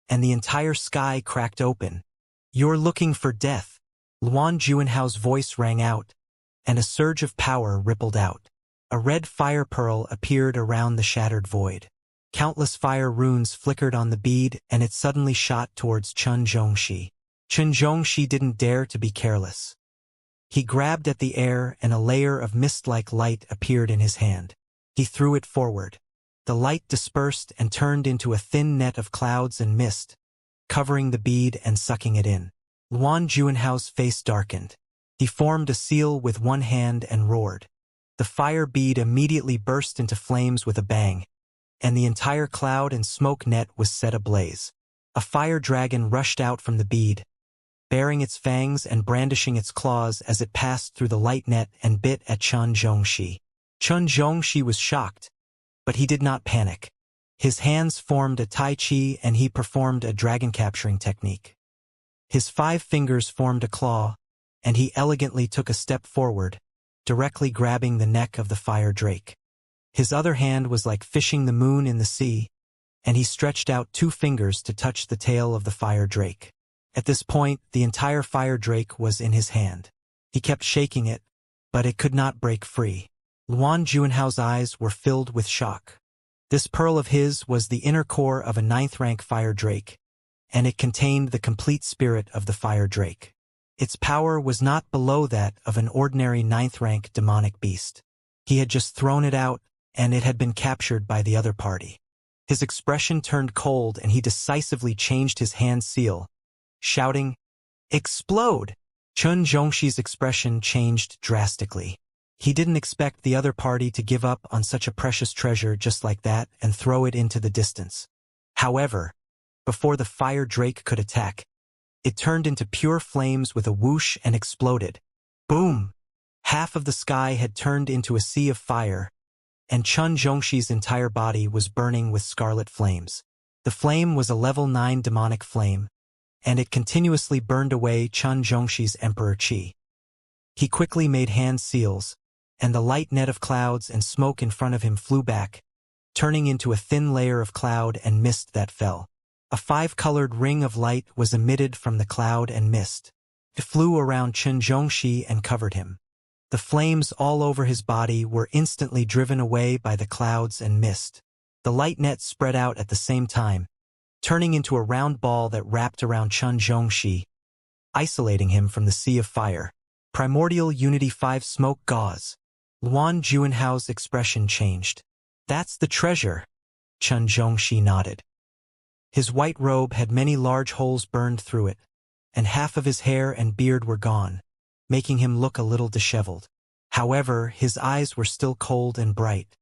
and the entire sky cracked open. "You're looking for death," Luan Juanhao's voice rang out, and a surge of power rippled out. A red fire pearl appeared around the shattered void. Countless fire runes flickered on the bead, and it suddenly shot towards Chen Zhongxi. Chen Zhongxi didn't dare to be careless. He grabbed at the air, and a layer of mist-like light appeared in his hand. He threw it forward. The light dispersed and turned into a thin net of clouds and mist, covering the bead and sucking it in. Luan Juanhao's face darkened. He formed a seal with one hand and roared. The fire bead immediately burst into flames with a bang, and the entire cloud and smoke net was set ablaze. A fire dragon rushed out from the bead, baring its fangs and brandishing its claws as it passed through the light net and bit at Chen Zhongxi. Chen Zhongxi was shocked, but he did not panic. His hands formed a tai chi and he performed a dragon capturing technique. His 5 fingers formed a claw, and he elegantly took a step forward, directly grabbing the neck of the fire drake. His other hand was like fishing the moon in the sea, and he stretched out 2 fingers to touch the tail of the fire drake. At this point, the entire fire drake was in his hand. He kept shaking it, but it could not break free. Luan Juanhao's eyes were filled with shock. This pearl of his was the inner core of a 9th-rank fire drake, and it contained the complete spirit of the fire drake. Its power was not below that of an ordinary 9th-rank demonic beast. He had just thrown it out, and it had been captured by the other party. His expression turned cold and he decisively changed his hand seal, shouting, "Explode!" Chen Zhongxi's expression changed drastically. He didn't expect the other party to give up on such a precious treasure just like that and throw it into the distance. However, before the fire drake could attack, it turned into pure flames with a whoosh and exploded. Boom! Half of the sky had turned into a sea of fire, and Chen Zhongxi's entire body was burning with scarlet flames. The flame was a level 9 demonic flame, and it continuously burned away Chen Zhongxi's emperor qi. He quickly made hand seals, and the light net of clouds and smoke in front of him flew back, turning into a thin layer of cloud and mist that fell. A 5-colored ring of light was emitted from the cloud and mist. It flew around Chen Zhongxi and covered him. The flames all over his body were instantly driven away by the clouds and mist. The light net spread out at the same time, turning into a round ball that wrapped around Chen Zhongxi, isolating him from the sea of fire. Primordial Unity 5 Smoke Gauze. Luan Juanhao's expression changed. "That's the treasure," Chen Zhongxi nodded. His white robe had many large holes burned through it, and half of his hair and beard were gone, making him look a little disheveled. However, his eyes were still cold and bright.